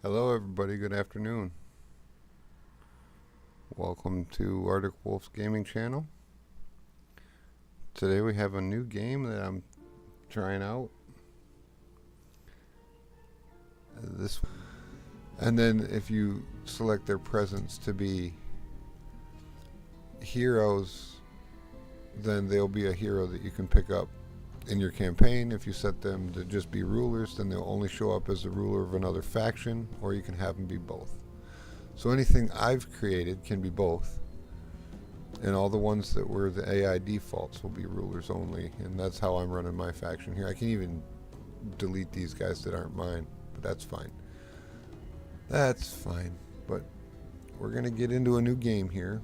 Hello, everybody. Good afternoon. Welcome to Arctic Wolf's gaming channel. Today we have a new game that I'm trying out. This, and then if you select their presence to be heroes, then they'll be a hero that you can pick up in your campaign. If you set them to just be rulers, then they'll only show up as the ruler of another faction, or you can have them be both. So anything I've created can be both. And all the ones that were the AI defaults will be rulers only. And that's how I'm running my faction here. I can even delete these guys that aren't mine, but that's fine. That's fine. But we're going to get into a new game here.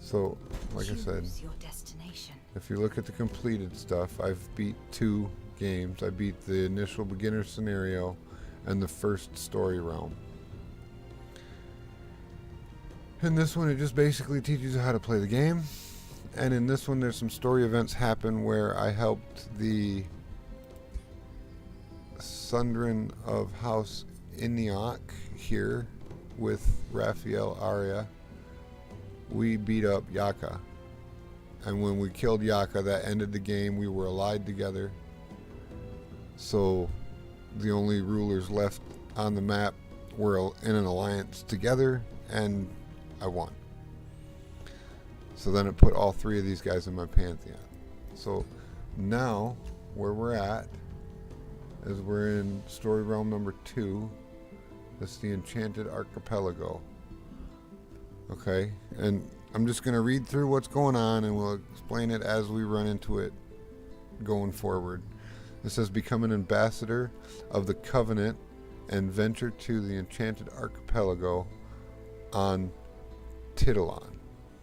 So, like I said, if you look at the completed stuff, I've beat 2 games. I beat the initial beginner scenario and the first story realm. In this one, it just basically teaches you how to play the game. And in this one, there's some story events happen where I helped the Sundren of House Iniok here with Raphael Arya. We beat up Yaka. And when we killed Yaka, that ended the game. We were allied together. So the only rulers left on the map were in an alliance together, and I won. So then it put all 3 of these guys in my pantheon. So now where we're at is we're in story realm number 2. That's the Enchanted Archipelago. Okay, and I'm just going to read through what's going on and we'll explain it as we run into it going forward. It says, become an ambassador of the Covenant and venture to the Enchanted Archipelago on Tidalon.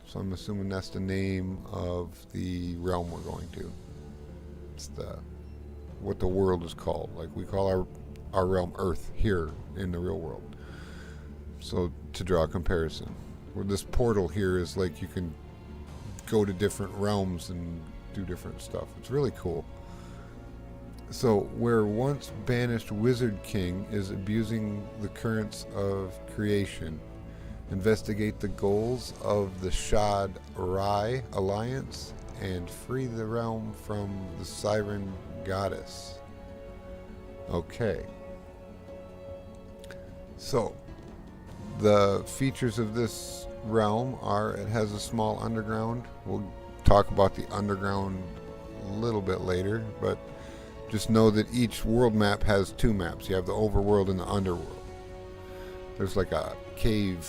So I'm assuming that's the name of the realm we're going to. It's what the world is called. Like we call our realm Earth here in the real world. So to draw a comparison, where this portal here is like you can go to different realms and do different stuff. It's really cool. So where once banished Wizard King is abusing the currents of creation, investigate the goals of the Shad Rai Alliance and free the realm from the Siren Goddess. Okay. So the features of this realm are it has a small underground. We'll talk about the underground a little bit later, but just know that each world map has 2 maps. You have the overworld and the underworld. There's like a cave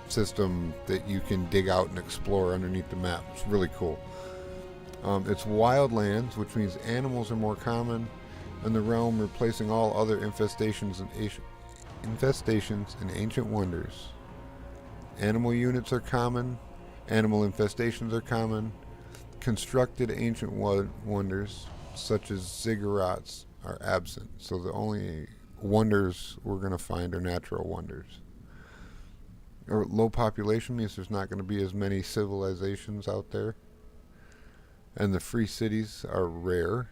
system that you can dig out and explore underneath the map. It's really cool. It's wildlands, which means animals are more common in the realm, replacing all other infestations and ancient wonders. Animal units are common. Animal infestations are common. Constructed ancient wonders, such as ziggurats, are absent. So the only wonders we're going to find are natural wonders. Or low population means there's not going to be as many civilizations out there. And the free cities are rare.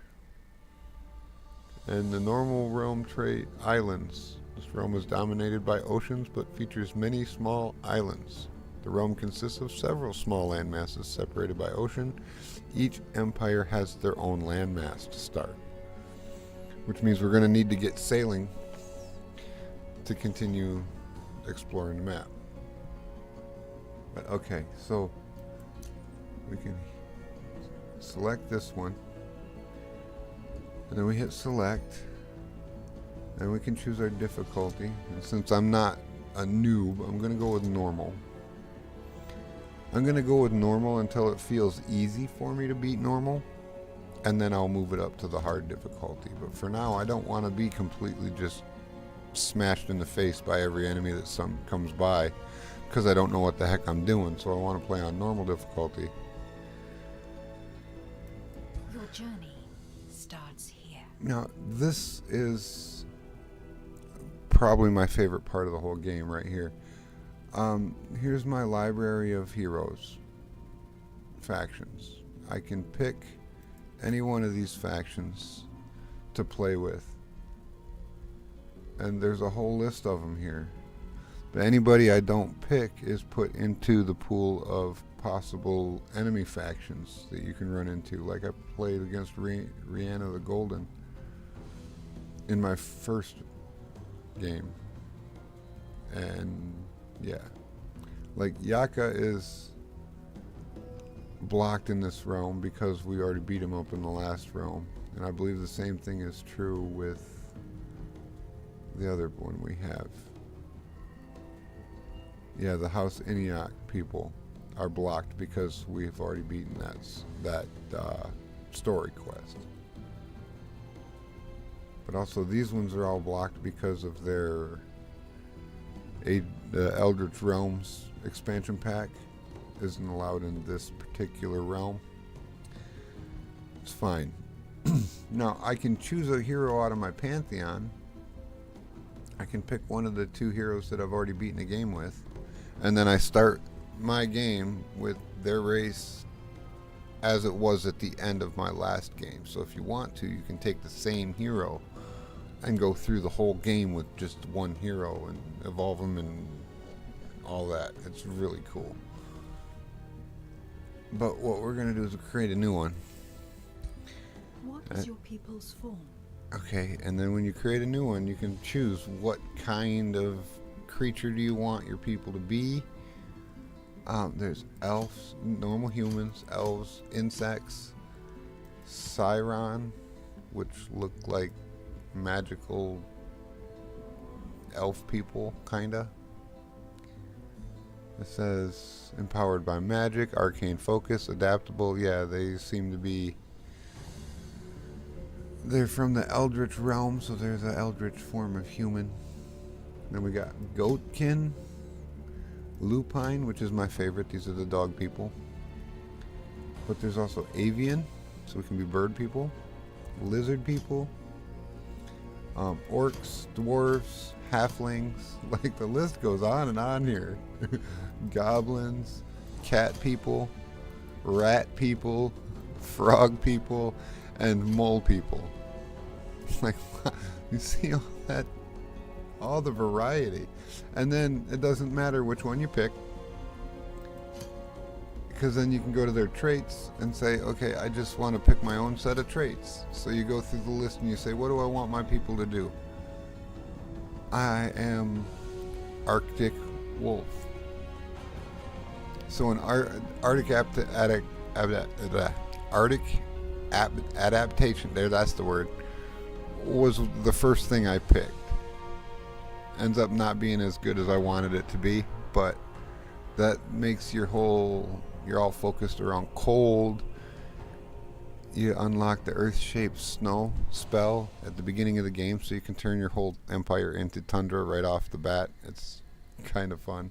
And the normal realm trade islands. This realm is dominated by oceans but features many small islands. The realm consists of several small landmasses separated by ocean. Each empire has their own landmass to start, which means we're going to need to get sailing to continue exploring the map. But okay, so we can select this one, and then we hit select, and we can choose our difficulty. And since I'm not a noob, I'm going to go with normal. I'm going to go with normal until it feels easy for me to beat normal, and then I'll move it up to the hard difficulty. But for now, I don't want to be completely just smashed in the face by every enemy that comes by, because I don't know what the heck I'm doing. So I want to play on normal difficulty. Your journey starts here. Now, this is probably my favorite part of the whole game right here. Here's my library of heroes, factions. I can pick any one of these factions to play with. And there's a whole list of them here. But anybody I don't pick is put into the pool of possible enemy factions that you can run into. Like I played against Rihanna the Golden in my first game. And yeah. Like Yaka is blocked in this realm because we already beat him up in the last realm. And I believe the same thing is true with the other one we have. Yeah, the House Eniac people are blocked because we've already beaten that story quest. But also these ones are all blocked because of their the Eldritch Realms expansion pack isn't allowed in this particular realm. It's fine. Now I can choose a hero out of my pantheon. I can pick one of the two heroes that I've already beaten a game with, and then I start my game with their race as it was at the end of my last game. So if you want to, you can take the same hero and go through the whole game with just one hero and evolve them and all that. It's really cool. But what we're going to do is create a new one. What is your people's form? Okay, and then when you create a new one, you can choose what kind of creature do you want your people to be. There's elves, normal humans, elves, insects, Siron, which look like magical elf people, kinda. It says empowered by magic, arcane focus, adaptable. Yeah, they seem to be. They're from the Eldritch realm, so there's an Eldritch form of human. Then we got Goatkin, Lupine, which is my favorite. These are the dog people. But there's also Avian, so we can be bird people, lizard people, orcs, dwarves, halflings. Like the list goes on and on here. Goblins, cat people, rat people, frog people, and mole people. Like, you see all that, all the variety. And then it doesn't matter which one you pick, because then you can go to their traits and say, okay, I just want to pick my own set of traits. So you go through the list and you say, what do I want my people to do? I am Arctic wolf. So an Arctic adaptation, there, that's the word, was the first thing I picked. Ends up not being as good as I wanted it to be, but that makes you're all focused around cold. You unlock the earth-shaped snow spell at the beginning of the game, so you can turn your whole empire into tundra right off the bat. It's kind of fun.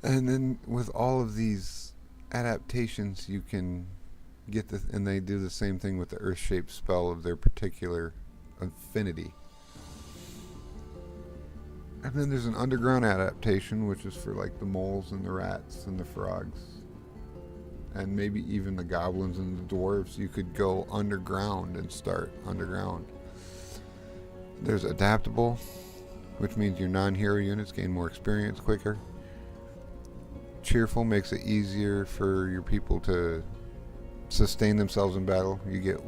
And then with all of these adaptations, you can get and they do the same thing with the earth-shaped spell of their particular affinity. And then there's an underground adaptation, which is for like the moles and the rats and the frogs, and maybe even the goblins and the dwarves. You could go underground and start underground. There's adaptable, which means your non-hero units gain more experience quicker. Cheerful makes it easier for your people to sustain themselves in battle. You get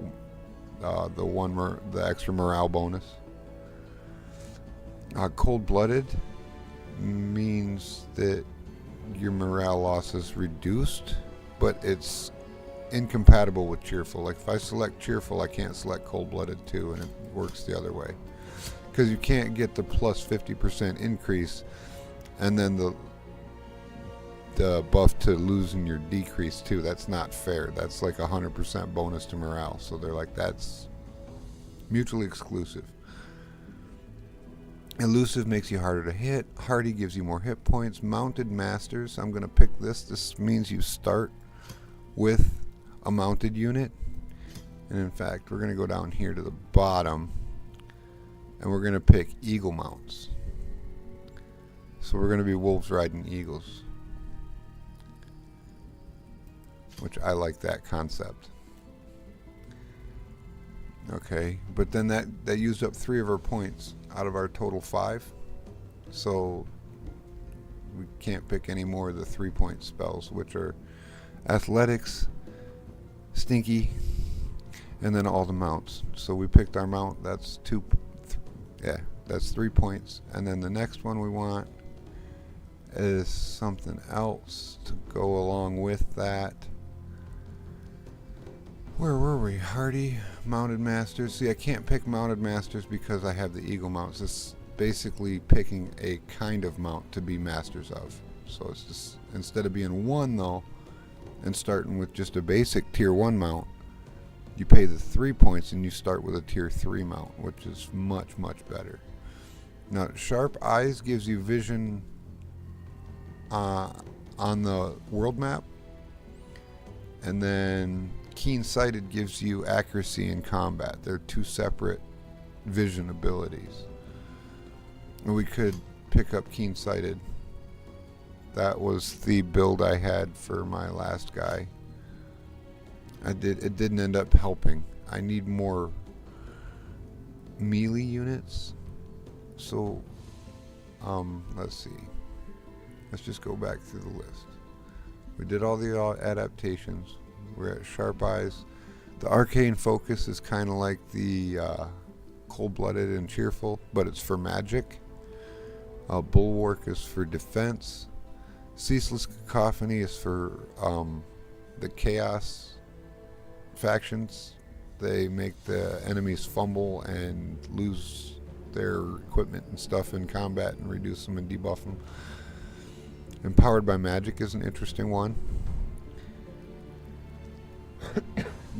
the extra morale bonus. Cold-blooded means that your morale loss is reduced, but it's incompatible with cheerful. Like if I select cheerful, I can't select cold-blooded too, and it works the other way. Because you can't get the plus 50% increase and then the buff to losing your decrease too. That's not fair. That's like 100% bonus to morale. So they're like, that's mutually exclusive. Elusive makes you harder to hit. Hardy gives you more hit points. Mounted Masters, I'm going to pick this. This means you start with a mounted unit. And in fact, we're going to go down here to the bottom and we're going to pick eagle mounts. So we're going to be wolves riding eagles, which I like that concept. Okay, but then that used up 3 of our points out of our total 5. So we can't pick any more of the 3-point spells, which are athletics, stinky, and then all the mounts. So we picked our mount. That's that's 3 points. And then the next one we want is something else to go along with that. Where were we? Hardy, Mounted Masters. See, I can't pick Mounted Masters because I have the Eagle mounts. It's basically picking a kind of mount to be masters of. So it's just, instead of being 1 though, and starting with just a basic tier 1 mount, you pay the 3 points and you start with a tier 3 mount, which is much, much better. Now, Sharp Eyes gives you vision on the world map, and then Keen Sighted gives you accuracy in combat. They're 2 separate vision abilities. And we could pick up Keen Sighted. That was the build I had for my last guy. It didn't end up helping. I need more melee units. So let's see. Let's just go back through the list. We did all the adaptations. We're at Sharp Eyes. The Arcane Focus is kind of like the Cold-Blooded and Cheerful, but it's for magic. Bulwark is for defense. Ceaseless Cacophony is for the Chaos factions. They make the enemies fumble and lose their equipment and stuff in combat and reduce them and debuff them. Empowered by Magic is an interesting one.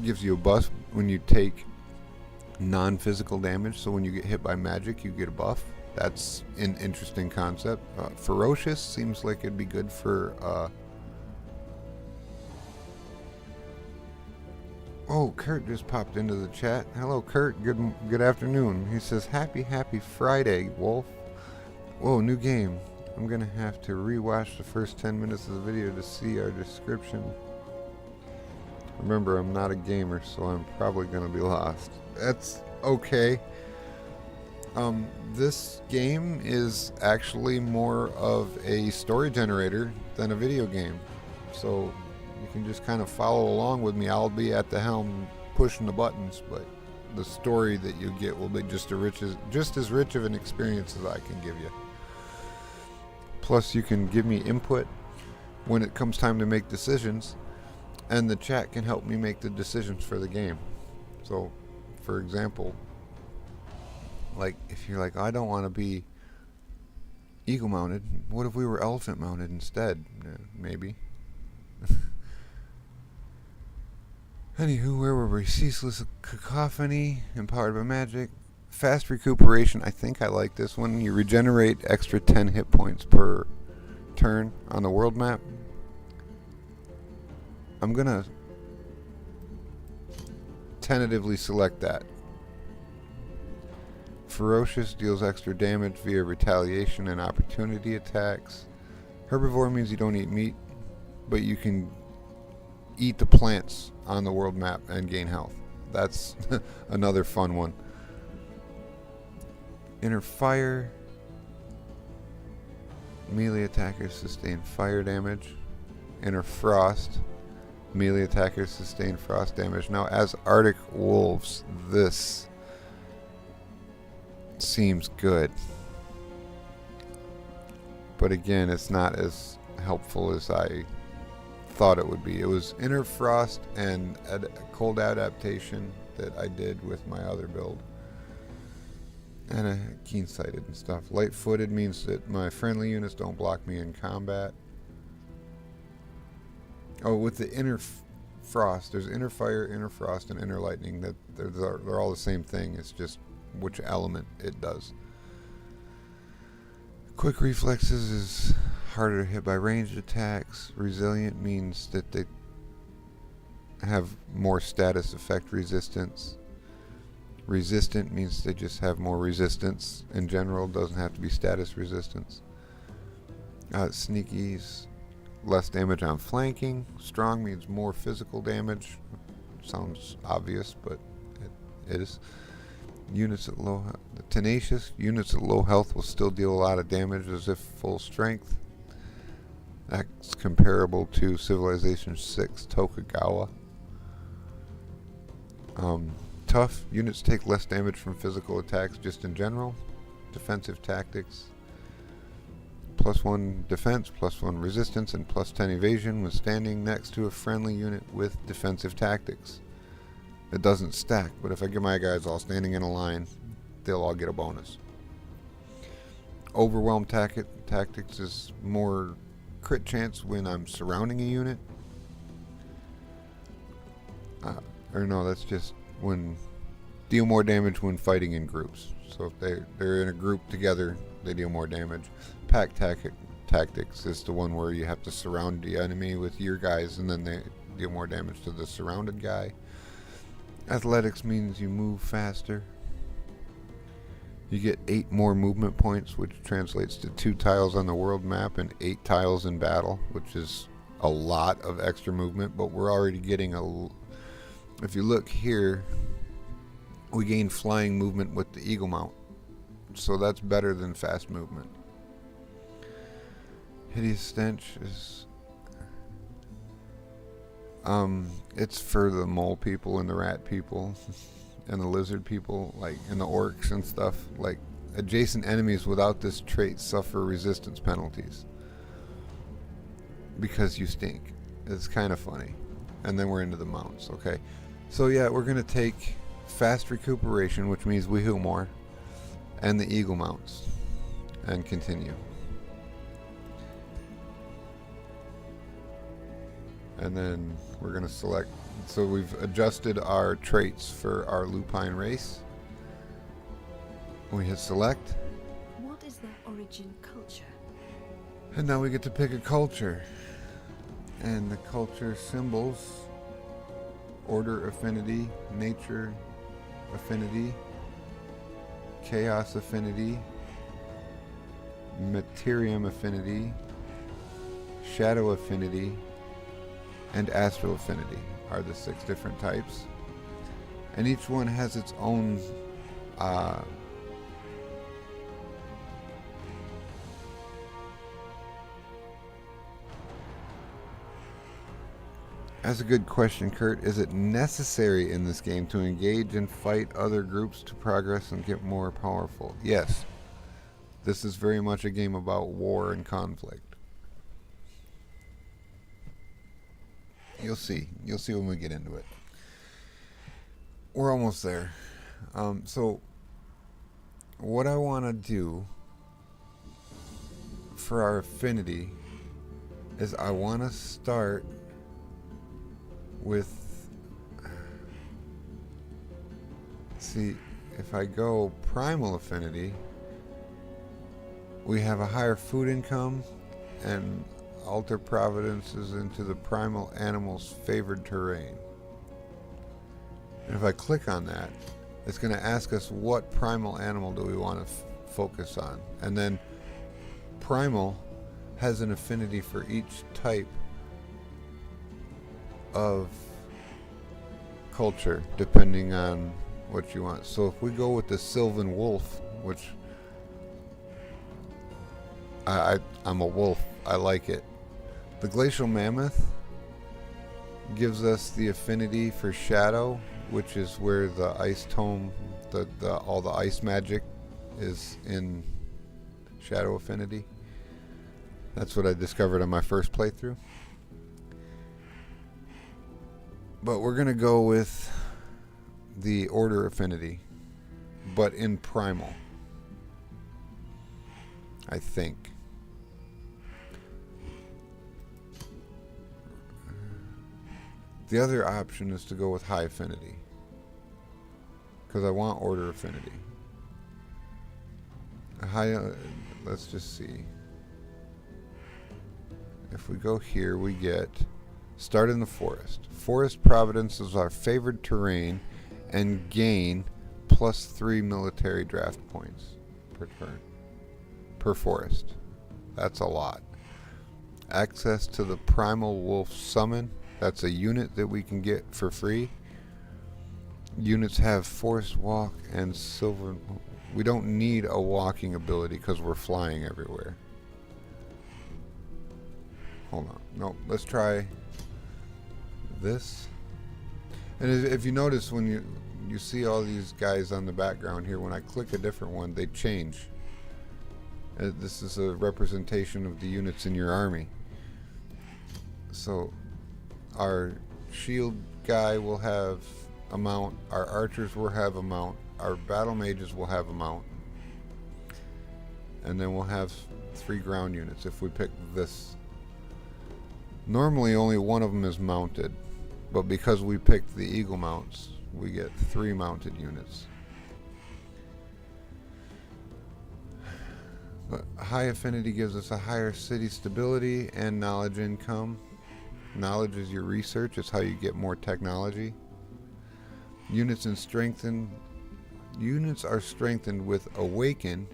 Gives you a buff when you take non-physical damage, so when you get hit by magic you get a buff. That's an interesting concept. Ferocious seems like it'd be good for oh, Kurt just popped into the chat. Hello Kurt, good afternoon. He says happy Friday, Wolf. Whoa, new game. I'm gonna have to rewatch the first 10 minutes of the video to see our description. Remember, I'm not a gamer, so I'm probably gonna be lost. That's okay. This game is actually more of a story generator than a video game. So you can just kind of follow along with me. I'll be at the helm pushing the buttons, but the story that you get will be just as rich of an experience as I can give you. Plus, you can give me input when it comes time to make decisions, and the chat can help me make the decisions for the game. So, for example, like if you're like, I don't want to be eagle mounted, what if we were elephant mounted instead? Maybe. Anywho, where were we? Ceaseless Cacophony, Empowered by Magic. Fast Recuperation, I think I like this one. You regenerate extra 10 hit points per turn on the world map. I'm gonna tentatively select that. Ferocious deals extra damage via retaliation and opportunity attacks. Herbivore means you don't eat meat, but you can eat the plants on the world map and gain health. That's another fun one. Inner Fire. Melee attackers sustain fire damage. Inner Frost. Melee attackers sustain frost damage. Now, as Arctic Wolves, this seems good. But again, it's not as helpful as I thought it would be. It was Inner Frost and a cold adaptation that I did with my other build. And a keen-sighted and stuff. Light-footed means that my friendly units don't block me in combat. Oh, with the Inner Frost, there's Inner Fire, Inner Frost, and Inner Lightning. That they're all the same thing. It's just which element it does. Quick Reflexes is harder to hit by ranged attacks. Resilient means that they have more status effect resistance. Resistant means they just have more resistance in general. Doesn't have to be status resistance. Sneaky's less damage on flanking. Strong means more physical damage. Sounds obvious, but is. Units at low, tenacious units at low health will still deal a lot of damage as if full strength. That's comparable to Civilization VI Tokugawa. Tough units take less damage from physical attacks just in general. Defensive tactics: +1 defense, +1 resistance, and +10 evasion when standing next to a friendly unit with defensive tactics. It doesn't stack, but if I get my guys all standing in a line, they'll all get a bonus. Overwhelm tactics is more crit chance when I'm surrounding a unit. Or no, that's just when deal more damage when fighting in groups. So if they're in a group together, they deal more damage. Pack tactics is the one where you have to surround the enemy with your guys, and then they deal more damage to the surrounded guy. Athletics means you move faster. You get 8 more movement points, which translates to 2 tiles on the world map and 8 tiles in battle, which is a lot of extra movement, but we're already getting if you look here, we gain flying movement with the eagle mount, so that's better than fast movement. Hideous stench is it's for the mole people and the rat people and the lizard people, like, and the orcs and stuff. Like, adjacent enemies without this trait suffer resistance penalties because you stink. It's kind of funny. And then we're into the mounts. Okay, so yeah, we're gonna take fast recuperation, which means we heal more, and the eagle mounts, and continue. And then we're going to select, so we've adjusted our traits for our lupine race. We hit select. What is their origin culture? And now we get to pick a culture. And the culture symbols: order affinity, nature affinity, chaos affinity, materium affinity, shadow affinity, and astral affinity are the 6 different types, and each one has its own That's a good question, Kurt. Is it necessary in this game to engage and fight other groups to progress and get more powerful? Yes. This is very much a game about war and conflict. You'll see. You'll see when we get into it. We're almost there. So, what I want to do for our affinity is I want to start with... See, if I go primal affinity, we have a higher food income and alter providences into the primal animal's favored terrain. And if I click on that, it's going to ask us what primal animal do we want to focus on. And then primal has an affinity for each type of culture depending on what you want. So if we go with the Sylvan Wolf, which I'm a wolf, I like it. The Glacial Mammoth gives us the affinity for shadow, which is where the ice tome, all the ice magic is in shadow affinity. That's what I discovered on my first playthrough. But we're going to go with the order affinity, but in primal, I think. The other option is to go with high affinity, because I want order affinity. Let's just see. If we go here, we get start in the forest. Forest Providence is our favored terrain and gain +3 military draft points per turn. Per forest. That's a lot. Access to the Primal Wolf Summon. That's a unit that we can get for free. units have force walk and silver. We don't need a walking ability because we're flying everywhere. Hold on. No, let's try this. And if you notice, when you see all these guys on the background here, when I click a different one, they change. This is a representation of the units in your army. So our shield guy will have a mount, our archers will have a mount, our battle mages will have a mount, and then we'll have 3 ground units if we pick this. Normally only one of them is mounted, but because we picked the eagle mounts, we get 3 mounted units. But high affinity gives us a higher city stability and knowledge income. Knowledge is your research, it's how you get more technology. Units are strengthened with awaken,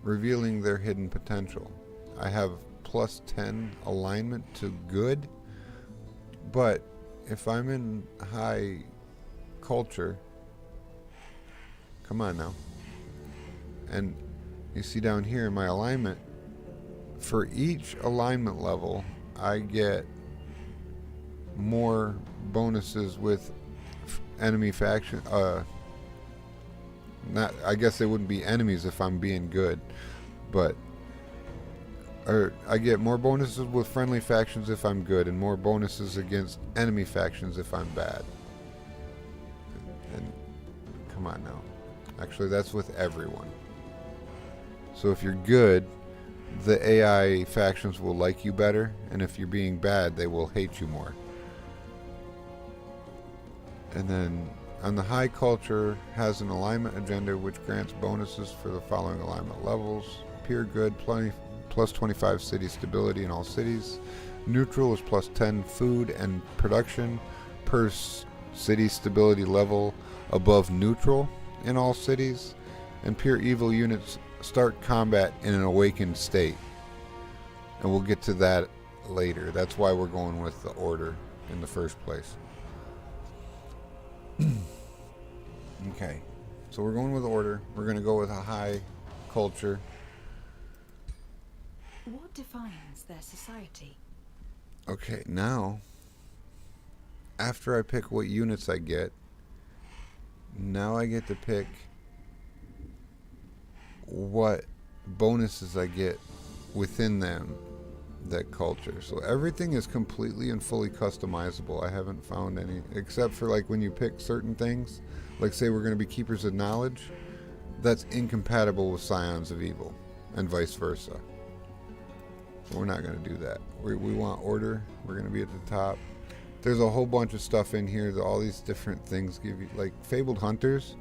revealing their hidden potential. I have plus 10 alignment to good, but if I'm in high culture, come on now, and you see down here in my alignment, for each alignment level I get more bonuses with enemy faction. I guess they wouldn't be enemies if I'm being good, but I get more bonuses with friendly factions if I'm good, and more bonuses against enemy factions if I'm bad. And come on now, actually that's with everyone. So if you're good, the AI factions will like you better, and if you're being bad, they will hate you more. And then on the high culture has an alignment agenda which grants bonuses for the following alignment levels. Pure good, plus 25 city stability in all cities. Neutral is plus 10 food and production per city stability level above neutral in all cities. And pure evil units start combat in an awakened state. And we'll get to that later. That's why we're going with the order in the first place. Okay, so we're going with order. We're going to go with a high culture. What defines their society? Okay, now, after I pick what units I get, now I get to pick what bonuses I get within them, that culture. So everything is completely and fully customizable. I haven't found any, except for like when you pick certain things, like say we're going to be keepers of knowledge, that's incompatible with scions of evil, and vice versa. So we're not going to do that. We want order. We're going to be at the top. There's a whole bunch of stuff in here that all these different things give you, like fabled hunters.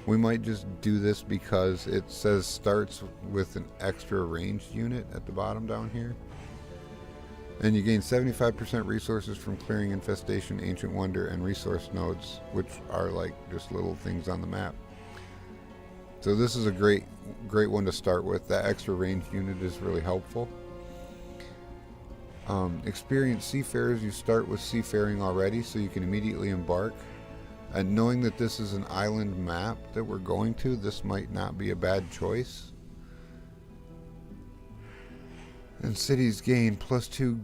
We might just do this because it says starts with an extra ranged unit at the bottom down here. And you gain 75% resources from clearing infestation, ancient wonder, and resource nodes, which are like just little things on the map. So this is a great one to start with. That extra ranged unit is really helpful. Experienced seafarers, you start with seafaring already, so you can immediately embark. And knowing that this is an island map that we're going to, this might not be a bad choice. And cities gain plus 2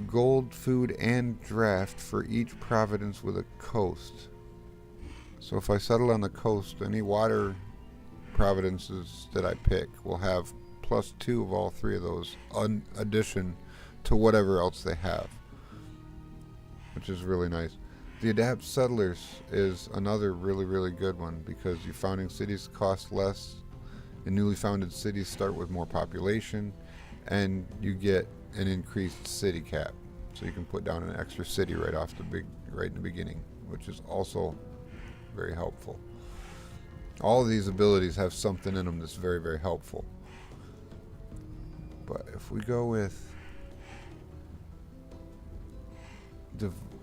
gold, food, and draft for each province with a coast. So if I settle on the coast, any water provinces that I pick will have plus 2 of all 3 of those, in addition to whatever else they have, which is really nice. The adapt settlers is another really, really good one because your founding cities cost less, and newly founded cities start with more population, and you get an increased city cap. So you can put down an extra city right in the beginning, which is also very helpful. All of these abilities have something in them that's very, very helpful. But if we go with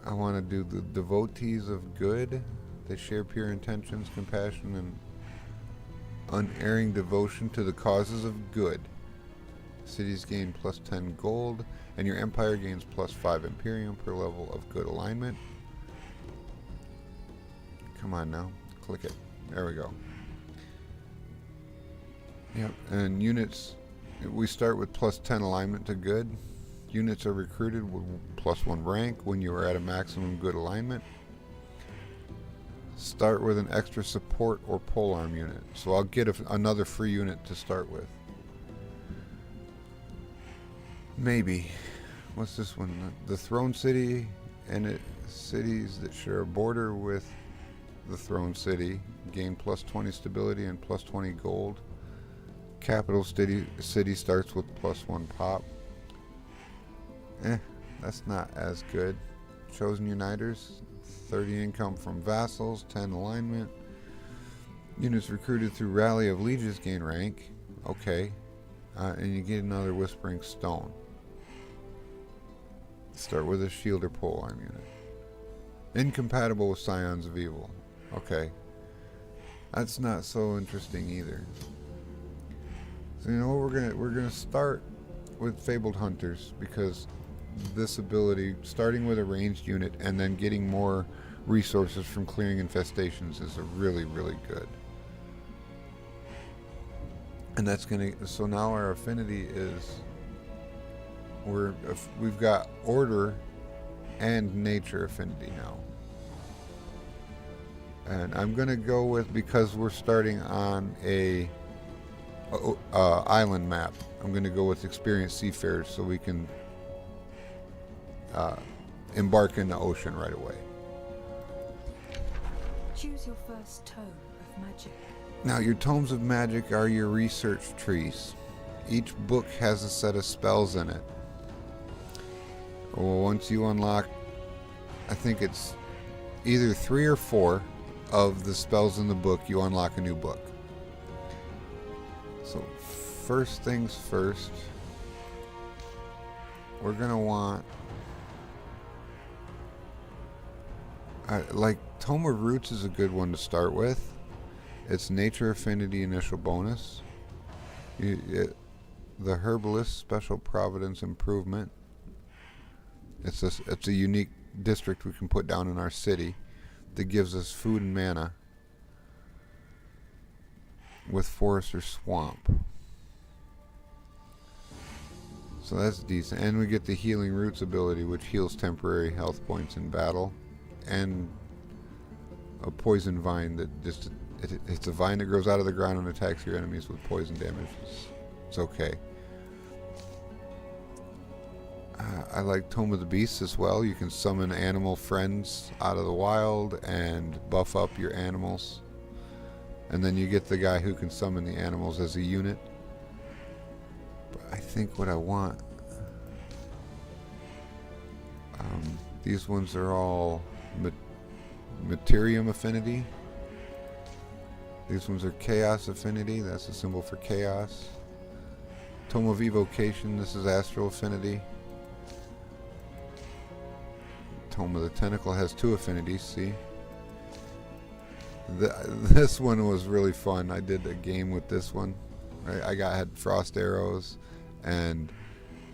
I want to do the devotees of good. They share pure intentions, compassion, and unerring devotion to the causes of good. Cities gain plus 10 gold, and your empire gains plus 5 Imperium per level of good alignment. Come on now. Click it. There we go. Yep. And units, we start with plus 10 alignment to good. Units are recruited with plus 1 rank when you are at a maximum good alignment. Start with an extra support or polearm unit. So I'll get another free unit to start with. Maybe. What's this one? The Throne City and cities that share a border with the Throne City gain plus 20 stability and plus 20 gold. Capital city starts with plus 1 pop. That's not as good. Chosen Uniters, 30 income from vassals, 10 alignment. Units recruited through Rally of Lieges gain rank. Okay. And you get another Whispering Stone. Start with a shield or polearm unit. Incompatible with Scions of Evil. Okay. That's not so interesting either. So you know what, we're gonna start with Fabled Hunters, because this ability, starting with a ranged unit and then getting more resources from clearing infestations, is a really, really good. And that's gonna, so now our affinity is, we've got order and nature affinity now. And I'm gonna go with, because we're starting on a island map, I'm gonna go with experienced seafarers so we can embark in the ocean right away. Choose your first tome of magic. Now, your tomes of magic are your research trees. Each book has a set of spells in it. Well, once you unlock, I think it's either 3 or 4 of the spells in the book, you unlock a new book. So first things first, we're gonna want, like, Tome of Roots is a good one to start with. It's nature affinity initial bonus. The Herbalist special providence improvement. It's a unique district we can put down in our city that gives us food and mana with forest or swamp. So that's decent. And we get the Healing Roots ability, which heals temporary health points in battle. And a poison vine that just, it's a vine that grows out of the ground and attacks your enemies with poison damage. It's okay. I like Tome of the Beasts as well. You can summon animal friends out of the wild and buff up your animals. And then you get the guy who can summon the animals as a unit. But I think what I want... these ones are all Materium affinity. These ones are Chaos affinity. That's a symbol for chaos. Tome of Evocation. This is Astral affinity. Tome of the Tentacle has 2 affinities. See? This one was really fun. I did a game with this one. I had frost arrows and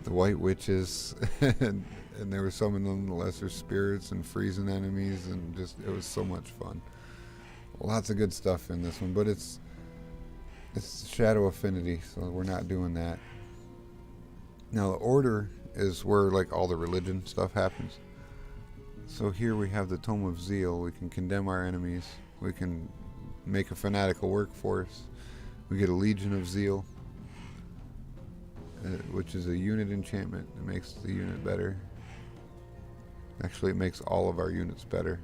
the white witches and there were some of them, the lesser spirits and freezing enemies, and just, it was so much fun. Lots of good stuff in this one, but it's shadow affinity, so we're not doing that. Now the order is where like all the religion stuff happens. So here we have the Tome of Zeal. We can condemn our enemies. We can make a fanatical workforce. We get a Legion of Zeal, which is a unit enchantment. It makes the unit better. Actually, it makes all of our units better.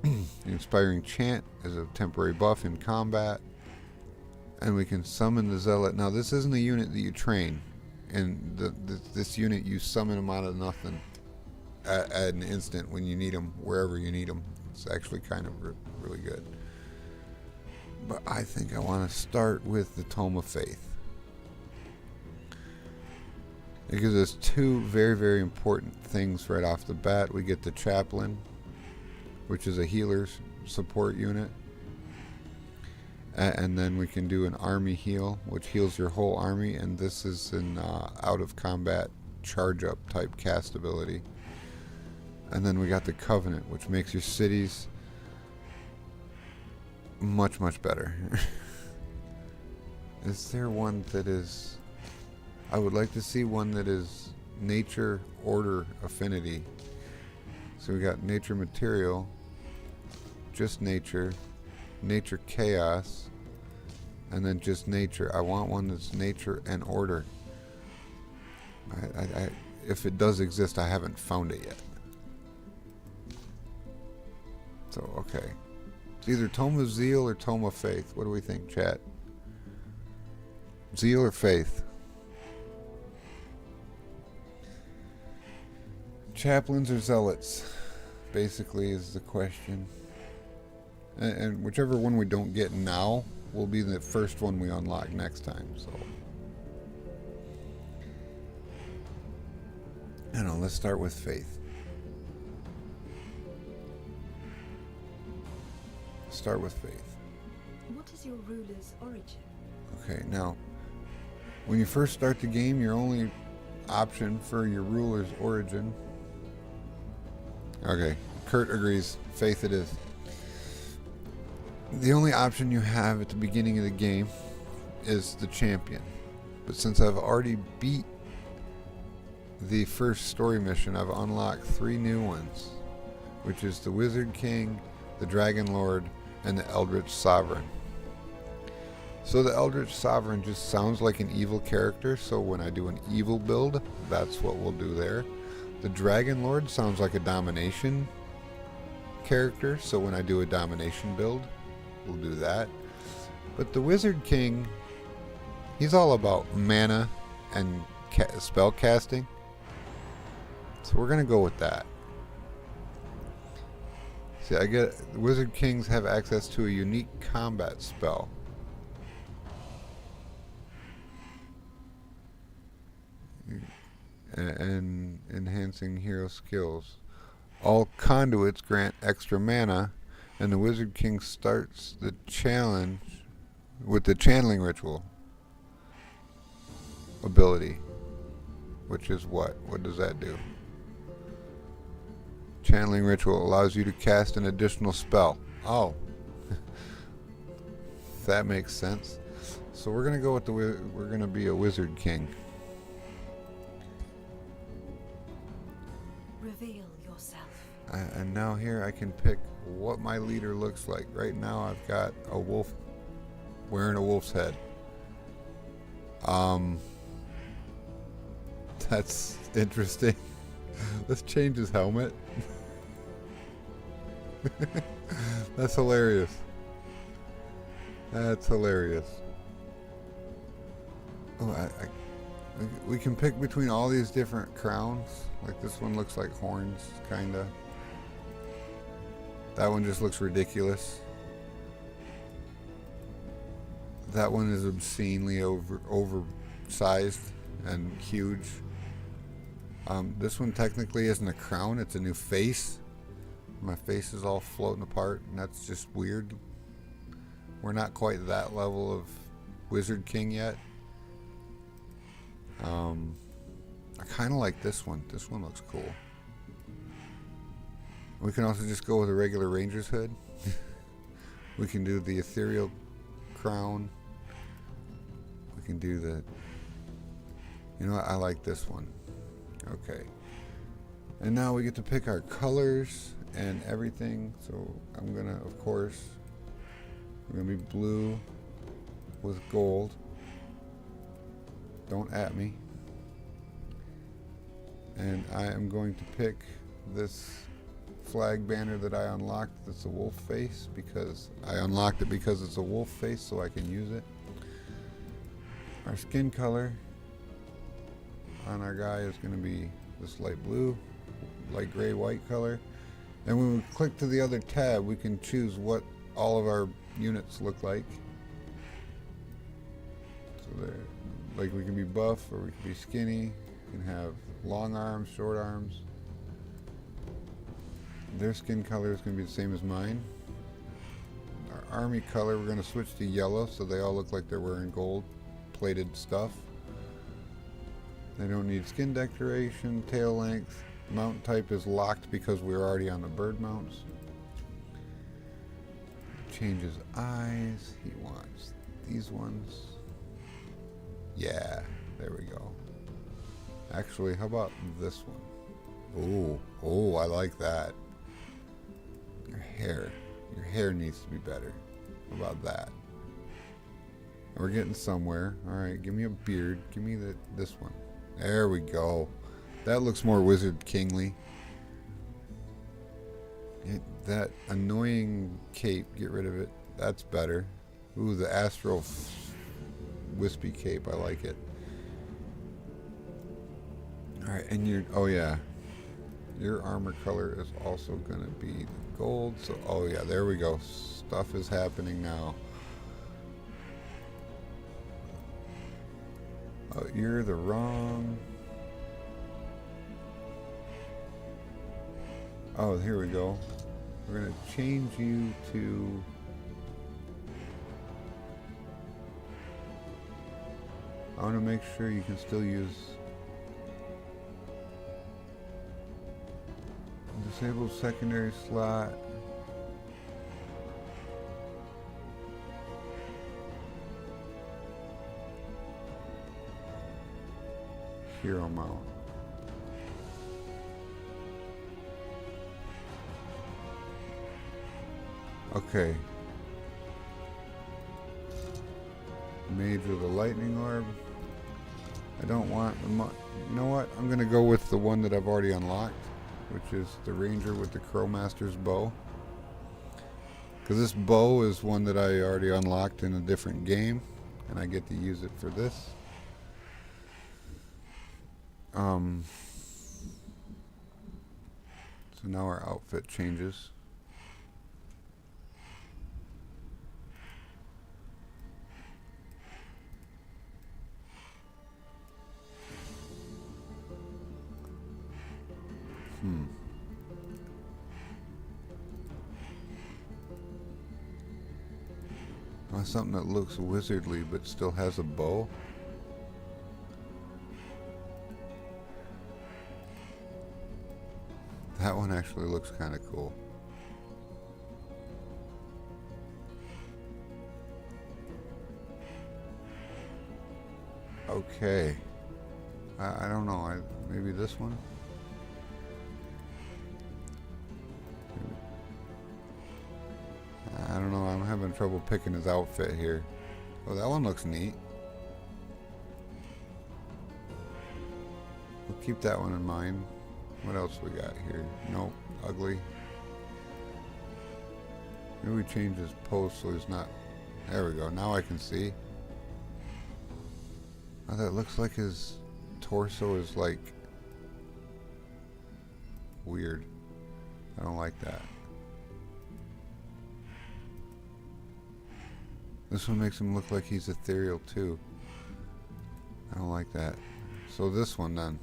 The Inspiring Chant is a temporary buff in combat. And we can summon the Zealot. Now, this isn't a unit that you train. And this unit, you summon them out of nothing at an instant when you need them, wherever you need them. It's actually kind of really good. But I think I want to start with the Tome of Faith. It gives us 2 very, very important things right off the bat. We get the Chaplain, which is a healer's support unit. And then we can do an army heal, which heals your whole army. And this is an out of combat charge up type cast ability. And then we got the Covenant, which makes your cities much, much better. Is there one that is... I would like to see one that is nature, order, affinity. So we got nature material, just nature, nature chaos, and then just nature. I want one that's nature and order. If it does exist, I haven't found it yet. So, okay. It's either Tome of Zeal or Tome of Faith. What do we think, chat? Zeal or Faith? Chaplains or zealots, basically, is the question. And whichever one we don't get now will be the first one we unlock next time. So, I don't know, let's start with Faith. Start with Faith. What is your ruler's origin? Okay, now, when you first start the game, your only option for your ruler's origin... Okay, Kurt agrees. Faith it is. The only option you have at the beginning of the game is the champion. But since I've already beat the first story mission, I've unlocked 3 new ones, which is the Wizard King, the Dragon Lord, and the Eldritch Sovereign. So the Eldritch Sovereign just sounds like an evil character, so when I do an evil build, that's what we'll do there. The Dragon Lord sounds like a domination character, so when I do a domination build, we'll do that. But the Wizard King, he's all about mana and spell casting, so we're gonna go with that. See, I get Wizard Kings have access to a unique combat spell. And enhancing hero skills. All conduits grant extra mana, and the Wizard King starts the challenge with the channeling ritual ability, which is what? What does that do? Channeling ritual allows you to cast an additional spell. Oh, that makes sense. So we're gonna go with we're gonna be a Wizard King. Reveal yourself. And now here I can pick what my leader looks like. Right now I've got a wolf wearing a wolf's head. That's interesting. Let's change his helmet. That's hilarious. That's hilarious. Oh, we can pick between all these different crowns. Like this one looks like horns, kinda. That one just looks ridiculous. That one is obscenely oversized and huge. This one technically isn't a crown, it's a new face. My face is all floating apart, and that's just weird. We're not quite that level of Wizard King yet. I kind of like this one. This one looks cool. We can also just go with a regular Ranger's hood. We can do the ethereal crown. We can do the... You know what? I like this one. Okay. And now we get to pick our colors and everything. So I'm going to, of course, we're going to be blue with gold. Don't at me. And I am going to pick this flag banner that I unlocked that's a wolf face, because I unlocked it because it's a wolf face, so I can use it. Our skin color on our guy is going to be this light blue, light gray, white color. And when we click to the other tab, we can choose what all of our units look like. So they're like, we can be buff or we can be skinny. We can have long arms, short arms. Their skin color is going to be the same as mine. Our army color, we're going to switch to yellow, so they all look like they're wearing gold plated stuff. They don't need skin decoration, tail length, mount type is locked because we're already on the bird mounts. Changes eyes. He wants these ones. Yeah, there we go. Actually, how about this one? Oh, I like that. Your hair needs to be better. How about that? We're getting somewhere. All right, give me a beard. Give me this one. There we go. That looks more wizard kingly. That annoying cape, get rid of it. That's better. Ooh, the astral wispy cape. I like it. All right, and oh yeah, your armor color is also gonna be gold. So, oh yeah, there we go. Stuff is happening now. Oh, you're the wrong. Oh, here we go. We're gonna change you to. I want to make sure you can still use. Disable secondary slot. Hero mount. Okay. Mage with a lightning orb. I don't want the you know what? I'm gonna go with the one that I've already unlocked, which is the ranger with the Crowmaster's bow. Because this bow is one that I already unlocked in a different game, and I get to use it for this. So now our outfit changes. Want something that looks wizardly but still has a bow. That one actually looks kind of cool. Okay. I don't know. Maybe this one? I don't know. I'm having trouble picking his outfit here. Oh, that one looks neat. We'll keep that one in mind. What else we got here? Nope. Ugly. Maybe we change his pose so he's not... There we go. Now I can see. Oh, that looks like his torso is like... weird. I don't like that. This one makes him look like he's ethereal too. I don't like that. So this one then.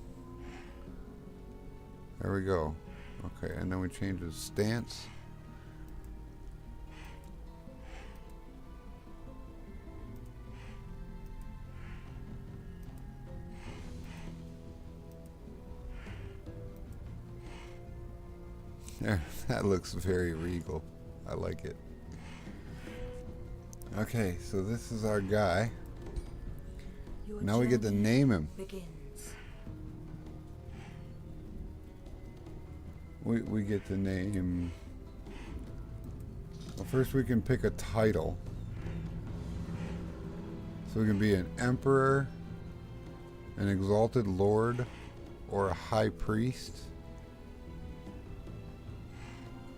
There we go. Okay, and then we change his stance. There, that looks very regal. I like it. Okay, so this is our guy. Now we get to name him. Begins. We get to name... Well, first we can pick a title. So we can be an emperor, an exalted lord, or a high priest.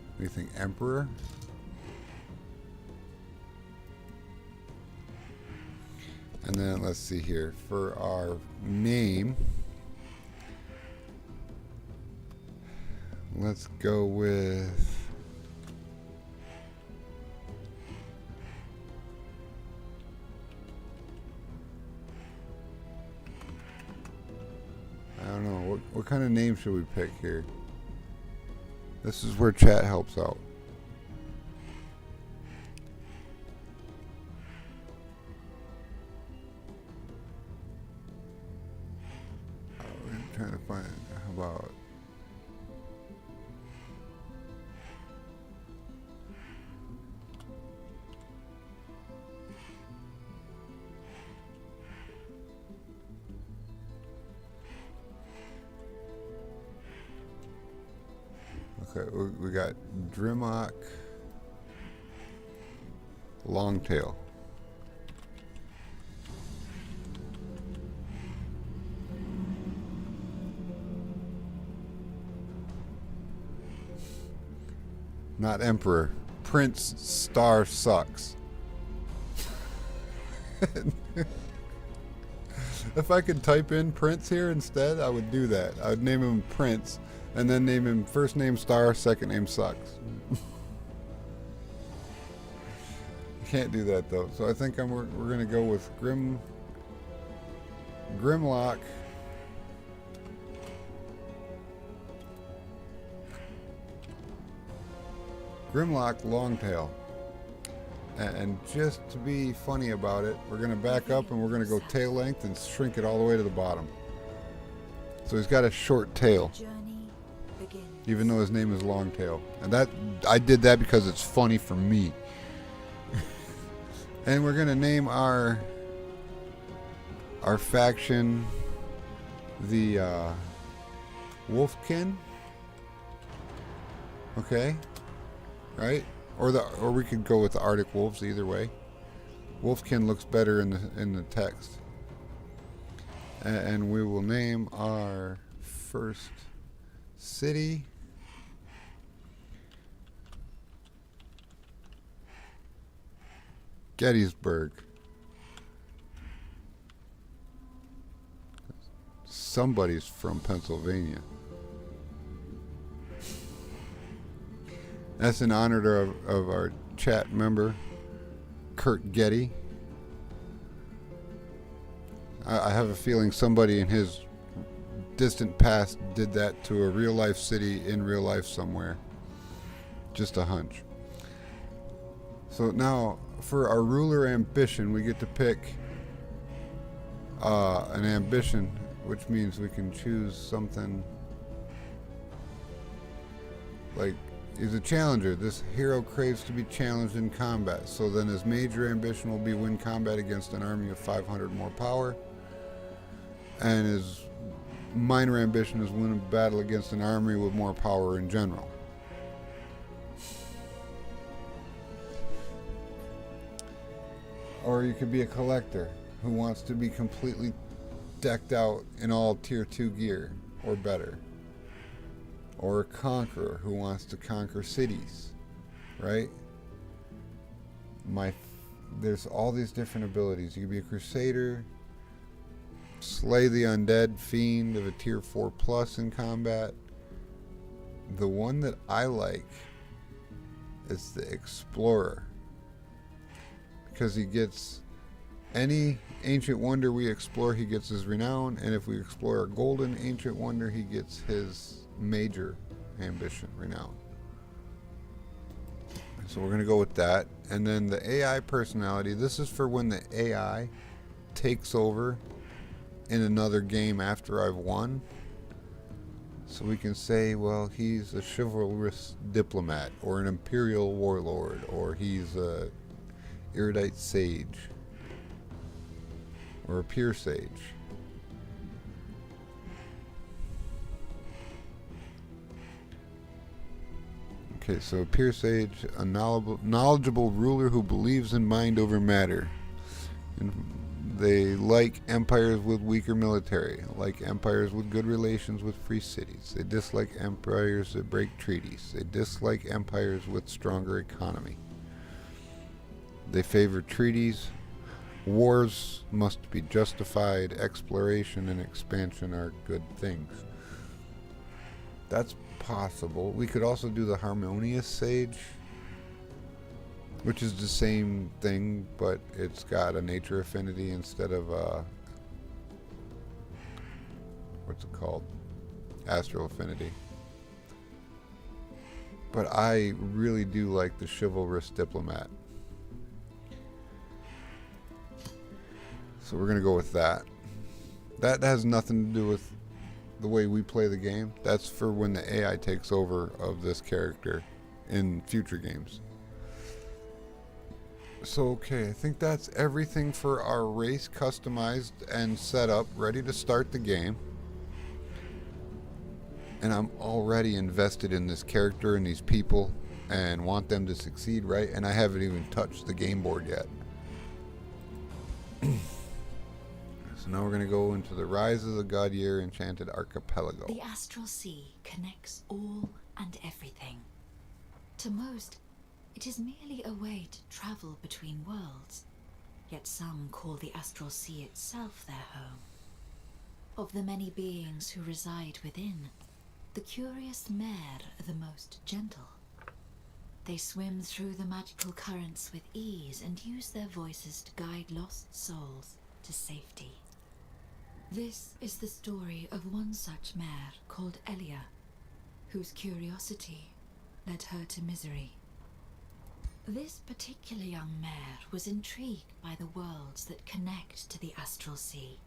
What do you think, emperor? And then let's see here, for our name, let's go with... I don't know, what kind of name should we pick here? This is where chat helps out. Trying to find, how about Okay, we got Drimmock, Longtail. Not Emperor. Prince Star sucks. If I could type in Prince here instead, I would do that. I would name him Prince, and then name him first name Star, second name sucks. Can't do that though. So I think we're gonna go with Grimlock. Grimlock Longtail. And just to be funny about it, we're going to back up and we're going to go tail length and shrink it all the way to the bottom. So he's got a short tail, even though his name is Longtail. And that I did that because it's funny for me. And we're going to name our faction the Wolfkin. Okay, right? Or we could go with the Arctic Wolves. Either way, Wolfkin looks better in the text. And we will name our first city Gettysburg. Somebody's from Pennsylvania. That's in honor of our chat member, Kurt Getty. I have a feeling somebody in his distant past did that to a real life city in real life somewhere. Just a hunch. So now, for our ruler ambition, we get to pick an ambition, which means we can choose something like... He's a challenger. This hero craves to be challenged in combat. So then his major ambition will be win combat against an army of 500 more power. And his minor ambition is win a battle against an army with more power in general. Or you could be a collector who wants to be completely decked out in all tier 2 gear or better. Or a conqueror who wants to conquer cities, right? There's all these different abilities. You could be a crusader, slay the undead fiend of a tier 4 plus in combat. The one that I like is the explorer, because he gets any ancient wonder we explore, he gets his renown, and if we explore a golden ancient wonder, he gets his major ambition, renown. So we're going to go with that. And then the AI personality, this is for when the AI takes over in another game after I've won. So we can say, well, he's a chivalrous diplomat, or an imperial warlord, or he's a erudite sage, or a pure sage. Okay, so pure sage, a knowledgeable ruler who believes in mind over matter. And they like empires with weaker military, like empires with good relations with free cities. They dislike empires that break treaties. They dislike empires with stronger economy. They favor treaties. Wars must be justified. Exploration and expansion are good things. That's possible. We could also do the harmonious sage, which is the same thing, but it's got a nature affinity instead of what's it called? Astral affinity. But I really do like the chivalrous diplomat. So we're going to go with that. That has nothing to do with the way we play the game. That's for when the AI takes over of this character in future games. So okay, I think that's everything for our race customized and set up, ready to start the game. And I'm already invested in this character and these people and want them to succeed, right? And I haven't even touched the game board yet. So now we're going to go into the Rise of the Gaudier Enchanted Archipelago. The astral sea connects all and everything. To most, it is merely a way to travel between worlds, yet some call the astral sea itself their home. Of the many beings who reside within, the curious mare are the most gentle. They swim through the magical currents with ease and use their voices to guide lost souls to safety. This is the story of one such mare called Elia, whose curiosity led her to misery. This particular young mare was intrigued by the worlds that connect to the astral sea.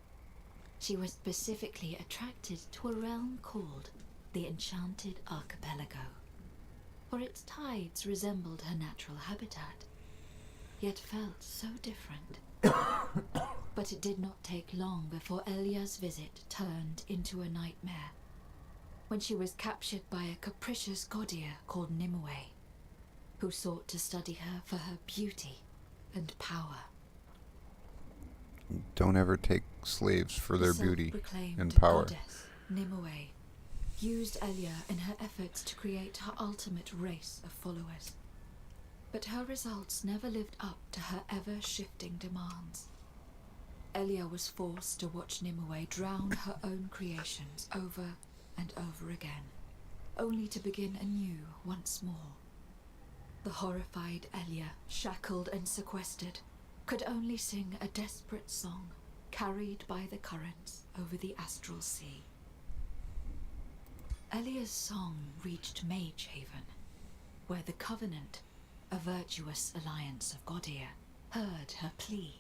She was specifically attracted to a realm called the Enchanted Archipelago, for its tides resembled her natural habitat, yet felt so different. But it did not take long before Elia's visit turned into a nightmare, when she was captured by a capricious Gaudier called Nimue, who sought to study her for her beauty and power. Don't ever take slaves for their beauty Self-proclaimed and power. Goddess Nimue used Elia in her efforts to create her ultimate race of followers. But her results never lived up to her ever-shifting demands. Elia was forced to watch Nimue drown her own creations over and over again, only to begin anew once more. The horrified Elia, shackled and sequestered, could only sing a desperate song carried by the currents over the astral sea. Elia's song reached Mage Haven, where the Covenant, a virtuous alliance of Gaudier, heard her plea.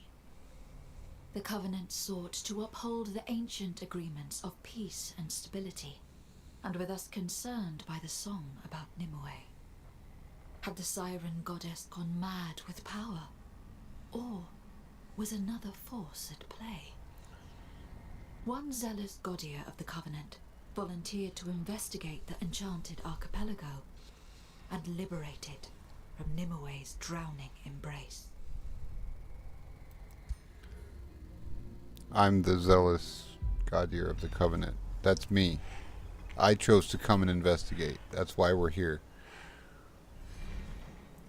The Covenant sought to uphold the ancient agreements of peace and stability, and were thus concerned by the song about Nimue. Had the siren goddess gone mad with power, or was another force at play? One zealous Gaudier of the Covenant volunteered to investigate the Enchanted Archipelago and liberate it from Nimue's drowning embrace. I'm the zealous Gaudier of the Covenant. That's me. I chose to come and investigate. That's why we're here.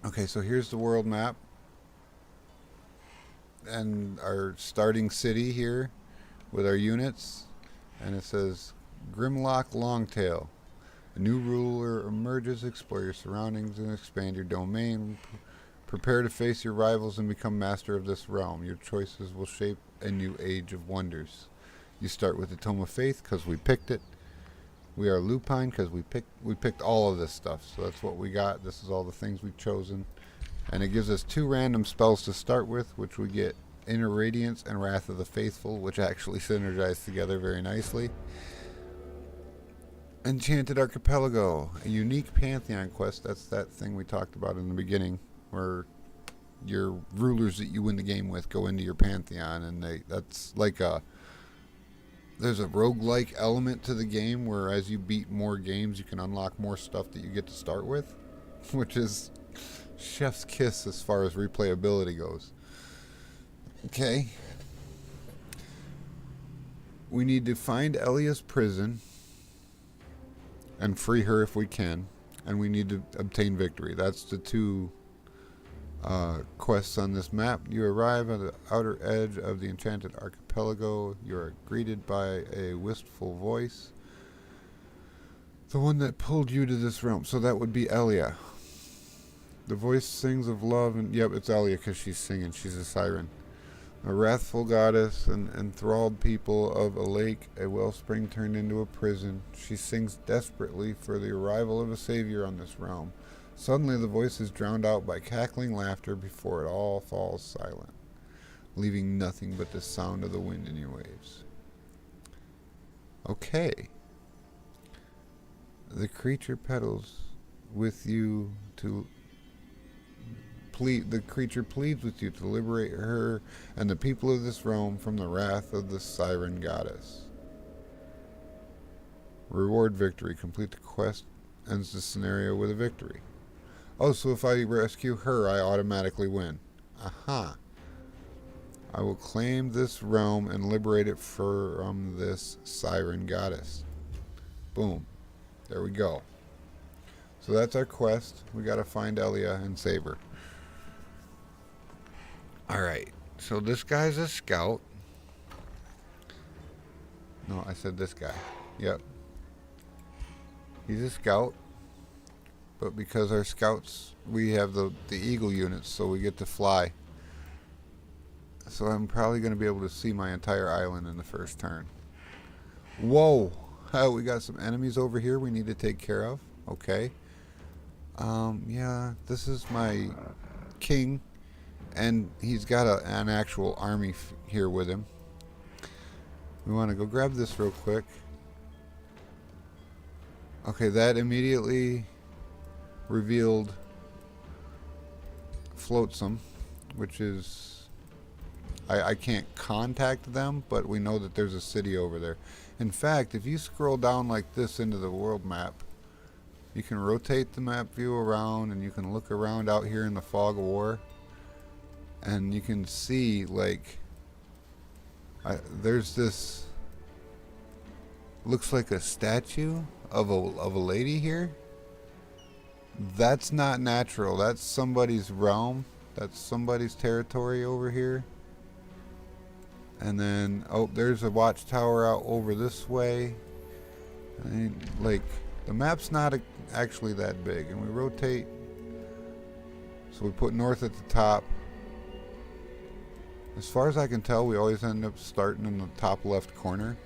Okay, so here's the world map. And our starting city here with our units. And it says Grimlock Longtail. A new ruler emerges. Explore your surroundings and expand your domain. Prepare to face your rivals and become master of this realm. Your choices will shape a new age of wonders. You start with the Tome of Faith because we picked it. We are Lupine because we picked all of this stuff. So that's what we got. This is all the things we've chosen. And it gives us 2 random spells to start with, which we get Inner Radiance and Wrath of the Faithful, which actually synergize together very nicely. Enchanted Archipelago, a unique Pantheon quest. That's that thing we talked about in the beginning, where your rulers that you win the game with go into your Pantheon, and that's like there's a roguelike element to the game where as you beat more games, you can unlock more stuff that you get to start with, which is chef's kiss as far as replayability goes. Okay. We need to find Elia's prison and free her if we can, and we need to obtain victory. That's the 2 quests on this map. You arrive at the outer edge of the Enchanted Archipelago. You are greeted by a wistful voice, the one that pulled you to this realm. So that would be Elia. The voice sings of love, and yep, it's Elia because she's singing. She's a siren. A wrathful goddess and enthralled people of a lake, a wellspring turned into a prison. She sings desperately for the arrival of a savior on this realm. Suddenly the voice is drowned out by cackling laughter before it all falls silent, leaving nothing but the sound of the wind in your waves. Okay. The creature pedals with you to the creature pleads with you to liberate her and the people of this realm from the wrath of the siren goddess. Reward victory. Complete the quest. Ends the scenario with a victory. Oh, so if I rescue her, I automatically win. Aha. I will claim this realm and liberate it from this siren goddess. Boom. There we go. So that's our quest. We gotta find Elia and save her. Alright. So this guy's a scout. No, I said this guy. Yep. He's a scout. But because our scouts, we have the eagle units, so we get to fly. So I'm probably going to be able to see my entire island in the first turn. Whoa! Oh, we got some enemies over here we need to take care of. Okay. Yeah, this is my king. And he's got an actual army here with him. We want to go grab this real quick. Okay, that immediately revealed Flotsam, which is... I can't contact them, but we know that there's a city over there. In fact, if you scroll down like this into the world map, you can rotate the map view around and you can look around out here in the fog of war. And you can see, like, there's this, looks like a statue of a lady here. That's not natural. That's somebody's realm. That's somebody's territory over here. And then, oh, there's a watchtower out over this way. And, like, the map's not actually that big. And we rotate. So we put north at the top. As far as I can tell, we always end up starting in the top left corner.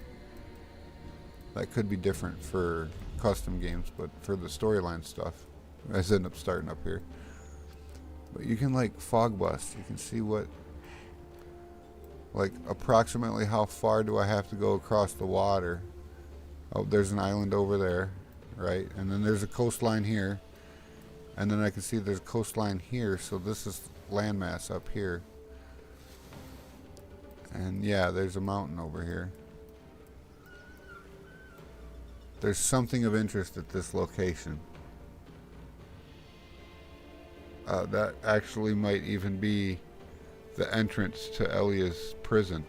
That could be different for custom games, but for the storyline stuff, I always end up starting up here. But you can, like, fog bust. You can see what, like, approximately how far do I have to go across the water. Oh, there's an island over there, right? And then there's a coastline here. And then I can see there's a coastline here, so this is landmass up here. And yeah, there's a mountain over here. There's something of interest at this location. That actually might even be the entrance to Elia's prison.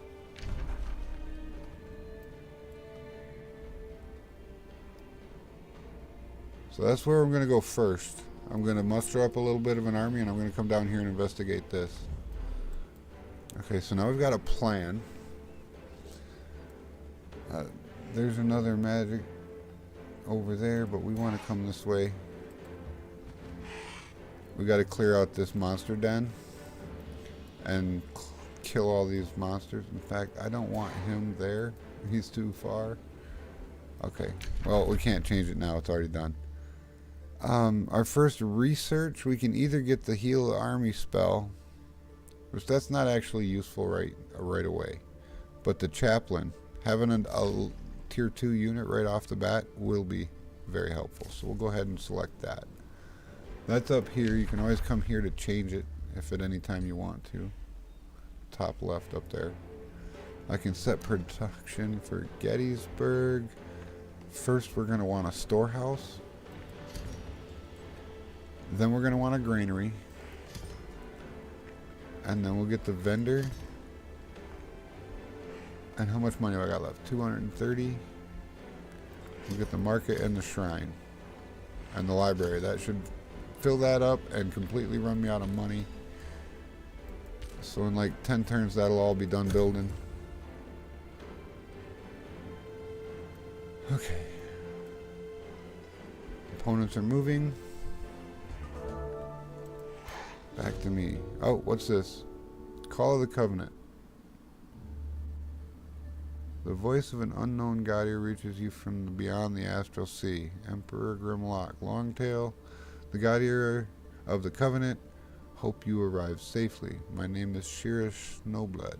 So that's where I'm going to go first. I'm going to muster up a little bit of an army and I'm going to come down here and investigate this. Okay, so now we've got a plan. There's another magic over there, but we want to come this way. We got to clear out this monster den and kill all these monsters. In fact, I don't want him there. He's too far. Okay, well, we can't change it now. It's already done. Our first research, we can either get the heal the army spell, which that's not actually useful right away. But the chaplain, having a tier 2 unit right off the bat will be very helpful. So we'll go ahead and select that. That's up here. You can always come here to change it if at any time you want to. Top left up there. I can set production for Gettysburg. First we're going to want a storehouse. Then we're going to want a granary. And then we'll get the vendor. And how much money do I got left? 230. We'll get the market and the shrine. And the library. That should fill that up and completely run me out of money. So in like 10 turns that'll all be done building. Okay. Opponents are moving. Back to me. Oh, what's this? Call of the Covenant. The voice of an unknown god here reaches you from beyond the astral sea. Emperor Grimlock, Longtail, the god ear of the Covenant. Hope you arrive safely. My name is Shira Snowblood.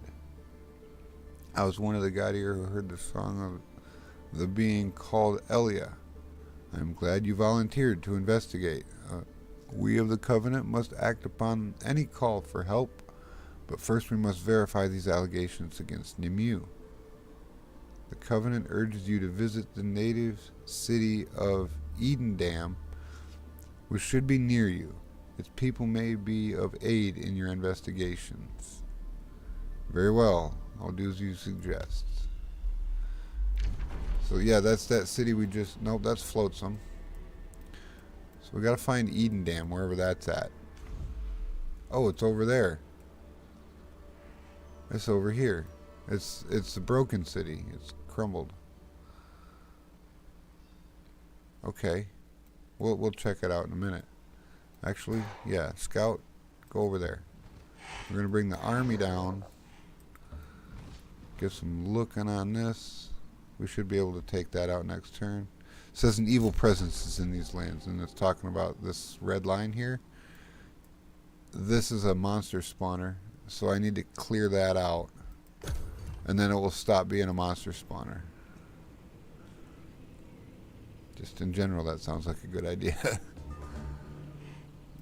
I was one of the god ear who heard the song of the being called Elia. I am glad you volunteered to investigate. We of the Covenant must act upon any call for help, but first we must verify these allegations against Nimue. The Covenant urges you to visit the native city of Edendam, which should be near you. Its people may be of aid in your investigations. Very well. I'll do as you suggest. So yeah, that's that city we just... Nope, that's Flotsam. So we gotta find Edendam, wherever that's at. Oh, it's over there. It's over here. It's the broken city. It's crumbled. Okay. We'll check it out in a minute. Actually, yeah, scout, go over there. We're gonna bring the army down. Get some looking on this. We should be able to take that out next turn. It says an evil presence is in these lands, and it's talking about this red line here. This is a monster spawner, so I need to clear that out, and then it will stop being a monster spawner. Just in general, that sounds like a good idea.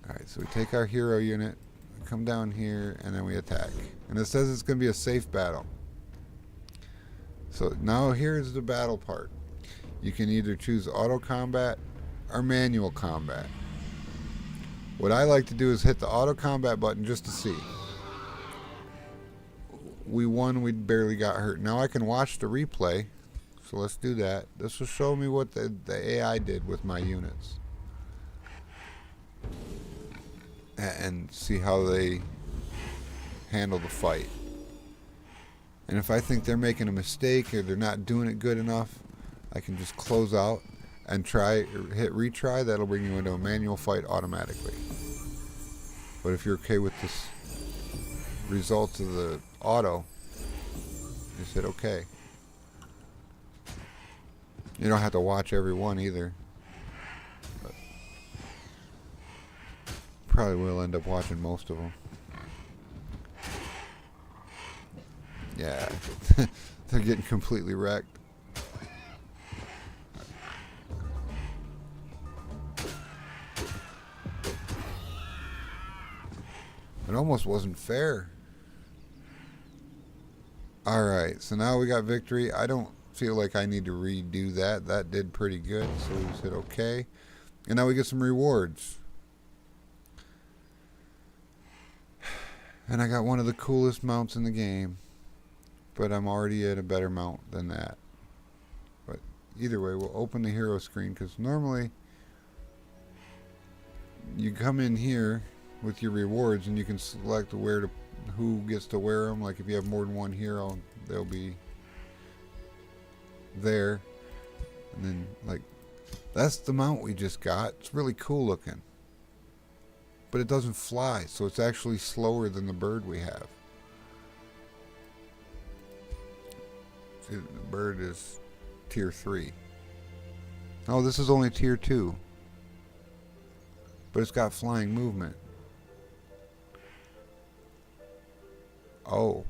Alright, so we take our hero unit, come down here, and then we attack. And it says it's going to be a safe battle. So now here's the battle part. You can either choose auto combat or manual combat. What I like to do is hit the auto combat button just to see. We won, we barely got hurt. Now I can watch the replay. So let's do that. This will show me what the AI did with my units. And see how they handle the fight. And if I think they're making a mistake or they're not doing it good enough, I can just close out and hit retry. That'll bring you into a manual fight automatically. But if you're okay with this results of the auto, just hit OK. You don't have to watch every one either. But probably will end up watching most of them. Yeah, they're getting completely wrecked. It almost wasn't fair. Alright, so now we got victory. I don't feel like I need to redo that. That did pretty good, so we just hit OK. And now we get some rewards. And I got one of the coolest mounts in the game. But I'm already at a better mount than that. But either way, we'll open the hero screen, because normally you come in here with your rewards and you can select who gets to wear them. Like if you have more than one hero, they'll be there. And then like that's the mount we just got. It's really cool looking. But it doesn't fly, so it's actually slower than the bird we have. See, the bird is tier 3. Oh, this is only tier 2. But it's got flying movement. Oh.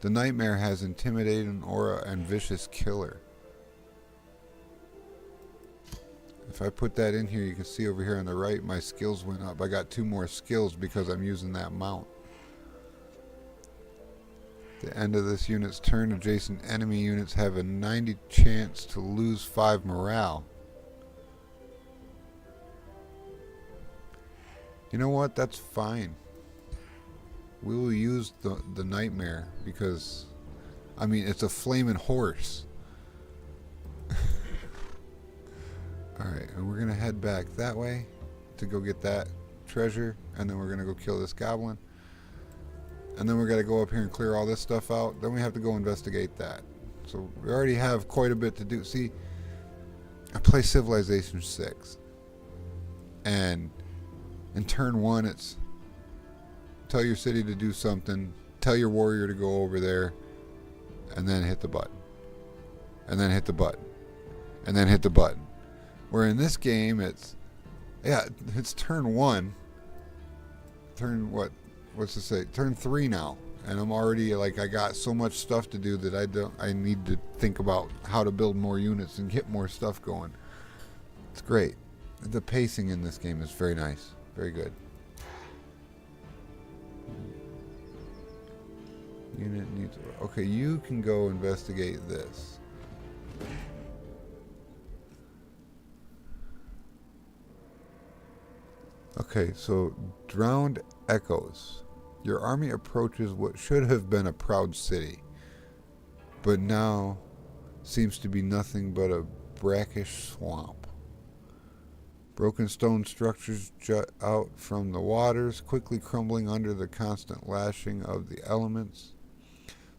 The Nightmare has intimidating aura and vicious killer. If I put that in here, you can see over here on the right, my skills went up. I got 2 more skills because I'm using that mount. The end of this unit's turn, adjacent enemy units have a 90 chance to lose 5 morale. You know what? That's fine. We will use the Nightmare because, I mean, it's a flaming horse. Alright, and we're going to head back that way to go get that treasure, and then we're going to go kill this goblin. And then we're going to go up here and clear all this stuff out. Then we have to go investigate that. So we already have quite a bit to do. See, I play Civilization VI. And in turn 1, it's tell your city to do something, tell your warrior to go over there, and then hit the button. And then hit the button. And then hit the button. Where in this game, it's turn 1. Turn what? What's it say? Turn 3 now, and I'm already like I got so much stuff to do that I need to think about how to build more units and get more stuff going. It's great. The pacing in this game is very nice, very good. Unit need needs. Okay, you can go investigate this. Okay, so drowned echoes. Your army approaches what should have been a proud city, but now seems to be nothing but a brackish swamp. Broken stone structures jut out from the waters, quickly crumbling under the constant lashing of the elements.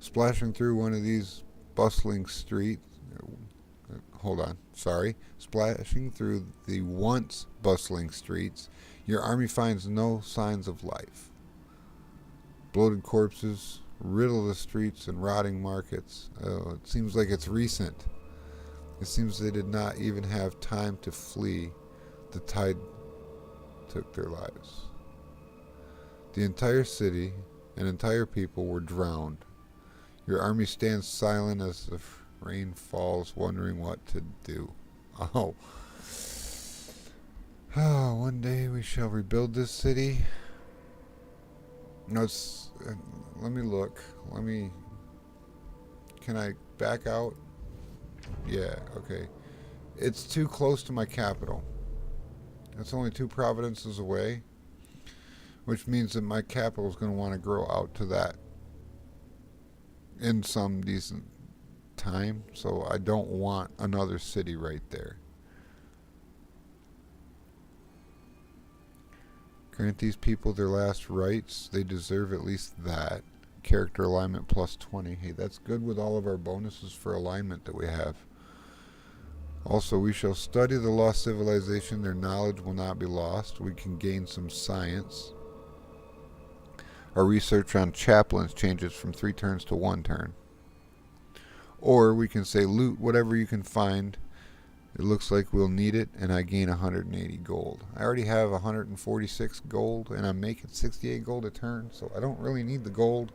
Splashing through one of these bustling streets. Splashing through the once bustling streets, your army finds no signs of life. Bloated corpses riddle the streets and rotting markets. It seems like it's recent. It seems they did not even have time to flee. The tide took their lives. The entire city and entire people were drowned. Your army stands silent as the rain falls, wondering what to do. Oh. One day we shall rebuild this city. No, let me look. Can I back out? Yeah, okay. It's too close to my capital. It's only 2 providences away, which means that my capital is going to want to grow out to that in some decent time, so I don't want another city right there. Grant these people their last rights. They deserve at least that. Character alignment plus 20. Hey, that's good with all of our bonuses for alignment that we have. Also, we shall study the lost civilization. Their knowledge will not be lost. We can gain some science. Our research on chaplains changes from 3 turns to 1 turn. Or we can say loot whatever you can find. It looks like we'll need it, and I gain 180 gold. I already have 146 gold, and I'm making 68 gold a turn, so I don't really need the gold.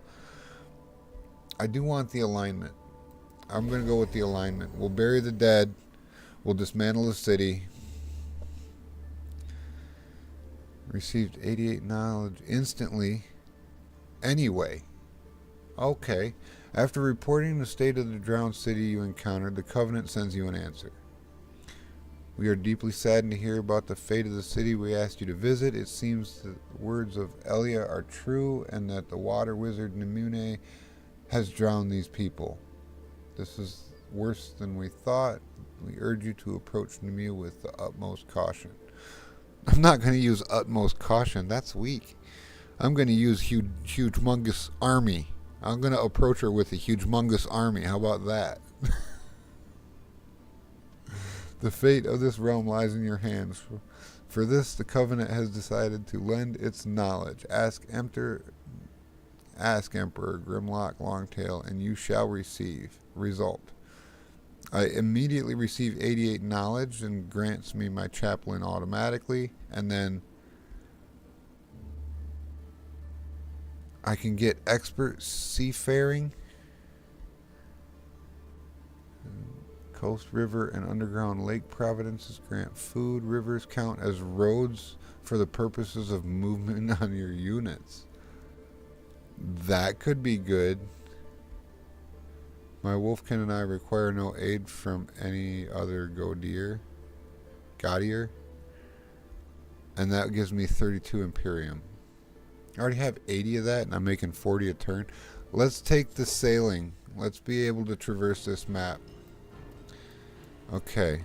I do want the alignment. I'm going to go with the alignment. We'll bury the dead. We'll dismantle the city. Received 88 knowledge instantly. Anyway. Okay. After reporting the state of the drowned city you encountered, the Covenant sends you an answer. We are deeply saddened to hear about the fate of the city we asked you to visit. It seems the words of Elia are true and that the water wizard Nimune has drowned these people. This is worse than we thought. We urge you to approach Nimue with the utmost caution. I'm not going to use utmost caution. That's weak. I'm going to use humongous army. I'm going to approach her with a humongous army. How about that? The fate of this realm lies in your hands. For this, the Covenant has decided to lend its knowledge. Ask Emperor Grimlock Longtail, and you shall receive. Result. I immediately receive 88 knowledge and grants me my chaplain automatically, and then I can get expert seafaring. Coast, river, and underground lake providences grant food. Rivers count as roads for the purposes of movement on your units. That could be good. My wolfkin and I require no aid from any other Gaudier. And that gives me 32 Imperium. I already have 80 of that, and I'm making 40 a turn. Let's take the sailing. Let's be able to traverse this map. Okay.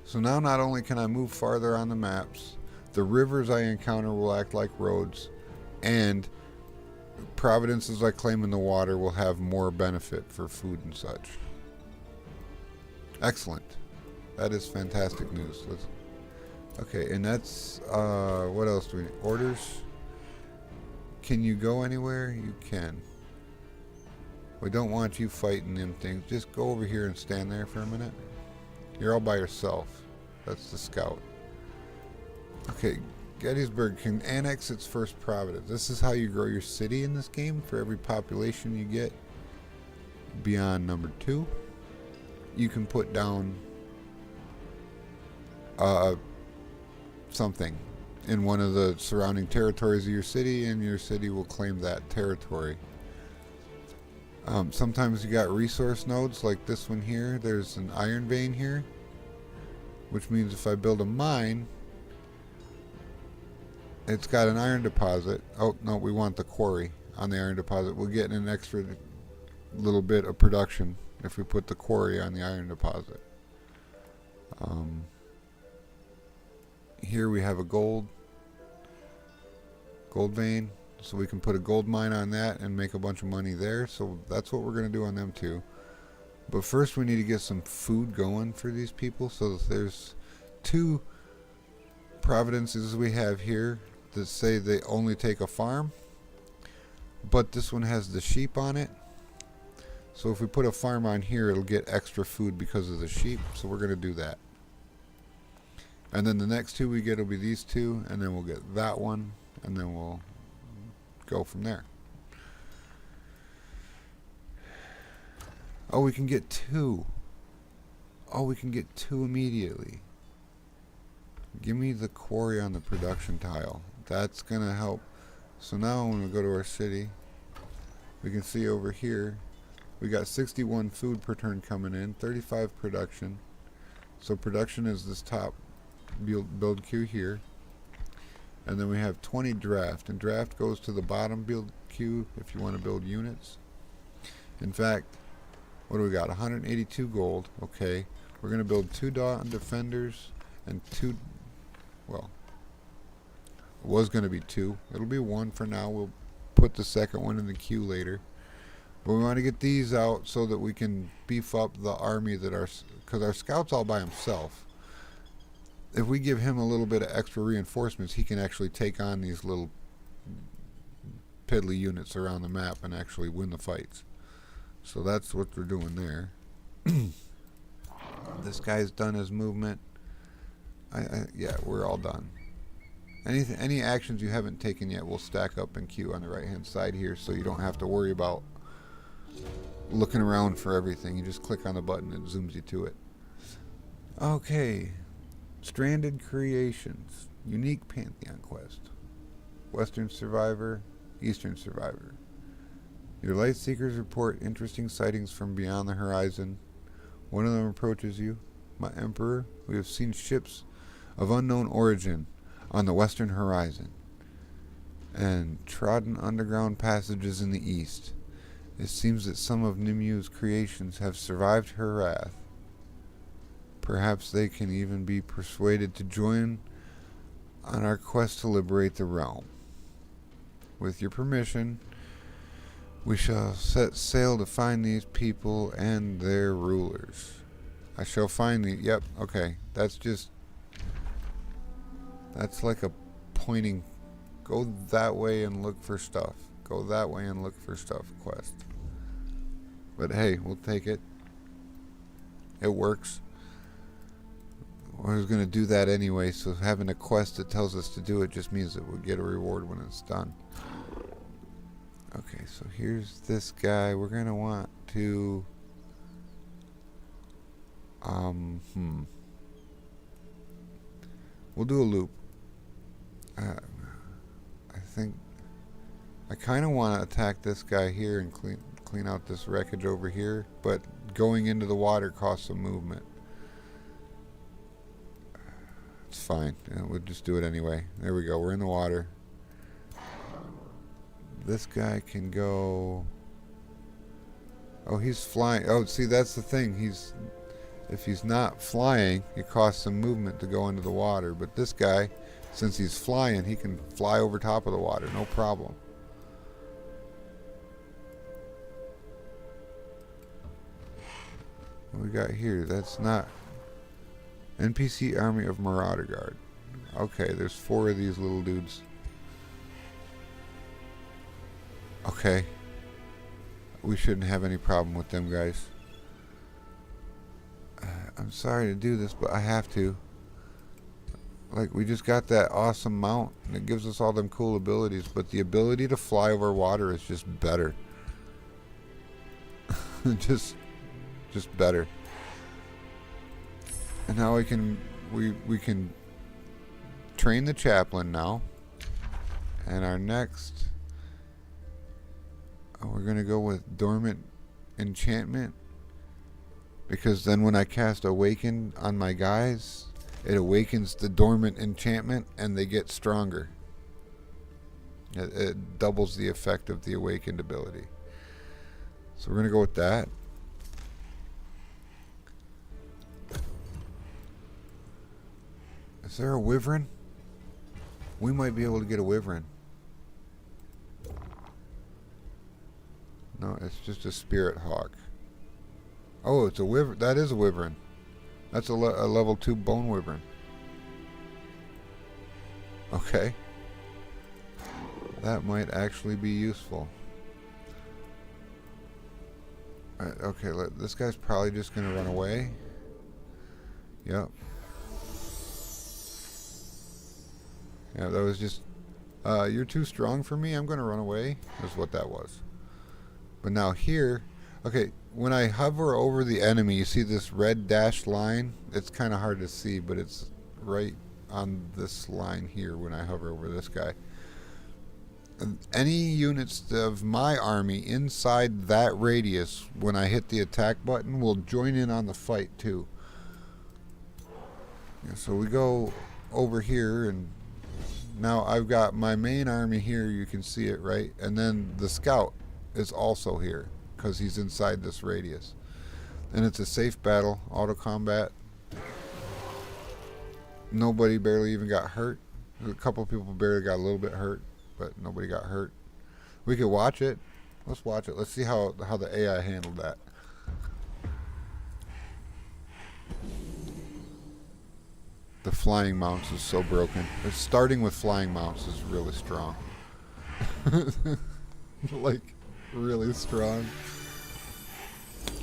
So now not only can I move farther on the maps, the rivers I encounter will act like roads, and providences I claim in the water will have more benefit for food and such. Excellent. That is fantastic news. Okay, and that's, what else do we need? Orders. Can you go anywhere? You can. We don't want you fighting them things. Just go over here and stand there for a minute. You're all by yourself. That's the scout. Okay, Gettysburg can annex its first province. This is how you grow your city in this game. For every population you get beyond number 2, you can put down something. in one of the surrounding territories of your city, and your city will claim that territory. Sometimes you got resource nodes like this one here. There's an iron vein here, which means if I build a mine, it's got an iron deposit. Oh no, we want the quarry on the iron deposit. We'll get an extra little bit of production if we put the quarry on the iron deposit. Here we have a gold vein, so we can put a gold mine on that and make a bunch of money there. So that's what we're going to do on them too. But first we need to get some food going for these people. So there's 2 providences we have here that say they only take a farm, but this one has the sheep on it. So if we put a farm on here, it'll get extra food because of the sheep. So we're going to do that. And then the next 2 we get will be these 2, and then we'll get that one, and then we'll go from there. Oh, we can get 2. Oh, we can get 2 immediately. Give me the quarry on the production tile. That's going to help. So now when we go to our city, we can see over here, we got 61 food per turn coming in, 35 production. So production is this top build queue here. And then we have 20 draft, and draft goes to the bottom build queue if you want to build units. In fact, what do we got? 182 gold. Okay, we're going to build 2 Dawn defenders and 2, well, it was going to be 2. It'll be 1 for now. We'll put the second one in the queue later. But we want to get these out so that we can beef up the army that because our scout's all by himself. If we give him a little bit of extra reinforcements, he can actually take on these little piddly units around the map and actually win the fights. So that's what we're doing there. This guy's done his movement. Yeah, we're all done. Any actions you haven't taken yet will stack up in queue on the right hand side here, so you don't have to worry about looking around for everything. You just click on the button and it zooms you to it. Okay. Stranded Creations. Unique Pantheon quest. Western Survivor. Eastern Survivor. Your light seekers report interesting sightings from beyond the horizon. One of them approaches you. My Emperor, we have seen ships of unknown origin on the western horizon, and trodden underground passages in the east. It seems that some of Nimue's creations have survived her wrath. Perhaps they can even be persuaded to join on our quest to liberate the realm. With your permission, we shall set sail to find these people and their rulers. I shall find the... Yep, okay. That's like a pointing... Go that way and look for stuff. Go that way and look for stuff quest. But hey, we'll take it. It works. I was going to do that anyway, so having a quest that tells us to do it just means that we'll get a reward when it's done. Okay, so here's this guy. We're going to want to... We'll do a loop. I think... I kind of want to attack this guy here and clean out this wreckage over here, but going into the water costs some movement. It's fine. We'll just do it anyway. There we go. We're in the water. This guy can go... Oh, he's flying. Oh, see, that's the thing. If he's not flying, it costs some movement to go into the water. But this guy, since he's flying, he can fly over top of the water. No problem. What we got here? That's not... NPC Army of Marauder Guard. Okay, there's 4 of these little dudes. Okay. We shouldn't have any problem with them guys. I'm sorry to do this, but I have to. Like, we just got that awesome mount, and it gives us all them cool abilities, but the ability to fly over water is just better. just better. And now we can train the chaplain now. And our next... we're going to go with Dormant Enchantment. Because then when I cast Awaken on my guys, it awakens the Dormant Enchantment and they get stronger. It doubles the effect of the Awakened ability. So we're going to go with that. Is there a Wyvern? We might be able to get a Wyvern. No, it's just a Spirit Hawk. Oh, it's a Wyvern. That is a Wyvern. That's a level 2 Bone Wyvern. Okay. That might actually be useful. Alright, okay, this guy's probably just going to run away. Yep. Yeah, that was just... you're too strong for me, I'm going to run away. That's what that was. But now here... Okay, when I hover over the enemy, you see this red dashed line? It's kind of hard to see, but it's right on this line here when I hover over this guy. And any units of my army inside that radius, when I hit the attack button, will join in on the fight too. Yeah, so we go over here, and now I've got my main army here, you can see it, right? And then the scout is also here, because he's inside this radius. And it's a safe battle, auto combat. Nobody barely even got hurt. A couple of people barely got a little bit hurt, but nobody got hurt. We could watch it. Let's watch it. Let's see how the AI handled that. The flying mounts is so broken. Starting with flying mounts is really strong. Like, really strong.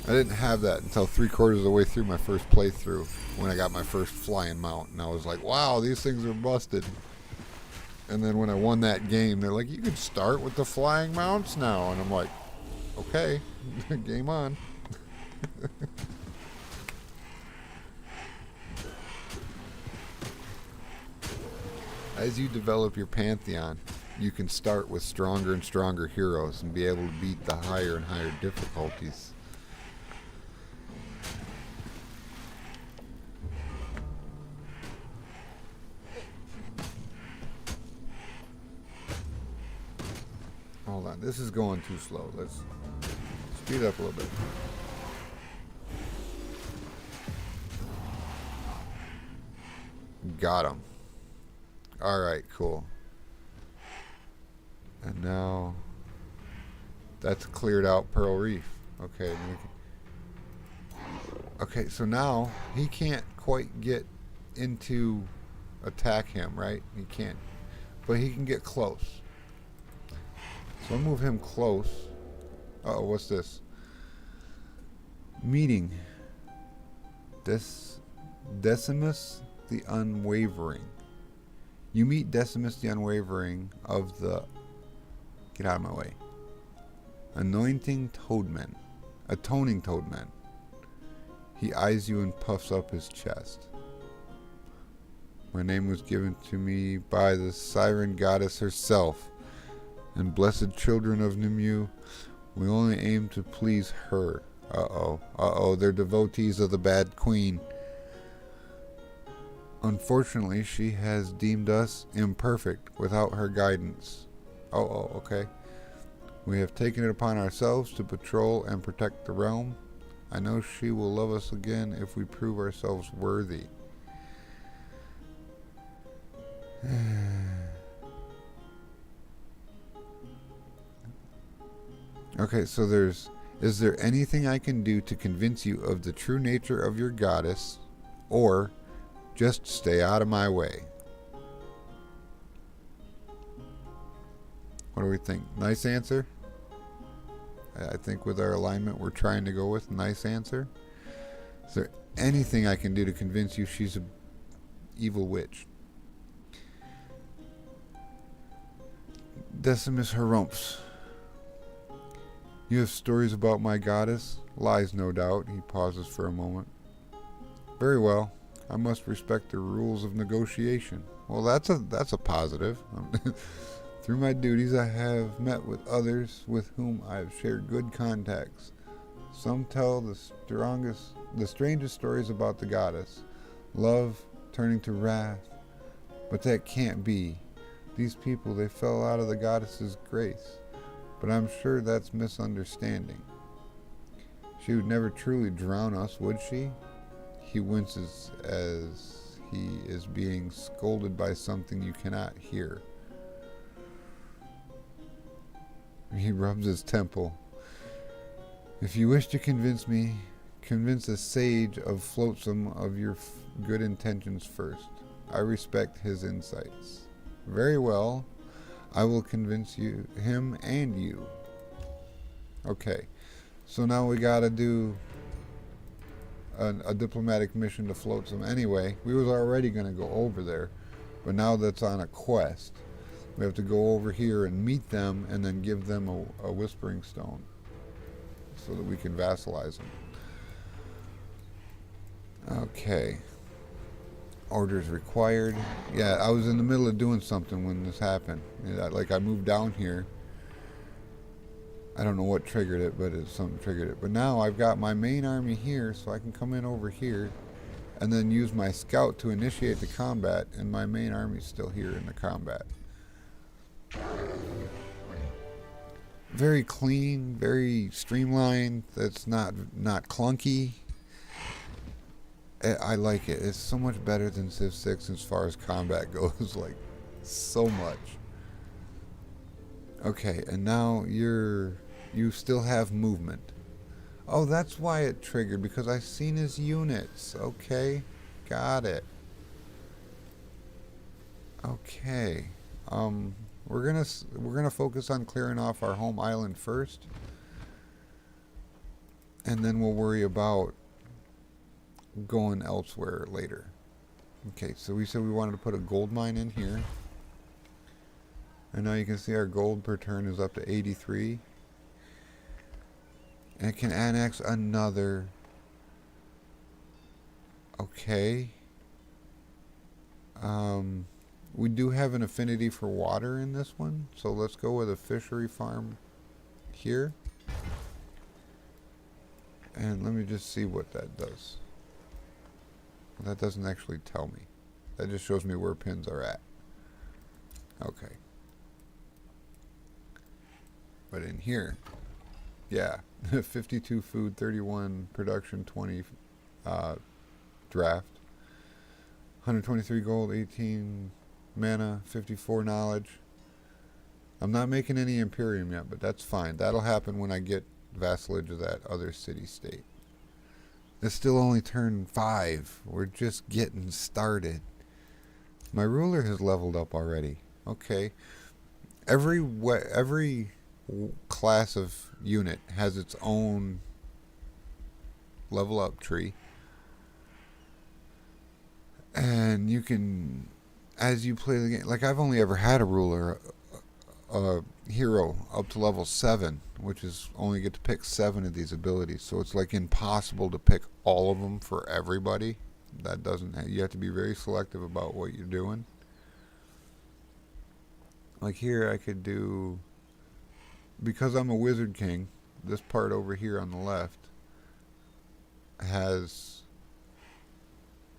I didn't have that until 3/4 of the way through my first playthrough when I got my first flying mount, and I was like, wow, these things are busted. And then when I won that game, they're like, you could start with the flying mounts now, and I'm like, okay, game on. As you develop your pantheon, you can start with stronger and stronger heroes and be able to beat the higher and higher difficulties. Hold on, this is going too slow. Let's speed up a little bit. Got him. Alright, cool. And now that's cleared out Pearl Reef. Okay. Okay, so now he can't quite get into attack him, right? He can't. But he can get close. So I'll move him close. Uh-oh, what's this? Meeting. Decimus the Unwavering. You meet Decimus the Unwavering of the... Get out of my way. Atoning Toadman. He eyes you and puffs up his chest. My name was given to me by the Siren Goddess herself. And blessed children of Nimue, we only aim to please her. Uh-oh, they're devotees of the bad queen. Unfortunately, she has deemed us imperfect without her guidance. Okay. We have taken it upon ourselves to patrol and protect the realm. I know she will love us again if we prove ourselves worthy. Okay, so is there anything I can do to convince you of the true nature of your goddess, or just stay out of my way? What do we think? Nice answer? I think with our alignment we're trying to go with nice answer. Is there anything I can do to convince you she's an evil witch? Decimus Harumphs. You have stories about my goddess? Lies, no doubt. He pauses for a moment. Very well. I must respect the rules of negotiation. Well, that's a positive. Through my duties, I have met with others with whom I have shared good contacts. Some tell the strangest stories about the goddess, love turning to wrath, but that can't be. These people, they fell out of the goddess's grace, but I'm sure that's misunderstanding. She would never truly drown us, would she? He winces as he is being scolded by something you cannot hear. He rubs his temple. If you wish to convince me, convince a sage of Flotsam of your good intentions first. I respect his insights. Very well. I will convince him and you. Okay. So now we gotta do a diplomatic mission to Flotsam anyway. We was already gonna go over there, but now that's on a quest. We have to go over here and meet them and then give them a Whispering Stone so that we can vassalize them. Okay. Orders required. Yeah, I was in the middle of doing something when this happened. Like I moved down here. I don't know what triggered it, but something triggered it. But now I've got my main army here, so I can come in over here and then use my scout to initiate the combat, and my main army's still here in the combat. Very clean, very streamlined. That's not clunky. I like it. It's so much better than Civ VI as far as combat goes. Like, so much. Okay, and now you still have movement. Oh, that's why it triggered, because I've seen his units. Okay, got it. Okay. We're gonna focus on clearing off our home island first, and then we'll worry about going elsewhere later. Okay, so we said we wanted to put a gold mine in here, and now you can see our gold per turn is up to 83, and it can annex another. Okay. We do have an affinity for water in this one, so let's go with a fishery farm here. And let me just see what that does. That doesn't actually tell me. That just shows me where pins are at. Okay. But in here, yeah, 52 food, 31 production, 20 draft, 123 gold, 18 mana, 54 knowledge. I'm not making any Imperium yet, but that's fine. That'll happen when I get vassalage of that other city-state. It's still only turn 5. We're just getting started. My ruler has leveled up already. Okay. Every class of unit has its own level up tree. And you can, as you play the game, like I've only ever had a ruler, a hero up to level 7, which is only get to pick 7 of these abilities. So it's like impossible to pick all of them for everybody. That doesn't, you have to be very selective about what you're doing. Like here I could do, because I'm a wizard king, this part over here on the left has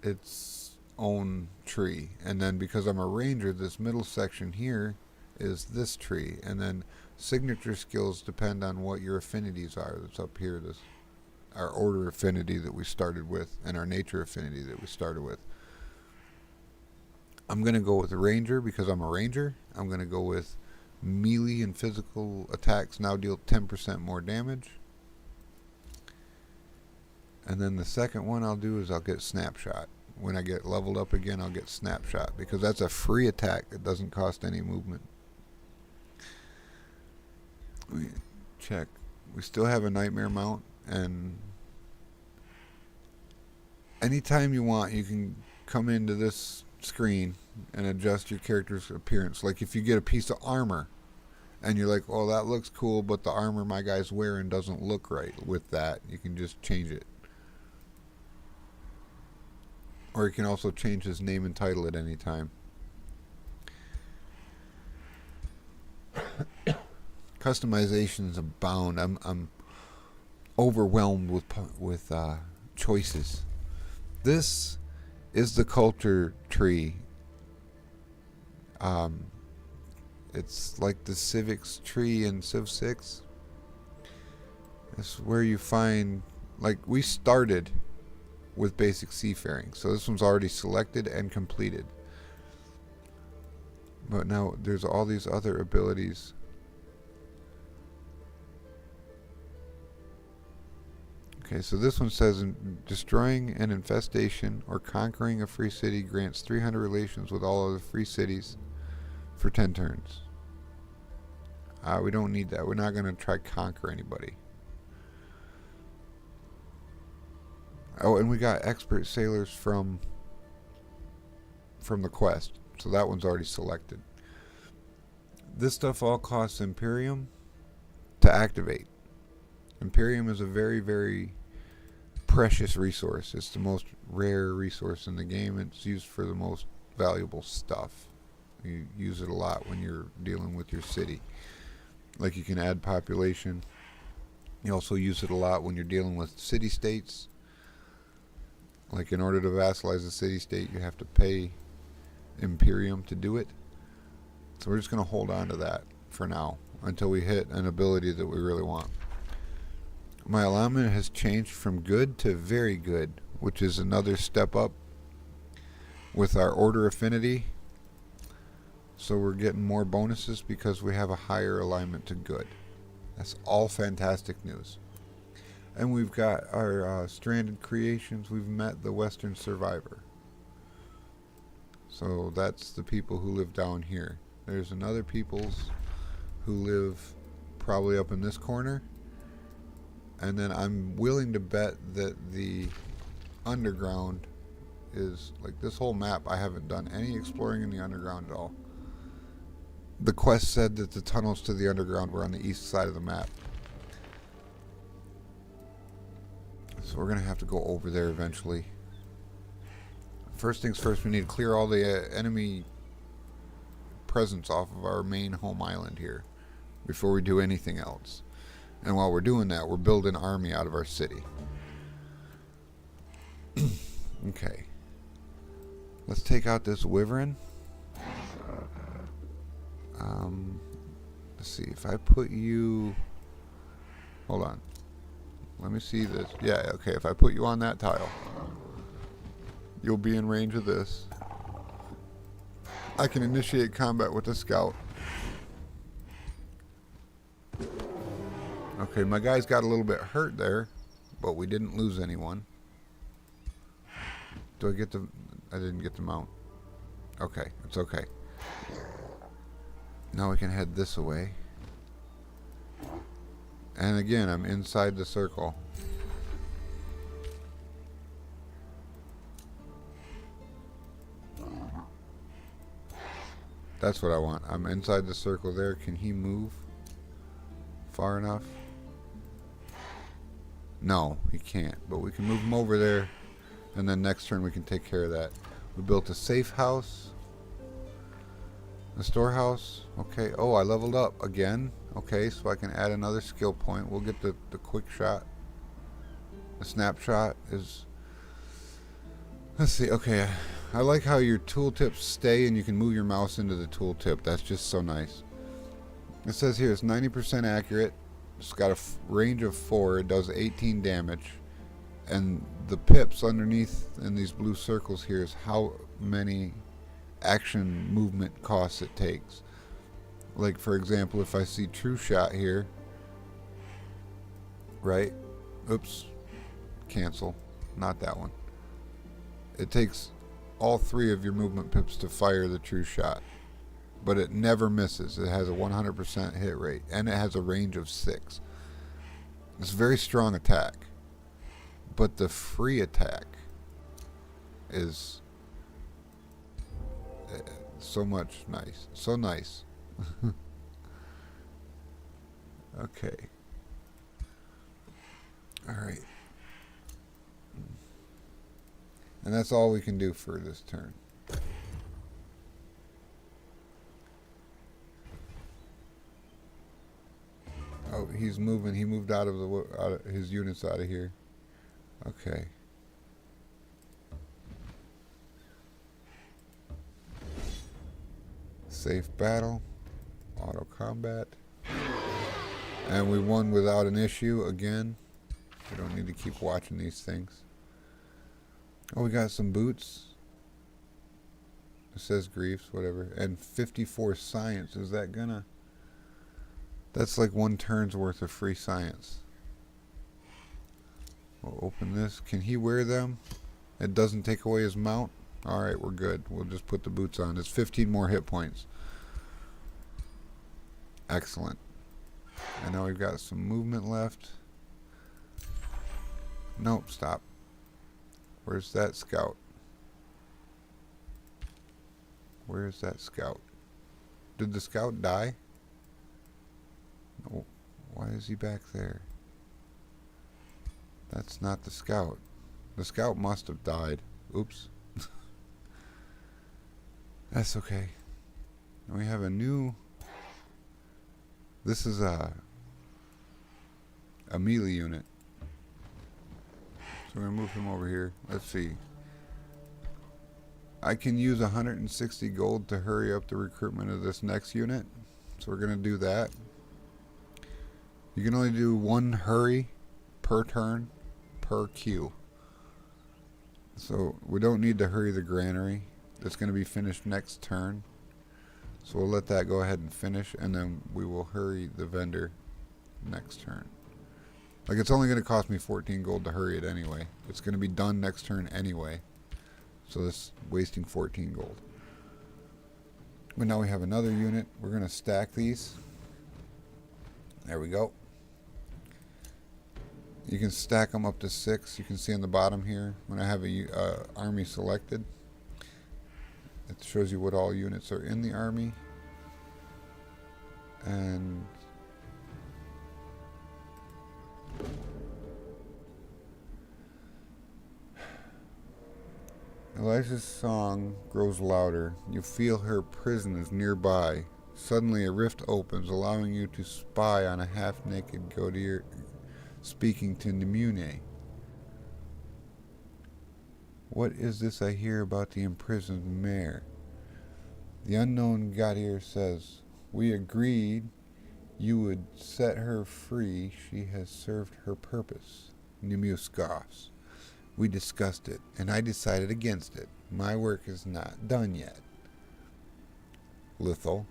its own tree, and then because I'm a ranger, this middle section here is this tree, and then signature skills depend on what your affinities are. That's up here, this our order affinity that we started with and our nature affinity that we started with. I'm going to go with the ranger because I'm a ranger. I'm going to go with melee and physical attacks now deal 10% more damage. And then the second one I'll do is I'll get snapshot. When I get leveled up again, I'll get snapshot because that's a free attack that doesn't cost any movement. We check. We still have a nightmare mount, and anytime you want, you can come into this screen and adjust your character's appearance. Like if you get a piece of armor and you're like, oh, that looks cool, but the armor my guy's wearing doesn't look right with that, you can just change it. Or you can also change his name and title at any time. customizations abound. I'm overwhelmed with choices. This is the culture tree. It's like the civics tree in Civ 6. It's where you find, like, we started with basic seafaring, so this one's already selected and completed. But now there's all these other abilities. Okay, so this one says destroying an infestation or conquering a free city grants 300 relations with all other free cities for 10 turns. We don't need that. We're not going to try conquer anybody. Oh, and we got expert sailors from the quest, so that one's already selected. This stuff all costs Imperium to activate. Imperium is a very, very precious resource. It's the most rare resource in the game. It's used for the most valuable stuff. You use it a lot when you're dealing with your city. Like, you can add population. You also use it a lot when you're dealing with city-states. Like, in order to vassalize a city-state, you have to pay Imperium to do it. So we're just going to hold on to that for now until we hit an ability that we really want. My alignment has changed from good to very good, which is another step up with our order affinity. So we're getting more bonuses because we have a higher alignment to good. That's all fantastic news. And we've got our stranded creations. We've met the Western Survivor. So that's the people who live down here. There's another peoples who live probably up in this corner. And then I'm willing to bet that the underground is, like, this whole map, I haven't done any exploring in the underground at all. The quest said that the tunnels to the underground were on the east side of the map. So we're going to have to go over there eventually. First things first, we need to clear all the enemy presence off of our main home island here before we do anything else. And while we're doing that, we're building an army out of our city. Okay. Let's take out this wyvern. Let's see, if I put you... Hold on. Let me see this. Yeah, okay, if I put you on that tile, you'll be in range of this. I can initiate combat with the scout. Okay, my guys got a little bit hurt there, but we didn't lose anyone. Do I get the... I didn't get the mount. Okay, it's okay. Now we can head this away. And again, I'm inside the circle. That's what I want. I'm inside the circle there. Can he move far enough? No, he can't. But we can move him over there. And then next turn we can take care of that. We built a safe house. A storehouse. Okay. Oh, I leveled up again. Okay, so I can add another skill point. We'll get the quick shot. The snapshot is... Let's see. Okay. I like how your tooltips stay and you can move your mouse into the tooltip. That's just so nice. It says here it's 90% accurate. It's got a range of 4. It does 18 damage. And the pips underneath in these blue circles here is how many action movement costs it takes. Like, for example, if I see true shot here, right? Oops. Cancel. Not that one. It takes all 3 of your movement pips to fire the true shot. But it never misses. It has a 100% hit rate. And it has a range of 6. It's a very strong attack. But the free attack is so much nice. So nice. Okay. Alright. And that's all we can do for this turn. Oh, he's moving. He moved out of his units out of here. Okay. Safe battle. Auto combat. And we won without an issue again. We don't need to keep watching these things. Oh, we got some boots. It says griefs, whatever. And 54 science. Is that gonna... That's like 1 turn's worth of free science. We'll open this. Can he wear them? It doesn't take away his mount? Alright, we're good. We'll just put the boots on. It's 15 more hit points. Excellent. And now we've got some movement left. Nope, stop. Where's that scout? Where's that scout? Did the scout die? No. Why is he back there? That's not the scout. The scout must have died. Oops. That's okay. We have a new... This is a melee unit. So we're going to move him over here. Let's see. I can use 160 gold to hurry up the recruitment of this next unit. So we're going to do that. You can only do 1 hurry per turn per queue. So we don't need to hurry the granary. That's going to be finished next turn. So we'll let that go ahead and finish, and then we will hurry the vendor next turn. Like, it's only going to cost me 14 gold to hurry it anyway. It's going to be done next turn anyway. So this wasting 14 gold. But now we have another unit. We're going to stack these. There we go. You can stack them up to 6. You can see on the bottom here when I have a army selected. It shows you what all units are in the army. And Elijah's song grows louder. You feel her prison is nearby. Suddenly a rift opens, allowing you to spy on a half-naked Godir speaking to Nimune. What is this I hear about the imprisoned mare? The unknown Godir says, we agreed you would set her free. She has served her purpose. Nimue scoffs. We discussed it, and I decided against it. My work is not done yet. Lithal.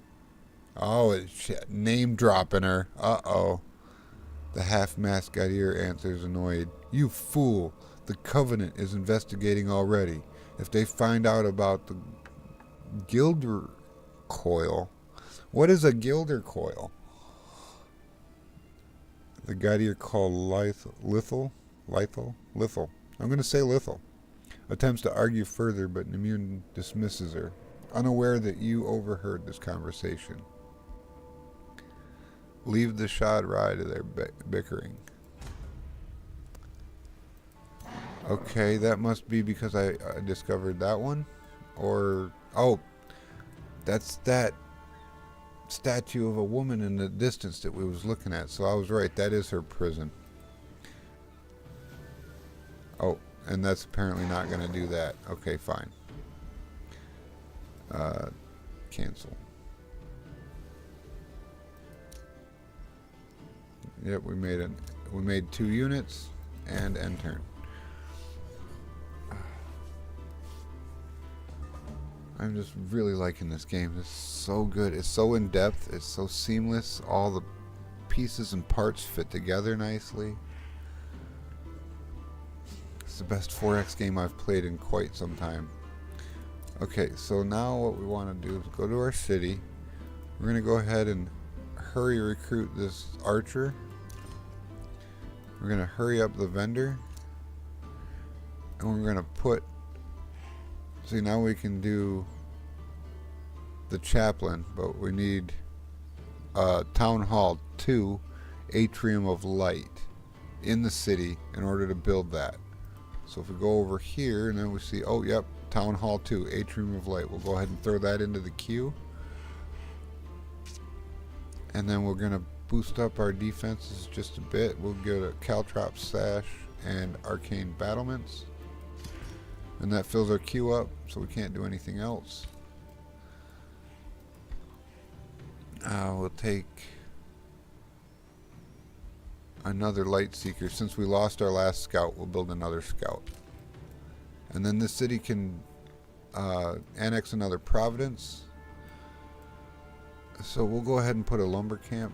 Oh, it's name dropping her. Uh-oh. The half-masked Godir answers annoyed. You fool. The Covenant is investigating already. If they find out about the Gilder coil... What is a Gilder coil? The Godir called Lithal. I'm going to say Lithal. Attempts to argue further, but Nimue dismisses her, unaware that you overheard this conversation. Leave the shod ride of their bickering. Okay, that must be because I discovered that one. Or, oh, that's that statue of a woman in the distance that we was looking at. So I was right, that is her prison. Oh, and that's apparently not going to do that. Okay, fine. Cancel. Yep, we made 2 units and end turn. I'm just really liking this game. It's so good. It's so in depth. It's so seamless. All the pieces and parts fit together nicely. It's the best 4X game I've played in quite some time. Okay, so now what we want to do is go to our city. We're going to go ahead and hurry recruit this archer. We're going to hurry up the vendor. And we're going to put... See, now we can do the chaplain, but we need Town Hall 2, Atrium of Light in the city in order to build that. So if we go over here and then we see, oh, yep, Town Hall 2, Atrium of Light. We'll go ahead and throw that into the queue. And then we're going to boost up our defenses just a bit. We'll get a Caltrop Sash and Arcane Battlements. And that fills our queue up, so we can't do anything else. We'll take another Light Seeker. Since we lost our last scout, we'll build another scout. And then this city can annex another Providence. So we'll go ahead and put a lumber camp,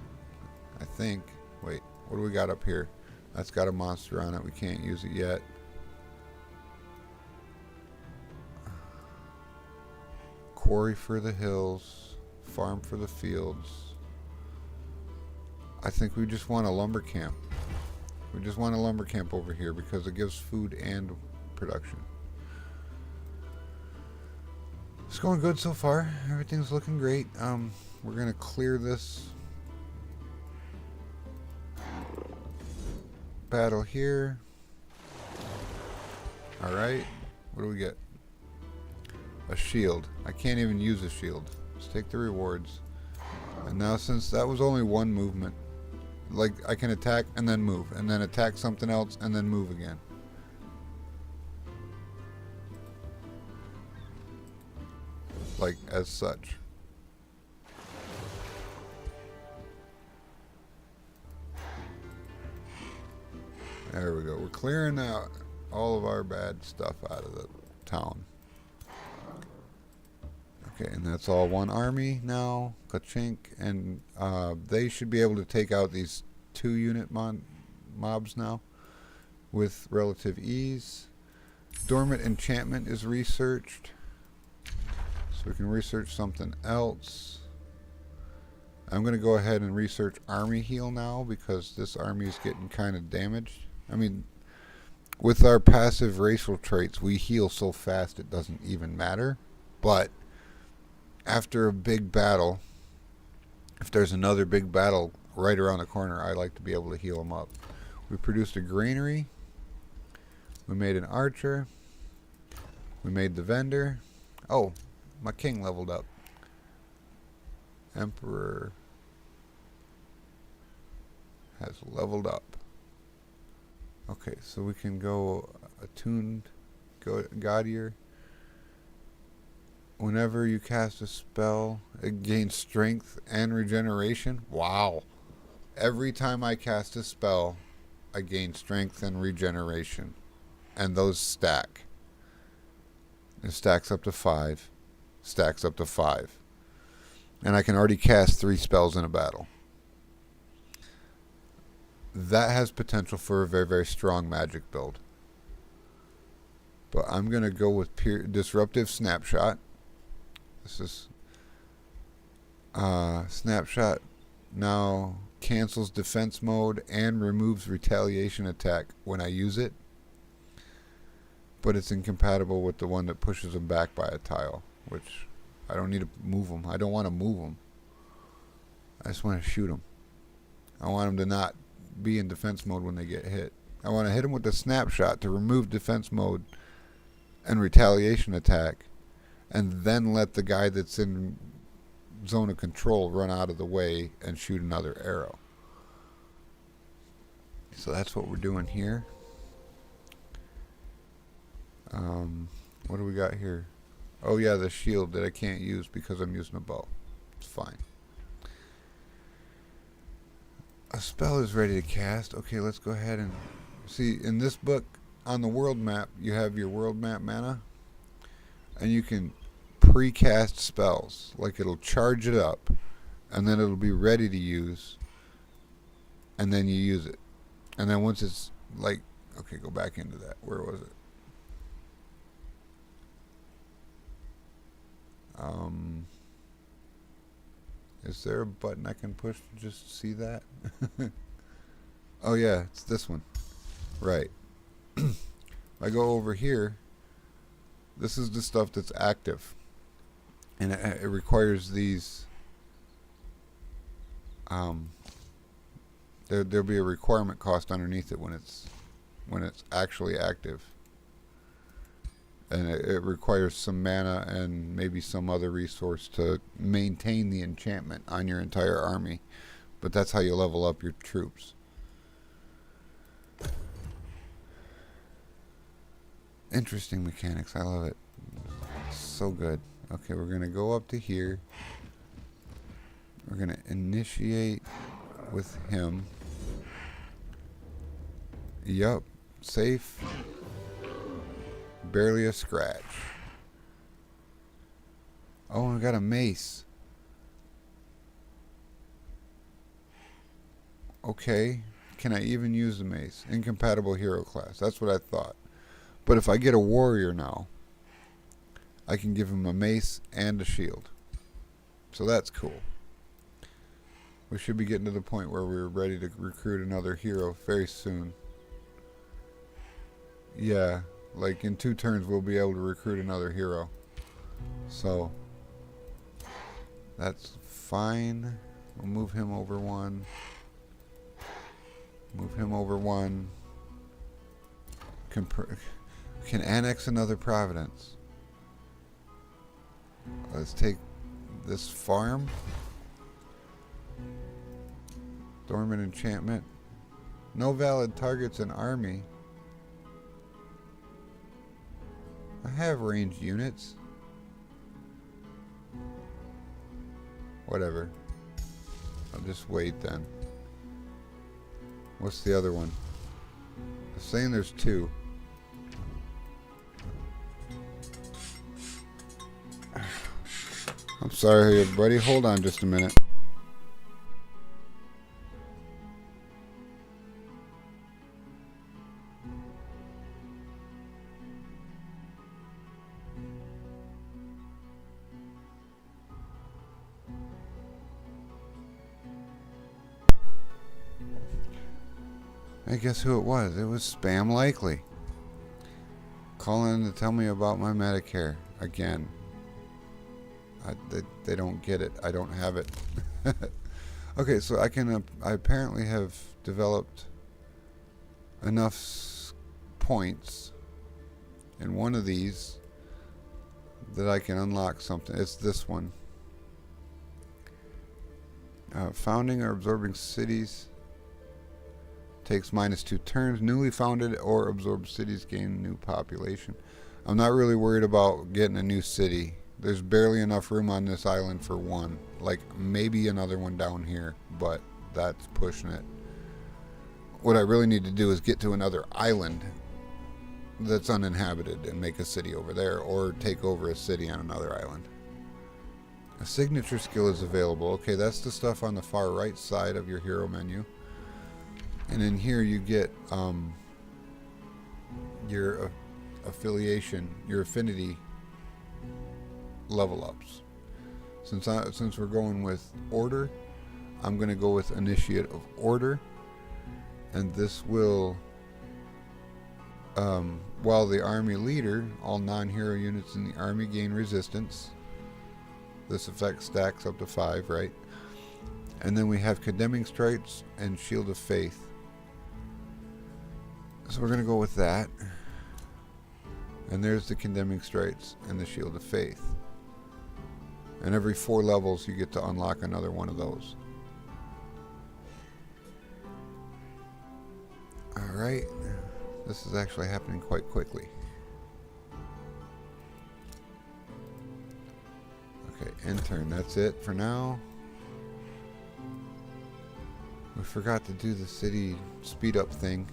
I think. Wait, what do we got up here? That's got a monster on it. We can't use it yet. Quarry for the hills, farm for the fields. I think we just want a lumber camp. We just want a lumber camp over here because it gives food and production. It's going good so far. Everything's looking great. We're gonna clear this battle here. Alright, what do we get? A shield. I can't even use a shield. Let's take the rewards. And now since that was only one movement, like I can attack and then move, and then attack something else and then move again. Like as such. There we go. We're clearing out all of our bad stuff out of the town. Okay, and that's all one army now. Kachink, and they should be able to take out these 2-unit mobs now with relative ease. Dormant enchantment is researched, so we can research something else. I'm going to go ahead and research army heal now because this army is getting kind of damaged. I mean, with our passive racial traits, we heal so fast it doesn't even matter. But after a big battle, if there's another big battle right around the corner, I like to be able to heal them up. We produced a granary. We made an archer. We made the vendor. Oh, my king leveled up. Emperor has leveled up. Okay, so we can go attuned Gaudier. Whenever you cast a spell, it gains strength and regeneration. Wow. Every time I cast a spell, I gain strength and regeneration. And those stack. It stacks up to 5. Stacks up to 5. And I can already cast 3 spells in a battle. That has potential for a very, very strong magic build. But I'm going to go with Disruptive Snapshot. This is Snapshot now cancels defense mode and removes retaliation attack when I use it. But it's incompatible with the one that pushes them back by a tile, which I don't need to move them. I don't want to move them. I just want to shoot them. I want them to not be in defense mode when they get hit. I want to hit them with the snapshot to remove defense mode and retaliation attack, and then let the guy that's in zone of control run out of the way and shoot another arrow. So that's what we're doing here. What do we got here? Oh yeah, the shield that I can't use because I'm using a bow. It's fine. A spell is ready to cast. Okay, let's go ahead and see. In this book, on the world map, you have your world map mana, and you can pre-cast spells. Like it'll charge it up, and then it'll be ready to use, and then you use it. And then once it's like, okay, go back into that. Where was it? Is there a button I can push to just see that? Oh yeah, it's this one. Right. I go over here. This is the stuff that's active. And it requires these. There'll be a requirement cost underneath it when it's actually active. And it requires some mana and maybe some other resource to maintain the enchantment on your entire army. But that's how you level up your troops. Interesting mechanics. I love it. So good. Okay, we're going to go up to here. We're going to initiate with him. Yup. Safe. Barely a scratch. Oh, and we got a mace. Okay. Can I even use the mace? Incompatible hero class. That's what I thought. But if I get a warrior now, I can give him a mace and a shield. So that's cool. We should be getting to the point where we're ready to recruit another hero very soon. Yeah, like in 2 turns we'll be able to recruit another hero. So that's fine. We'll move him over 1. Move him over 1. Can annex another providence. Let's take this farm. Dormant enchantment. No valid targets in army. I have ranged units. Whatever. I'll just wait then. What's the other one? I'm saying there's 2. I'm sorry, everybody. Hold on just a minute. I guess who it was. It was Spam Likely. Calling to tell me about my Medicare again. They don't get it. I don't have it. Okay, so I apparently have developed enough points in one of these that I can unlock something. It's this one. Founding or absorbing cities takes -2 turns. Newly founded or absorbed cities gain new population. I'm not really worried about getting a new city. There's barely enough room on this island for one. Like, maybe another one down here, but that's pushing it. What I really need to do is get to another island that's uninhabited and make a city over there, or take over a city on another island. A signature skill is available. Okay, that's the stuff on the far right side of your hero menu. And in here you get your affiliation, your affinity level ups. Since we're going with order, I'm going to go with initiate of order, and this will while the army leader, all non-hero units in the army gain resistance. This effect stacks up to 5, right? And then we have condemning strikes and shield of faith. So we're going to go with that. And there's the condemning strikes and the shield of faith. And every 4 levels you get to unlock another one of those. Alright. This is actually happening quite quickly. Okay, end turn. That's it for now. We forgot to do the city speed up thing.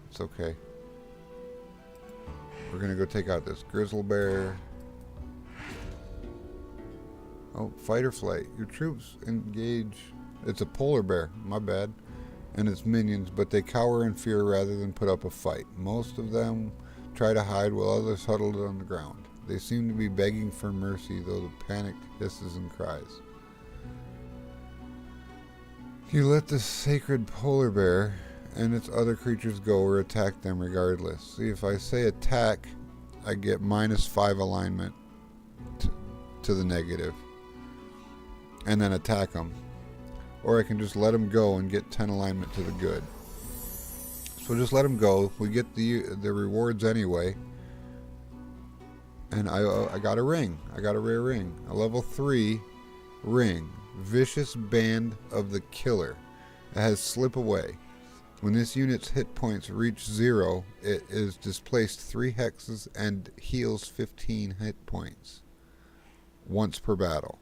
It's okay. We're gonna go take out this grizzle bear. Oh, fight or flight. Your troops engage. It's a polar bear, my bad. And its minions, but they cower in fear rather than put up a fight. Most of them try to hide while others huddle on the ground. They seem to be begging for mercy, though the panic hisses and cries. You let the sacred polar bear and its other creatures go or attack them regardless. See, if I say attack, I get -5 alignment to the negative. And then attack them. Or I can just let them go and get 10 alignment to the good. So just let them go. We get the rewards anyway. And I got a ring. I got a rare ring. A level 3 ring. Vicious Band of the Killer. It has slip away. When this unit's hit points reach 0, it is displaced 3 hexes and heals 15 hit points once per battle.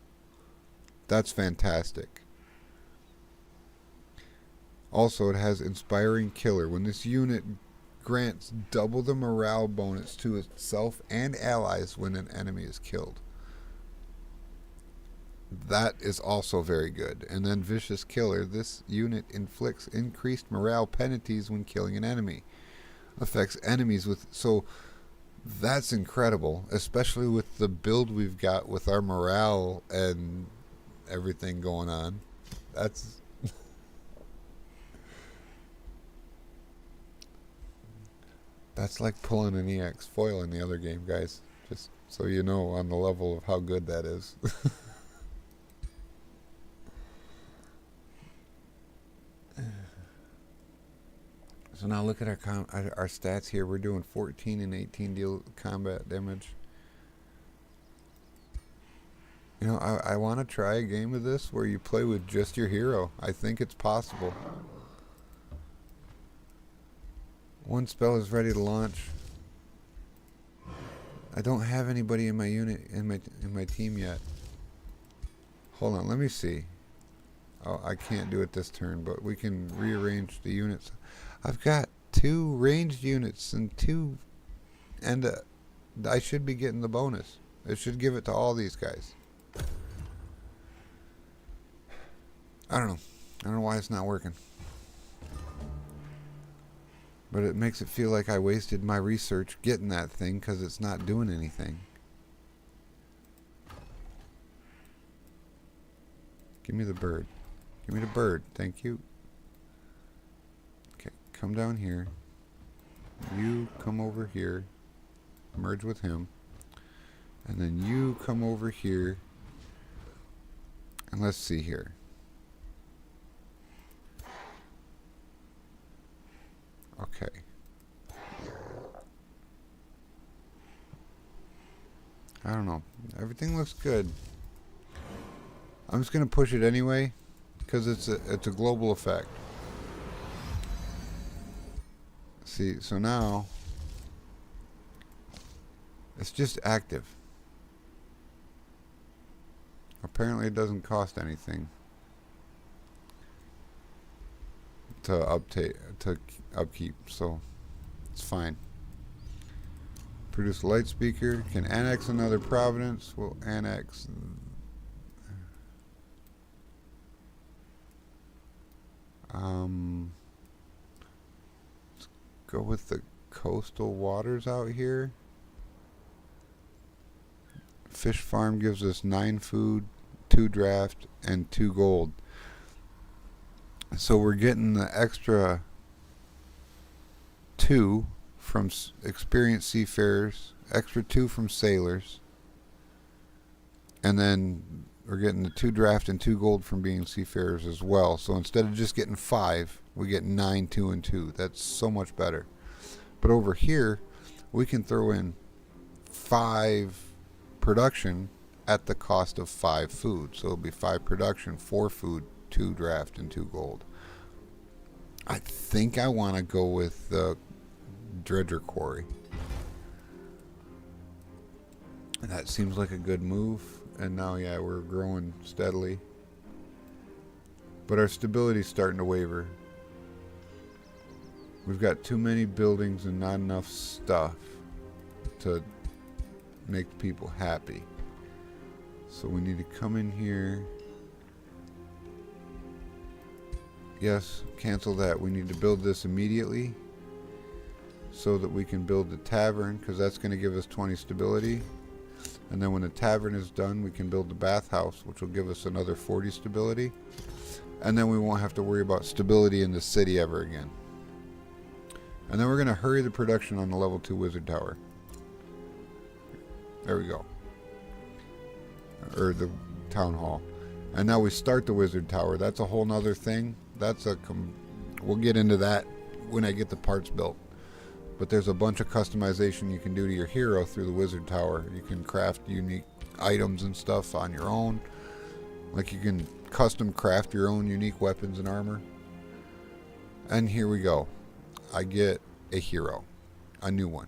That's fantastic. Also, it has Inspiring Killer. When this unit grants double the morale bonus to itself and allies when an enemy is killed. That is also very good. And then Vicious Killer. This unit inflicts increased morale penalties when killing an enemy. Affects enemies with... So, that's incredible. Especially with the build we've got with our morale and everything going on. That's... That's like pulling an EX foil in the other game, guys. Just so you know on the level of how good that is. So now look at our stats here. We're doing 14 and 18 deal combat damage. You know, I want to try a game of this where you play with just your hero. I think it's possible. One spell is ready to launch. I don't have anybody in my unit in my team yet. Hold on, let me see. Oh, I can't do it this turn, but we can rearrange the units. I've got 2 ranged units and 2, and I should be getting the bonus. It should give it to all these guys. I don't know. I don't know why it's not working. But it makes it feel like I wasted my research getting that thing because it's not doing anything. Give me the bird. Give me the bird. Thank you. Okay, come down here. You come over here. Merge with him. And then you come over here. And let's see here. Okay. I don't know. Everything looks good. I'm just gonna push it anyway, because it's a global effect. See, so now it's just active. Apparently, it doesn't cost anything to upkeep, so it's fine. Produce a light speaker. Can annex another province. Will annex. Let's go with the coastal waters out here. Fish farm gives us 9 food, 2 draft, and 2 gold. So we're getting the extra 2 from experienced seafarers, extra 2 from sailors, and then we're getting the 2 draft and 2 gold from being seafarers as well. So instead of just getting 5, we get 9, 2, and 2. That's so much better. But over here, we can throw in 5 production at the cost of 5 food. So it'll be 5 production, 4 food, 2 draft, and 2 gold. I think I want to go with the Dredger Quarry. And that seems like a good move. And now, yeah, we're growing steadily. But our stability's starting to waver. We've got too many buildings and not enough stuff to make people happy. So we need to come in here. Yes, cancel that. We need to build this immediately so that we can build the tavern, because that's going to give us 20 stability. And then when the tavern is done, we can build the bathhouse, which will give us another 40 stability. And then we won't have to worry about stability in the city ever again. And then we're going to hurry the production on the level 2 wizard tower. There we go. Or the town hall. And now we start the wizard tower. That's a whole nother thing. We'll get into that when I get the parts built. But there's a bunch of customization you can do to your hero through the wizard tower. You can craft unique items and stuff on your own. Like you can custom craft your own unique weapons and armor. And here we go. I get a hero, a new one.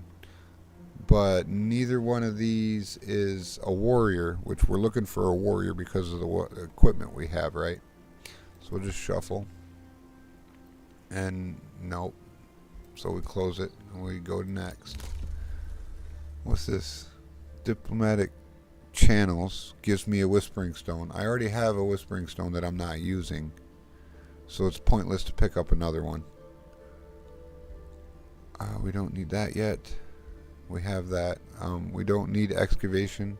But neither one of these is a warrior, which we're looking for a warrior because of the equipment we have, right? So we'll just shuffle. And nope. So we close it and we go to next. What's this? Diplomatic channels gives me a whispering stone. I already have a whispering stone that I'm not using, so it's pointless to pick up another one. We don't need that yet. We have that. We don't need excavation.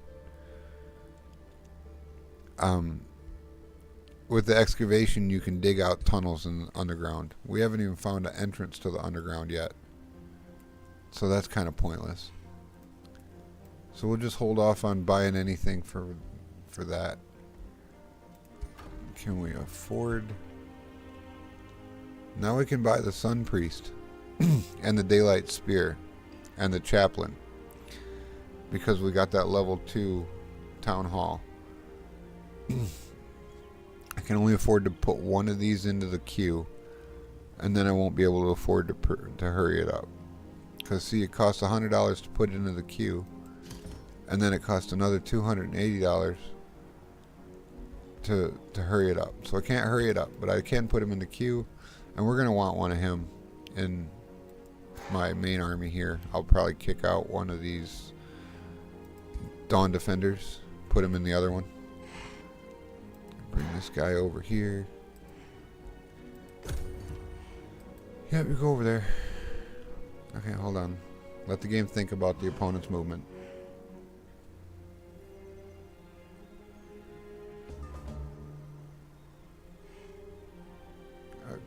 With the excavation you can dig out tunnels in the underground. We haven't even found an entrance to the underground yet, so that's kind of pointless. So we'll just hold off on buying anything for that. Can we afford? Now we can buy the Sun Priest and the Daylight Spear and the Chaplain because we got that level 2 Town Hall. I can only afford to put one of these into the queue, and then I won't be able to afford to hurry it up. Because see, it costs $100 to put it into the queue, and then it costs another $280 to hurry it up. So I can't hurry it up, but I can put him in the queue, and we're going to want one of him in my main army here. I'll probably kick out one of these Dawn Defenders, put him in the other one. Bring this guy over here. Yep, you go over there. Okay, hold on. Let the game think about the opponent's movement.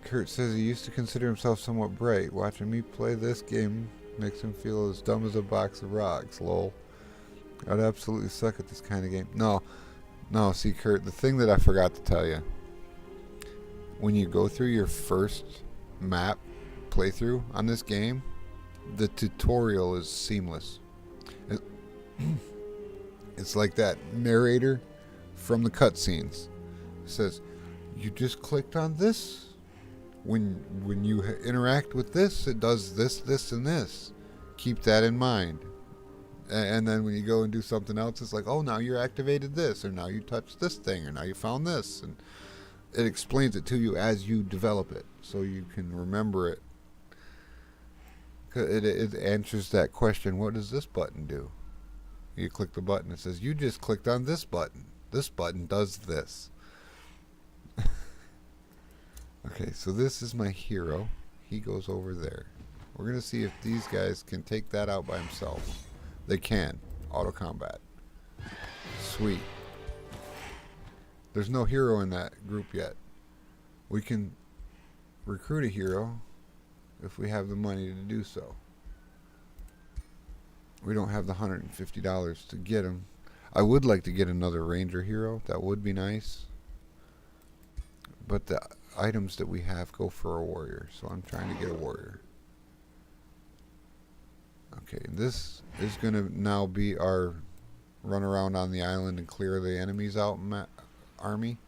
Kurt says he used to consider himself somewhat bright. Watching me play this game makes him feel as dumb as a box of rocks. Lol. I'd absolutely suck at this kind of game. No, see, Kurt, the thing that I forgot to tell you. When you go through your first map playthrough on this game, the tutorial is seamless. It's like that narrator from the cutscenes. It says, you just clicked on this. When you interact with this, it does this, and this. Keep that in mind. And then when you go and do something else, it's like, oh, now you activated this, or now you touched this thing, or now you found this. And it explains it to you as you develop it, so you can remember it. It answers that question, what does this button do? You click the button, it says, you just clicked on this button. This button does this. Okay, so this is my hero. He goes over there. We're going to see if these guys can take that out by himself. They can. Auto combat. Sweet. There's no hero in that group yet. We can recruit a hero if we have the money to do so. We don't have the $150 to get him. I would like to get another ranger hero. That would be nice. But the items that we have go for a warrior, so I'm trying to get a warrior. Okay, this is going to now be our run around on the island and clear the enemies out army.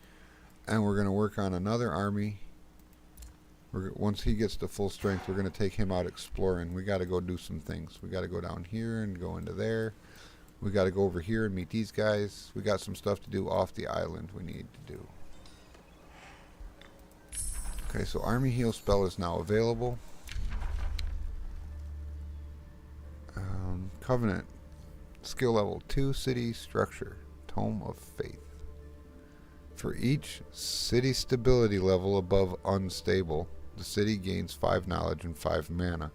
And we're going to work on another army. Once he gets to full strength, we're going to take him out exploring. We got to go do some things. We got to go down here and go into there. We got to go over here and meet these guys. We got some stuff to do off the island we need to do. Okay, so Army Heal spell is now available. Covenant. Skill level 2 city structure. Tome of Faith. For each city stability level above unstable, the city gains 5 knowledge and 5 mana.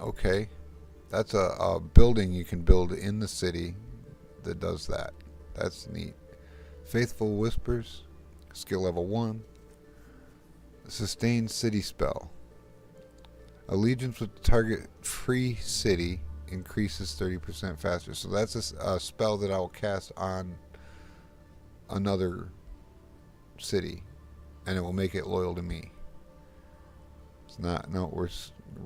Okay. That's a building you can build in the city that does that. That's neat. Faithful Whispers, skill level 1. Sustained City spell. Allegiance with the target free city increases 30% faster. So that's a spell that I will cast on another city, and it will make it loyal to me. It's not, no, we're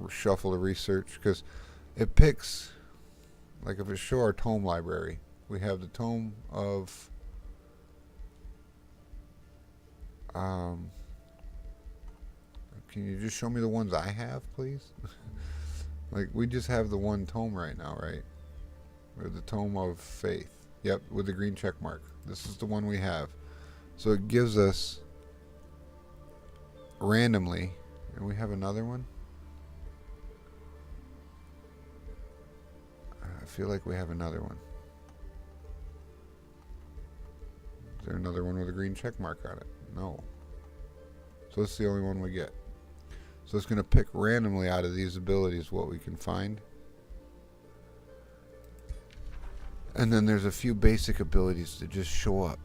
shuffle the research, because it picks, like if it's show our tome library, we have the tome of Um, can you just show me the ones I have, please? Like, we just have the one tome right now, right? Or the Tome of Faith. Yep, with the green check mark. This is the one we have. So it gives us randomly. And we have another one? I feel like we have another one. Is there another one with a green check mark on it? No. So this is the only one we get. So it's going to pick randomly out of these abilities what we can find. And then there's a few basic abilities that just show up.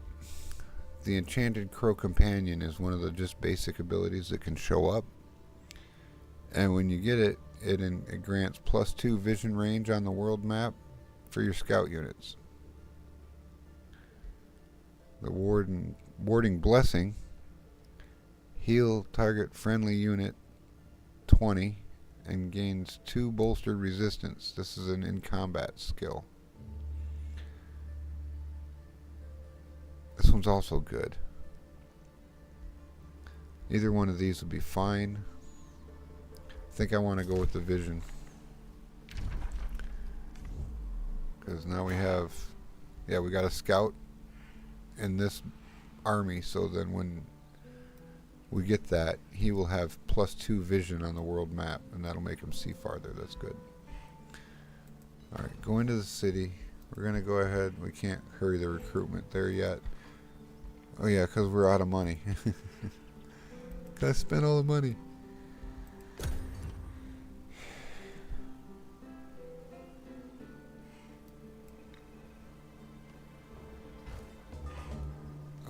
The Enchanted Crow Companion is one of the just basic abilities that can show up. And when you get it, it grants +2 vision range on the world map for your scout units. The Warding Blessing. Heal target friendly unit 20 and gains 2 bolstered resistance. This is an in combat skill. This one's also good. Either one of these will be fine. I think I want to go with the vision. Because now we have... Yeah, we got a scout in this army. So then when we get that, he will have +2 vision on the world map. And that'll make him see farther. That's good. Alright, go into the city. We're going to go ahead. We can't hurry the recruitment there yet. Oh yeah, because we're out of money. Because I spent all the money.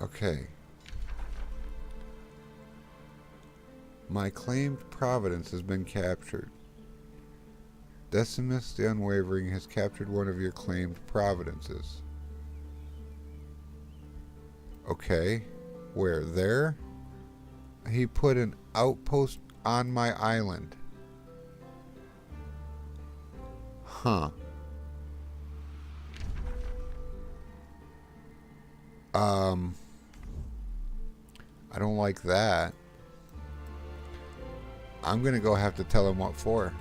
Okay. My claimed providence has been captured. Decimus the Unwavering has captured one of your claimed providences. Okay. Where? There? He put an outpost on my island. Huh. I don't like that. I'm gonna go have to tell him what for.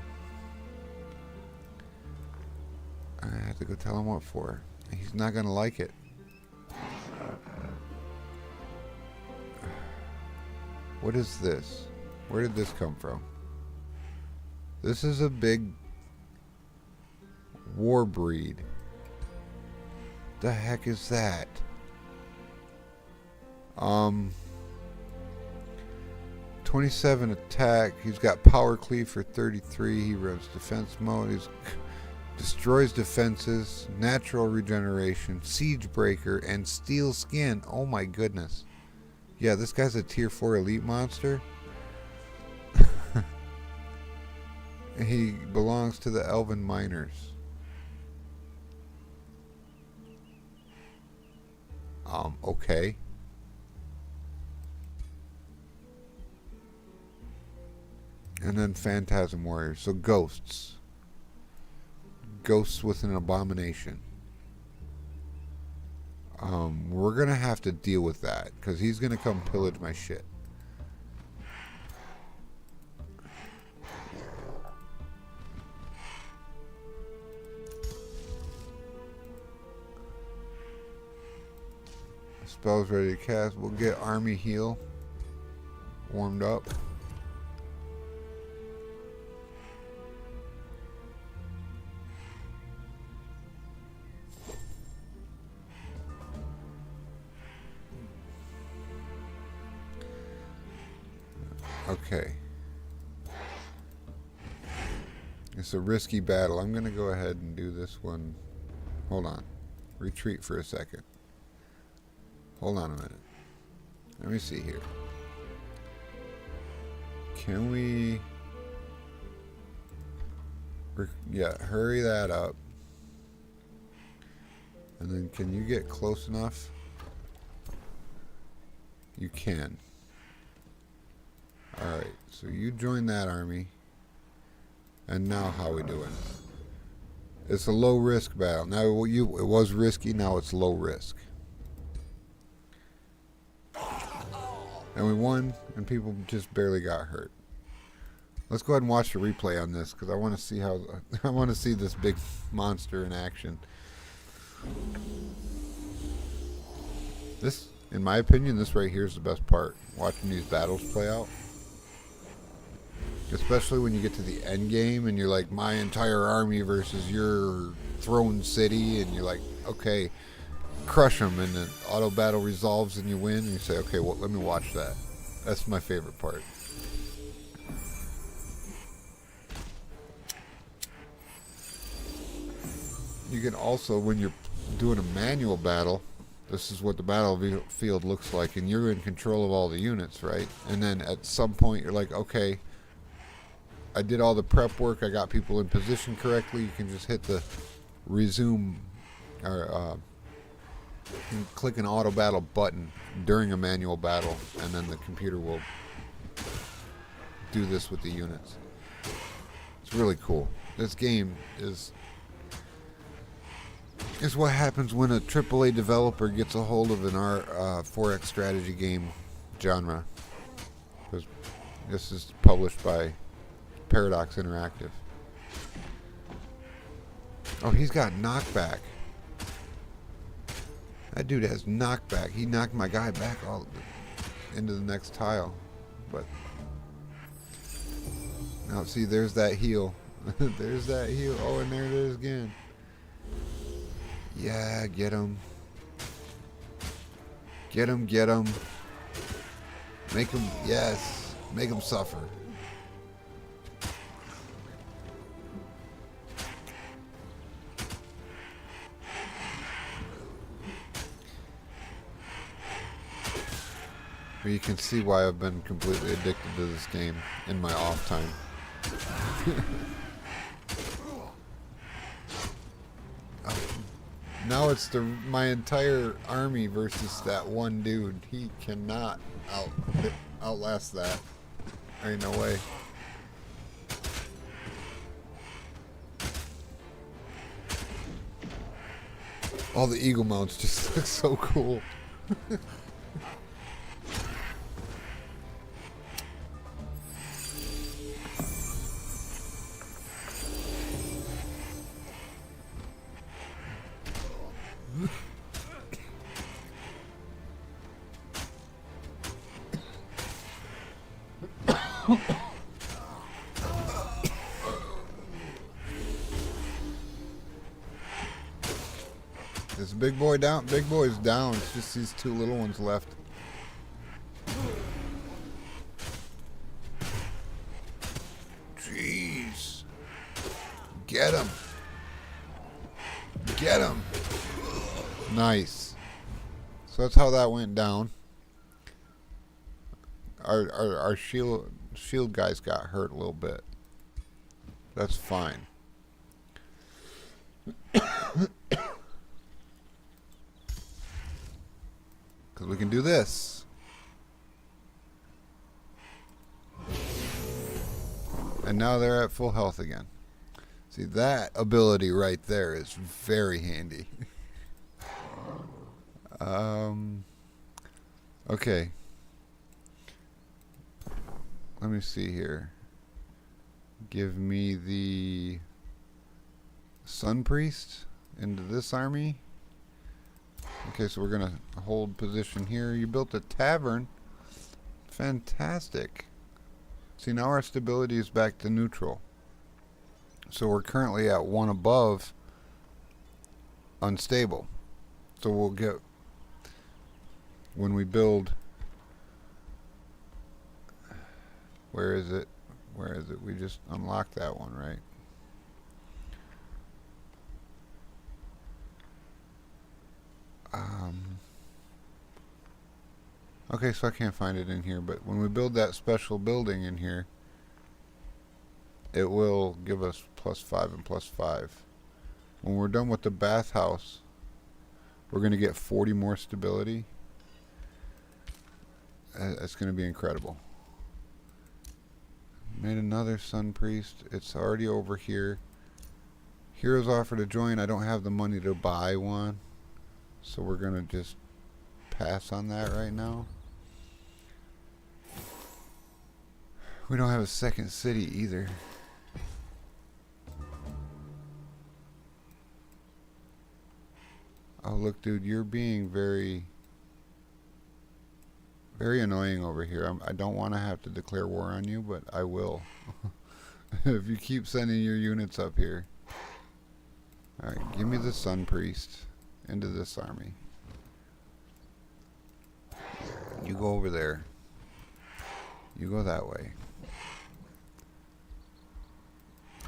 I have to go tell him what for. He's not gonna like it. What is this? Where did this come from? This is a big war breed. The heck is that? 27 attack. He's got power cleave for 33. He runs defense mode. He's destroys defenses, natural regeneration, siege breaker, and steel skin. Oh my goodness. Yeah, this guy's a tier 4 elite monster. He belongs to the Elven Miners. Okay. And then Phantasm Warriors. So ghosts. Ghosts with an abomination. We're gonna have to deal with that because he's gonna come pillage my shit. Spell's ready to cast. We'll get Army Heal warmed up. Okay. It's a risky battle. I'm going to go ahead and do this one. Hold on. Retreat for a second. Hold on a minute. Let me see here. Can we... Yeah, hurry that up. And then can you get close enough? You can. Alright, so you join that army. And now how we doing? It's a low risk battle. Now it was risky, now it's low risk. And we won, and people just barely got hurt. Let's go ahead and watch the replay on this because I want to see how I want to see this big monster in action. This, in my opinion, this right here is the best part. Watching these battles play out. Especially when you get to the end game and you're like, my entire army versus your throne city, and you're like, okay, crush them, and the auto battle resolves and you win, and you say, okay, well, let me watch that. That's my favorite part. You can also, when you're doing a manual battle, this is what the battlefield looks like, and you're in control of all the units, right? And then at some point you're like, okay, I did all the prep work, I got people in position correctly. You can just hit the resume or click an auto battle button during a manual battle, and then the computer will do this with the units. It's really cool. This game is what happens when a AAA developer gets a hold of an 4X strategy game genre. Because this is published by Paradox Interactive. Oh, he's got knockback. That dude has knockback. He knocked my guy back all into the next tile. But now see, there's that heal. There's that heal. Oh, and there it is again. Yeah, get him. Get him, get him. Make him, yes. Make him suffer. You can see why I've been completely addicted to this game in my off time. Now it's my entire army versus that one dude. He cannot outlast that. There ain't no way. All the eagle mounts just look so cool. Is big boy down? Big boy's down. It's just these two little ones left. Jeez. Get him. Get him. Nice. So that's how that went down. Our shield guys got hurt a little bit. That's fine. Because we can do this. And now they're at full health again. See, that ability right there is very handy. Okay. Let me see here. Give me the Sun Priest into this army. Okay, so we're going to hold position here. You built a tavern. Fantastic. See, now our stability is back to neutral. So we're currently at 1 above unstable. So we'll get, when we build, where is it? Where is it? We just unlocked that one, right? Okay, so I can't find it in here, but when we build that special building in here, it will give us +5 and +5. When we're done with the bathhouse, we're going to get 40 more stability. It's going to be incredible. Made another Sun Priest. It's already over here. Heroes offer to join. I don't have the money to buy one, so we're going to just pass on that right now. We don't have a second city either. Oh, look, dude, you're being very, very annoying over here. I don't want to have to declare war on you, but I will. If you keep sending your units up here. Alright, give me the Sun Priest into this army. You go over there. You go that way.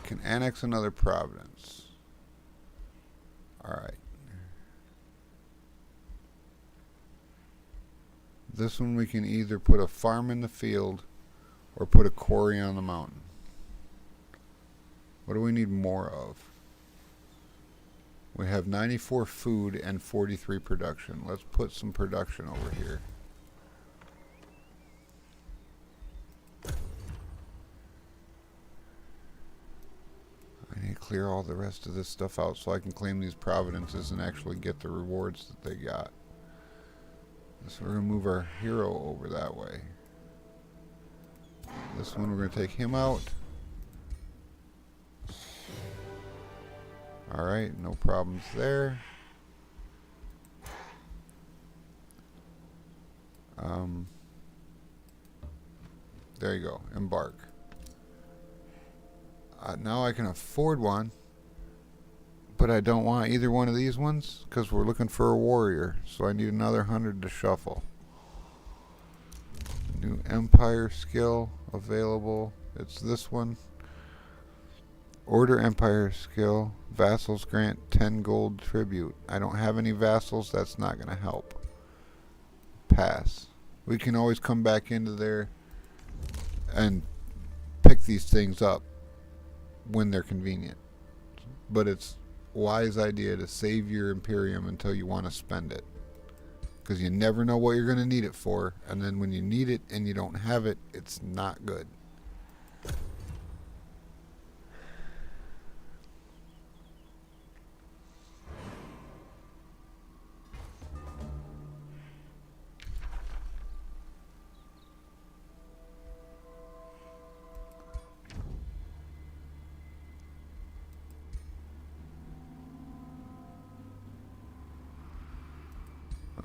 Can annex another province. Alright. This one we can either put a farm in the field or put a quarry on the mountain. What do we need more of? We have 94 food and 43 production. Let's put some production over here. I need to clear all the rest of this stuff out so I can claim these providences and actually get the rewards that they got. So we're going to move our hero over that way. This one we're going to take him out. Alright, no problems there. There you go, embark. Now I can afford one, but I don't want either one of these ones because we're looking for a warrior, so I need another 100 to shuffle. New empire skill available. It's this one. Order empire skill. Vassals grant 10 gold tribute. I don't have any vassals. That's not going to help. Pass. We can always come back into there and pick these things up when they're convenient. But it's a wise idea to save your Imperium until you want to spend it. Because you never know what you're going to need it for. And then when you need it and you don't have it, it's not good.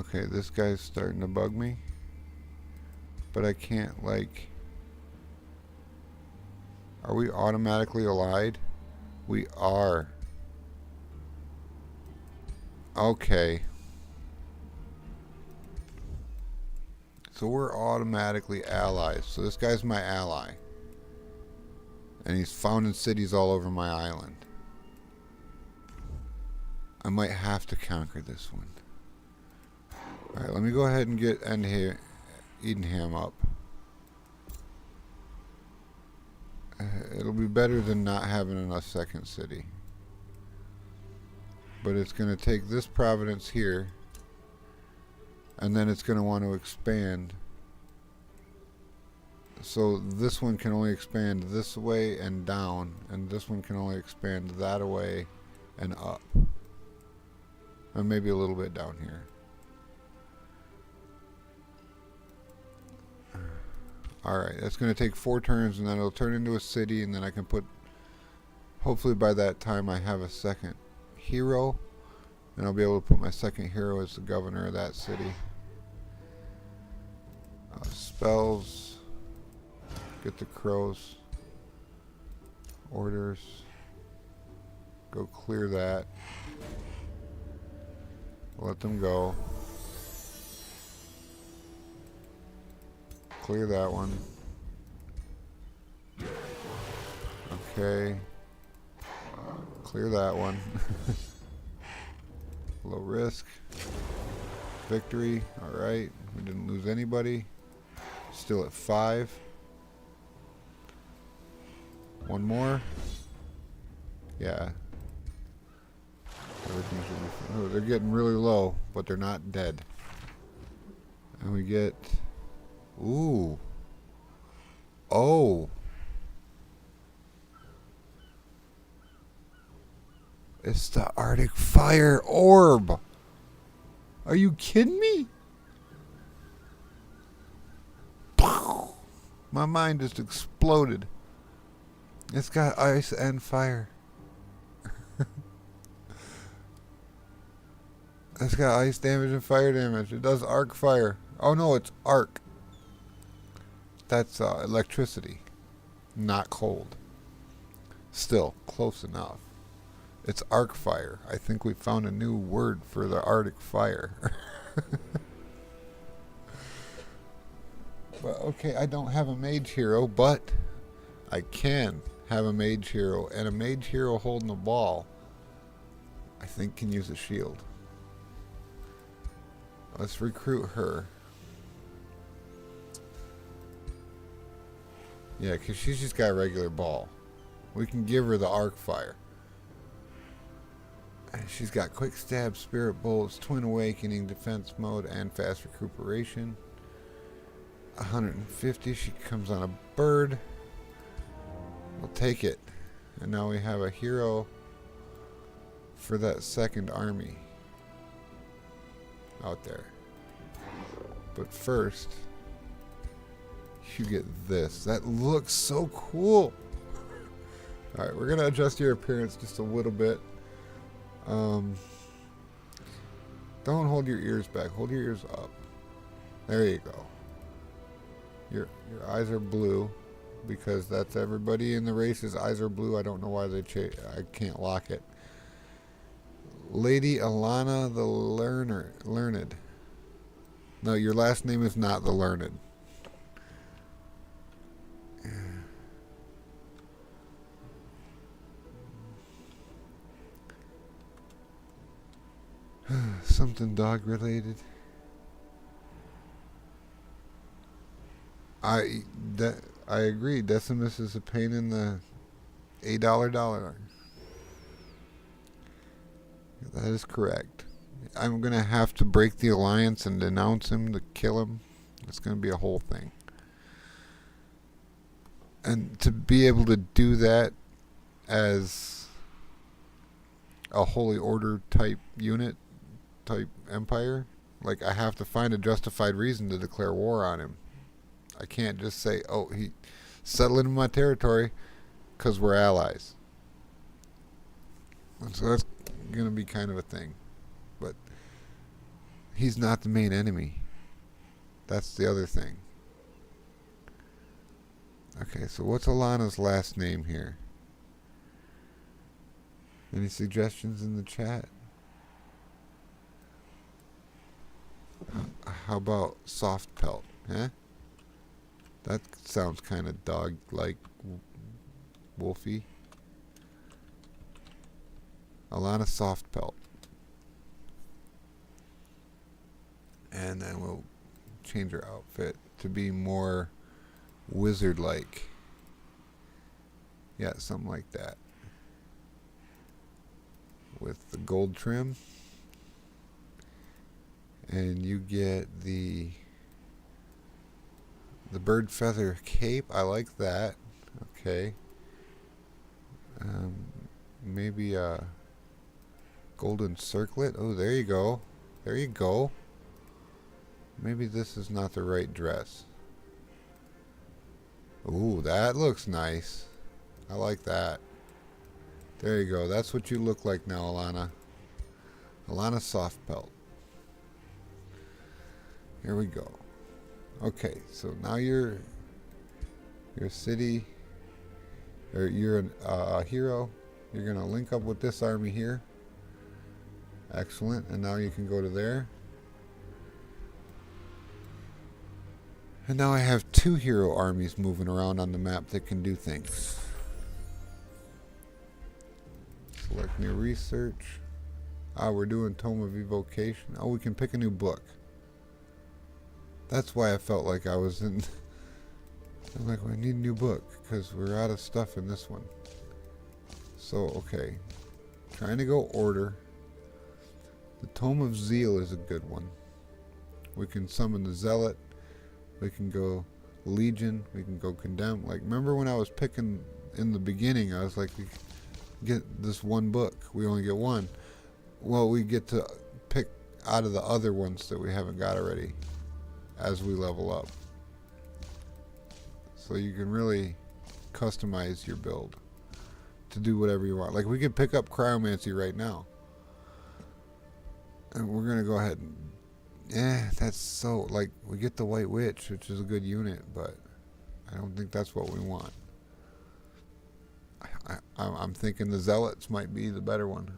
Okay, this guy's starting to bug me. But I can't, like... Are we automatically allied? We are. Okay. So we're automatically allies. So this guy's my ally. And he's founding cities all over my island. I might have to conquer this one. Alright, let me go ahead and get Edenham up. It'll be better than not having a second city. But it's going to take this province here. And then it's going to want to expand. So this one can only expand this way and down. And this one can only expand that way and up. And maybe a little bit down here. Alright, that's going to take 4 turns and then it'll turn into a city and then I can put... Hopefully by that time I have a second hero. And I'll be able to put my second hero as the governor of that city. Spells. Get the crows. Orders. Go clear that. Let them go. Clear that one. Okay. Clear that one. Low risk. Victory. Alright. We didn't lose anybody. Still at 5. One more. Yeah. Everything should be... Oh, they're getting really low, but they're not dead. And we get... Ooh. Oh. It's the Arctic Fire Orb. Are you kidding me? My mind just exploded. It's got ice and fire. It's got ice damage and fire damage. It does arc fire. Oh no, it's arc. That's electricity, not cold. Still, close enough. It's arc fire. I think we found a new word for the Arctic fire. But okay, I don't have a mage hero, but I can have a mage hero, and a mage hero holding a ball, I think, can use a shield. Let's recruit her. Yeah, because she's just got a regular ball. We can give her the arc fire. And she's got quick stab, spirit bolts, twin awakening, defense mode, and fast recuperation. 150. She comes on a bird. We'll take it. And now we have a hero for that second army out there. But first, you get this. That looks so cool. Alright, we're going to adjust your appearance just a little bit. Don't hold your ears back. Hold your ears up. There you go. Your eyes are blue because that's everybody in the race's eyes are blue. I don't know why I can't lock it. Lady Alana the Learned. No, your last name is not the Learned. Something dog related. I agree. Decimus is a pain in the $8 That is correct. I'm gonna have to break the alliance and denounce him to kill him. It's gonna be a whole thing. And to be able to do that as a holy order type unit, type empire, like I have to find a justified reason to declare war on him. I can't just say, oh, he settled in my territory because we're allies. And so that's going to be kind of a thing. But he's not the main enemy. That's the other thing. Okay, so what's Alana's last name here? Any suggestions in the chat? How about soft pelt? Huh? That sounds kind of dog-like, wolfy. Alana soft pelt. And then we'll change her outfit to be more wizard-like. Yeah, something like that. With the gold trim. And you get the bird feather cape. I like that. Okay. Maybe a golden circlet. Oh, there you go. There you go. Maybe this is not the right dress. Ooh, that looks nice. I like that. There you go. That's what you look like now, Alana. Alana soft pelt. Here we go. Okay, so now you're a city, or you're a hero. You're gonna link up with this army here. Excellent, and now you can go to there. And now I have 2 hero armies moving around on the map that can do things. Select new research. Ah, we're doing Tome of Evocation. Oh, we can pick a new book. That's why I felt like I was in... I'm like, well, I need a new book, because we're out of stuff in this one. So, okay. Trying to go order. The Tome of Zeal is a good one. We can summon the Zealot. We can go Legion. We can go Condemn. Like, remember when I was picking in the beginning, I was like, we get this one book. We only get one. Well, we get to pick out of the other ones that we haven't got already as we level up. So you can really customize your build to do whatever you want. Like we could pick up cryomancy right now. And we're going to go ahead and... that's so... Like, we get the White Witch, which is a good unit, but I don't think that's what we want. I'm thinking the Zealots might be the better one.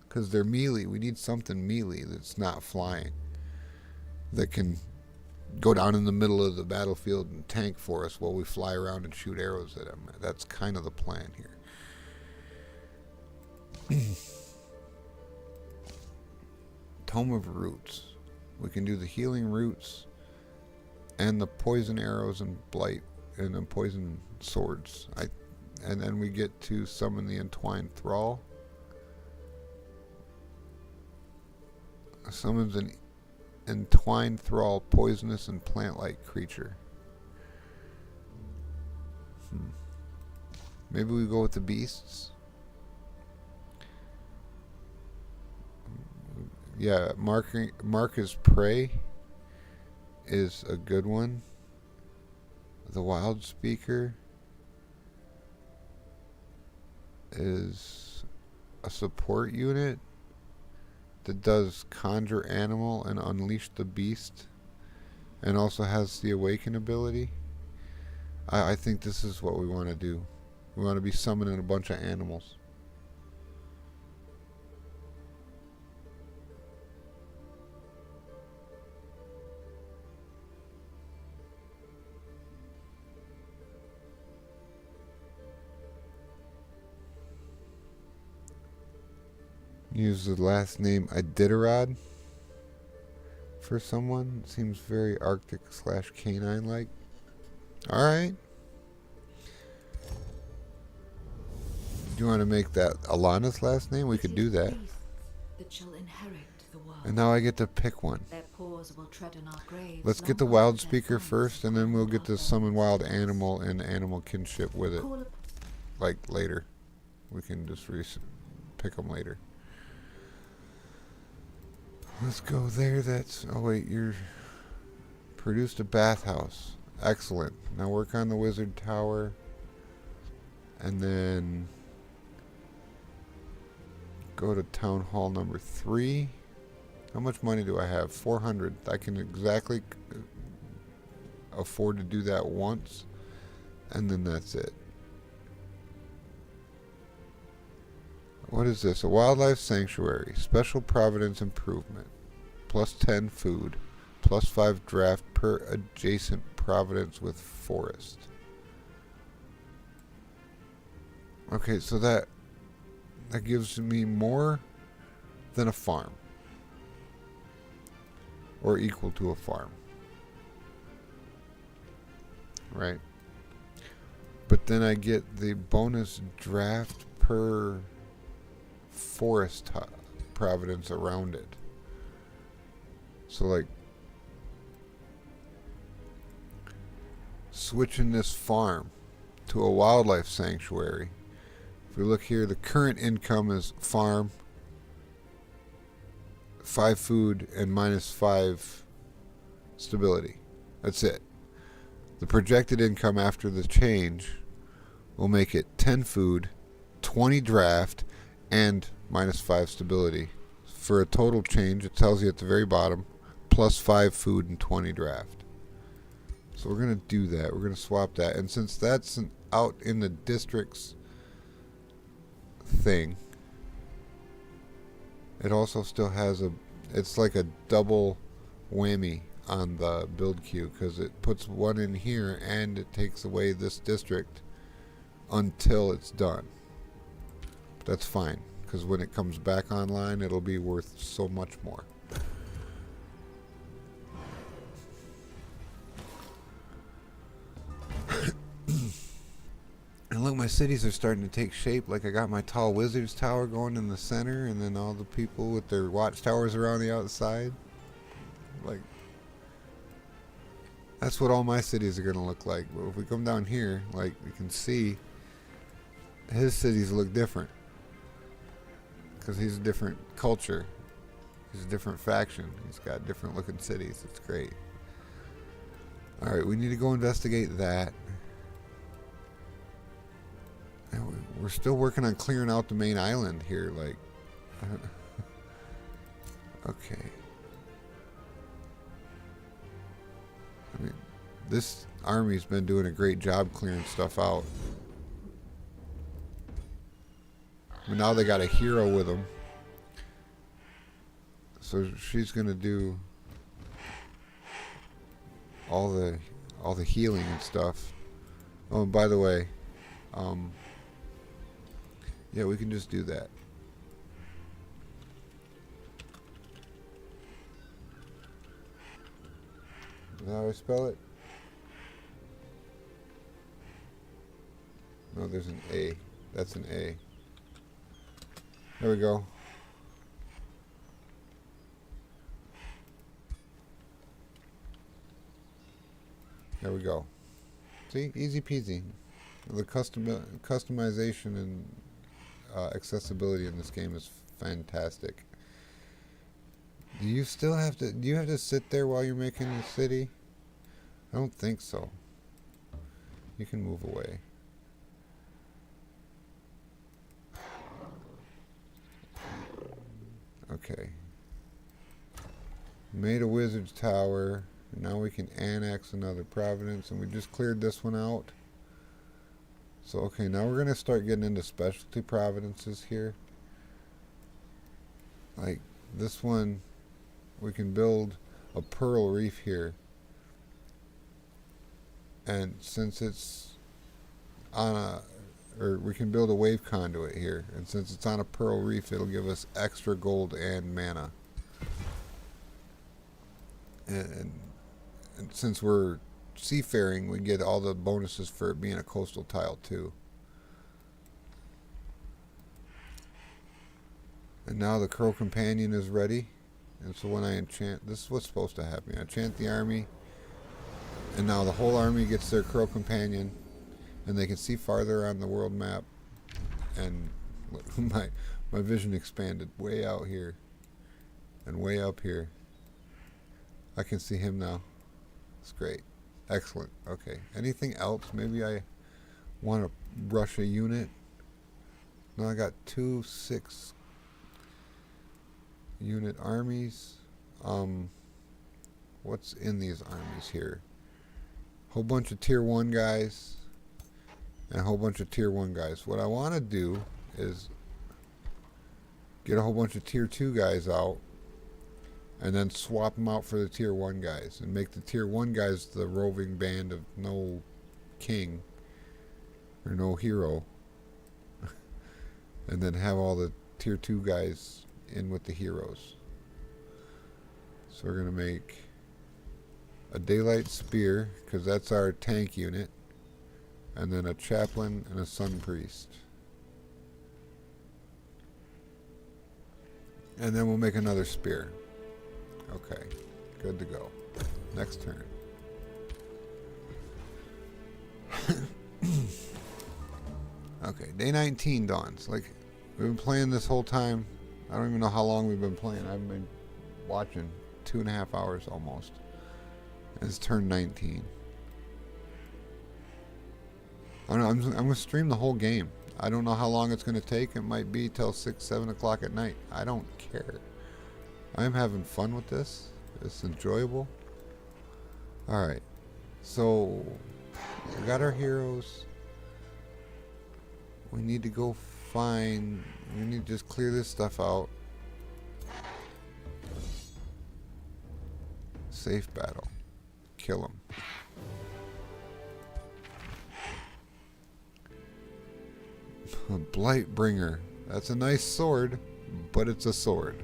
Because they're melee. We need something melee that's not flying. That can go down in the middle of the battlefield and tank for us while we fly around and shoot arrows at them. That's kind of the plan here. Tome of Roots. We can do the healing roots and the poison arrows and blight and the poison swords. And then we get to summon the Entwined Thrall. Summons an Entwined Thrall, poisonous and plant-like creature. Maybe we go with the beasts. Yeah, mark as prey is a good one. The Wild Speaker is a support unit that does conjure animal and unleash the beast, and also has the awaken ability. I think this is what we want to do. We want to be summoning a bunch of animals. Use the last name Iditarod for someone. Seems very Arctic / canine like. Alright. Do you want to make that Alana's last name? We could do that. That shall inherit the world. And now I get to pick one. Their paws will tread on our graves. Let's get the Wild Speaker first, and then we'll get to summon wild animal and animal kinship with it. Like later. We can just pick them later. Let's go there. That's... Oh, wait. You're... Produced a bathhouse. Excellent. Now work on the wizard tower. And then... Go to town hall number 3. How much money do I have? 400. I can exactly afford to do that once. And then that's it. What is this? A wildlife sanctuary. Special providence improvement. Plus 10 food. Plus 5 draft per adjacent providence with forest. Okay, so that gives me more than a farm. Or equal to a farm. Right? But then I get the bonus draft per forest providence around it. So like switching this farm to a wildlife sanctuary. If we look here, the current income is farm, 5 food, and minus 5 stability. That's it. The projected income after the change will make it 10 food, 20 draft, and minus 5 stability. For a total change, it tells you at the very bottom, plus 5 food and 20 draft. So we're going to do that. We're going to swap that. And since that's out in the district's thing, it also still has it's like a double whammy on the build queue, because it puts one in here and it takes away this district until it's done. But that's fine, because when it comes back online, it'll be worth so much more. And look, my cities are starting to take shape. Like I got my tall wizard's tower going in the center, and then all the people with their watchtowers around the outside. Like, that's what all my cities are going to look like. But if we come down here, like we can see, his cities look different. Because he's a different culture. He's a different faction. He's got different looking cities. It's great. Alright, we need to go investigate that. We're still working on clearing out the main island here. Like, okay. I mean, this army's been doing a great job clearing stuff out. But now they got a hero with them. So she's gonna do all the healing and stuff. Oh, and by the way, yeah, we can just do that. Is that how I spell it? No, there's an A. That's an A. There we go. There we go. See? Easy peasy. The customization and accessibility in this game is fantastic. Do you still have to... Do you have to sit there while you're making the city? I don't think so. You can move away. Okay. Made a wizard's tower. And now we can annex another province. And we just cleared this one out. So, okay, now we're going to start getting into specialty provinces here. Like, this one, we can build a pearl reef here. And since it's on a... Or we can build a wave conduit here. And since it's on a pearl reef, it'll give us extra gold and mana. And since we're seafaring, we get all the bonuses for it being a coastal tile too. And now the Crow Companion is ready. And so when I enchant, this is what's supposed to happen. I enchant the army, and now the whole army gets their Crow Companion, and they can see farther on the world map. And my vision expanded way out here and way up here. I can see him now. It's great. Excellent. Okay. Anything else? Maybe I want to rush a unit. No, I got 2 6 unit armies. What's in these armies here? Whole bunch of tier 1 guys and a whole bunch of tier 1 guys. What I want to do is get a whole bunch of tier 2 guys out and then swap them out for the tier 1 guys and make the tier 1 guys the roving band of no king or no hero. And then have all the tier 2 guys in with the heroes. So we're going to make a daylight spear, because that's our tank unit, and then a chaplain and a sun priest. And then we'll make another spear. Okay, good to go. Next turn. Okay, day 19 dawns. Like, we've been playing this whole time. I don't even know how long we've been playing. I've been watching 2.5 hours almost. It's turn 19. I don't know, I'm going to stream the whole game. I don't know how long it's going to take. It might be till 6, 7 o'clock at night. I don't care. I'm having fun with this. It's enjoyable. Alright. So, we got our heroes. We need to go find... We need to just clear this stuff out. Safe battle. Kill him. Blightbringer. That's a nice sword, but it's a sword.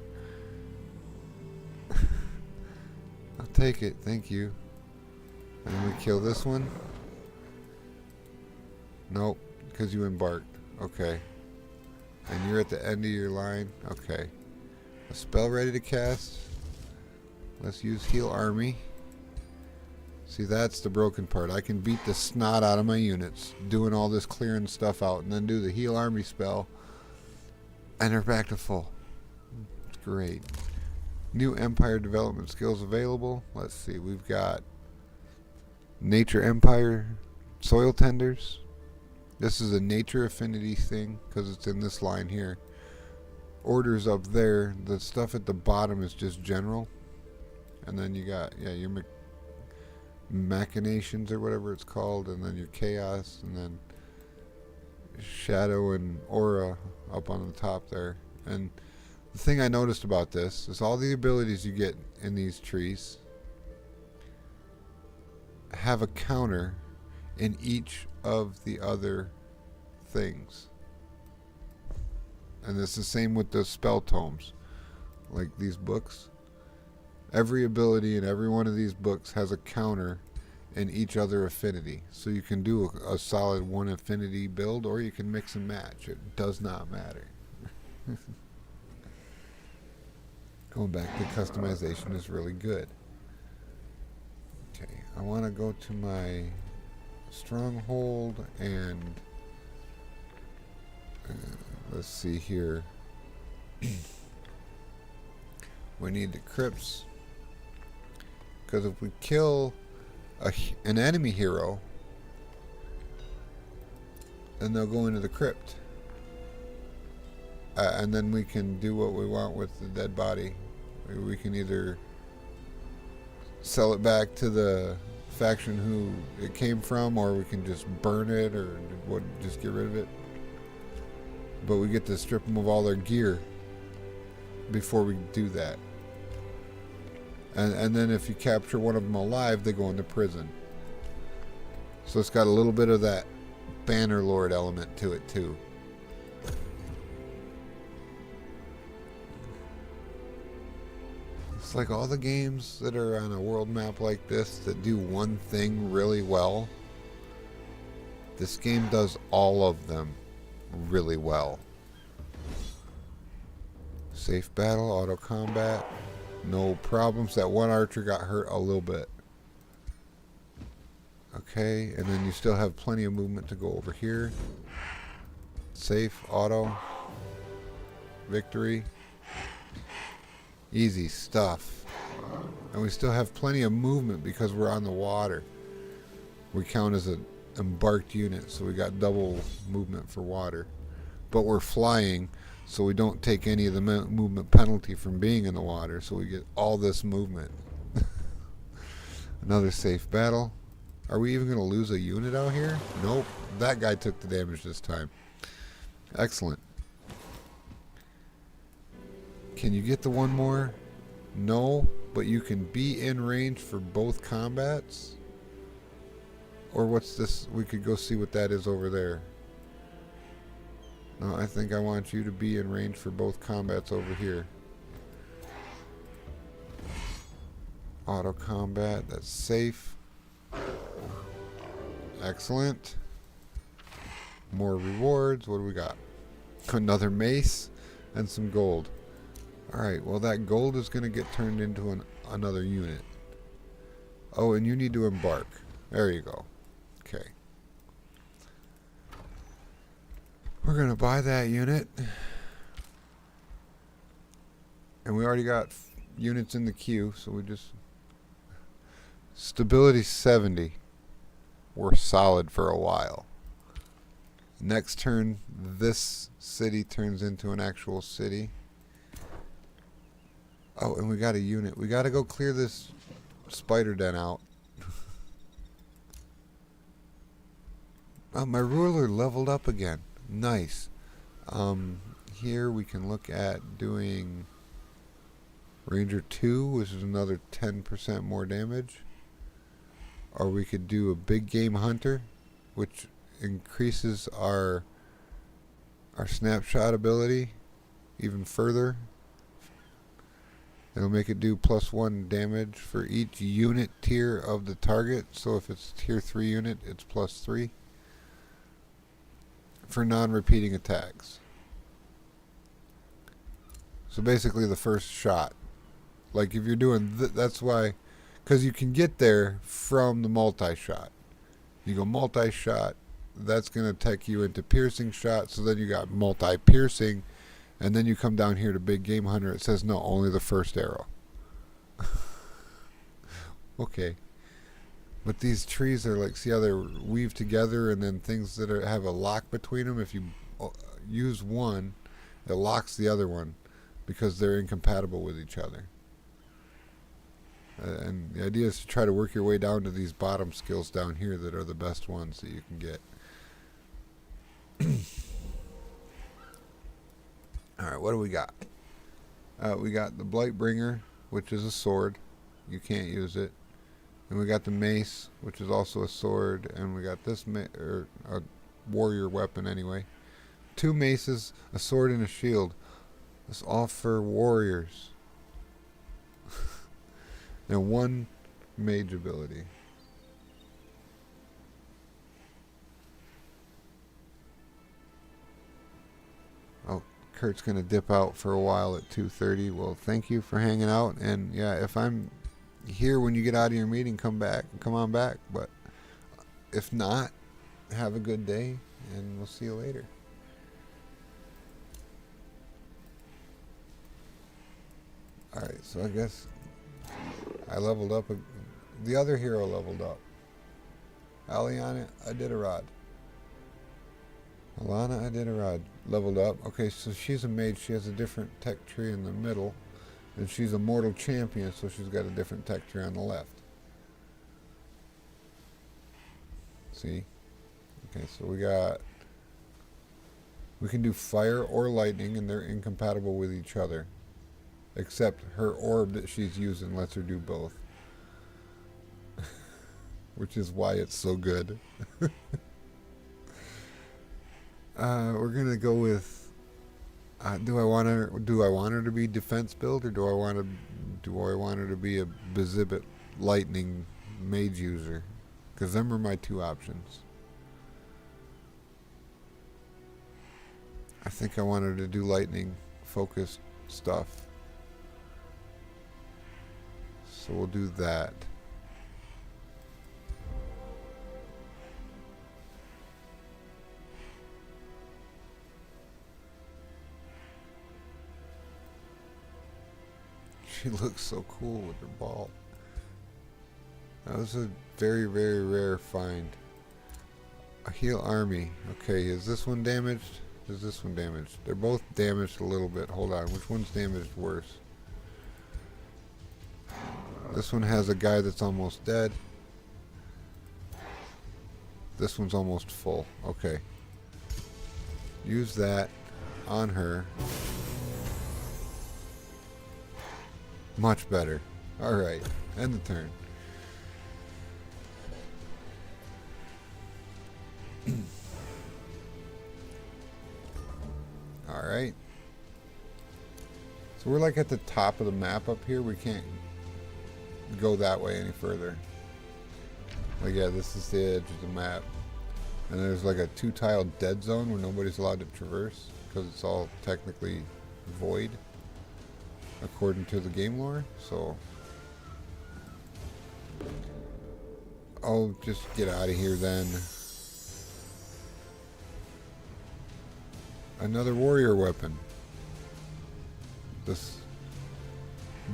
I'll take it, thank you. And we kill this one? Nope, because you embarked. Okay. And you're at the end of your line? Okay. A spell ready to cast. Let's use heal army. See, that's the broken part. I can beat the snot out of my units doing all this clearing stuff out and then do the heal army spell and they're back to full. It's great. New empire development skills available. Let's see, we've got Nature Empire Soil Tenders. This is a nature affinity thing because it's in this line here. Orders up there. The stuff at the bottom is just general. And then you got, yeah, your machinations or whatever it's called. And then your chaos. And then shadow and aura up on the top there. And the thing I noticed about this is all the abilities you get in these trees have a counter in each of the other things. And it's the same with the spell tomes. Like these books. Every ability in every one of these books has a counter in each other affinity. So you can do a solid one affinity build, or you can mix and match. It does not matter. Going back to customization is really good. Okay, I want to go to my stronghold and let's see here. We need the crypts, because if we kill an enemy hero, then they'll go into the crypt, and then we can do what we want with the dead body. We can either sell it back to the faction who it came from, or we can just burn it, or just get rid of it. But we get to strip them of all their gear before we do that. And then if you capture one of them alive, they go into prison. So it's got a little bit of that Bannerlord element to it too. It's like all the games that are on a world map like this that do one thing really well. This game does all of them really well. Safe battle, auto combat, no problems. That one archer got hurt a little bit. Okay, and then you still have plenty of movement to go over here. Safe, auto, victory. Easy stuff. And we still have plenty of movement because we're on the water. We count as an embarked unit, so we got double movement for water. But we're flying, so we don't take any of the movement penalty from being in the water, so we get all this movement. Another safe battle. Are we even going to lose a unit out here? Nope. That guy took the damage this time. Excellent. Can you get the one more? No, but you can be in range for both combats. Or what's this? We could go see what that is over there. No, I think I want you to be in range for both combats over here. Auto combat, that's safe. Excellent. More rewards. What do we got? Another mace and some gold. Alright, well that gold is going to get turned into another unit. Oh, and you need to embark. There you go. Okay. We're going to buy that unit. And we already got units in the queue, so we just... Stability 70. We're solid for a while. Next turn, this city turns into an actual city. Oh, and we got a unit. We got to go clear this spider den out. Oh, my ruler leveled up again. Nice. Here we can look at doing Ranger 2, which is another 10% more damage. Or we could do a big game hunter, which increases our snapshot ability even further. It'll make it do +1 damage for each unit tier of the target. So if it's tier 3 unit, it's +3 for non-repeating attacks. So basically the first shot. Like if you're doing that's why, because you can get there from the multi-shot. You go multi-shot, that's going to take you into piercing shot, so then you got multi-piercing, and then you come down here to big game hunter, it says no, only the first arrow. Okay. But these trees are like, see how they're weaved together, and then things that have a lock between them. If you use one, it locks the other one because they're incompatible with each other. And the idea is to try to work your way down to these bottom skills down here that are the best ones that you can get. Alright, what do we got? We got the Blightbringer, which is a sword. You can't use it. And we got the mace, which is also a sword. And we got this, or a warrior weapon anyway. 2 maces, a sword, and a shield. That's all for warriors. And 1 mage ability. Oh, Kurt's going to dip out for a while at 2:30. Well, thank you for hanging out. And yeah, if I'm here when you get out of your meeting, come on back. But if not, have a good day, and we'll see you later. Alright, so I guess I leveled up. The other hero leveled up. Aliana, I did a rod. Alana, I did a rod. Leveled up. Okay, so she's a mage. She has a different tech tree in the middle. And she's a mortal champion, so she's got a different tech tree on the left. See? Okay, so we can do fire or lightning, and they're incompatible with each other. Except her orb that she's using lets her do both. Which is why it's so good. We're gonna go with. Do I want her to be defense build, or do I want her to be a Bezibit lightning mage user? Because them are my 2 options. I think I want her to do lightning focused stuff. So we'll do that. She looks so cool with her ball. That was a very, very rare find. A heal army. Okay, is this one damaged? Is this one damaged? They're both damaged a little bit. Hold on, which one's damaged worse? This one has a guy that's almost dead. This one's almost full. Okay. Use that on her. Much better. Alright. End the turn. Alright. So we're like at the top of the map up here. We can't go that way any further. Like, yeah, this is the edge of the map. And there's like a 2-tiled dead zone where nobody's allowed to traverse because it's all technically void according to the game lore. So I'll just get out of here then. Another warrior weapon. This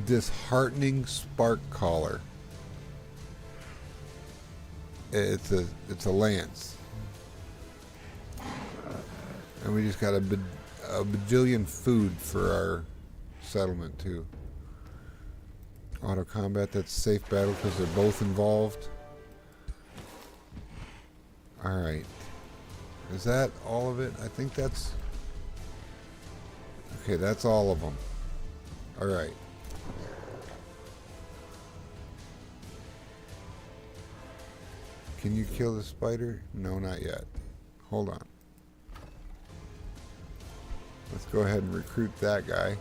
disheartening spark collar. It's a lance. And we just got a bajillion food for our settlement too. Auto combat, that's safe battle because they're both involved. Alright. Is that all of it? I think that's... Okay, that's all of them. Alright. Can you kill the spider? No, not yet. Hold on. Let's go ahead and recruit that guy.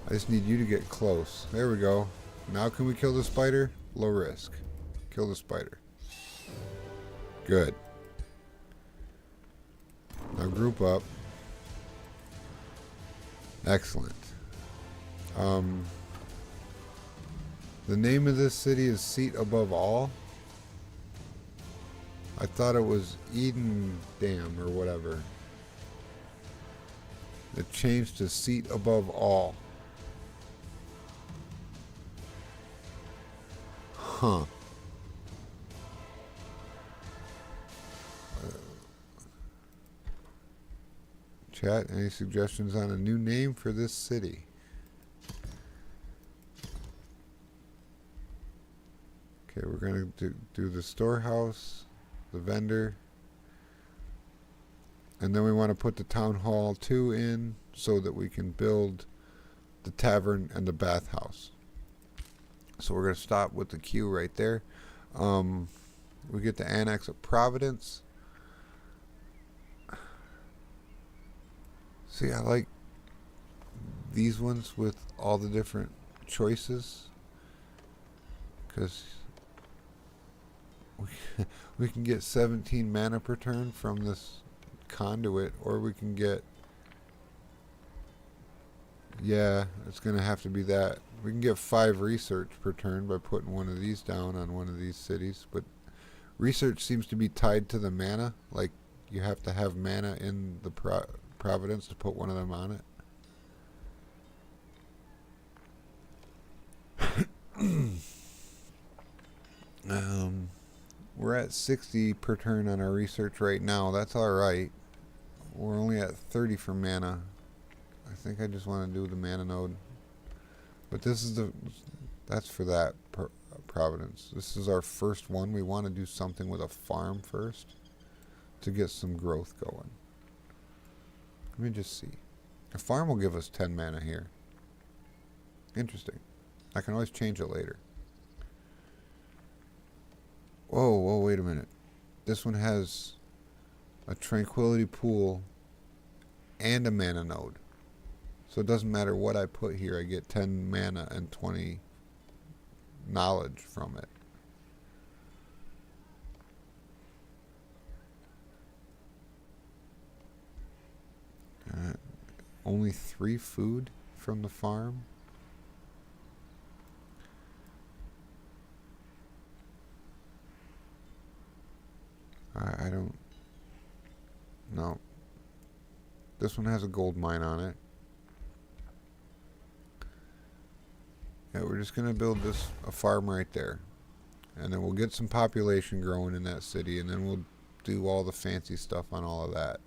I just need you to get close. There we go. Now can we kill the spider? Low risk. Kill the spider. Good. Now group up. Excellent. The name of this city is Seat Above All. I thought it was Eden Dam or whatever. It changed to Seat Above All. Huh. Chat, any suggestions on a new name for this city? Okay, we're going to do the storehouse, the vendor, and then we want to put the town hall 2 in so that we can build the tavern and the bathhouse. So we're going to stop with the queue right there. We get the annex of Providence. See, I like these ones with all the different choices, because we can get 17 mana per turn from this conduit, or we can get, yeah, it's going to have to be that. We can get 5 research per turn by putting one of these down on one of these cities, but research seems to be tied to the mana. Like, you have to have mana in the Providence to put one of them on it. We're at 60 per turn on our research right now. That's alright. We're only at 30 for mana. I think I just want to do the mana node. But this is that's for that Providence. This is our first one. We want to do something with a farm first to get some growth going. Let me just see. A farm will give us 10 mana here. Interesting. I can always change it later. Whoa, wait a minute. This one has a tranquility pool and a mana node. So it doesn't matter what I put here. I get 10 mana and 20 knowledge from it. Only 3 food from the farm. I don't. No. This one has a gold mine on it. Yeah, we're just gonna build a farm right there, and then we'll get some population growing in that city, and then we'll do all the fancy stuff on all of that.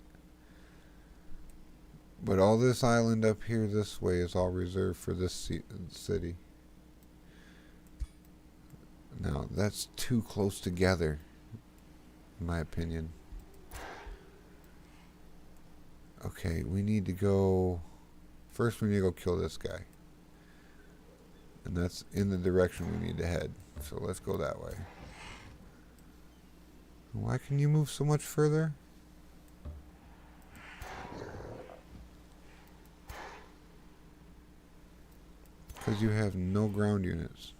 But all this island up here this way is all reserved for this city. Now, that's too close together, in my opinion. Okay, we need to go... First, we need to go kill this guy. And that's in the direction we need to head. So let's go that way. Why can you move so much further? Because you have no ground units.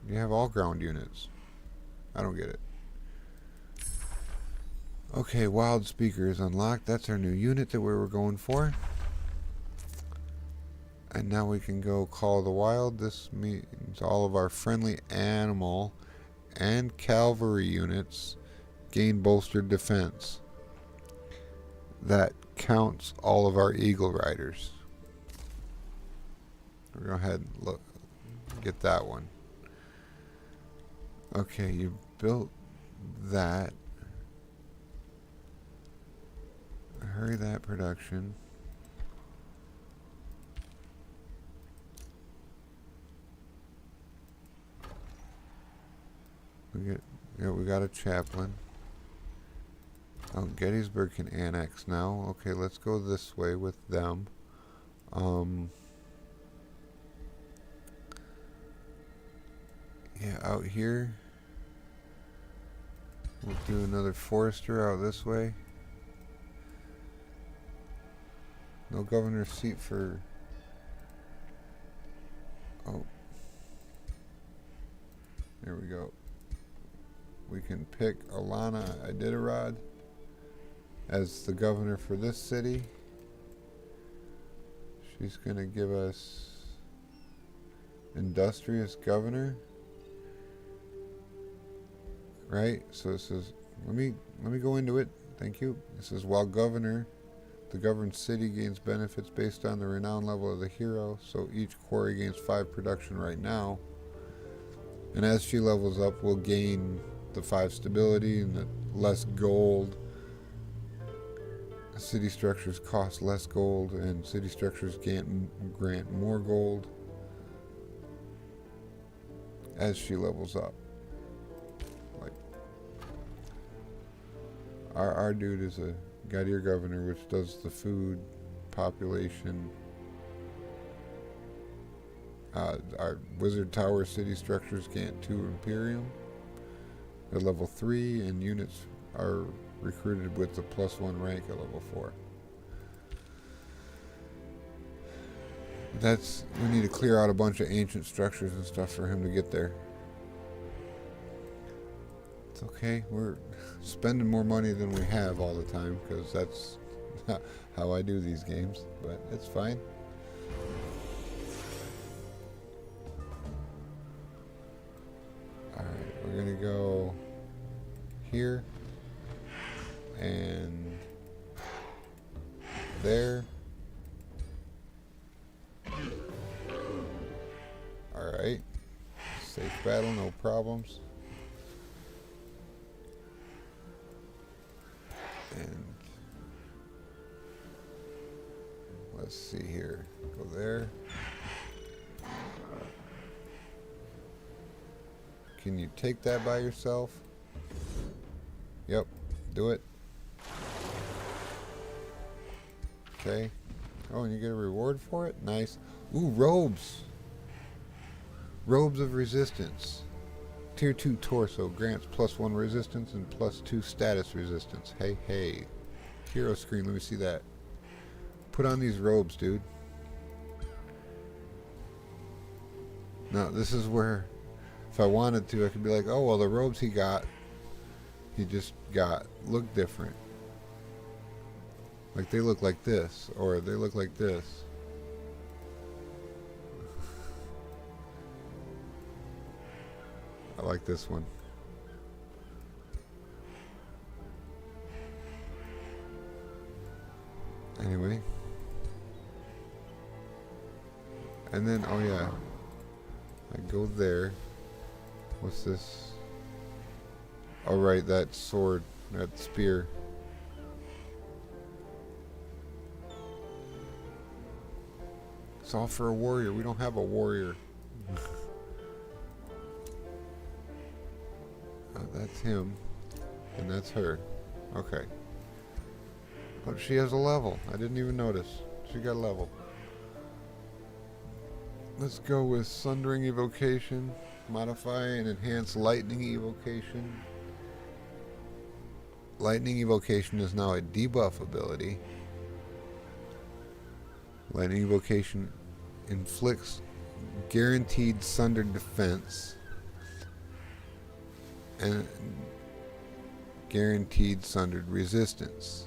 You have all ground units. I don't get it. Okay, Wild Speaker is unlocked. That's our new unit that we were going for. And now we can go Call of the Wild. This means all of our friendly animal and cavalry units gain bolstered defense. That counts all of our Eagle Riders. We'll go ahead and look, get that one. Okay, you built that. Hurry that production. We got a chaplain. Oh, Gettysburg can annex now. Okay, let's go this way with them. Yeah, out here. We'll do another forester out this way. No governor's seat for... Oh. There we go. We can pick Alana Iditarod as the governor for this city. She's going to give us industrious governor. Right? So this is, let me go into it. Thank you. This is while governor, The governed city gains benefits based on the renown level of the hero, so each quarry gains 5 production right now. And as she levels up, we'll gain the 5 stability and the less gold. City structures cost less gold, and city structures grant more gold as she levels up. Like our dude is a Gaidir governor, which does the food, population. Our wizard tower city structures grant 2 Imperium. They're level 3, and units are recruited with the +1 rank at level 4. We need to clear out a bunch of ancient structures and stuff for him to get there. It's okay, we're spending more money than we have all the time, because that's how I do these games, but it's fine. Alright, we're gonna go here and there. Alright, safe battle, no problems. And let's see here, go there. Can you take that by yourself? Yep, do it. Okay. Oh, and you get a reward for it? Nice. Ooh, robes. Robes of resistance. Tier 2 torso grants +1 resistance and +2 status resistance. Hey, hey. Hero screen, let me see that. Put on these robes, dude. Now, this is where, if I wanted to, I could be like, oh, well, the robes he just got, look different. Like, they look like this, or they look like this. I like this one. Anyway. And then, oh yeah. I go there. What's this? Oh right, that sword, that spear. It's all for a warrior. We don't have a warrior. That's him. And that's her. Okay. But she has a level. I didn't even notice. She got a level. Let's go with Sundering Evocation. Modify and enhance Lightning Evocation. Lightning Evocation is now a debuff ability. Lightning Evocation inflicts guaranteed sundered defense and guaranteed sundered resistance.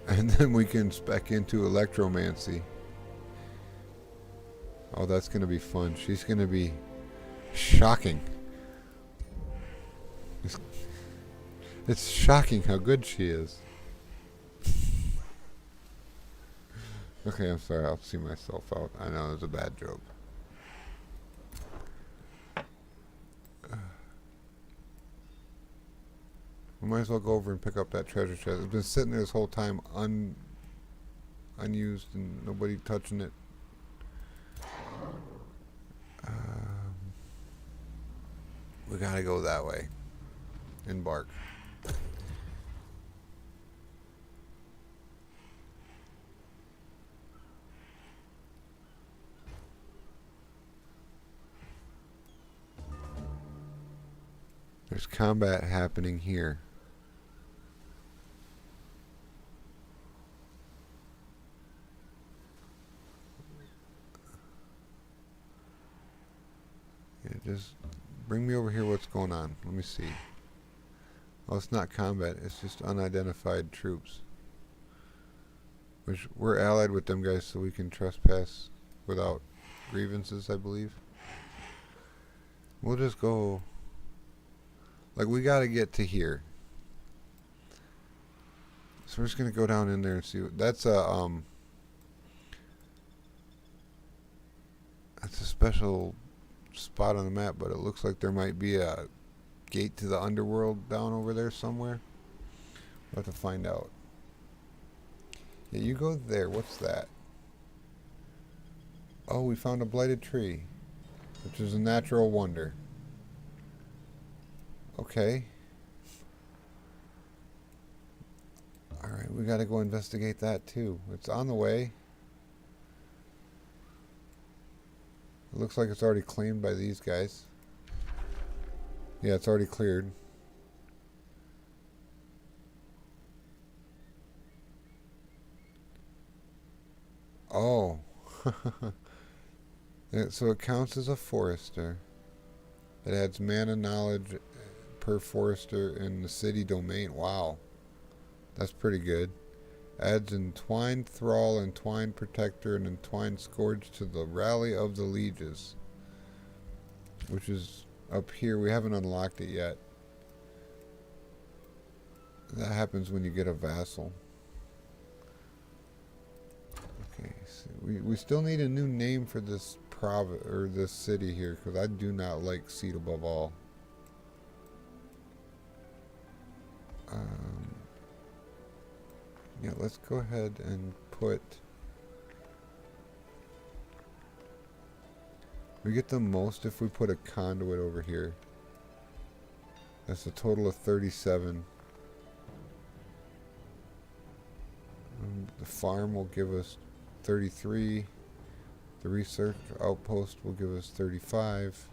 And then we can spec into Electromancy. Oh, that's going to be fun. She's going to be shocking. It's shocking how good she is. Okay, I'm sorry. I'll see myself out. I know it was a bad joke. We might as well go over and pick up that treasure chest. It's been sitting there this whole time unused and nobody touching it. We gotta go that way. Embark. There's combat happening here. Yeah, just bring me over here. What's going on? Let me see. Oh, it's not combat. It's just unidentified troops. Which we're allied with them guys, so we can trespass without grievances, I believe. We'll just go... Like, we gotta get to here. So we're just gonna go down in there and see what... That's a special spot on the map, but it looks like there might be a gate to the underworld down over there somewhere. We'll have to find out. Yeah, you go there. What's that? Oh, we found a blighted tree, which is a natural wonder. Okay. Alright, we gotta go investigate that too. It's on the way. It looks like it's already claimed by these guys. Yeah, it's already cleared. Oh. So it counts as a forester. It adds mana knowledge per forester in the city domain. Wow. That's pretty good. Adds Entwined Thrall, Entwined Protector, and Entwined Scourge to the Rally of the Lieges. Which is up here. We haven't unlocked it yet. That happens when you get a vassal. Okay, so we still need a new name for this this city here, because I do not like Seat Above All. Yeah, let's go ahead and put... We get the most if we put a conduit over here. That's a total of 37. The farm will give us 33. The research outpost will give us 35.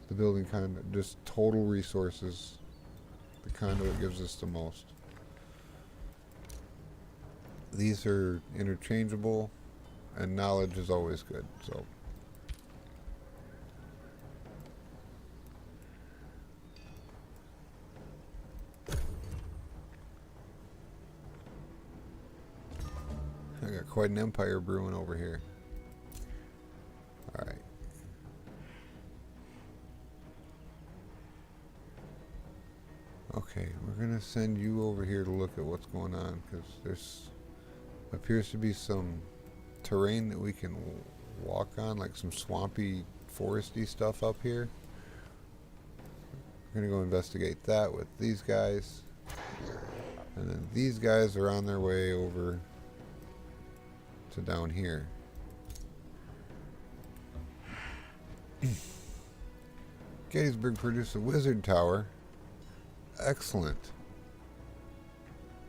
The building conduit, just total resources. The conduit gives us the most. These are interchangeable, and knowledge is always good, so. I got quite an empire brewing over here. Alright. Okay, we're gonna send you over here to look at what's going on, because there's appears to be some terrain that we can walk on, like some swampy, foresty stuff up here. We're gonna go investigate that with these guys, and then these guys are on their way over to down here. Gettysburg produced a wizard tower. Excellent.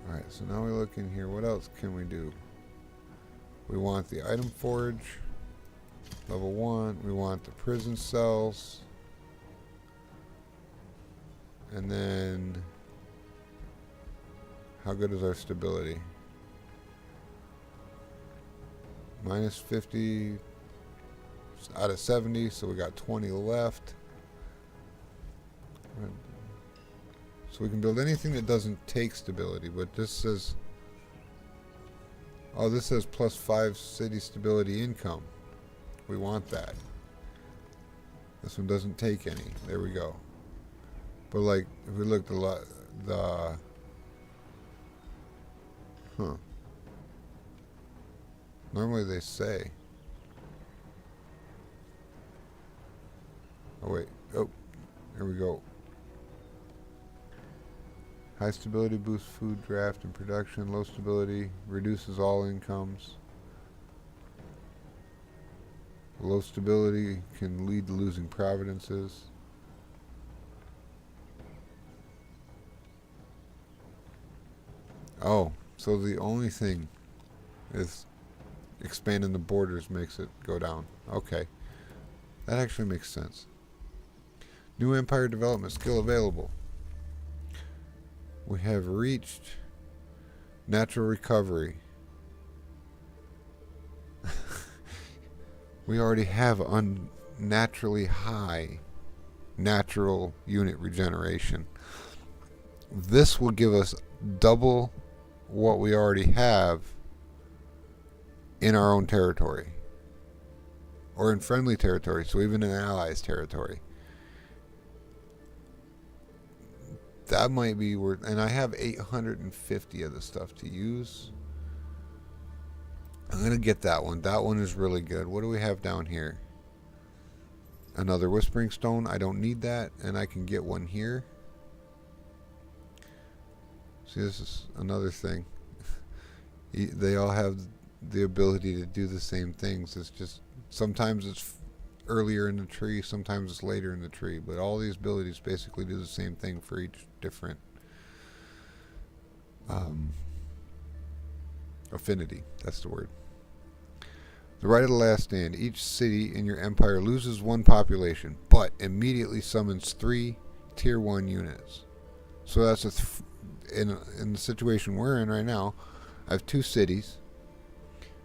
Alright, so now we look in here. What else can we do? We want the item forge. Level 1. We want the prison cells. And then... How good is our stability? Minus 50 out of 70, so we got 20 left. So we can build anything that doesn't take stability, but this says... Oh, this says +5 city stability income. We want that. This one doesn't take any. There we go. But like, if we look the normally they say... Oh wait, oh, here we go. High stability boosts food draft and production. Low stability reduces all incomes. Low stability can lead to losing providences. Oh, so the only thing is expanding the borders makes it go down. Okay, that actually makes sense. New empire development skill available. We have reached natural recovery. We already have unnaturally high natural unit regeneration. This will give us double what we already have in our own territory. Or in friendly territory, so even in allies' territory. that might be worth, and I have 850 of the stuff to use. I'm gonna get that one. That one is really good. What do we have down here? Another Whispering Stone. I don't need that, and I can get one here. See, this is another thing. They all have the ability to do the same things. It's just sometimes it's earlier in the tree, sometimes it's later in the tree, but all these abilities basically do the same thing for each different affinity. That's the word. The right of the last stand. Each city in your empire loses one population, but immediately summons 3 tier 1 units. So that's in the situation we're in right now. I have 2 cities,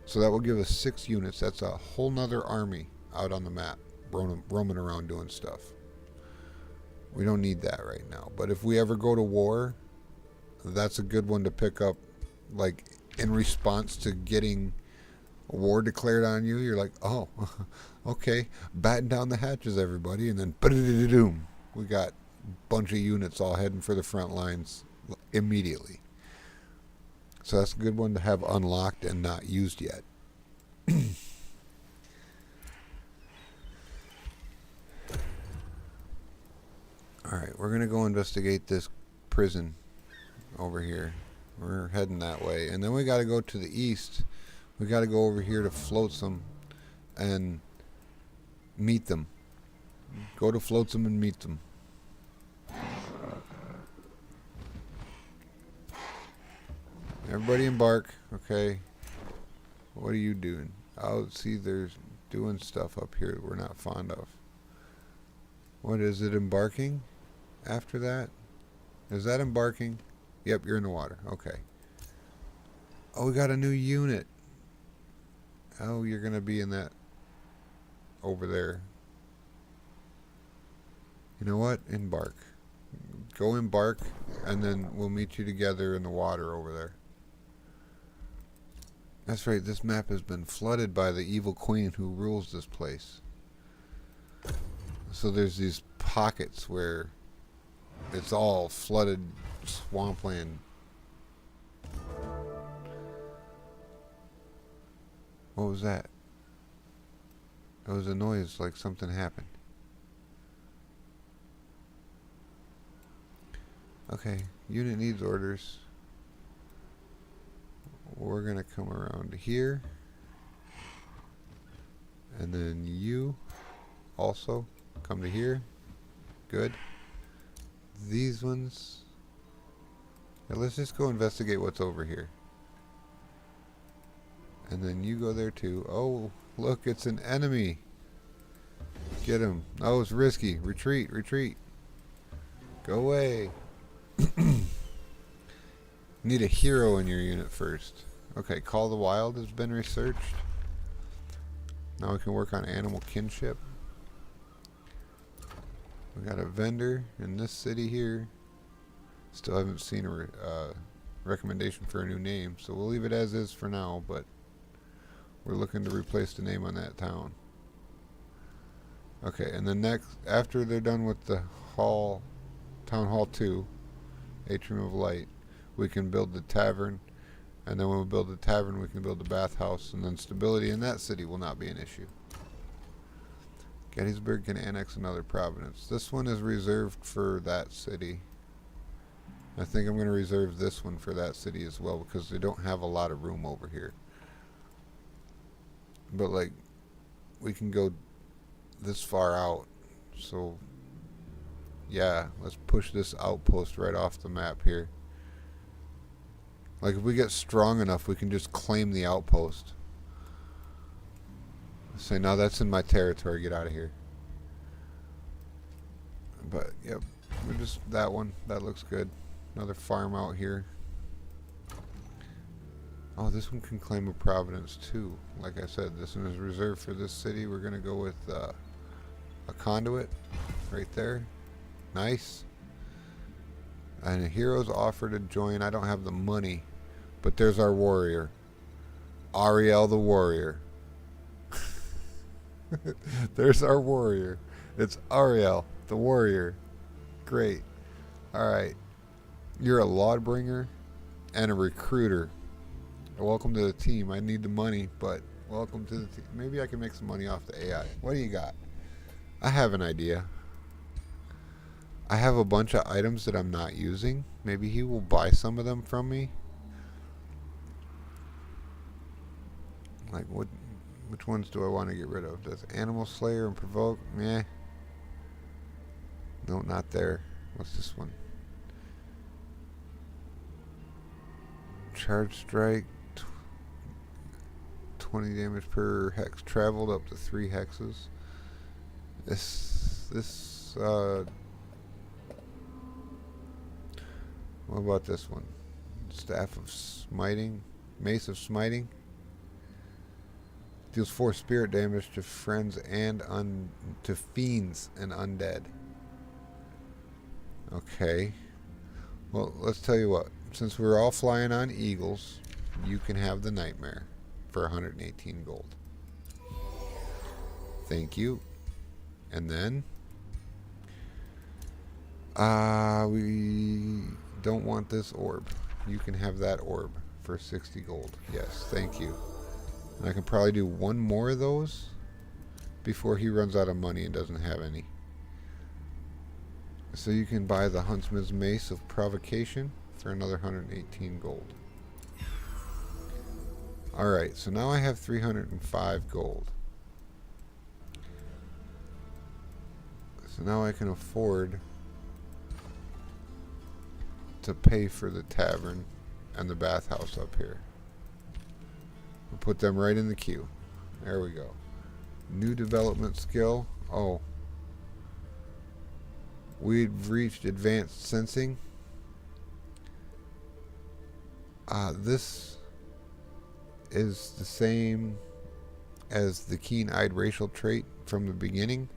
so that will give us 6 units. That's a whole nother army out on the map, roaming around doing stuff. We don't need that right now, but if we ever go to war, that's a good one to pick up, like in response to getting a war declared on you. You're like, oh, okay, batten down the hatches, everybody, and then boom, we got a bunch of units all heading for the front lines immediately. So that's a good one to have unlocked and not used yet. Alright, we're going to go investigate this prison over here. We're heading that way. And then we got to go to the east. We got to go over here to Flotsam and meet them. Go to Flotsam and meet them. Everybody embark. Okay. What are you doing? Oh, see, there's doing stuff up here that we're not fond of. What is it, embarking? After that? Is that embarking? Yep, you're in the water. Okay. Oh, we got a new unit. Oh, you're going to be in that over there. You know what? Embark. Go embark, and then we'll meet you together in the water over there. That's right, this map has been flooded by the evil queen who rules this place. So there's these pockets where it's all flooded swampland. What was that? It was a noise like something happened. Okay, unit needs orders. We're gonna come around here, and then you also come to here. Good. These ones. Now let's just go investigate what's over here. And then you go there too. Oh, look, it's an enemy. Get him. Oh, it's risky. Retreat, retreat. Go away. Need a hero in your unit first. Okay, Call the Wild has been researched. Now we can work on animal kinship. We got a vendor in this city here. Still haven't seen a recommendation for a new name, so we'll leave it as is for now, but we're looking to replace the name on that town. Okay, and then next, after they're done with the hall, Town Hall 2, Atrium of Light, we can build the tavern, and then when we build the tavern, we can build the bathhouse, and then stability in that city will not be an issue. Gettysburg can annex another province. This one is reserved for that city. I think I'm going to reserve this one for that city as well, because they don't have a lot of room over here. But like, we can go this far out, so yeah, let's push this outpost right off the map here. Like, if we get strong enough, we can just claim the outpost. Say, no, that's in my territory, get out of here. But yep, we're just that one. That looks good. Another farm out here. Oh, this one can claim a providence too. Like I said, this one is reserved for this city. We're gonna go with a conduit right there. Nice. And a hero's offer to join. I don't have the money, but there's our warrior, Ariel the warrior. There's our warrior. It's Ariel the warrior. Great. All right. You're a lawbringer and a recruiter. Welcome to the team. I need the money, but welcome to the team. Maybe I can make some money off the AI. What do you got? I have an idea. I have a bunch of items that I'm not using. Maybe he will buy some of them from me. Like what? Which ones do I want to get rid of? Does Animal Slayer and Provoke? Meh. No, not there. What's this one? Charge Strike. 20 damage per hex traveled, up to 3 hexes. What about this one? Staff of Smiting. Mace of Smiting. Deals 4 spirit damage to friends and to fiends and undead. Okay. Well, let's tell you what. Since we're all flying on eagles, you can have the Nightmare for 118 gold. Thank you. And then we don't want this orb. You can have that orb for 60 gold. Yes, thank you. And I can probably do one more of those before he runs out of money and doesn't have any. So you can buy the Huntsman's Mace of Provocation for another 118 gold. Alright, so now I have 305 gold. So now I can afford to pay for the tavern and the bathhouse up here. We'll put them right in the queue. There we go. New development skill. Oh. We've reached advanced sensing. This is the same as the keen-eyed racial trait from the beginning.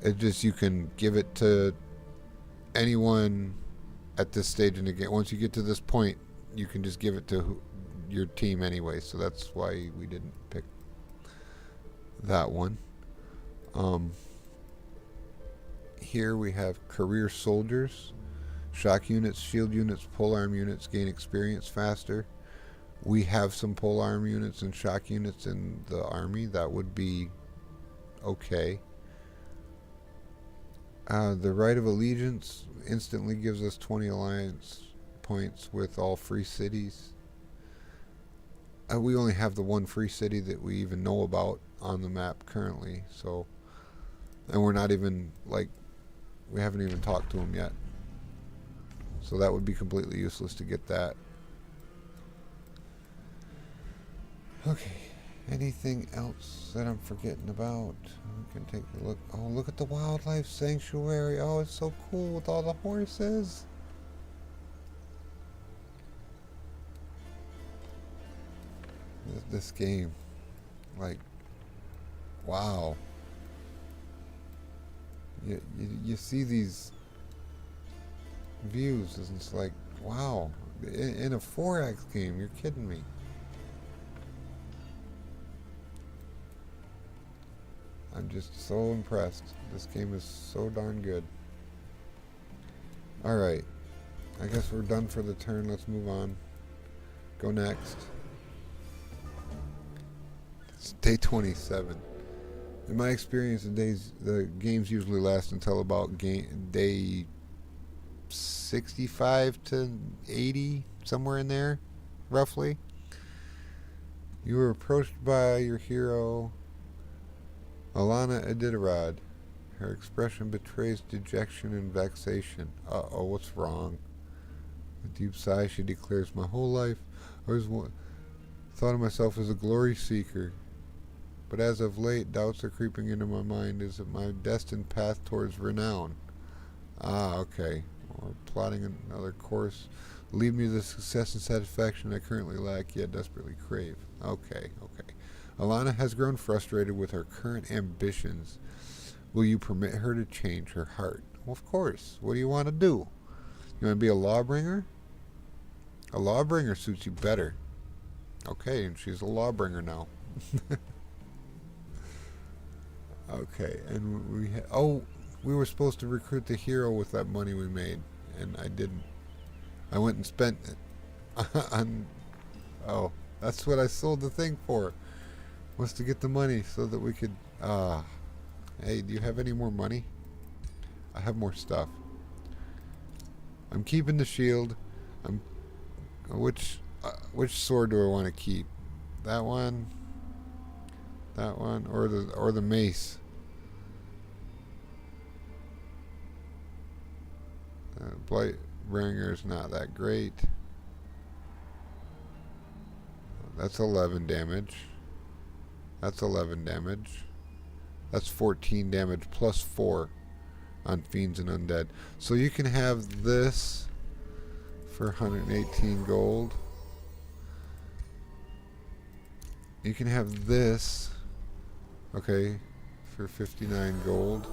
It just, you can give it to anyone at this stage in the game. Once you get to this point, you can just give it to your team anyway, so that's why we didn't pick that one. Here we have career soldiers. Shock units, shield units, polearm units gain experience faster. We have some polearm units and shock units in the army. That would be okay. The Right of Allegiance instantly gives us 20 alliance points with all free cities. We only have the one free city that we even know about on the map currently, so, and we're not even, like, we haven't even talked to them yet. So that would be completely useless to get that. Okay, anything else that I'm forgetting about? We can take a look. Oh, look at the wildlife sanctuary. Oh, it's so cool with all the horses. This game, like, wow. You see these views and it's like, wow. In a 4X game, you're kidding me. I'm just so impressed. This game is so darn good. Alright. I guess we're done for the turn. Let's move on. Go next. It's day 27. In my experience, the games usually last until about day 65 to 80, somewhere in there, roughly. You were approached by your hero, Alana Iditarod. Her expression betrays dejection and vexation. Uh-oh, what's wrong? With a deep sigh, she declares, "My whole life, I thought of myself as a glory seeker. But as of late, doubts are creeping into my mind. Is it my destined path towards renown? Ah, okay. Or plotting another course. Lead me to the success and satisfaction I currently lack, yet desperately crave." Okay. Alana has grown frustrated with her current ambitions. Will you permit her to change her heart? Well, of course. What do you want to do? You want to be a lawbringer? A lawbringer suits you better. Okay, and she's a lawbringer now. Okay, and we were supposed to recruit the hero with that money we made, and I didn't. I went and spent it on... Oh, that's what I sold the thing for. Was to get the money so that we could... Hey, do you have any more money? I have more stuff. I'm keeping the shield. Which sword do I want to keep? That one, or the mace. Blightbringer is not that great. That's 11 damage. That's 11 damage. That's 14 damage plus 4 on fiends and undead. So you can have this for 118 gold. You can have this, okay, for 59 gold.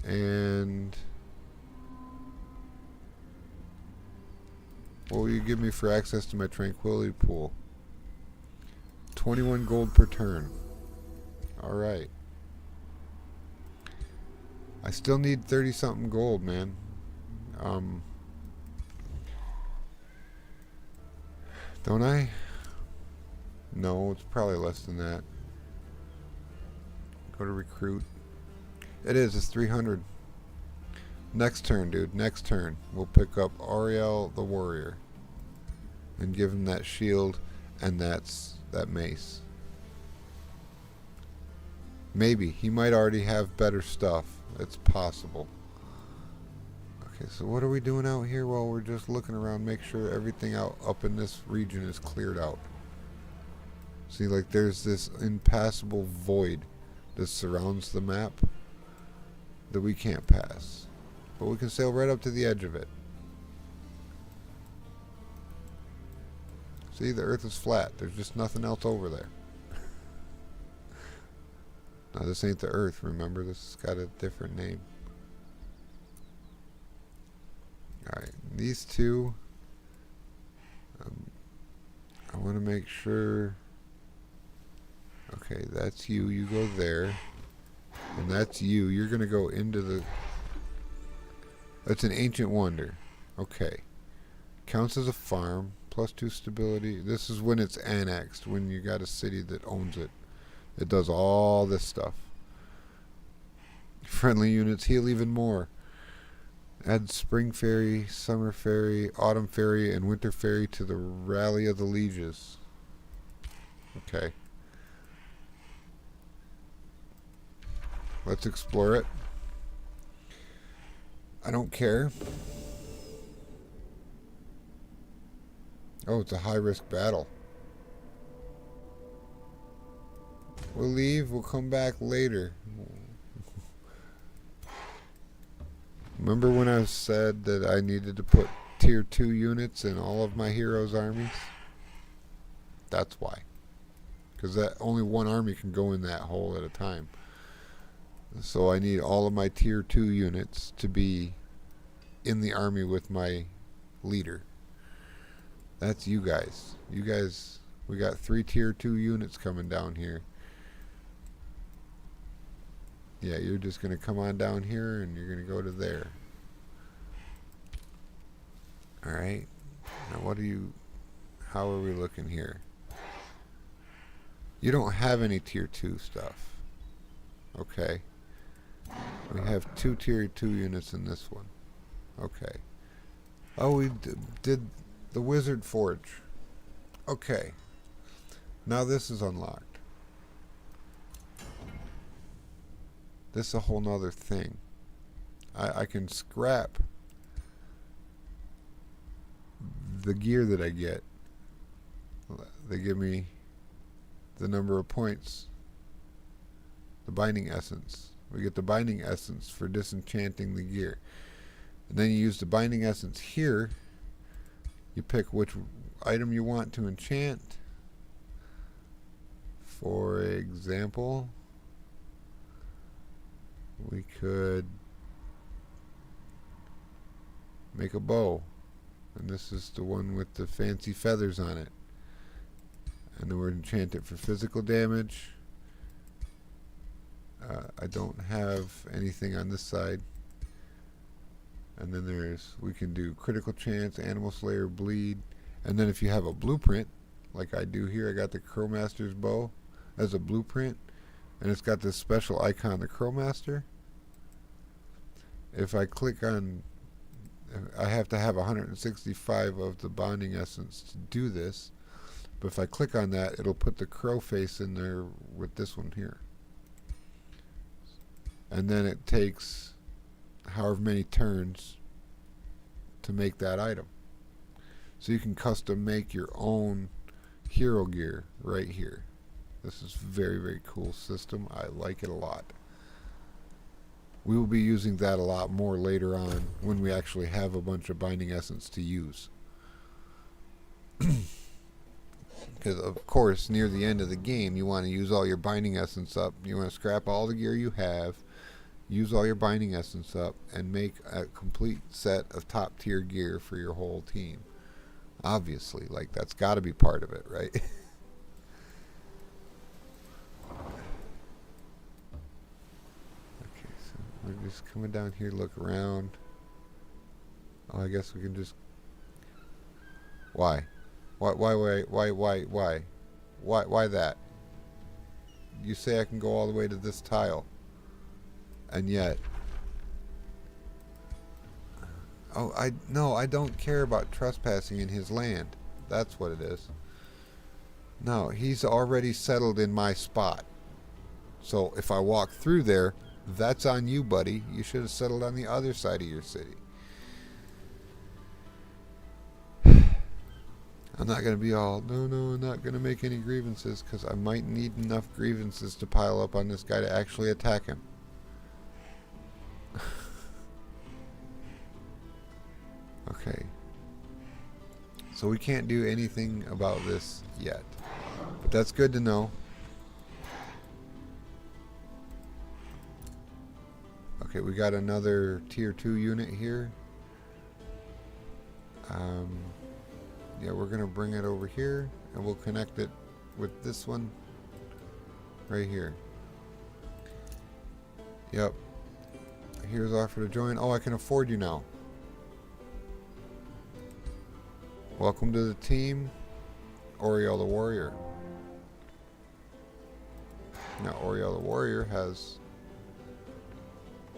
And what will you give me for access to my tranquility pool? 21 gold per turn. Alright. I still need 30 something gold, man. Don't I? No, it's probably less than that. Go to recruit. It's 300. Next turn, dude. Next turn. We'll pick up Ariel the warrior. And give him that shield and that mace. Maybe. He might already have better stuff. It's possible. Okay, so what are we doing out here? Well, we're just looking around, make sure everything up in this region is cleared out. See, like there's this impassable void that surrounds the map that we can't pass. But we can sail right up to the edge of it. See, the earth is flat. There's just nothing else over there. Now, this ain't the earth, remember? This has got a different name. Alright, these two, I want to make sure, okay, that's you, you go there, and that's you, you're going to go into the, that's an ancient wonder, okay, counts as a farm, +2 stability, this is when it's annexed, when you got a city that owns it, it does all this stuff, friendly units heal even more. Add Spring Fairy, Summer Fairy, Autumn Fairy, and Winter Fairy to the Rally of the Lieges. Okay. Let's explore it. I don't care. Oh, it's a high-risk battle. We'll leave. We'll come back later. Remember when I said that I needed to put tier 2 units in all of my heroes' armies? That's why. Because that only one army can go in that hole at a time. So I need all of my tier 2 units to be in the army with my leader. That's you guys. You guys, we got 3 tier 2 units coming down here. Yeah, you're just going to come on down here and you're going to go to there. Alright. Now how are we looking here? You don't have any tier 2 stuff. Okay. We have 2 tier 2 units in this one. Okay. Oh, we did the Wizard Forge. Okay. Now this is unlocked. This is a whole nother thing. I can scrap the gear that I get. They give me the number of points. The binding essence. We get the binding essence for disenchanting the gear. And then you use the binding essence here. You pick which item you want to enchant. For example, we could make a bow, and this is the one with the fancy feathers on it, and then we're enchant it for physical damage. I don't have anything on this side. And then we can do critical chance, animal slayer, bleed. And then if you have a blueprint, like I do here, I got the Crowmaster's bow as a blueprint. And it's got this special icon, the Crowmaster. If I click on, I have to have 165 of the bonding essence to do this. But if I click on that, it'll put the crow face in there with this one here. And then it takes however many turns to make that item. So you can custom make your own hero gear right here. This is very, very cool system. I like it a lot. We will be using that a lot more later on when we actually have a bunch of binding essence to use. Because of course near the end of the game you want to use all your binding essence up. You want to scrap all the gear you have, use all your binding essence up, and make a complete set of top tier gear for your whole team. Obviously, like, that's got to be part of it, right? Okay, so we're just coming down here to look around. Oh, I guess we can just... Why that? You say I can go all the way to this tile, and yet... Oh, no, I don't care about trespassing in his land. That's what it is. No, he's already settled in my spot. So if I walk through there, that's on you, buddy. You should have settled on the other side of your city. I'm not going to be all, no, I'm not going to make any grievances, because I might need enough grievances to pile up on this guy to actually attack him. Okay. So we can't do anything about this yet. But that's good to know. Okay, we got another tier 2 unit here. Yeah, we're going to bring it over here, and we'll connect it with this one right here. Yep. Here's offer to join. Oh, I can afford you now. Welcome to the team, Oriel the Warrior. Now, Oriel the Warrior has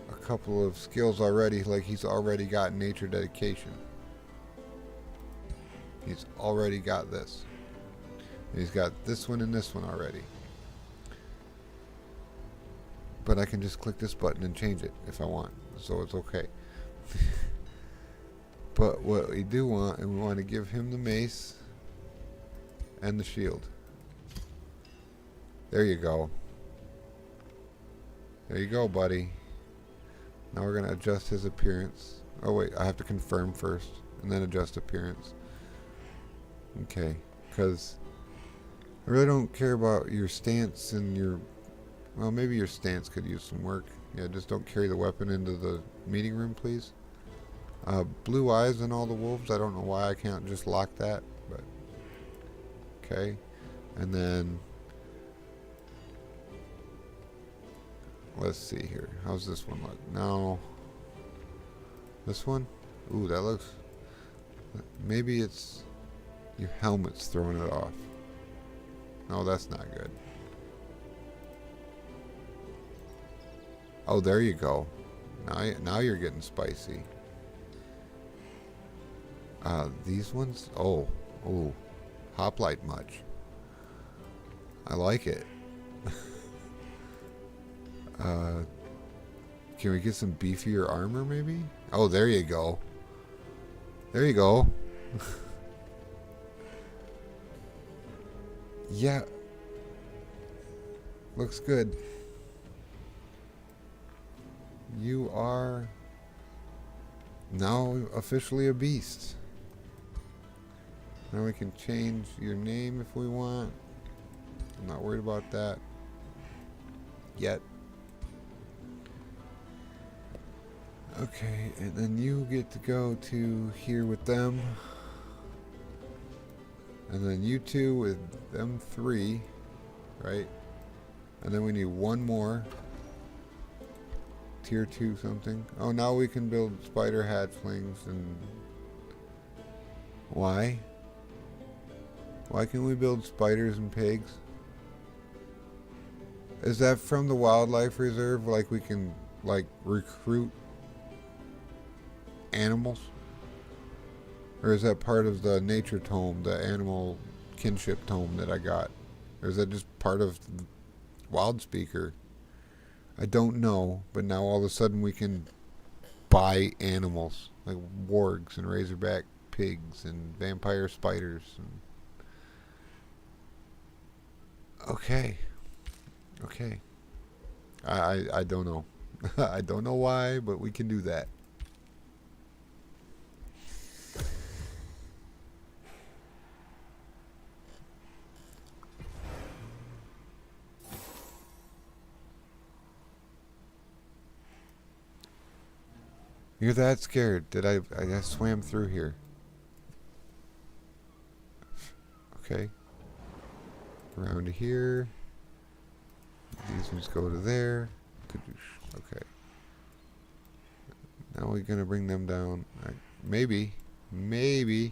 a couple of skills already, like he's already got nature dedication. He's already got this. He's got this one and this one already. But I can just click this button and change it if I want, so it's okay. But what we do want, and we want to give him the mace and the shield. There you go. There you go, buddy. Now we're going to adjust his appearance. Oh wait, I have to confirm first, and then adjust appearance. Okay, because I really don't care about your stance and your... Well, maybe your stance could use some work. Yeah, just don't carry the weapon into the meeting room, please. Blue eyes and all the wolves. I don't know why I can't just lock that, but... Okay. And then... Let's see here. How's this one look? No. This one? Ooh, that looks... Maybe it's... Your helmet's throwing it off. No, that's not good. Oh, there you go. Now you're getting spicy. These ones? Oh. Hoplite much. I like it. Can we get some beefier armor, maybe? Oh, there you go. There you go. Yeah. Looks good. You are now officially a beast. Now we can change your name if we want. I'm not worried about that yet. Okay, and then you get to go to here with them. And then you two with them three, right? And then we need one more tier 2 something. Oh, now we can build spider hatchlings and... Why? Why can we build spiders and pigs? Is that from the wildlife reserve? Like we can, like, recruit animals? Or is that part of the nature tome, the animal kinship tome that I got? Or is that just part of Wild Speaker? I don't know, but now all of a sudden we can buy animals, like wargs and razorback pigs and vampire spiders. And okay. Okay. I don't know. I don't know why, but we can do that. You're that scared. Did I swam through here. Okay. Around to here. These ones go to there. Okay. Now we're gonna bring them down. Maybe we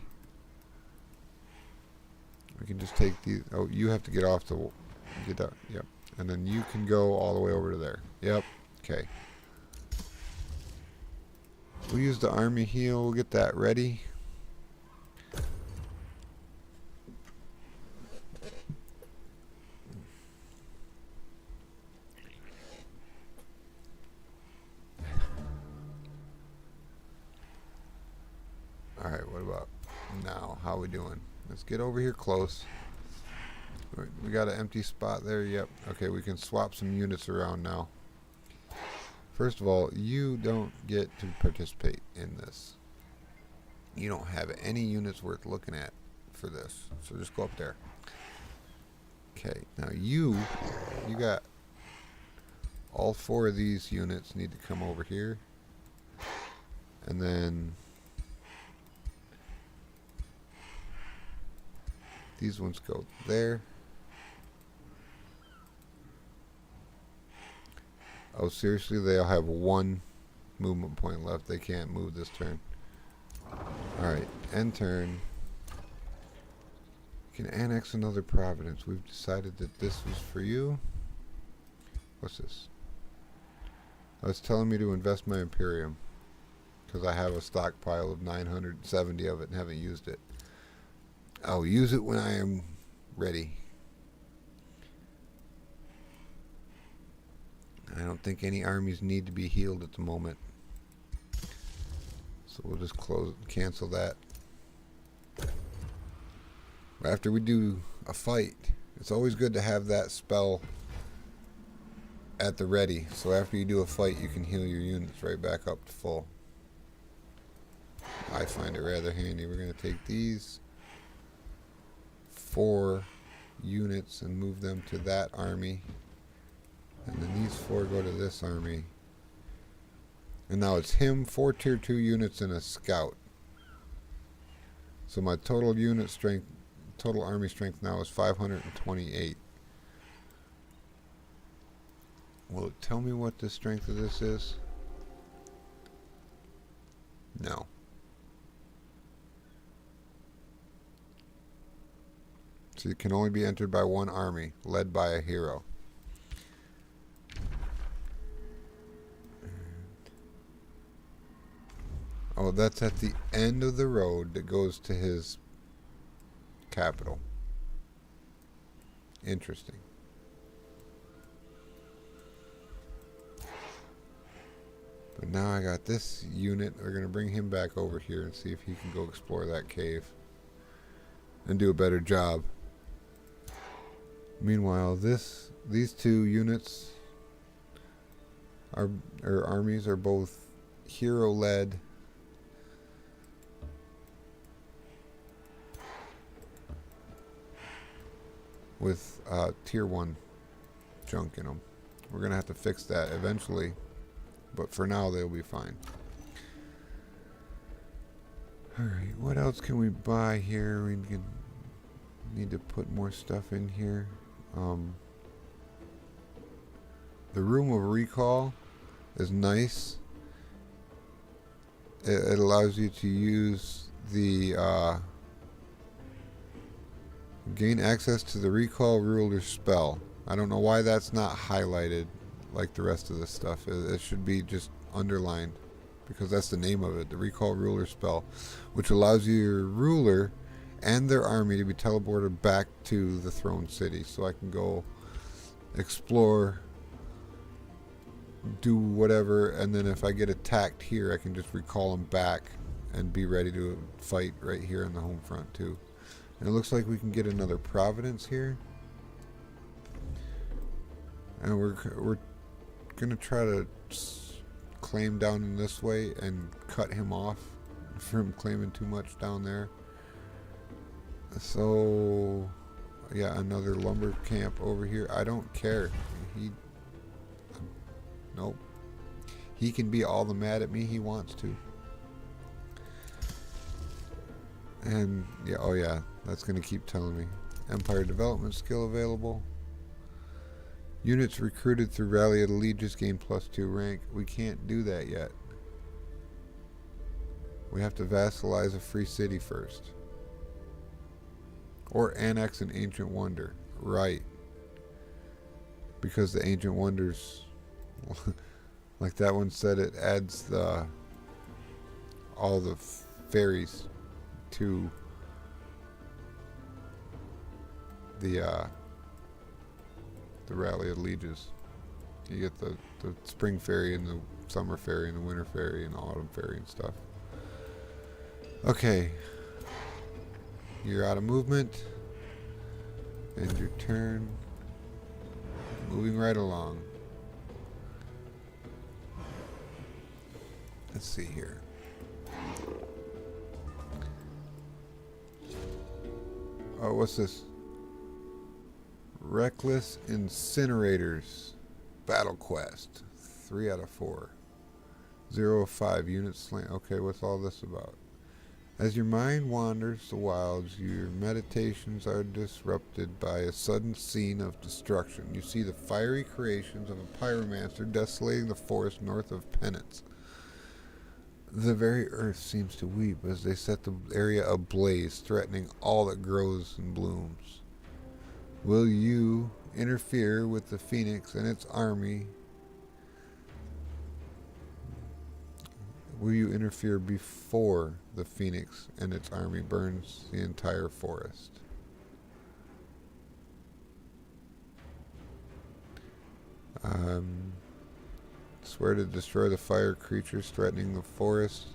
can just take these. Oh, you have to get off the. Get up. Yep. And then you can go all the way over to there. Yep. Okay. We'll use the army heal. We'll get that ready. Alright, what about now? How we doing? Let's get over here close. We got an empty spot there. Yep. Okay, we can swap some units around now. First of all, you don't get to participate in this. You don't have any units worth looking at for this. So just go up there. Okay, now you got all 4 of these units need to come over here. And then these ones go there. Oh, seriously? They'll have 1 movement point left. They can't move this turn. Alright, end turn. You can annex another province. We've decided that this was for you. What's this? Oh, it's telling me to invest my Imperium. Because I have a stockpile of 970 of it and haven't used it. I'll use it when I am ready. I don't think any armies need to be healed at the moment. So we'll just cancel that. After we do a fight, it's always good to have that spell at the ready. So after you do a fight, you can heal your units right back up to full. I find it rather handy. We're going to take these 4 units and move them to that army. And then these 4 go to this army. And now it's him, 4 tier 2 units, and a scout. So my total unit strength, total army strength now is 528. Will it tell me what the strength of this is? No. So it can only be entered by 1 army, led by a hero. Oh, that's at the end of the road that goes to his capital. Interesting. But now I got this unit. We're going to bring him back over here and see if he can go explore that cave and do a better job. Meanwhile, these 2 units or armies are both hero-led. With tier 1 junk in them. We're going to have to fix that eventually, but for now they'll be fine. Alright, what else can we buy here? We need to put more stuff in here. The Room of Recall is nice. It allows you to use the gain access to the recall ruler spell. I don't know why that's not highlighted like the rest of this stuff. It should be just underlined because that's the name of it, the recall ruler spell, which allows your ruler and their army to be teleported back to the throne city, so I can go explore, do whatever, and then if I get attacked here, I can just recall them back and be ready to fight right here on the home front too. And it looks like we can get another Providence here, and we're gonna try to claim down in this way and cut him off from claiming too much down there. So yeah, another lumber camp over here. I don't care. Nope. He can be all the mad at me he wants to. And yeah, oh yeah, that's gonna keep telling me. Empire development skill available. Units recruited through Rally of the Legions gain +2 rank. We can't do that yet. We have to vassalize a free city first. Or annex an ancient wonder. Right. Because the ancient wonders, like that one said, it adds all the fairies to the Rally of Legions. You get the spring fairy and the summer fairy and the winter fairy and the autumn fairy and stuff. Okay. You're out of movement. End your turn. Moving right along. Let's see here. Oh, what's this? Reckless Incinerators. Battle Quest. 3 out of 4. 0 of 5 units slain. Okay, what's all this about? As your mind wanders the wilds, your meditations are disrupted by a sudden scene of destruction. You see the fiery creations of a pyromancer desolating the forest north of Penance. The very earth seems to weep as they set the area ablaze, threatening all that grows and blooms. Will you interfere with the Phoenix and its army? Will you interfere before the Phoenix and its army burns the entire forest? Swear to destroy the fire creatures threatening the forest.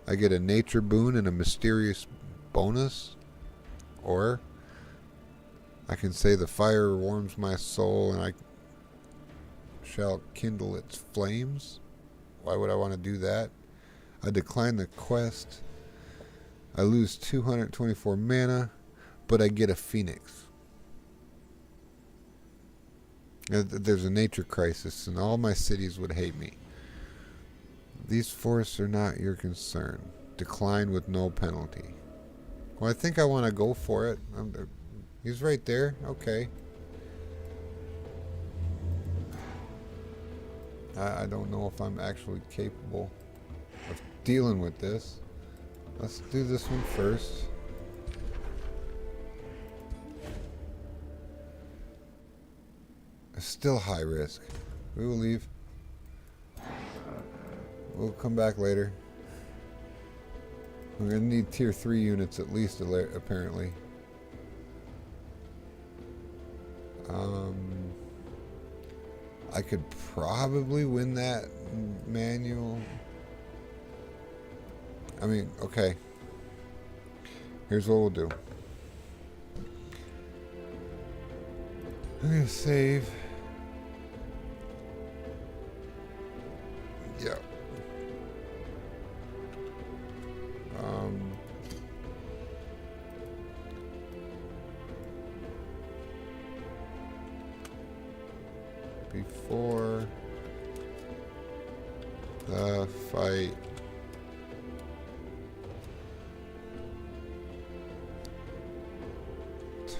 I get a nature boon and a mysterious bonus. Or I can say the fire warms my soul and I shall kindle its flames. Why would I want to do that? I decline the quest. I lose 224 mana, but I get a phoenix. There's a nature crisis, and all my cities would hate me. These forests are not your concern. Decline with no penalty. Well, I think I want to go for it. He's right there. Okay. I don't know if I'm actually capable of dealing with this. Let's do this one first. It's still high risk. We will leave. We'll come back later. We're going to need tier 3 units at least, apparently. I could probably win that manual. I mean, okay. Here's what we'll do. I'm going to save. Yeah. Before the fight,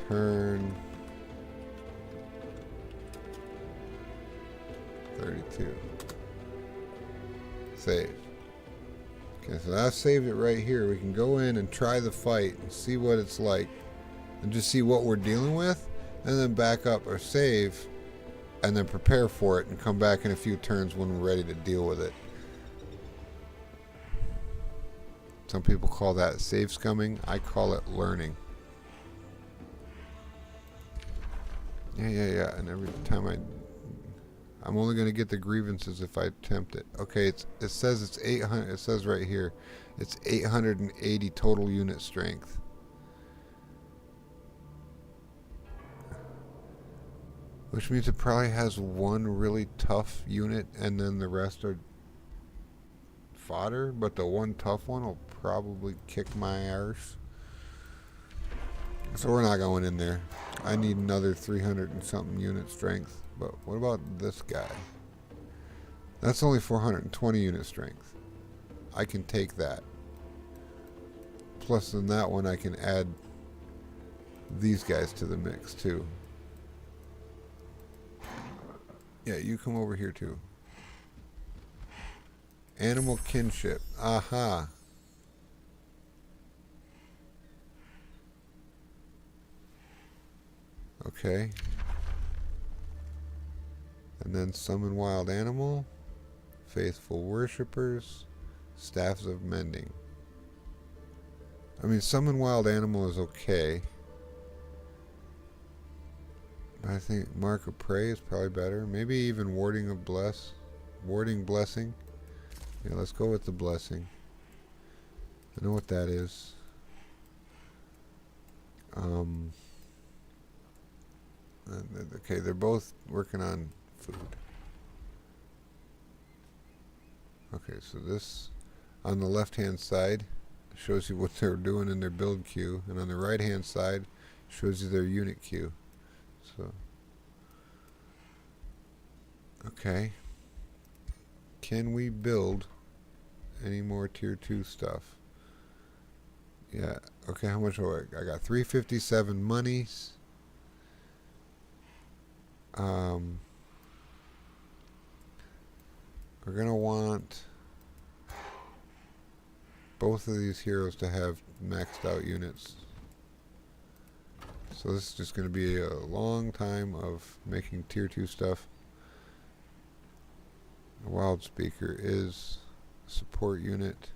turn 32. Save. Okay, so I saved it right here. We can go in and try the fight and see what it's like. And just see what we're dealing with. And then back up or save. And then prepare for it and come back in a few turns when we're ready to deal with it. Some people call that save scumming. I call it learning. Yeah. And every time I'm only going to get the grievances if I attempt it. Okay, it says it's 800. It says right here, it's 880 total unit strength. Which means it probably has one really tough unit, and then the rest are fodder. But the one tough one will probably kick my arse. So we're not going in there. I need another 300 and something unit strength. But what about this guy? That's only 420 unit strength. I can take that. Plus in that one I can add these guys to the mix too. Yeah, you come over here too. Animal kinship. Aha. Okay. And then summon wild animal, faithful worshippers, staffs of mending. I mean, summon wild animal is okay. I think mark of prey is probably better. Maybe even warding blessing. Yeah, let's go with the blessing. I know what that is. Okay, they're both working on food. Okay, so this on the left hand side shows you what they're doing in their build queue, and on the right hand side shows you their unit queue. So okay, can we build any more tier 2 stuff? Yeah, okay, how much do I got? 357 monies. We're gonna want both of these heroes to have maxed out units. So this is just gonna be a long time of making tier 2 stuff. The Wild Speaker is support unit.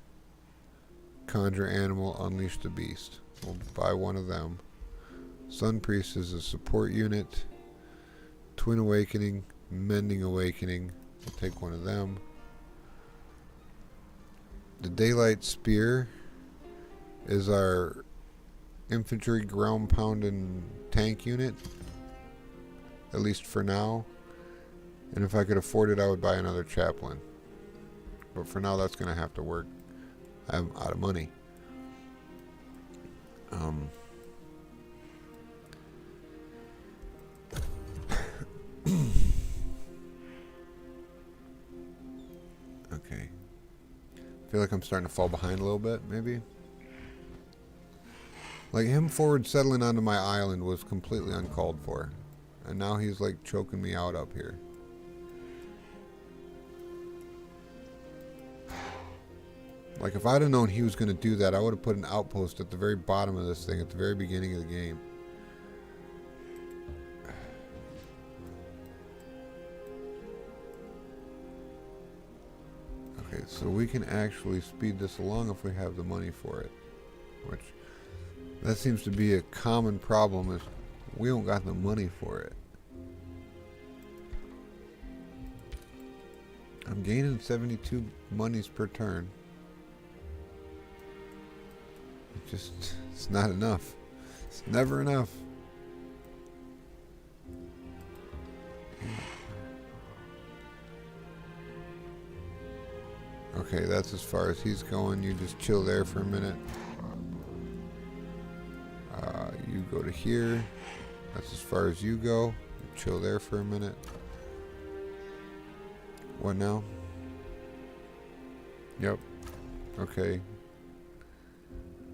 Conjure animal, unleash the beast. We'll buy one of them. Sun Priest is a support unit. Twin Awakening, Mending Awakening. We'll take one of them. The Daylight Spear is our infantry ground pounding tank unit. At least for now. And if I could afford it, I would buy another chaplain. But for now, that's going to have to work. I'm out of money. Okay. I feel like I'm starting to fall behind a little bit, maybe. Like, him forward settling onto my island was completely uncalled for. And now he's, like, choking me out up here. Like, if I'd have known he was going to do that, I would have put an outpost at the very bottom of this thing, at the very beginning of the game. Okay, so we can actually speed this along if we have the money for it. Which, that seems to be a common problem, is we don't got the money for it. I'm gaining 72 monies per turn. It's not enough. It's never enough. Okay, that's as far as he's going. You just chill there for a minute. You go to here. That's as far as you go. You chill there for a minute. What now? Yep. Okay.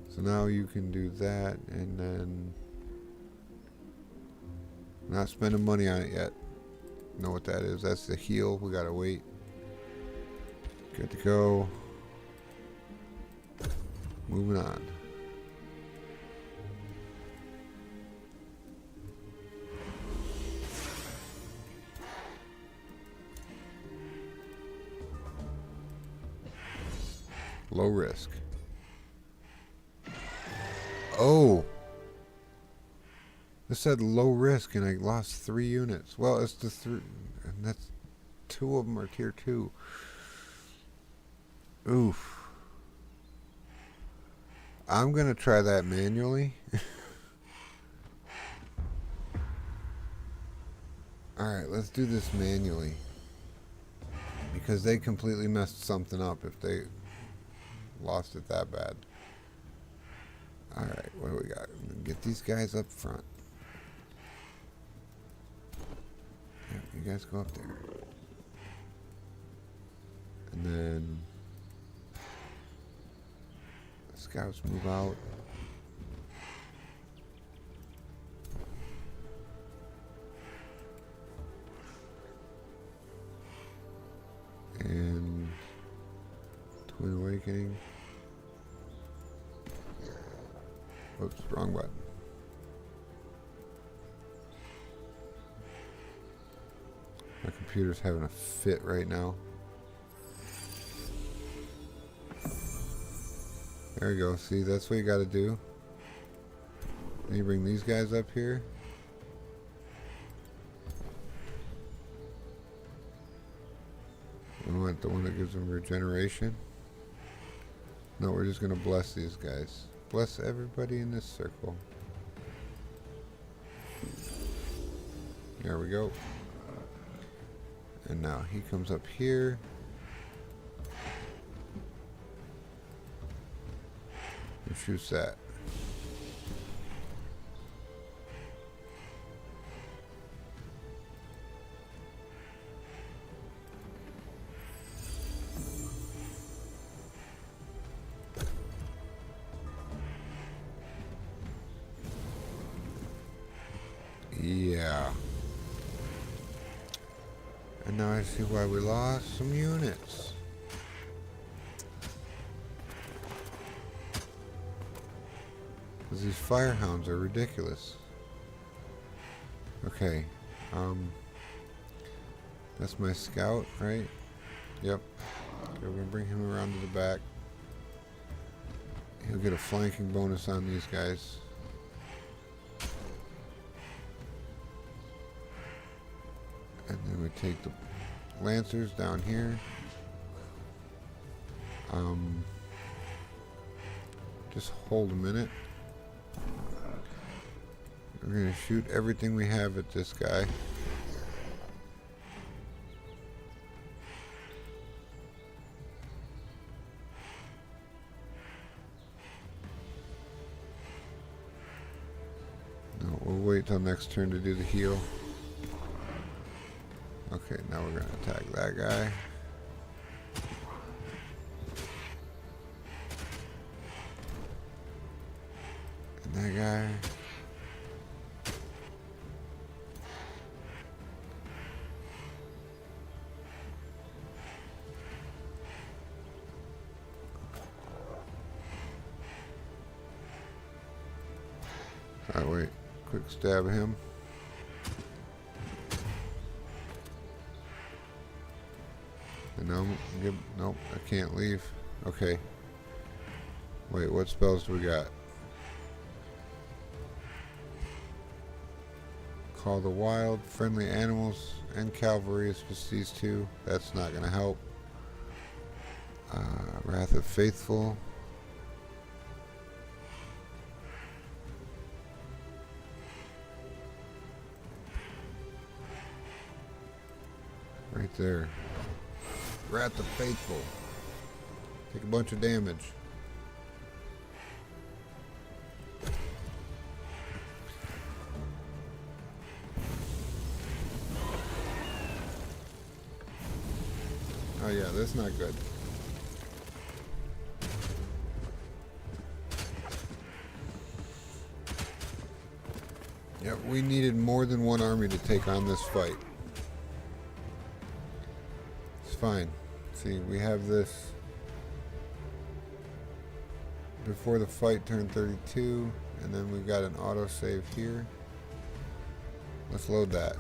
So now you can do that, and then not spending money on it yet. Know what that is? That's the heal. We gotta wait. Good to go. Moving on. Low risk. Oh! This said low risk and I lost 3 units. Well, it's the 3, and that's 2 of them are tier 2. Oof. I'm gonna try that manually. Alright, let's do this manually. Because they completely messed something up if they lost it that bad. Alright, what do we got? Get these guys up front. Yeah, you guys go up there. And then the scouts move out. And Twin Awakening. Oops, wrong button. My computer's having a fit right now. There we go. See, that's what you gotta do. Then you bring these guys up here. We want the one that gives them regeneration. No, we're just gonna bless these guys. Bless everybody in this circle. There we go. And now he comes up here. And shoots that. Yeah. And now I see why we lost some units. Because these firehounds are ridiculous. Okay. That's my scout, right? Yep. Okay, we're going to bring him around to the back. He'll get a flanking bonus on these guys. And then we take the Lancers down here. Just hold a minute. We're going to shoot everything we have at this guy. No, we'll wait till next turn to do the heal. Okay, now we're going to attack that guy. And that guy. Alright, wait. Quick stab him. No, nope, I can't leave. Okay. Wait, what spells do we got? Call the wild, friendly animals, and cavalry is just these 2. That's not going to help. Wrath of Faithful. Right there. Wrath of Faithful. Take a bunch of damage. Oh yeah, that's not good. Yep, we needed more than one army to take on this fight. It's fine. see, we have this before the fight turn 32, and then we've got an autosave here. Let's load that.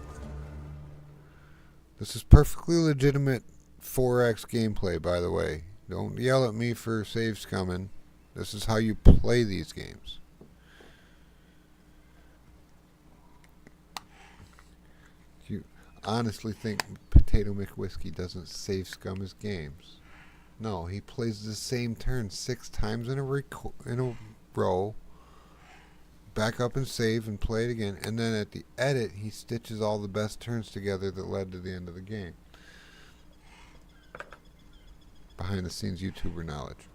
This is perfectly legitimate 4X gameplay, by the way. Don't yell at me for save scumming. This is how you play these games. You honestly think Potato McWhiskey doesn't save scum his games? No, he plays the same turn 6 times in a row, back up and save and play it again, and then at the edit he stitches all the best turns together that led to the end of the game. Behind the scenes YouTuber knowledge.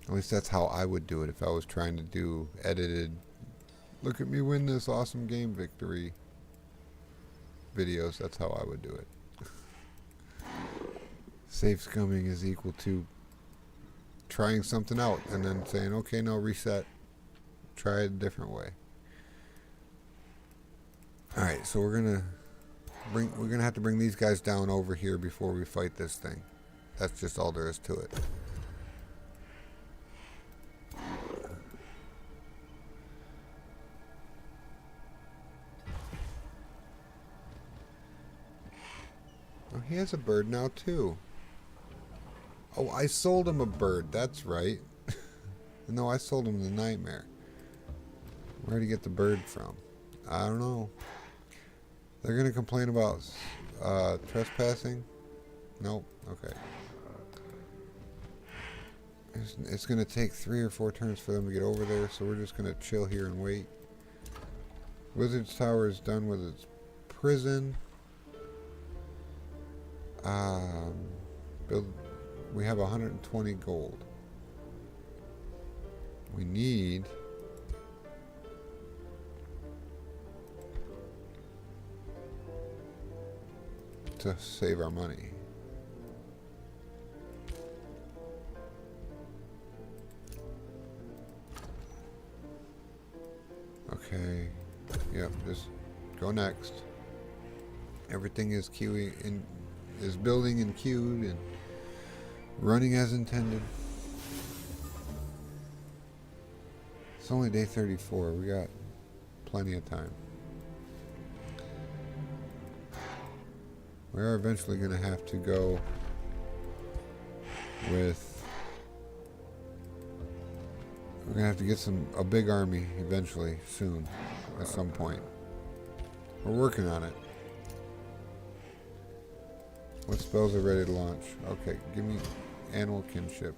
At least that's how I would do it if I was trying to do edited, look at me win this awesome game victory videos. That's how I would do it. Save scumming is equal to trying something out and then saying, okay, no, reset. Try it a different way. Alright, so we're gonna have to bring these guys down over here before we fight this thing. That's just all there is to it. Oh, he has a bird now too. Oh, I sold him a bird. That's right. No, I sold him the nightmare. Where did he get the bird from? I don't know. They're going to complain about trespassing? Nope. Okay. It's going to take 3 or 4 turns for them to get over there, so we're just going to chill here and wait. Wizard's Tower is done with its prison. We have 120 gold. We need to save our money. Okay. Yep, just go next. Everything is building and queued and running as intended. It's only day 34. We got plenty of time. We are eventually going to have to go with... We're going to have to get a big army eventually, soon, at some point. We're working on it. What spells are ready to launch? Okay, give me animal kinship.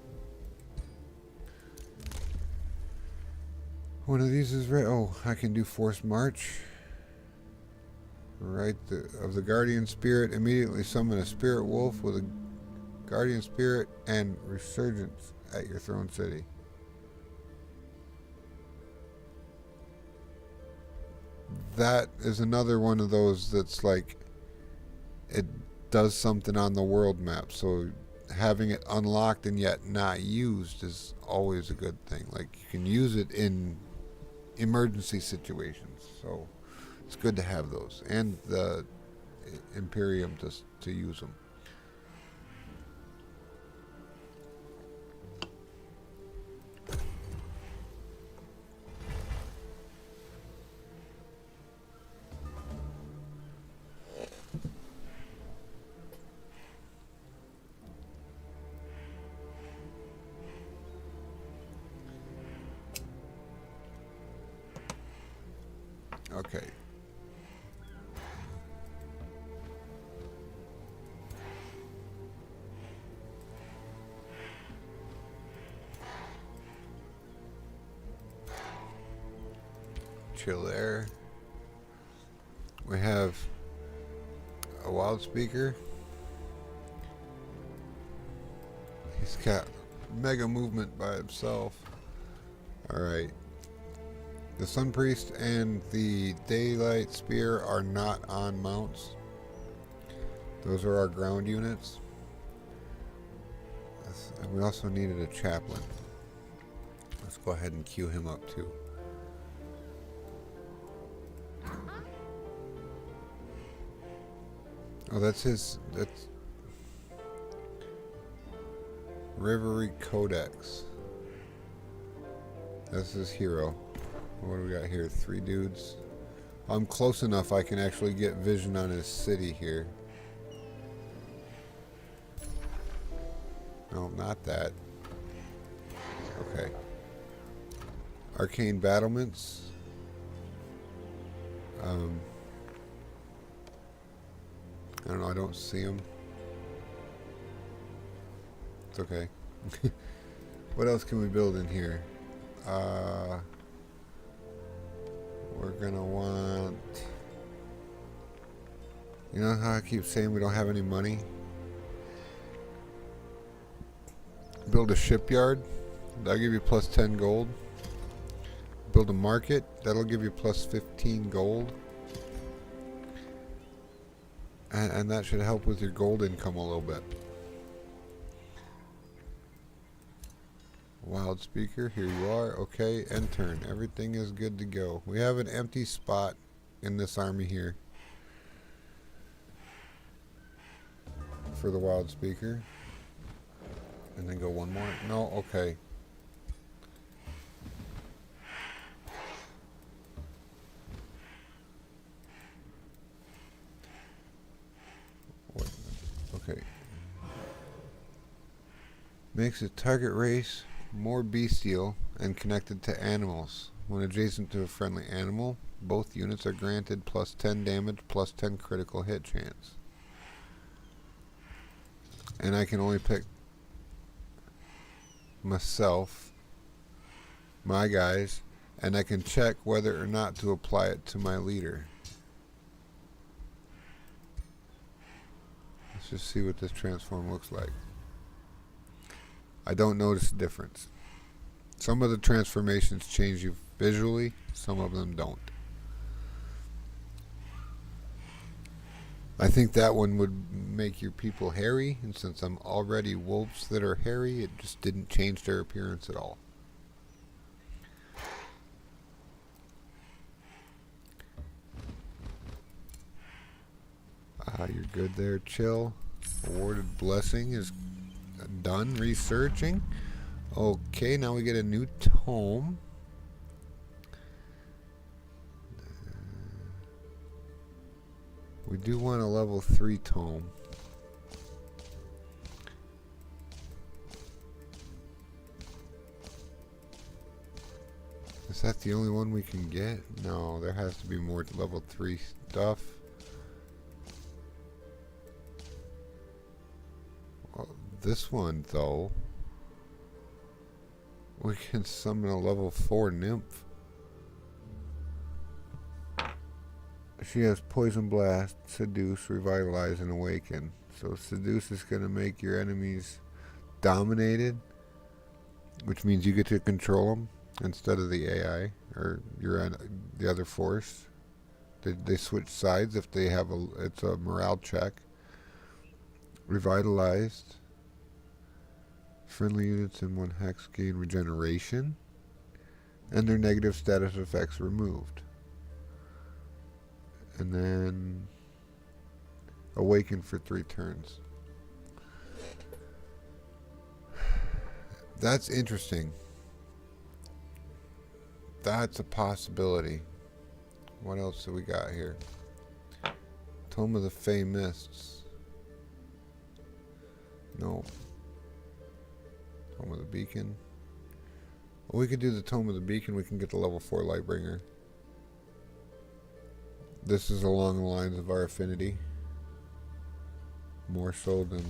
One of these is ready. Oh, I can do forced march. Right, of the guardian spirit, immediately summon a spirit wolf with a guardian spirit and resurgence at your throne city. That is another one of those that's like, it does something on the world map, so having it unlocked and yet not used is always a good thing. Like, you can use it in emergency situations, so it's good to have those, and the Imperium to use them. Okay. Chill there. We have a wild speaker. He's got mega movement by himself. Alright. The Sun Priest and the Daylight Spear are not on mounts. Those are our ground units. We also needed a chaplain. Let's go ahead and queue him up too. Oh, that's his. That's Reverie Codex. That's his hero. What do we got here? 3 dudes. I'm close enough I can actually get vision on his city here. No, not that. Okay. Arcane battlements. I don't know, I don't see them. It's okay. What else can we build in here? We're gonna want... You know how I keep saying we don't have any money? Build a shipyard. That'll give you plus 10 gold. Build a market. That'll give you plus 15 gold. And that should help with your gold income a little bit. Wild speaker, here you are. Okay, end turn. Everything is good to go. We have an empty spot in this army here for the wild speaker. And then go one more. No, okay. What? Okay. Makes a target race more bestial and connected to animals. When adjacent to a friendly animal, both units are granted plus 10 damage, plus 10 critical hit chance. And I can only pick myself, my guys, and I can check whether or not to apply it to my leader. Let's just see what this transform looks like. I don't notice a difference. Some of the transformations change you visually, some of them don't. I think that one would make your people hairy, and since I'm already wolves that are hairy, it just didn't change their appearance at all. You're good there, chill. Awarded blessing is done researching. Okay, now we get a new tome. We do want a level 3 tome. Is that the only one we can get? No, there has to be more level 3 stuff. Well, this one, though, we can summon a level 4 nymph. She has Poison Blast, Seduce, Revitalize, and Awaken. So Seduce is going to make your enemies dominated, which means you get to control them instead of the AI or the other force. They switch sides if they have it's a morale check. Revitalized. Friendly units in 1 hex gain regeneration, and their negative status effects removed. And then awaken for 3 turns. That's interesting. That's a possibility. What else do we got here? Tome of the Fey Mists. No. Tome of the Beacon. Well, we could do the Tome of the Beacon. We can get the level 4 Lightbringer. This is along the lines of our affinity. More so than...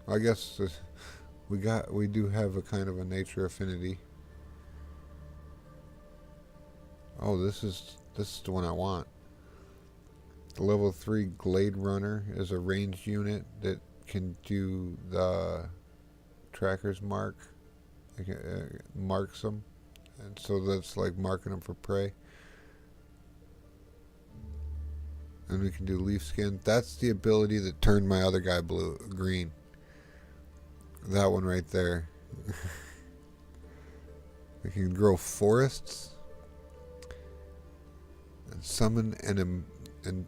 I guess we do have a kind of a nature affinity. Oh, this is the one I want. The level 3 Glade Runner is a ranged unit that can do the tracker's mark. It marks them, and so that's like marking them for prey. And we can do leaf skin. That's the ability that turned my other guy green. That one right there. We can grow forests and summon and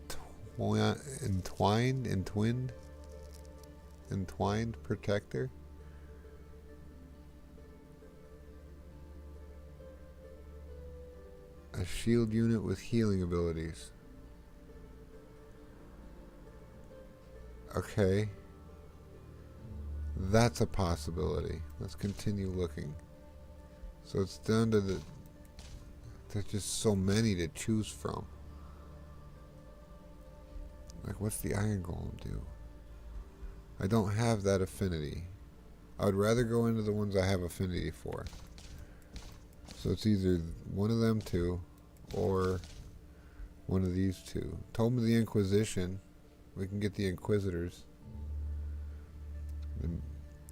entwined protector. A shield unit with healing abilities. Okay. That's a possibility. Let's continue looking. So it's down to the... There's just so many to choose from. Like, what's the Iron Golem do? I don't have that affinity. I would rather go into the ones I have affinity for. So it's either one of them two, or one of these two. Told me the Inquisition. We can get the Inquisitors. The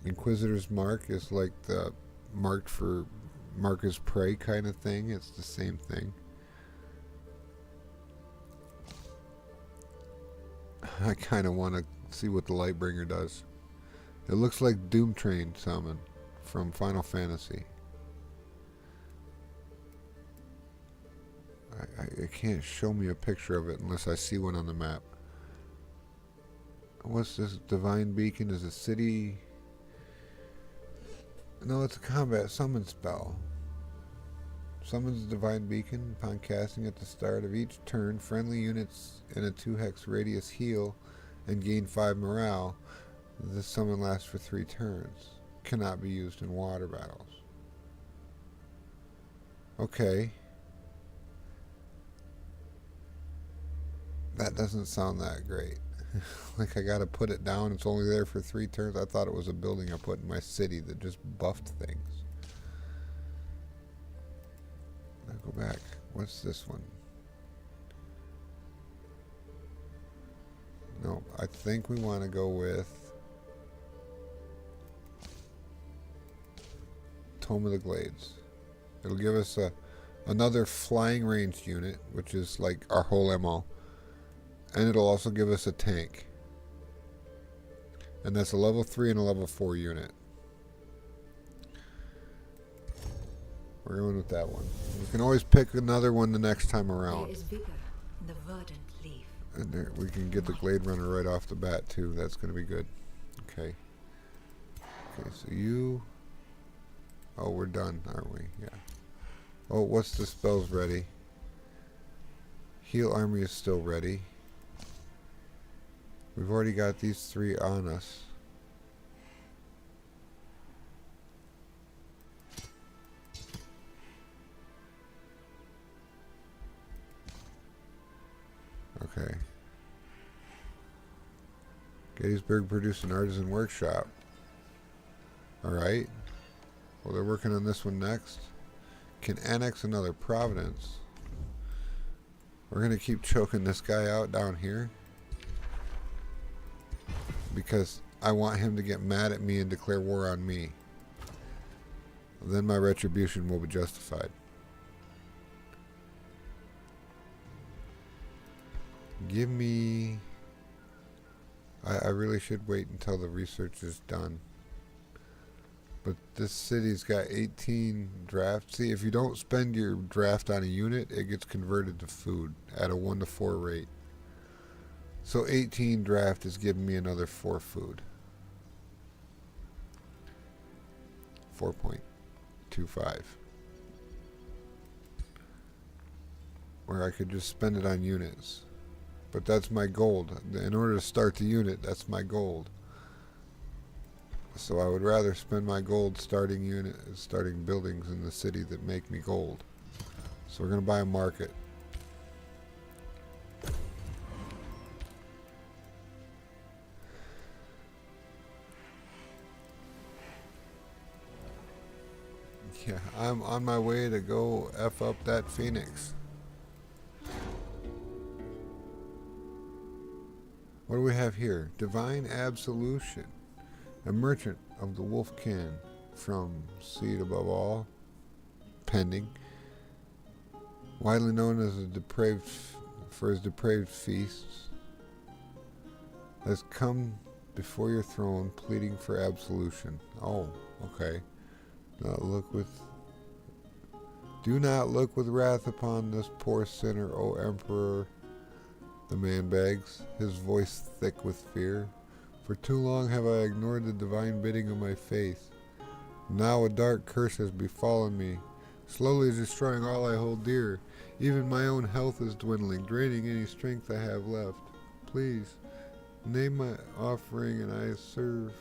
Inquisitor's mark is like the marked for mark as prey kind of thing. It's the same thing. I kind of want to see what the Lightbringer does. It looks like Doom Train summon from Final Fantasy. It can't show me a picture of it unless I see one on the map. What's this? Divine Beacon is a city... No, it's a combat summon spell. Summons Divine Beacon upon casting at the start of each turn. Friendly units in a 2-hex radius heal and gain 5 morale. This summon lasts for 3 turns. Cannot be used in water battles. Okay. That doesn't sound that great. Like I gotta put it down. It's only there for 3 turns. I thought it was a building I put in my city that just buffed things. I'll go back. What's this one? No, I think we want to go with Tome of the Glades. It'll give us another flying ranged unit, which is like our whole MO. And it'll also give us a tank. And that's a level 3 and a level 4 unit. We're going with that one. We can always pick another one the next time around. There is vigor in the verdant leaf. And there, we can get the Glade Runner right off the bat too. That's going to be good. Okay. Okay, so you... Oh, we're done, aren't we? Yeah. Oh, what's the spells ready? Heal Army is still ready. We've already got these 3 on us. Okay. Gettysburg produced an artisan workshop. Alright. Well, they're working on this one next. Can annex another province. We're going to keep choking this guy out down here. Because I want him to get mad at me and declare war on me. Then my retribution will be justified. Give me... I really should wait until the research is done. But this city's got 18 drafts. See, if you don't spend your draft on a unit, it gets converted to food at a 1 to 4 rate. So 18 draft is giving me another 4 food. 4.25. Where I could just spend it on units. But that's my gold. In order to start the unit, that's my gold. So I would rather spend my gold starting buildings in the city that make me gold. So we're going to buy a market. Yeah, I'm on my way to go F up that Phoenix. What do we have here? Divine Absolution. A merchant of the Wolfkin from Seed Above All. Pending. Widely known as for his depraved feasts. Has come before your throne pleading for absolution. Oh, okay. Do not look with wrath upon this poor sinner, O Emperor. The man begs, his voice thick with fear. For too long have I ignored the divine bidding of my faith. Now a dark curse has befallen me, slowly destroying all I hold dear. Even my own health is dwindling, draining any strength I have left. Please, name my offering and I serve,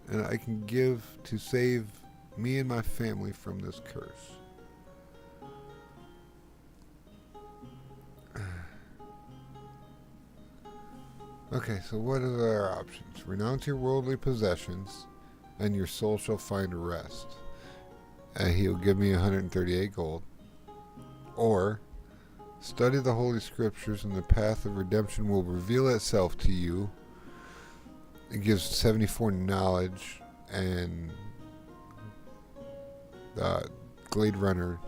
and I can give to save me and my family from this curse. Okay, so what are our options? Renounce your worldly possessions, and your soul shall find rest. And he'll give me 138 gold. Or, study the Holy Scriptures, and the path of redemption will reveal itself to you. It gives 74 knowledge, and the Glade Runner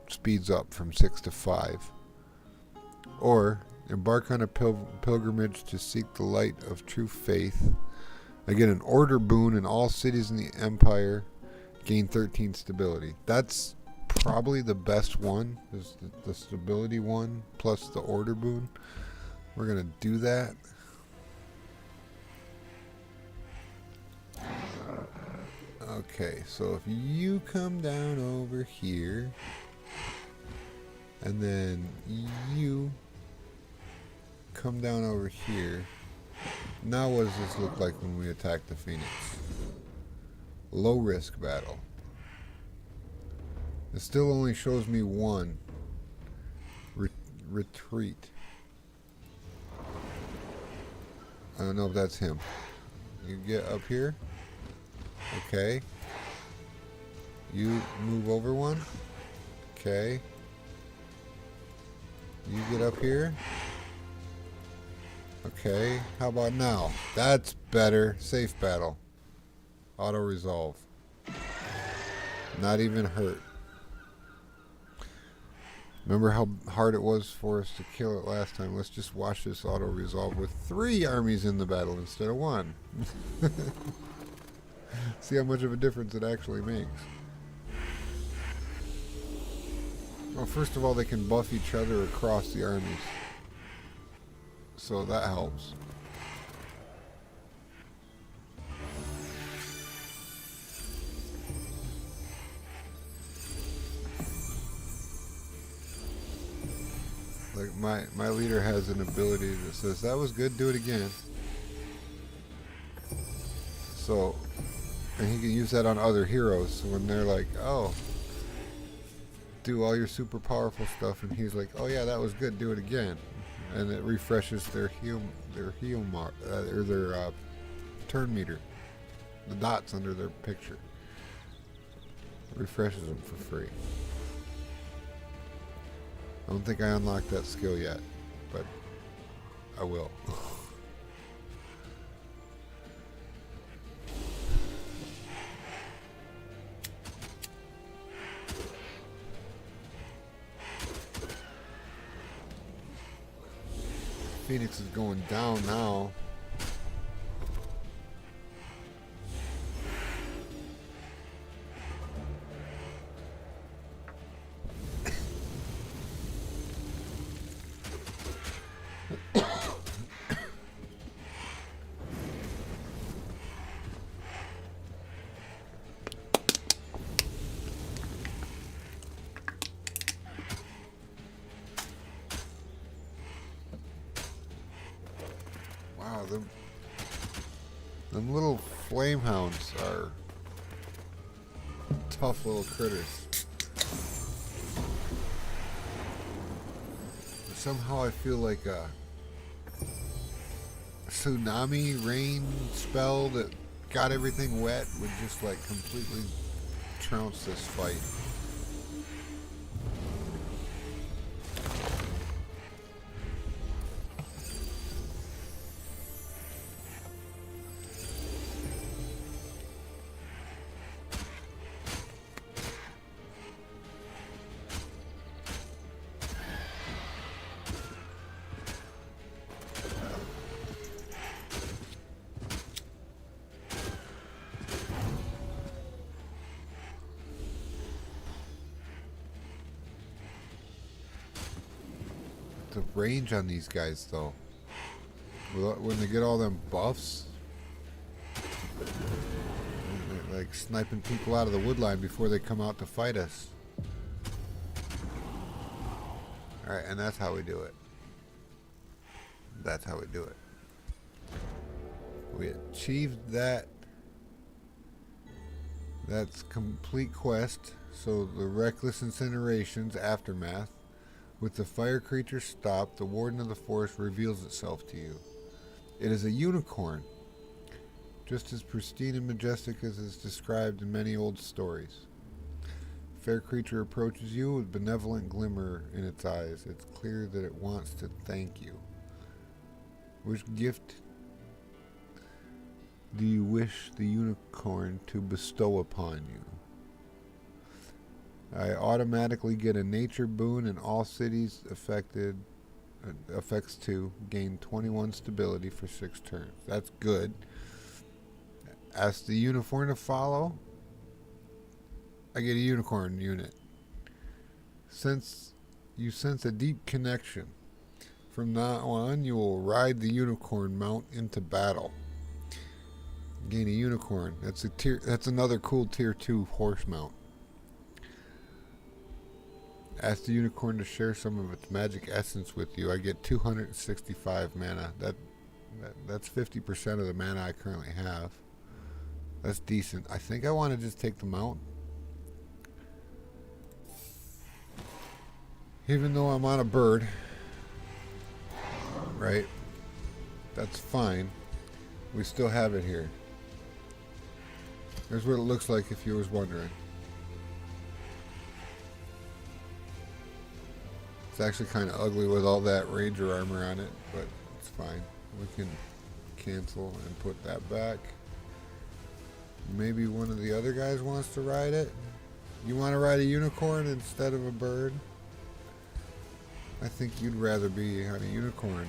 speeds up from 6 to 5. Or, embark on a pilgrimage to seek the light of true faith. I get an order boon in all cities in the empire. Gain 13 stability. That's probably the best one, is the stability one plus the order boon. We're going to do that. Okay, so if you come down over here, and then you come down over here. Now what does this look like when we attack the Phoenix? Low risk battle. It still only shows me one. Retreat. I don't know if that's him. You get up here. Okay. You move over one. Okay. You get up here. Okay, how about now? That's better. Safe battle. Auto resolve. Not even hurt. Remember how hard it was for us to kill it last time? Let's just watch this auto resolve with 3 armies in the battle instead of 1. See how much of a difference it actually makes. Well, first of all, they can buff each other across the armies. So that helps. Like my leader has an ability that says, that was good, do it again. So, and he can use that on other heroes. So when they're like, oh, do all your super powerful stuff, and he's like, oh yeah, that was good, do it again. And it refreshes their heal mark, or their turn meter, the dots under their picture. It refreshes them for free. I don't think I unlocked that skill yet, but I will. Phoenix is going down now. Wow, them little flame hounds are tough little critters. Somehow I feel like a tsunami rain spell that got everything wet would just like completely trounce this fight. The range on these guys though, When they get all them buffs, they're like sniping people out of the woodline before they come out to fight us. Alright, and that's how we do it. That's how we do it. We achieved that. That's complete quest. So the reckless incinerations aftermath. With the fire creature stopped, the warden of the forest reveals itself to you. It is a unicorn, just as pristine and majestic as is described in many old stories. Fair creature approaches you with benevolent glimmer in its eyes. It's clear that it wants to thank you. Which gift do you wish the unicorn to bestow upon you? I automatically get a nature boon and all cities affects 2 gain 21 stability for 6 turns. That's good. Ask the unicorn to follow. I get a unicorn unit. Since you sense a deep connection, from now on you will ride the unicorn mount into battle. Gain a unicorn. That's another cool tier 2 horse mount. Ask the unicorn to share some of its magic essence with you. I get 265 mana. That's 50% of the mana I currently have. That's decent. I think I want to just take the mount. Even though I'm on a bird. Right? That's fine. We still have it here. Here's what it looks like if you was wondering. It's actually kind of ugly with all that ranger armor on it, but it's fine. We can cancel and put that back. Maybe one of the other guys wants to ride it. You want to ride a unicorn instead of a bird? I think you'd rather be on a unicorn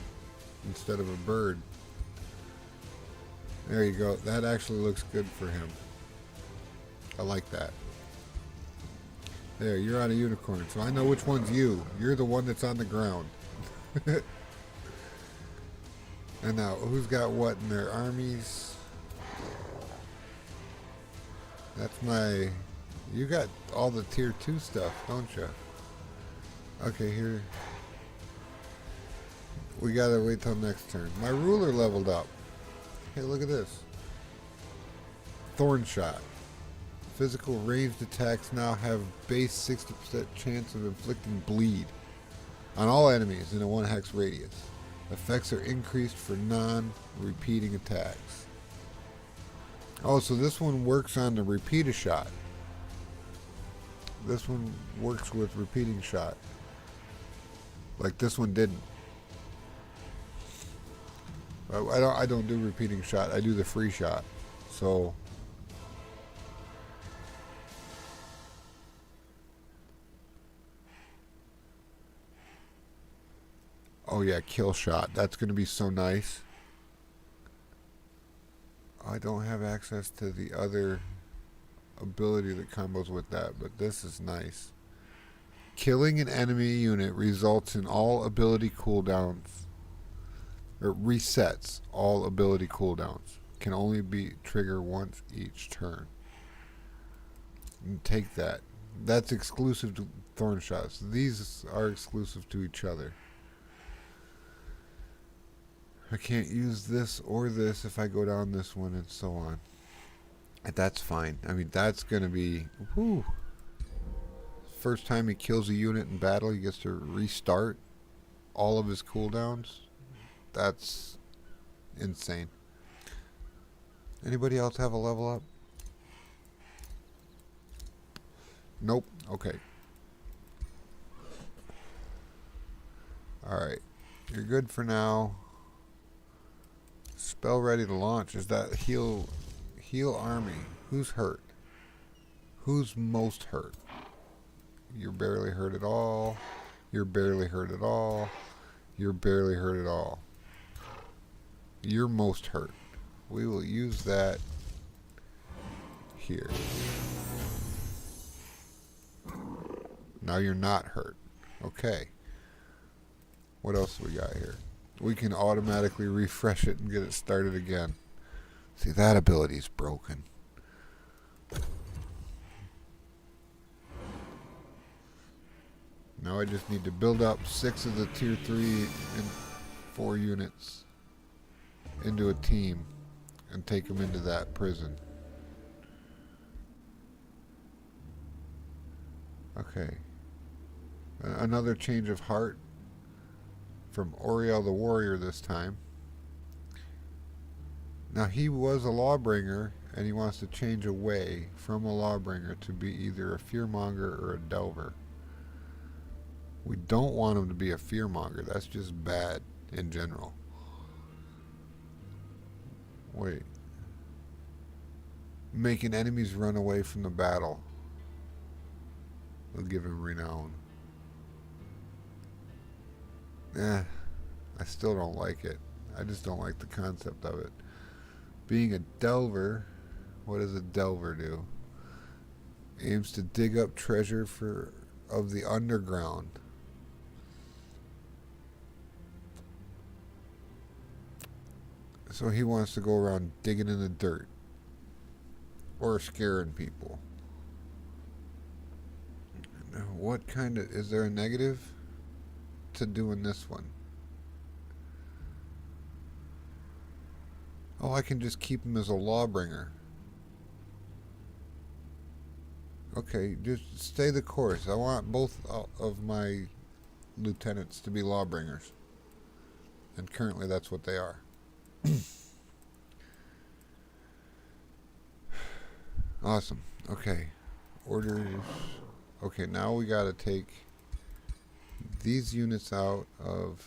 instead of a bird. There you go. That actually looks good for him. I like that. There, you're on a unicorn, so I know which one's you. You're the one that's on the ground. And now, who's got what in their armies? That's my... You got all the tier 2 stuff, don't you? Okay, here... We gotta wait till next turn. My ruler leveled up. Hey, look at this. Thorn Shot. Physical ranged attacks now have base 60% chance of inflicting bleed on all enemies in a 1 hex radius. Effects are increased for non-repeating attacks. Oh, so this one works on the repeat a shot. This one works with repeating shot. Like this one didn't. I don't do repeating shot. I do the free shot. So oh yeah, kill shot. That's going to be so nice. I don't have access to the other ability that combos with that, but this is nice. Killing an enemy unit results in all ability cooldowns, or resets all ability cooldowns. Can only be trigger once each turn. And take that. That's exclusive to Thorn Shots. These are exclusive to each other. I can't use this or this if I go down this one and so on. And that's fine. I mean, that's going to be... Whew. First time he kills a unit in battle, he gets to restart all of his cooldowns. That's insane. Anybody else have a level up? Nope. Okay. Alright. You're good for now. Spell ready to launch. Is that heal army? Who's hurt? Who's most hurt? You're barely hurt at all. You're barely hurt at all. You're barely hurt at all. You're most hurt. We will use that here. Now you're not hurt. Okay. What else we got here? we can automatically refresh it and get it started again. See, that ability's broken. Now I just need to build up 6 of the tier 3 and 4 units into a team and take them into that prison. Okay. Another change of heart from Oriel the Warrior this time. Now he was a lawbringer and he wants to change away from a lawbringer to be either a fearmonger or a delver. We don't want him to be a fearmonger. That's just bad in general. Wait. Making enemies run away from the battle. We'll give him renown. I still don't like it. I just don't like the concept of it. Being a delver, what does a delver do? Aims to dig up treasure of the underground. So he wants to go around digging in the dirt or scaring people. What kind of, is there a negative to doing this one? Oh, I can just keep him as a lawbringer. Okay, just stay the course. I want both of my lieutenants to be lawbringers. And currently that's what they are. Awesome. Okay. Orders. Okay, now we gotta take these units out of...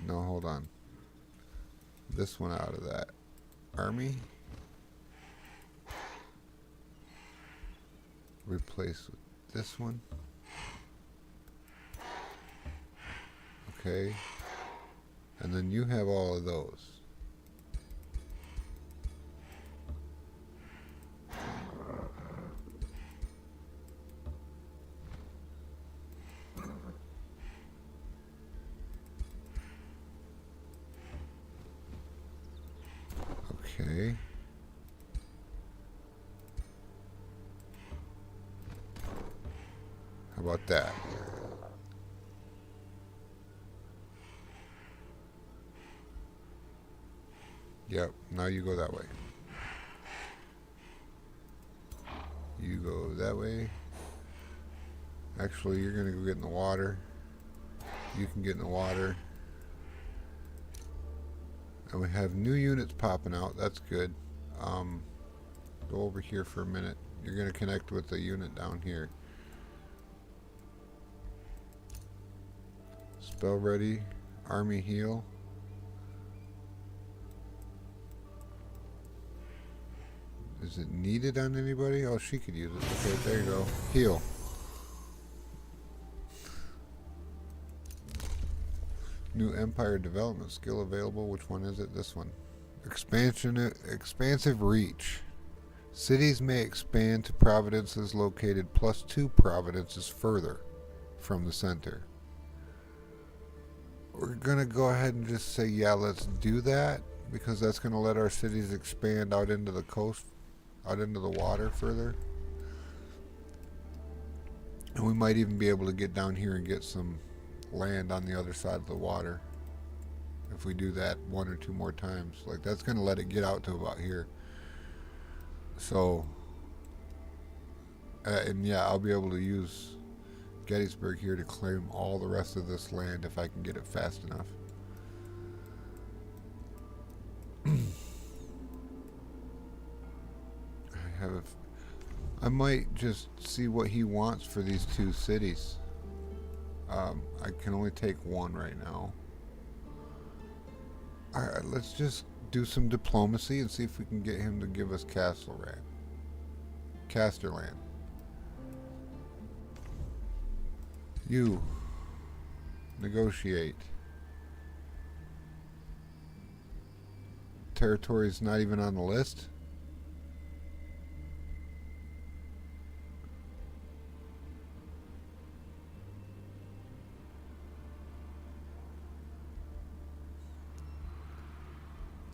No, hold on. This one out of that. Army. Replace with this one. Okay. And then you have all of those. Okay. How about that? Yep, now you go that way. You go that way. Actually, you're going to go get in the water. You can get in the water. And we have new units popping out. That's good. Go over here for a minute. You're going to connect with the unit down here. Spell ready. Army heal. Is it needed on anybody? Oh, she could use it. Okay, there you go. Heal. New Empire development skill available. Which one is it? This one. Expansive reach. Cities may expand to provinces located +2 provinces further from the center. We're going to go ahead and just say, yeah, let's do that, because that's going to let our cities expand out into the coast, out into the water further. And we might even be able to get down here and get some land on the other side of the water if we do that 1 or 2 more times. Like, that's going to let it get out to about here. So and yeah, I'll be able to use Gettysburg here to claim all the rest of this land if I can get it fast enough. I might just see what he wants for these 2 cities. I can only take 1 right now. Alright, let's just do some diplomacy and see if we can get him to give us Casterland. You negotiate. Territory's not even on the list.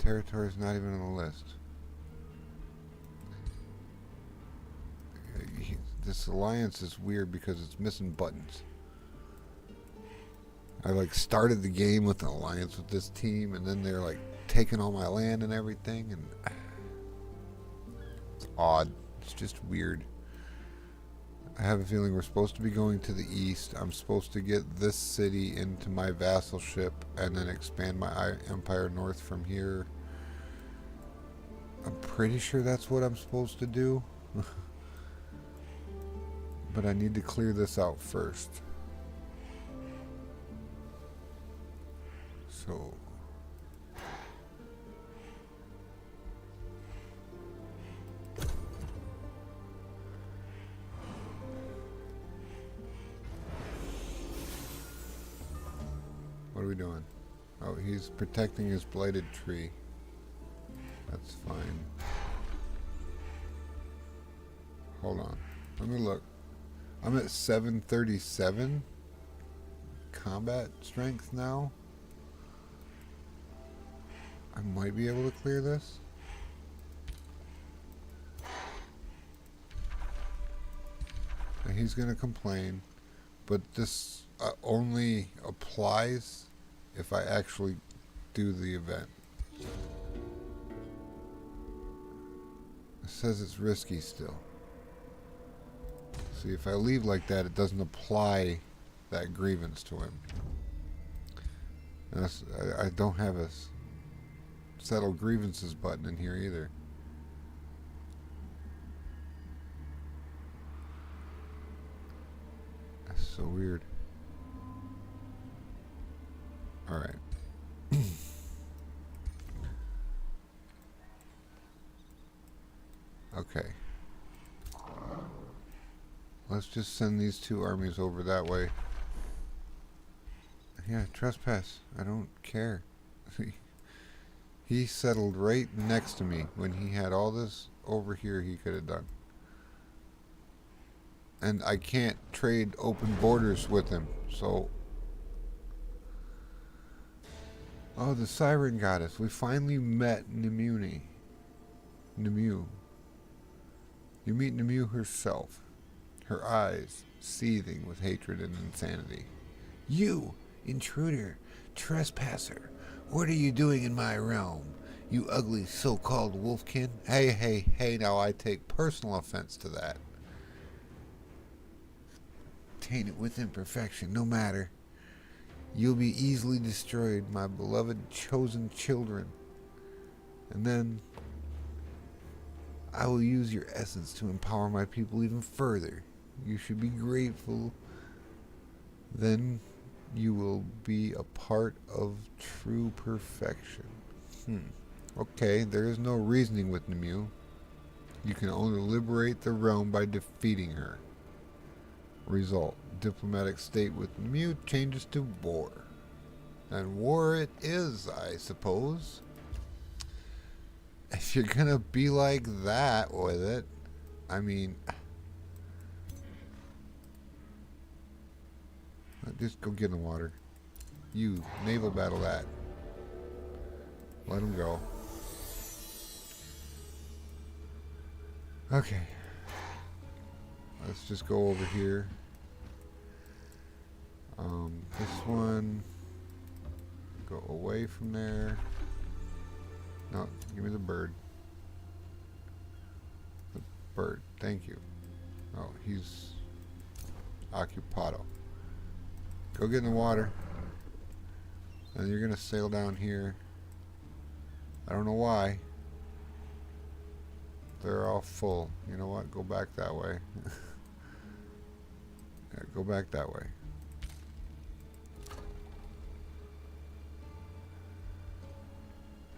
territory is not even on the list. This alliance is weird because it's missing buttons. I like started the game with an alliance with this team, and then they're like taking all my land and everything, and it's odd. It's just weird. I have a feeling we're supposed to be going to the east. I'm supposed to get this city into my vassalship and then expand my empire north from here. I'm pretty sure that's what I'm supposed to do. But I need to clear this out first. So what are we doing? Oh, he's protecting his blighted tree. That's fine. Hold on. Let me look. I'm at 737 combat strength now. I might be able to clear this. And he's going to complain, but this only applies if I actually do the event. It says it's risky still. See, if I leave like that, it doesn't apply that grievance to him. And I don't have a settle grievances button in here either. That's so weird. Alright. Okay. Let's just send these two armies over that way. Yeah, trespass. I don't care. He settled right next to me when he had all this over here he could have done. And I can't trade open borders with him, so... Oh, the Siren Goddess. We finally met Nimue. You meet Nimue herself. Her eyes seething with hatred and insanity. You, intruder, trespasser, what are you doing in my realm? You ugly so-called wolfkin? Hey, now I take personal offense to that. Tainted with imperfection, no matter. You'll be easily destroyed, my beloved chosen children. And then I will use your essence to empower my people even further. You should be grateful. Then you will be a part of true perfection. Okay, there is no reasoning with Nimue. You can only liberate the realm by defeating her. Result: diplomatic state with Nimue changes to war. And war it is, I suppose. If you're gonna be like that with it, I mean... Just go get in the water. You, naval battle that. Let him go. Okay. Let's just go over here. This one... Go away from there. No, give me the bird. The bird, thank you. Oh, he's... Occupado. Go get in the water. And you're going to sail down here. I don't know why. They're all full. You know what? Go back that way. Yeah, go back that way.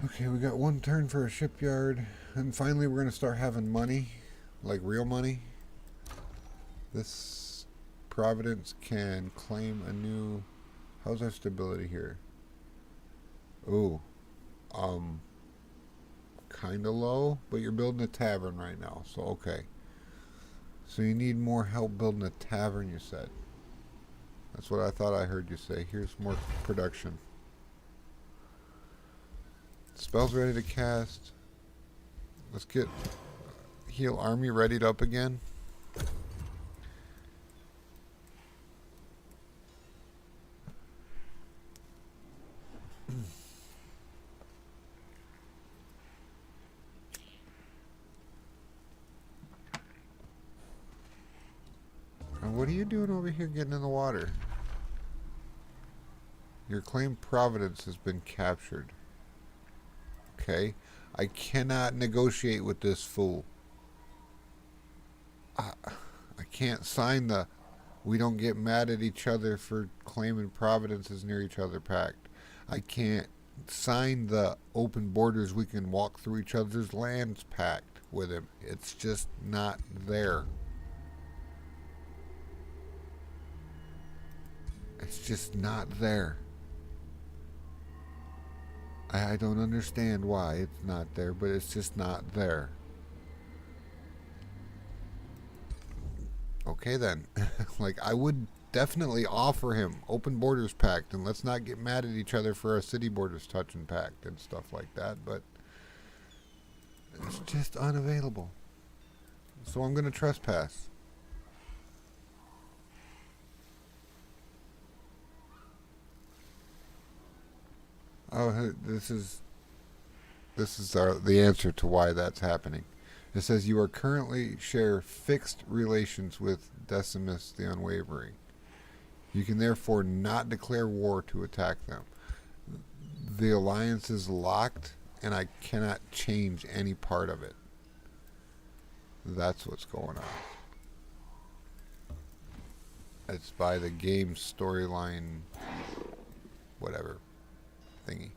Okay, we got one turn for a shipyard. And finally we're going to start having money. Like real money. This Providence can claim a new... How's our stability here? Ooh. Kinda low, but you're building a tavern right now, so okay. So you need more help building a tavern, you said. That's what I thought I heard you say. Here's more production. Spells ready to cast. Let's get heal army readied up again. And what are you doing over here getting in the water? Your claimed providence has been captured. Okay. I cannot negotiate with this fool. I can't sign the we don't get mad at each other for claiming providences near each other pact. I can't sign the open borders we can walk through each other's lands pact with him. It's just not there. It's just not there. I don't understand why it's not there, but it's just not there. Okay then. Like, I would definitely offer him open borders pact, and let's not get mad at each other for our city borders touching pact and stuff like that, but it's just unavailable. So I'm going to trespass. Oh, this is the answer to why that's happening. It says you are currently share fixed relations with Decimus the Unwavering. You can therefore not declare war to attack them. The alliance is locked, and I cannot change any part of it. That's what's going on. It's by the game storyline, whatever thingy.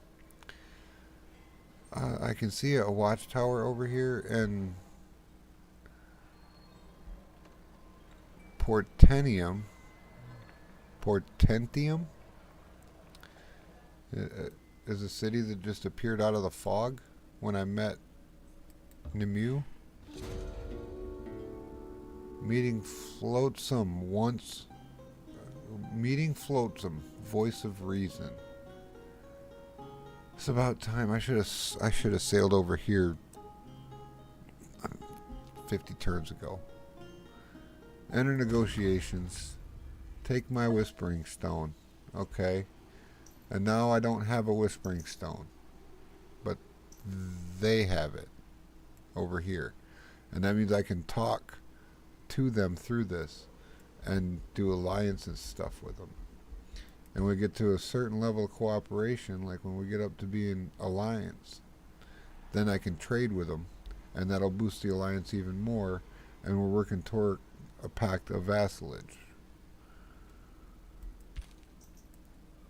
I can see a watchtower over here, and Portentium is a city that just appeared out of the fog when I met Nimue. Meeting Flotsam, voice of reason. It's about time. I should have sailed over here 50 turns ago. Enter negotiations. Take my whispering stone. Okay. And now I don't have a whispering stone. But they have it over here. And that means I can talk to them through this and do alliances stuff with them. And we get to a certain level of cooperation, like when we get up to being alliance, then I can trade with them, and that'll boost the alliance even more, and we're working toward a pact of vassalage.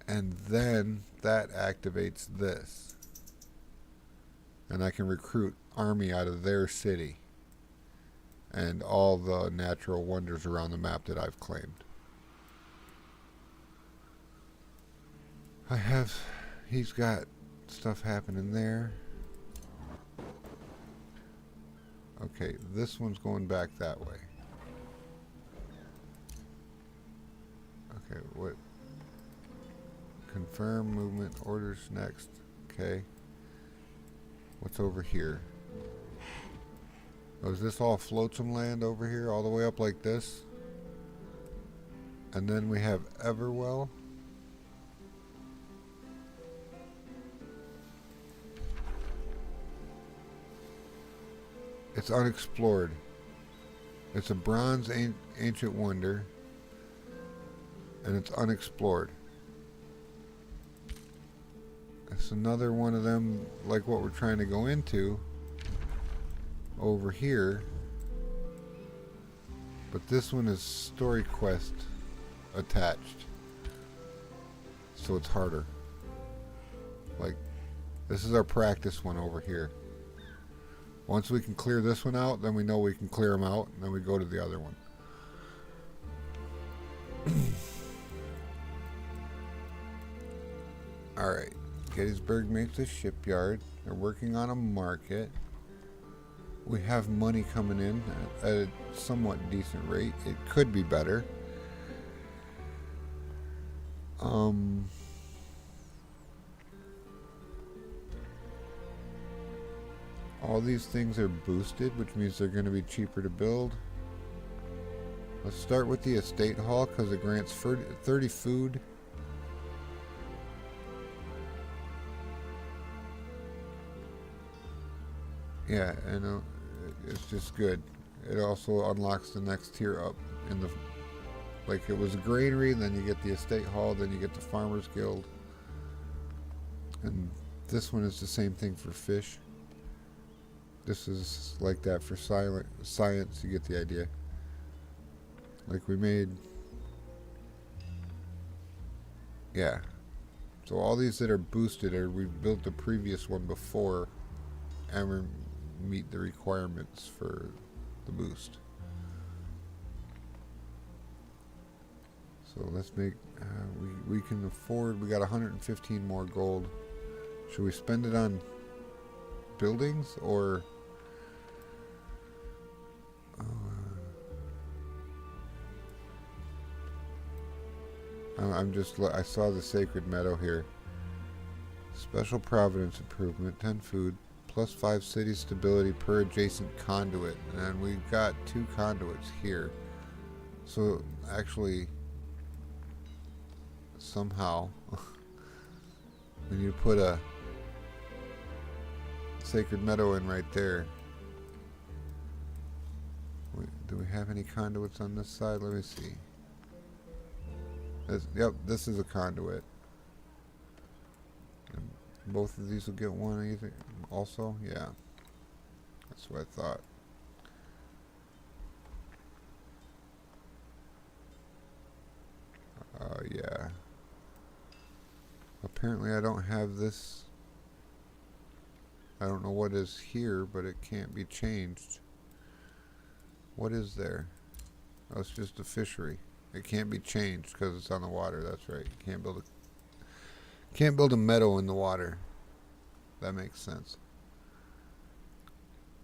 And then that activates this. And I can recruit army out of their city and all the natural wonders around the map that I've claimed. He's got stuff happening there. Okay, this one's going back that way. Okay, what? Confirm movement orders next. Okay. What's over here? Oh, is this all Flotsam land over here, all the way up like this? And then we have Everwell. It's unexplored. It's a bronze ancient wonder, and it's unexplored. It's another one of them, like what we're trying to go into over here. But this one is story quest attached, so it's harder. Like, this is our practice one over here. Once we can clear this one out, then we know we can clear them out, and then we go to the other one. Alright. Gettysburg makes a shipyard. They're working on a market. We have money coming in at a somewhat decent rate. It could be better. All these things are boosted, which means they're going to be cheaper to build. Let's start with the estate hall because it grants 30 food. Yeah, and it's just good. It also unlocks the next tier up in the, like it was a granary, then you get the estate hall, then you get the farmers guild, and this one is the same thing for fish. This is like that for science. You get the idea. Like we made, yeah. So all these that are boosted are we built the previous one before, and we meet the requirements for the boost. So let's make. We can afford. We got 115 more gold. Should we spend it on buildings or? I saw the sacred meadow here. Special providence improvement, 10 food, plus 5 city stability per adjacent conduit. And we've got 2 conduits here. So actually, somehow, we need to put a sacred meadow in right there. Do we have any conduits on this side? Let me see. Yep, this is a conduit. And both of these will get one either. Also, yeah. That's what I thought. Yeah. Apparently I don't have this. I don't know what is here, but it can't be changed. What is there? Oh, it's just a fishery. It can't be changed because it's on the water. That's right. You can't build a meadow in the water. That makes sense.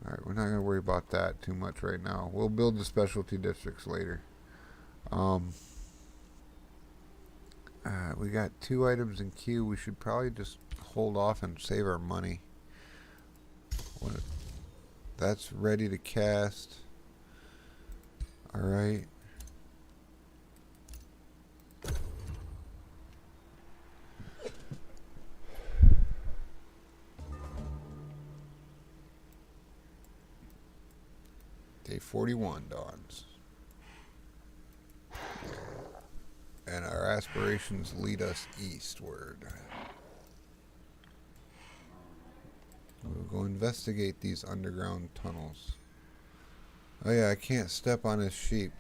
All right, we're not gonna worry about that too much right now. We'll build the specialty districts later. We got 2 items in queue. We should probably just hold off and save our money. That's ready to cast. All right. Day 41 dawns. And our aspirations lead us eastward. We'll go investigate these underground tunnels. Oh yeah, I can't step on his sheep.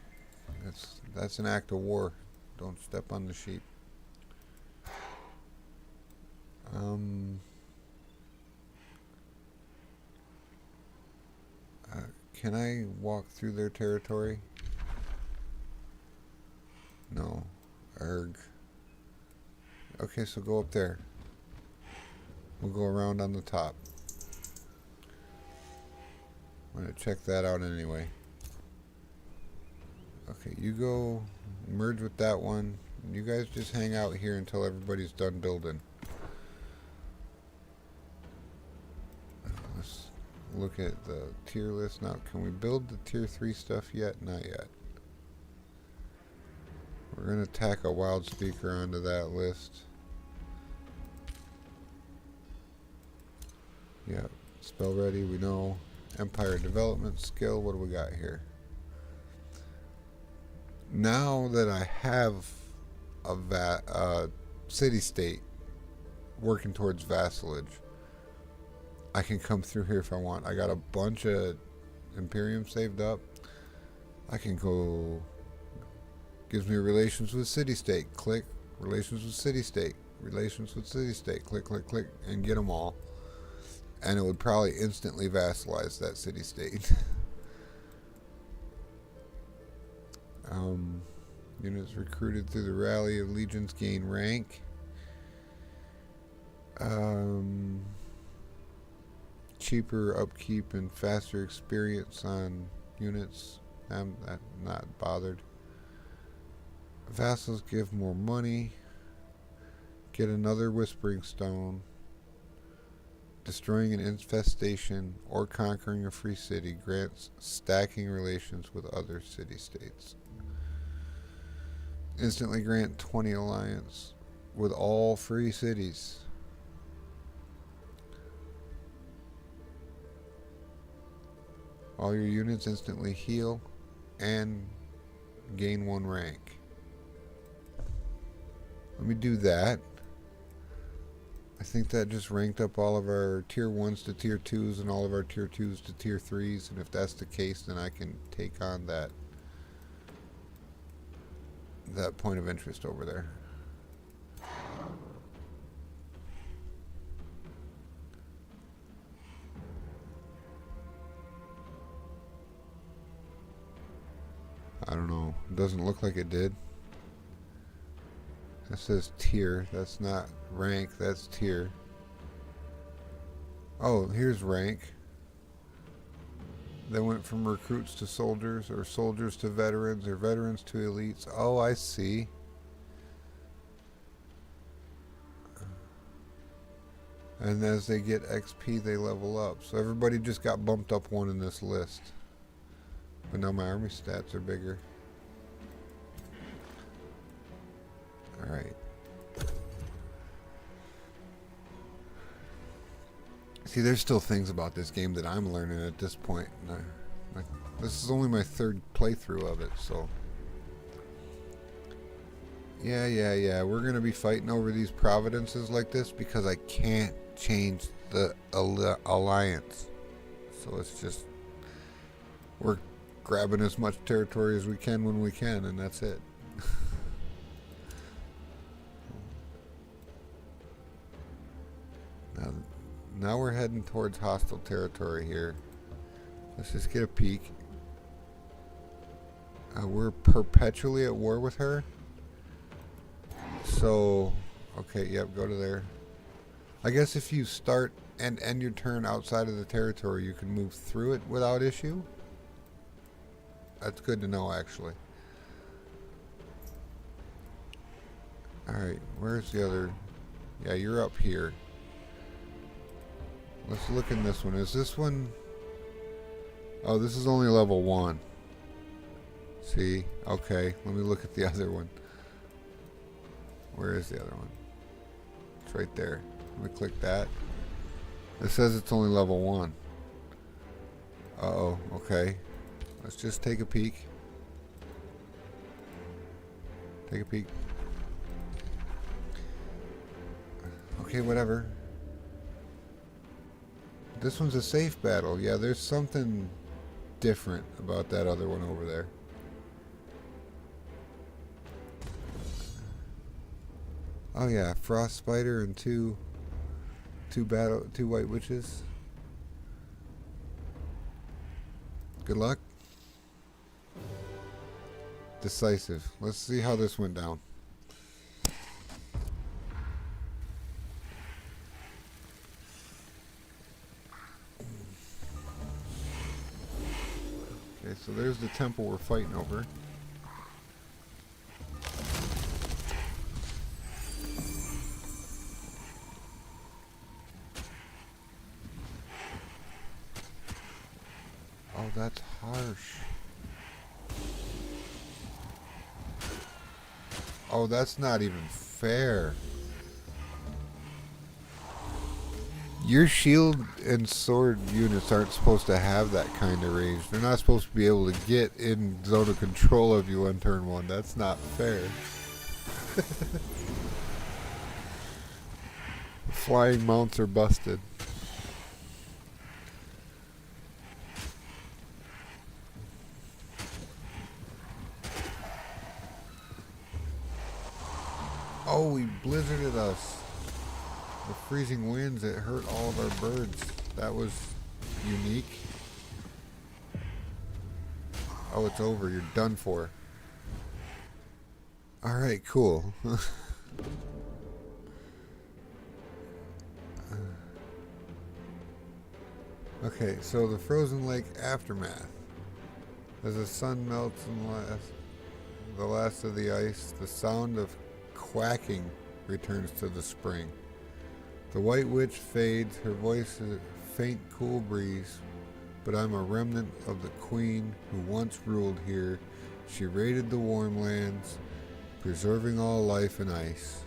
That's an act of war. Don't step on the sheep. Can I walk through their territory? No. Erg. Okay, so go up there. We'll go around on the top. I'm gonna check that out anyway. Okay, you go merge with that one. You guys just hang out here until everybody's done building. Let's look at the tier list now. Can we build the tier 3 stuff yet? Not yet. We're gonna tack a wild speaker onto that list. Yeah, spell ready, we know. Empire development skill, what do we got here? Now that I have a city-state working towards vassalage, I can come through here if I want. I got a bunch of Imperium saved up. I can go, gives me relations with city-state, click, relations with city-state, relations with city-state, click, click, click, and get them all. And it would probably instantly vassalize that city-state. Units recruited through the Rally of Legions gain rank. Cheaper upkeep and faster experience on units. I'm not bothered. Vassals give more money. Get another Whispering Stone. Destroying an infestation or conquering a free city grants stacking relations with other city-states. Instantly grant 20 alliance with all free cities. All your units instantly heal and gain 1 rank. Let me do that. I think that just ranked up all of our tier 1s to tier 2s and all of our tier 2s to tier 3s, and if that's the case, then I can take on that point of interest over there. I don't know. It doesn't look like it did. That says tier. That's not rank. That's tier. Oh, here's rank. They went from recruits to soldiers, or soldiers to veterans, or veterans to elites. Oh, I see. And as they get XP, they level up. So everybody just got bumped up 1 in this list. But now my army stats are bigger. Alright. See, there's still things about this game that I'm learning at this point. This is only my 3rd playthrough of it, so... Yeah. We're going to be fighting over these providences like this because I can't change the alliance. So it's just... We're grabbing as much territory as we can when we can, and that's it. Now we're heading towards hostile territory here. Let's just get a peek. We're perpetually at war with her. So, okay, yep, go to there. I guess if you start and end your turn outside of the territory, you can move through it without issue. That's good to know, actually. Alright, where's the other... Yeah, you're up here. Let's look in this one. Is this one... Oh, this is only level 1. See? Okay, let me look at the other one. Where is the other one? It's right there. Let me click that. It says it's only level 1. Uh-oh, okay. Let's just take a peek. Take a peek. Okay, whatever. This one's a safe battle. Yeah, there's something different about that other one over there. Oh yeah, Frost Spider and two White Witches. Good luck. Decisive. Let's see how this went down. Okay, so there's the temple we're fighting over. Oh, that's harsh. Oh, that's not even fair. Your shield and sword units aren't supposed to have that kind of range. They're not supposed to be able to get in zone of control of you on turn 1. That's not fair. Flying mounts are busted. Oh, he blizzarded us. The freezing winds, it hurt all of our birds. That was unique. Oh, it's over. You're done for. Alright, cool. Okay, so the frozen lake aftermath. As the sun melts and the last of the ice, the sound of quacking returns to the spring. The white witch fades, her voice is a faint cool breeze, but I'm a remnant of the queen who once ruled here. She raided the warm lands, preserving all life in ice.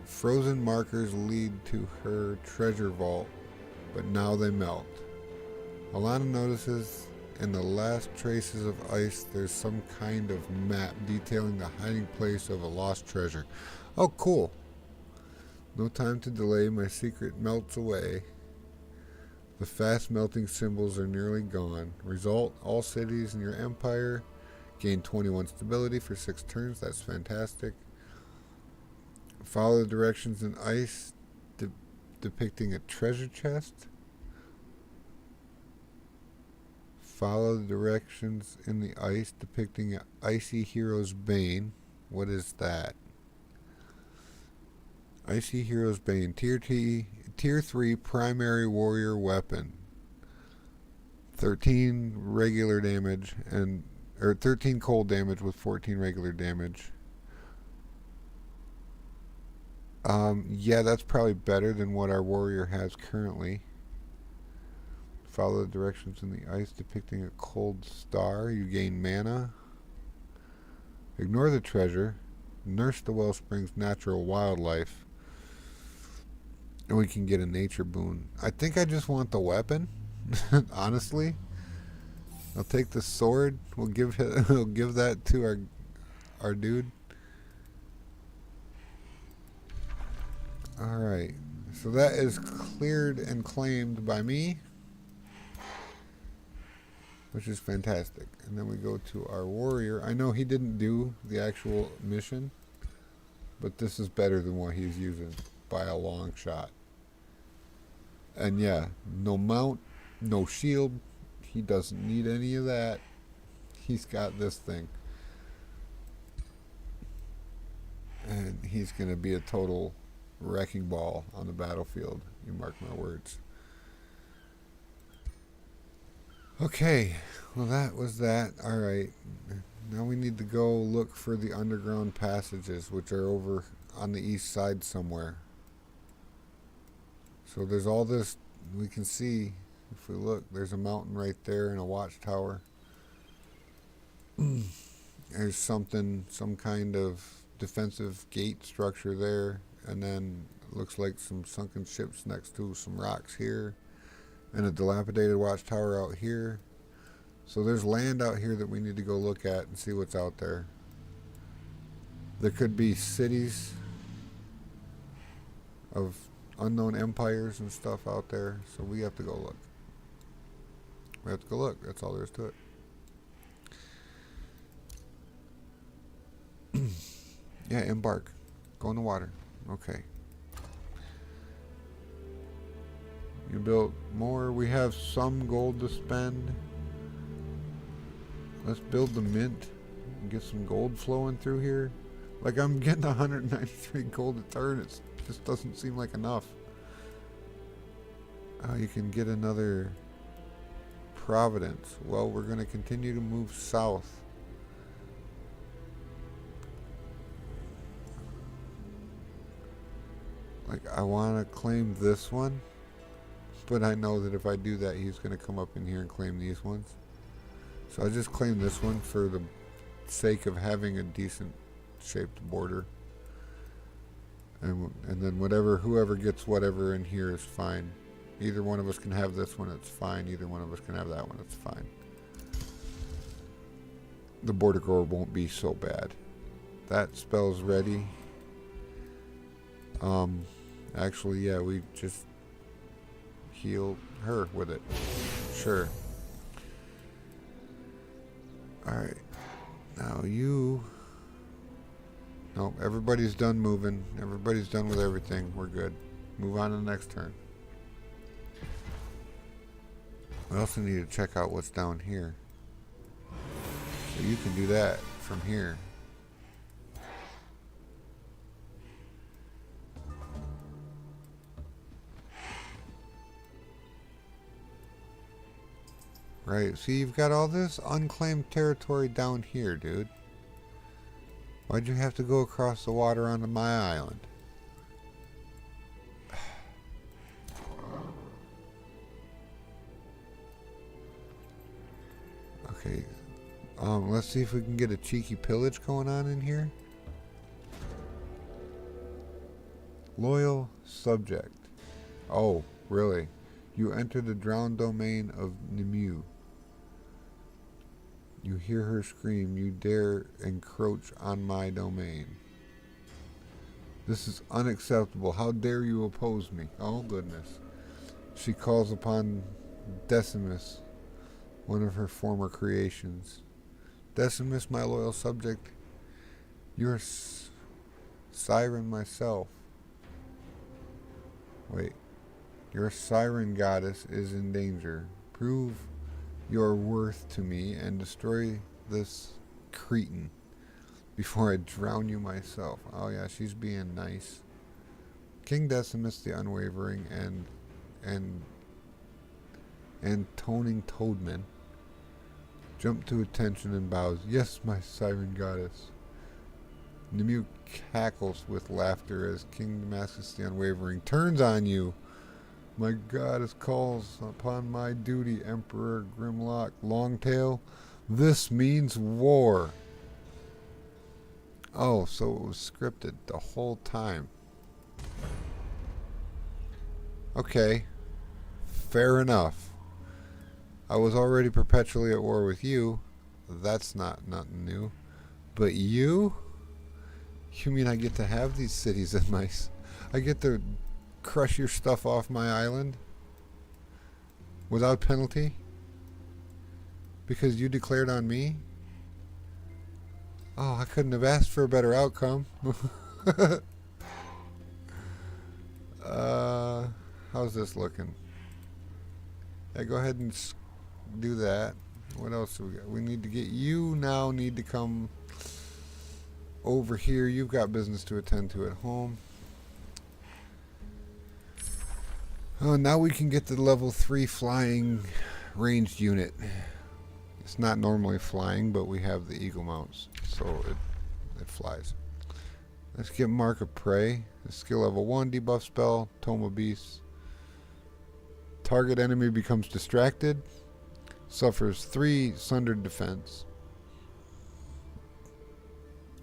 Frozen markers lead to her treasure vault, but now they melt. Alana notices in the last traces of ice there's some kind of map detailing the hiding place of a lost treasure. Oh, cool. No time to delay, my secret melts away. The fast melting symbols are nearly gone. Result, all cities in your empire gain 21 stability for 6 turns. That's fantastic. Follow the directions in ice depicting a treasure chest. Follow the directions in the ice depicting an icy hero's bane. What is that? Icy hero's bane. Tier 3 primary warrior weapon. 13 regular damage or 13 cold damage with 14 regular damage. Yeah, that's probably better than what our warrior has currently. Follow the directions in the ice depicting a cold star. You gain mana. Ignore the treasure. Nurse the wellspring's natural wildlife. And we can get a nature boon. I think I just want the weapon. Honestly. I'll take the sword. We'll give that to our dude. Alright. So that is cleared and claimed by me, which is fantastic. And then we go to our warrior. I know he didn't do the actual mission, but this is better than what he's using by a long shot. And yeah, no mount, no shield. He doesn't need any of that. He's got this thing. And he's going to be a total wrecking ball on the battlefield. You mark my words. Okay, well that was that. Alright, now we need to go look for the underground passages, which are over on the east side somewhere. So there's all this, we can see, if we look, there's a mountain right there and a watchtower. There's some kind of defensive gate structure there, and then it looks like some sunken ships next to some rocks here, and a dilapidated watchtower out here. So there's land out here that we need to go look at and see what's out there. There could be cities of unknown empires and stuff out there, so we have to go look. We have to go look. That's all there is to it. Yeah, embark. Go in the water. Okay. You built more. We have some gold to spend. Let's build the mint and get some gold flowing through here. Like, I'm getting 193 gold a turn. It just doesn't seem like enough. You can get another Providence. Well, we're going to continue to move south. Like, I want to claim this one, but I know that if I do that, he's going to come up in here and claim these ones. So I just claim this one for the sake of having a decent shaped border. And then whoever gets whatever in here is fine. Either one of us can have this one, it's fine. Either one of us can have that one, it's fine. The border grower won't be so bad. That spell's ready. Actually, yeah, we just heal her with it. Sure. Alright. Now you... Nope, everybody's done moving. Everybody's done with everything. We're good. Move on to the next turn. We also need to check out what's down here. So you can do that from here. Right, see, you've got all this unclaimed territory down here, dude. Why'd you have to go across the water onto my island? Okay. Let's see if we can get a cheeky pillage going on in here. Loyal subject. Oh, really? You enter the drowned domain of Nimue. You hear her scream, you dare encroach on my domain. This is unacceptable. How dare you oppose me? Oh, goodness. She calls upon Decimus, one of her former creations. Decimus, my loyal subject, you're Siren myself. Wait. Your siren goddess is in danger. Prove your worth to me and destroy this cretin before I drown you myself. Oh yeah, she's being nice. King Decimus the Unwavering and Toning Toadman jump to attention and bows. Yes, my siren goddess. Nimue cackles with laughter as King Damascus the Unwavering turns on you. My goddess calls upon my duty, Emperor Grimlock Longtail. This means war. Oh, so it was scripted the whole time. Okay. Fair enough. I was already perpetually at war with you. That's nothing new. But you? You mean I get to have these cities in my... I get to crush your stuff off my island? Without penalty? Because you declared on me? Oh, I couldn't have asked for a better outcome. How's this looking? Yeah, go ahead and do that. What else do we got? We need to get you now. Need to come over here. You've got business to attend to at home. Oh, now we can get the level 3 flying ranged unit. It's not normally flying, but we have the eagle mounts, so it flies. Let's get Mark of Prey. The skill level 1 debuff spell, Tome of Beasts. Target enemy becomes distracted. Suffers 3 sundered defense.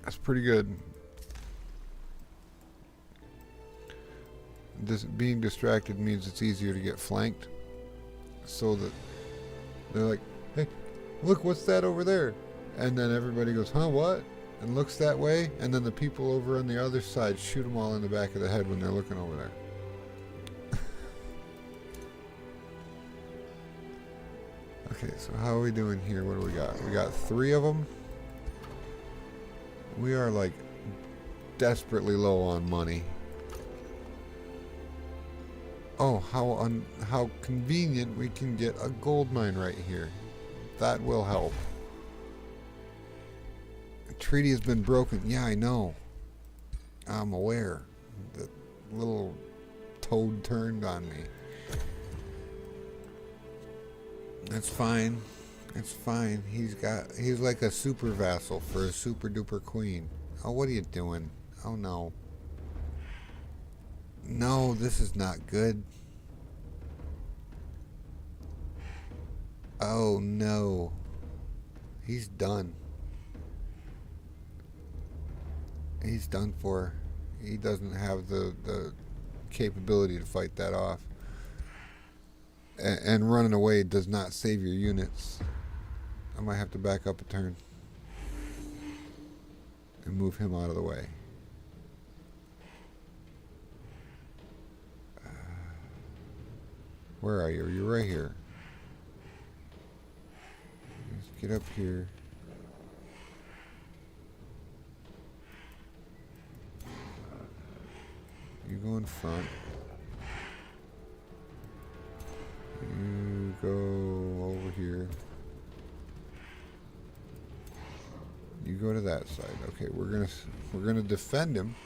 That's pretty good. Being distracted means it's easier to get flanked. So that they're like, hey, look, what's that over there? And then everybody goes, huh, what? And looks that way. And then the people over on the other side shoot them all in the back of the head when they're looking over there. Okay, so how are we doing here? What do we got? We got 3 of them. We are like desperately low on money. Oh, how convenient we can get a gold mine right here. That will help. The treaty has been broken. Yeah, I know. I'm aware. The little toad turned on me. That's fine. It's fine. He's like a super vassal for a super duper queen. Oh, what are you doing? Oh no. No, this is not good. Oh no. He's done. He's done for. He doesn't have the capability to fight that off. And running away does not save your units. I might have to back up a turn and move him out of the way. Where are you? You're right here. Let's get up here. You go in front. You go over here. You go to that side. Okay, we're gonna defend him.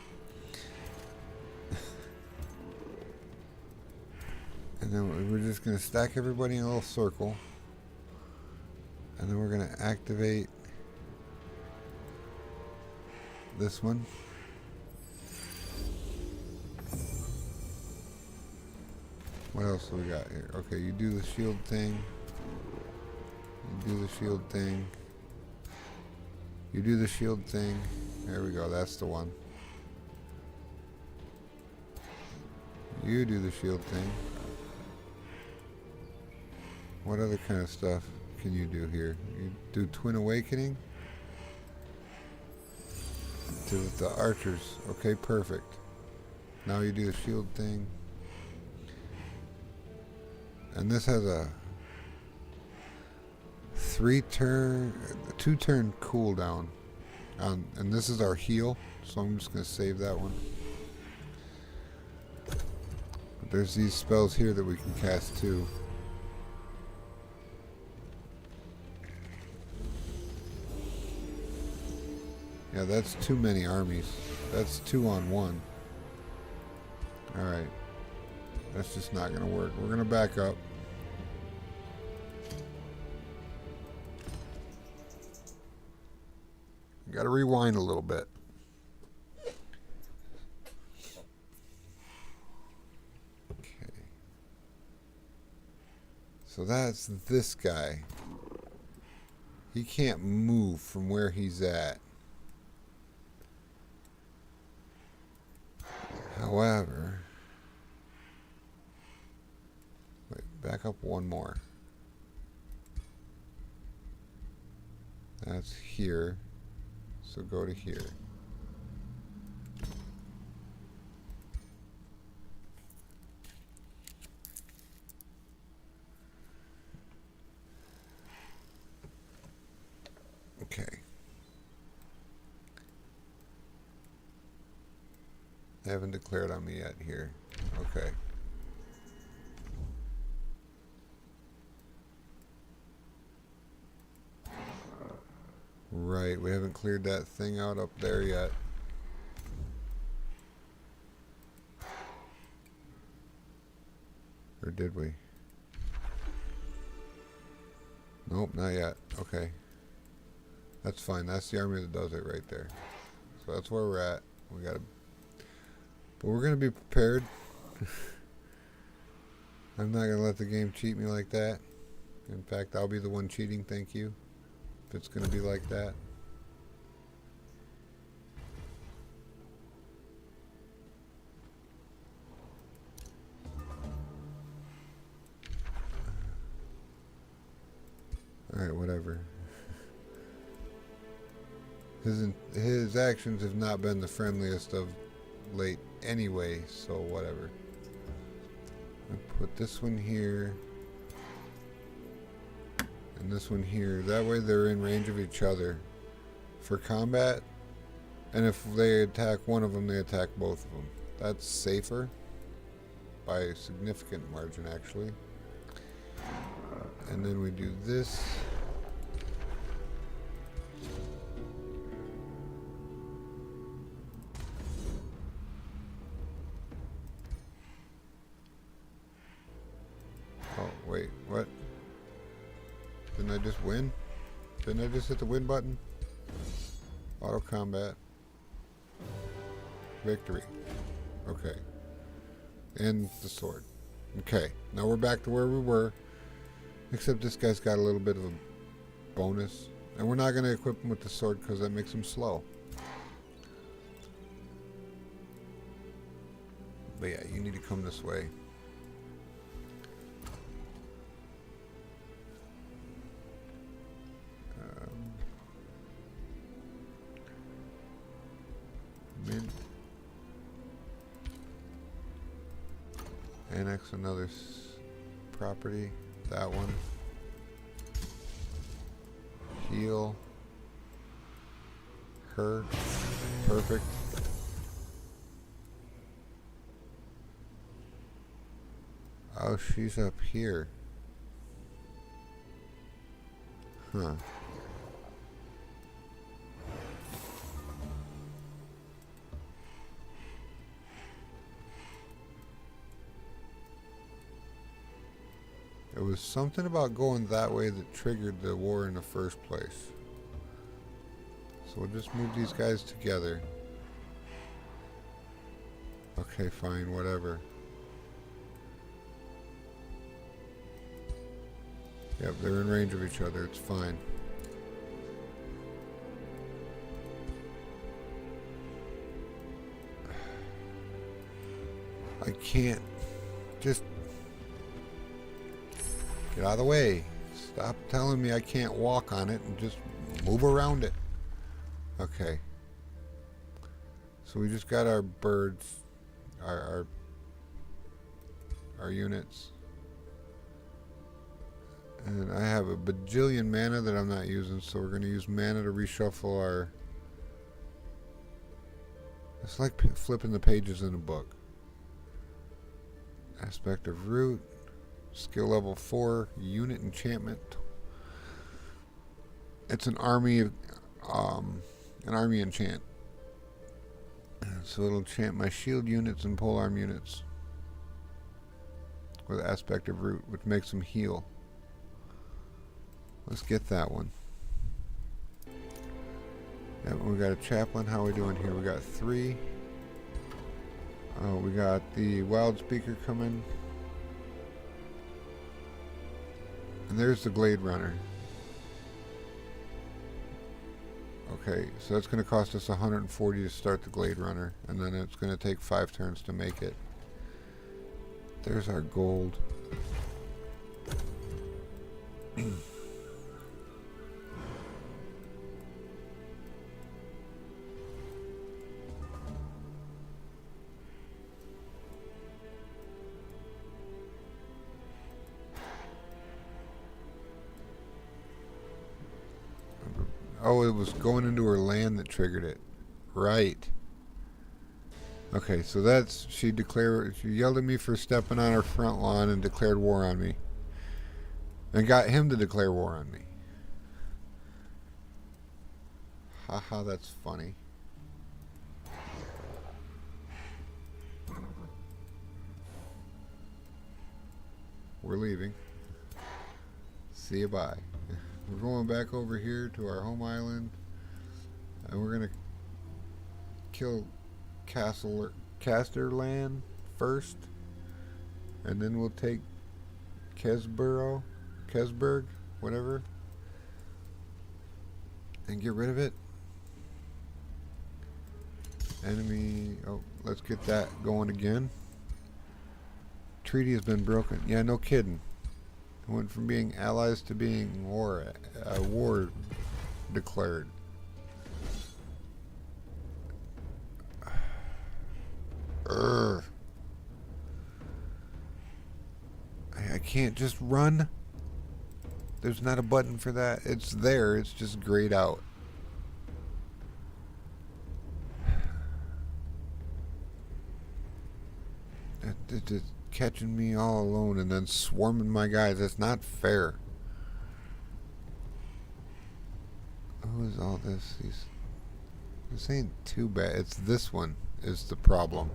And then we're just gonna stack everybody in a little circle. And then we're gonna activate this one. What else do we got here? Okay, you do the shield thing. You do the shield thing. You do the shield thing. There we go, that's the one. You do the shield thing. What other kind of stuff can you do here? You do Twin Awakening? To the archers. Okay, perfect. Now you do the shield thing. And this has a 2-turn cooldown. And this is our heal, so I'm just going to save that one. But there's these spells here that we can cast too. Yeah, that's too many armies. That's 2 on 1. Alright. That's just not going to work. We're going to back up. Got to rewind a little bit. Okay. So that's this guy. He can't move from where he's at. However, wait, back up one more. That's here. So go to here. Okay. They haven't declared on me yet here. Okay. Right, we haven't cleared that thing out up there yet. Or did we? Nope, not yet. Okay. That's fine. That's the army that does it right there. So that's where we're at. We gotta... But we're gonna be prepared. I'm not gonna let the game cheat me like that. In fact, I'll be the one cheating, thank you. If it's gonna be like that. Alright, whatever. His actions have not been the friendliest of late anyway, so whatever. I put this one here. And this one here. That way they're in range of each other for combat. And if they attack one of them, they attack both of them. That's safer. By a significant margin, actually. And then we do this. Oh, wait, what? Didn't I just win? Didn't I just hit the win button? Auto combat. Victory. Okay. And the sword. Okay, now we're back to where we were. Except this guy's got a little bit of a bonus. And we're not going to equip him with the sword because that makes him slow. But yeah, you need to come this way. Annex another property. That one. Heal her. Perfect. Oh, she's up here. Huh. It was something about going that way that triggered the war in the first place. So we'll just move these guys together. Okay, fine, whatever. Yep, they're in range of each other. It's fine. I can't just get out of the way. Stop telling me I can't walk on it and just move around it. Okay. So we just got our birds, our units. And I have a bajillion mana that I'm not using, so we're going to use mana to reshuffle our... It's like flipping the pages in a book. Aspect of root, skill level 4, unit enchantment. It's an army enchant. So it'll enchant my shield units and polearm units with aspect of root, which makes them heal. Let's get that one. Yep, we got a chaplain. How are we doing here? We got 3. We got the wild speaker coming. And there's the glade runner. Okay, so that's going to cost us 140 to start the glade runner, and then it's going to take 5 turns to make it. There's our gold. Oh, it was going into her land that triggered it. Right. Okay, so that's... She yelled at me for stepping on her front lawn and declared war on me. And got him to declare war on me. Haha, that's funny. We're leaving. See you, bye. We're going back over here to our home island, and we're gonna kill Casterland first, and then we'll take Kesburg, whatever, and get rid of it. Enemy. Oh, let's get that going again. Treaty has been broken. Yeah, no kidding. Went from being allies to being war declared. Urgh. I can't just run. There's not a button for that. It's there. It's just grayed out. It's catching me all alone and then swarming my guys. That's not fair. Who is all this? This ain't too bad. It's this one is the problem.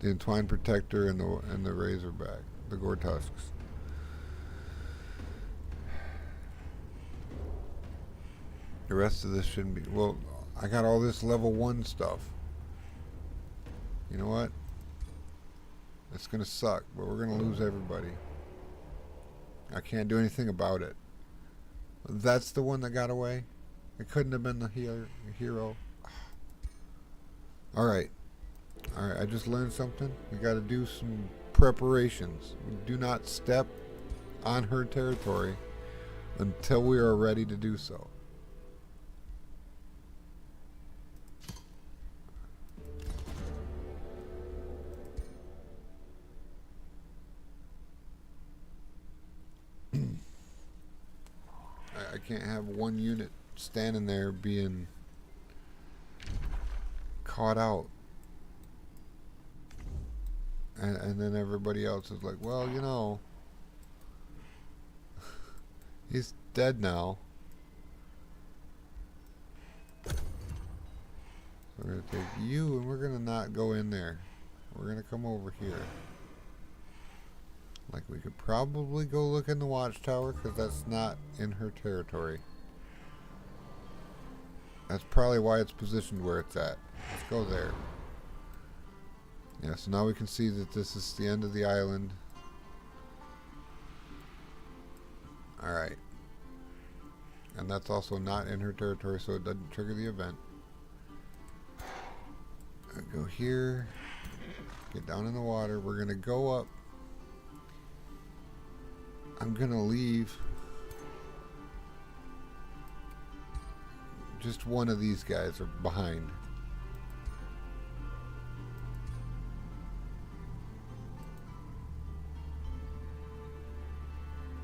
The Entwined Protector and the Razorback, the Gore-Tusks. The rest of this shouldn't be. Well, I got all this level 1 stuff. You know what? It's gonna suck, but we're gonna lose everybody. I can't do anything about it. That's the one that got away? It couldn't have been the hero. Alright. Alright, I just learned something. We gotta do some preparations. We do not step on her territory until we are ready to do so. I can't have one unit standing there being caught out. And then everybody else is like, well, you know, he's dead now. We're going to take you and we're going to not go in there. We're going to come over here. Like, we could probably go look in the watchtower because that's not in her territory. That's probably why it's positioned where it's at. Let's go there. Yeah, so now we can see that this is the end of the island. Alright. And that's also not in her territory, so it doesn't trigger the event. Go here. Get down in the water. We're going to go up. I'm going to leave just one of these guys are behind.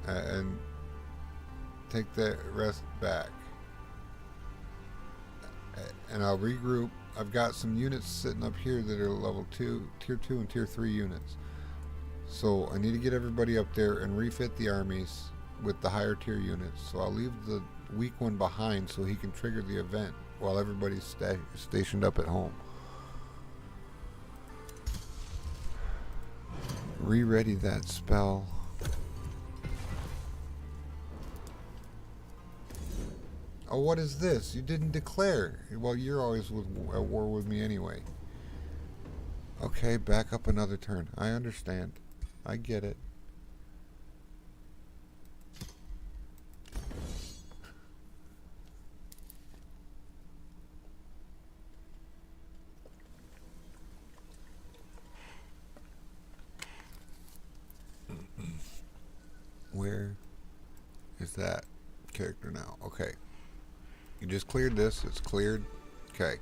And take the rest back. And I'll regroup. I've got some units sitting up here that are level 2, tier 2 and tier 3 units. So I need to get everybody up there and refit the armies with the higher tier units. So I'll leave the weak one behind so he can trigger the event while everybody's stationed up at home. Re-ready that spell. Oh, what is this? You didn't declare. Well, you're always at war with me anyway. Okay, back up another turn. I understand. I get it. Where is that character now? Okay. You just cleared this. It's cleared. Okay.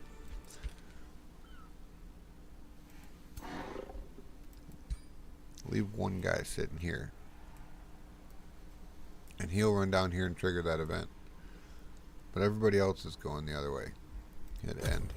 Leave one guy sitting here. And he'll run down here and trigger that event. But everybody else is going the other way. Hit end.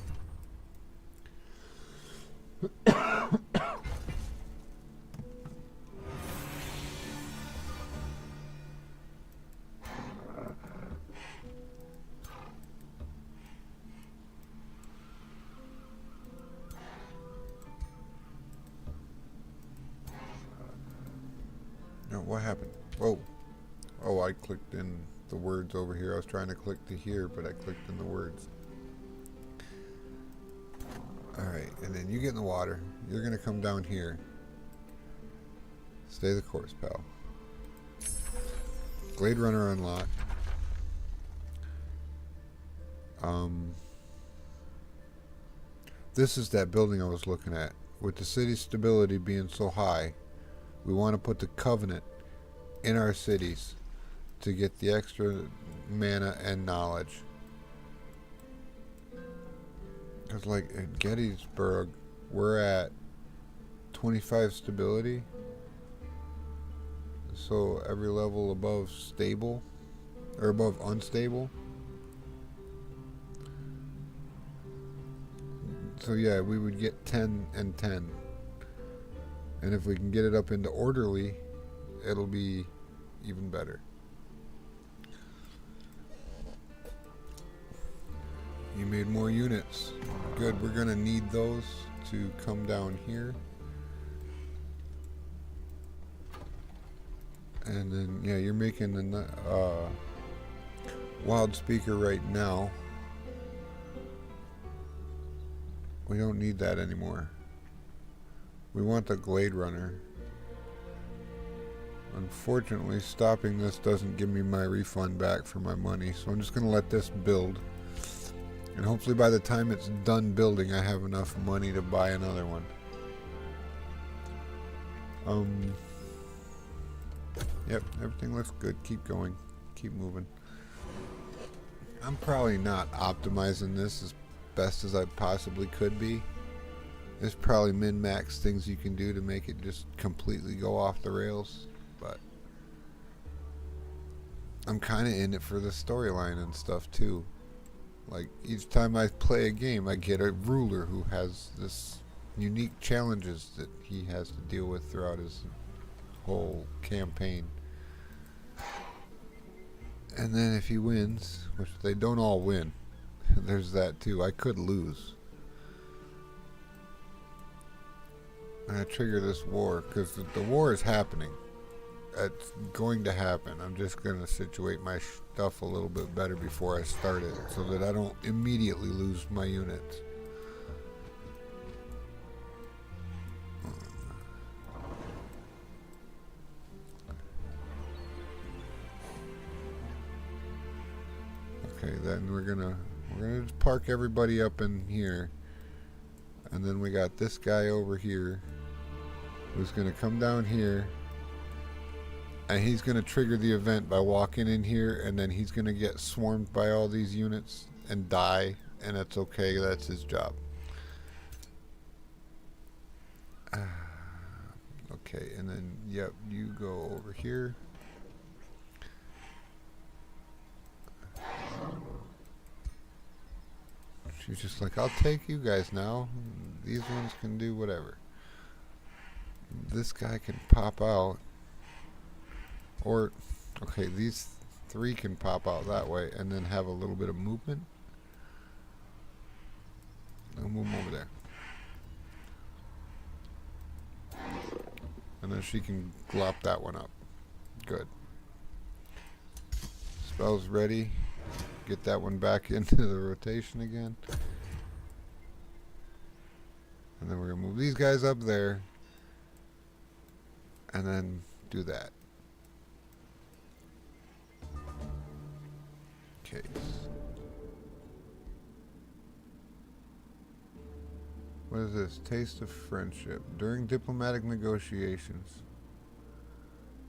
No, what happened? Whoa. Oh, I clicked in the words over here. I was trying to click to here, but I clicked in the words. Alright, and then you get in the water. You're going to come down here. Stay the course, pal. Glade Runner unlocked. This is that building I was looking at. With the city stability being so high, we want to put the Covenant in our cities to get the extra mana and knowledge. Because like at Gettysburg, we're at 25 stability. So every level above stable, or above unstable. So yeah, we would get 10 and 10. And if we can get it up into orderly, it'll be even better. You made more units. Good, we're going to need those to come down here. And then, yeah, you're making a wild speaker right now. We don't need that anymore. We want the Glade Runner. Unfortunately, stopping this doesn't give me my refund back for my money, so I'm just going to let this build. And hopefully by the time it's done building, I have enough money to buy another one. Yep, everything looks good. Keep going. Keep moving. I'm probably not optimizing this as best as I possibly could be. There's probably min-max things you can do to make it just completely go off the rails, but I'm kind of in it for the storyline and stuff too. Like each time I play a game, I get a ruler who has this unique challenges that he has to deal with throughout his whole campaign. And then if he wins, which they don't all win, there's that too. I could lose. And I trigger this war because the war is happening. It's going to happen. I'm just going to situate my stuff a little bit better before I start it so that I don't immediately lose my units. Okay, then we're gonna just park everybody up in here, and then we got this guy over here who's gonna come down here, and he's gonna trigger the event by walking in here, and then he's gonna get swarmed by all these units and die, and that's okay. That's his job. Okay, and then yep, you go over here. She's just like, I'll take you guys now. These ones can do whatever. This guy can pop out. Or, okay, these three can pop out that way and then have a little bit of movement. I'll move them over there. And then she can glop that one up. Good. Spell's ready. Get that one back into the rotation again. And then we're going to move these guys up there. And then do that. Okay. What is this? Taste of friendship. During diplomatic negotiations,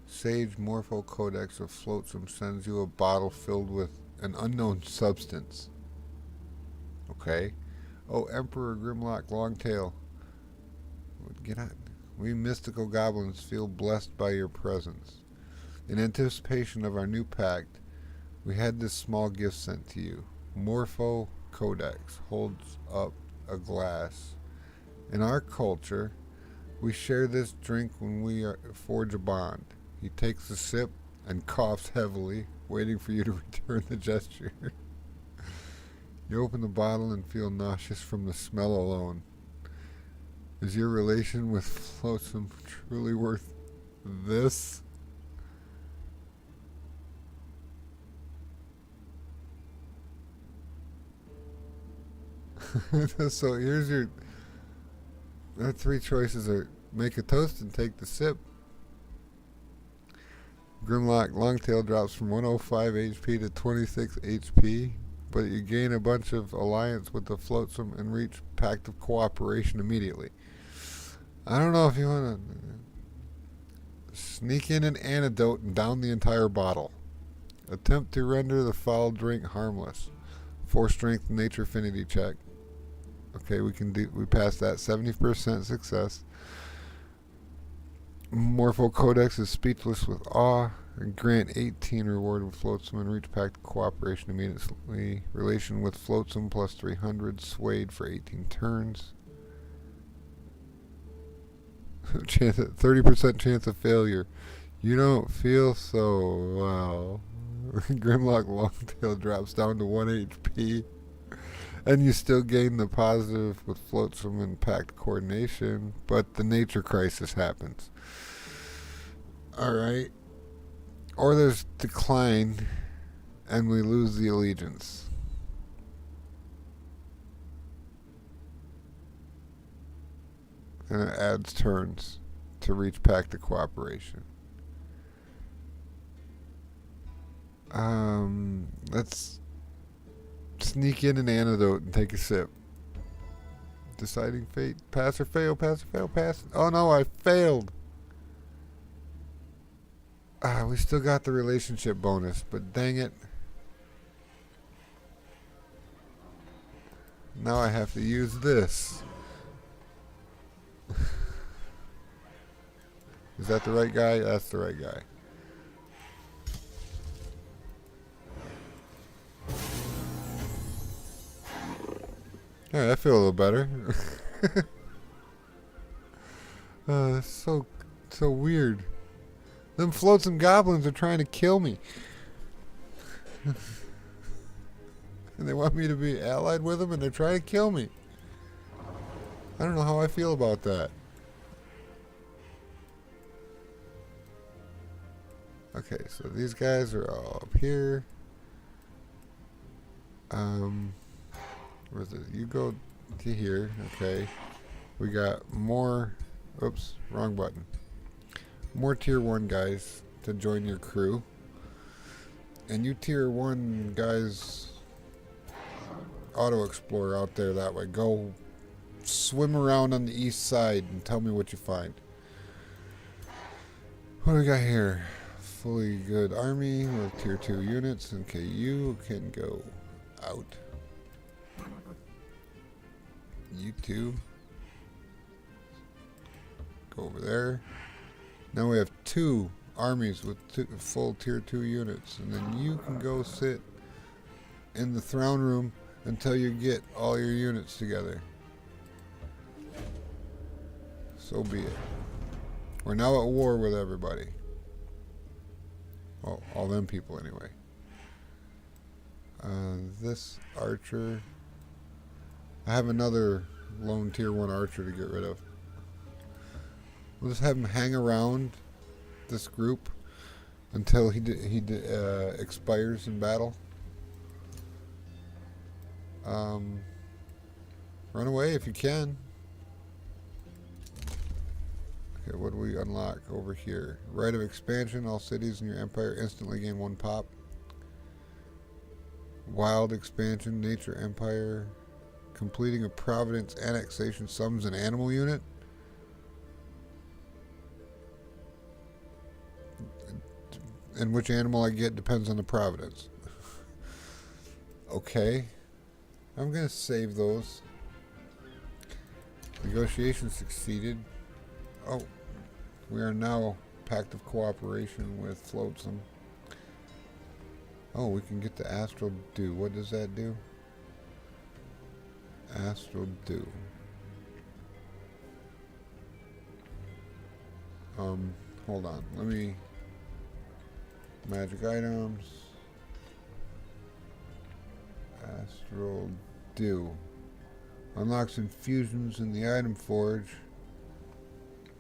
Sage Morpho Codex of Flotsam sends you a bottle filled with an unknown substance. Okay. Oh, Emperor Grimlock Longtail. Get out. We mystical goblins feel blessed by your presence. In anticipation of our new pact, we had this small gift sent to you. Morpho Codex holds up a glass. In our culture, we share this drink when we forge a bond. He takes a sip and coughs heavily, waiting for you to return the gesture. You open the bottle and feel nauseous from the smell alone. Is your relation with Flotsam truly worth this? So here's your three choices are make a toast and take the sip. Grimlock Longtail drops from 105 HP to 26 HP, but you gain a bunch of alliance with the Flotsam and reach pact of cooperation immediately. I don't know if you want to sneak in an antidote and down the entire bottle. Attempt to render the foul drink harmless. 4 strength nature affinity check. Okay, we passed that. 70% success. Morpho Codex is speechless with awe. And grant 18 reward with Flotsam and reach pact cooperation immediately. Relation with Flotsam plus 300. Swayed for 18 turns. 30% chance of failure. You don't feel so well. Grimlock Longtail drops down to 1 HP. And you still gain the positive with Flotsam and pact coordination, but the nature crisis happens. Alright. Or there's decline, and we lose the allegiance. And it adds turns to reach pact of cooperation. Let's sneak in an antidote and take a sip. Deciding fate. Pass or fail, pass or fail, pass. Oh no, I failed. We still got the relationship bonus, but dang it. Now I have to use this. Is that the right guy? That's the right guy. Yeah, I feel a little better. That's so weird. Them Flotsam goblins are trying to kill me. And they want me to be allied with them, and they're trying to kill me. I don't know how I feel about that. Okay, so these guys are all up here. Where's it? You go to here. Okay. We got more. Oops, wrong button. More tier 1 guys to join your crew. And you tier 1 guys auto explorer out there that way. Go swim around on the east side and tell me what you find. What do we got here? Fully good army with tier 2 units. Okay, you can go out. You two go over there. Now we have 2 armies with full tier 2 units, and then you can go sit in the throne room until you get all your units together. So be it. We're now at war with everybody. Well, all them people anyway. This archer, I have another lone tier 1 archer to get rid of. We'll just have him hang around this group until he expires in battle. Run away if you can. Okay, what do we unlock over here? Right of expansion. All cities in your empire instantly gain 1 pop. Wild expansion. Nature empire. Completing a providence annexation summons an animal unit. And which animal I get depends on the providence. Okay. I'm going to save those. Negotiation succeeded. Oh, we are now pact of cooperation with Flotsam. Oh, we can get the Astral Dew. What does that do? Astral Dew. Hold on. Let me... Magic items. Astral Dew. Unlocks infusions in the item forge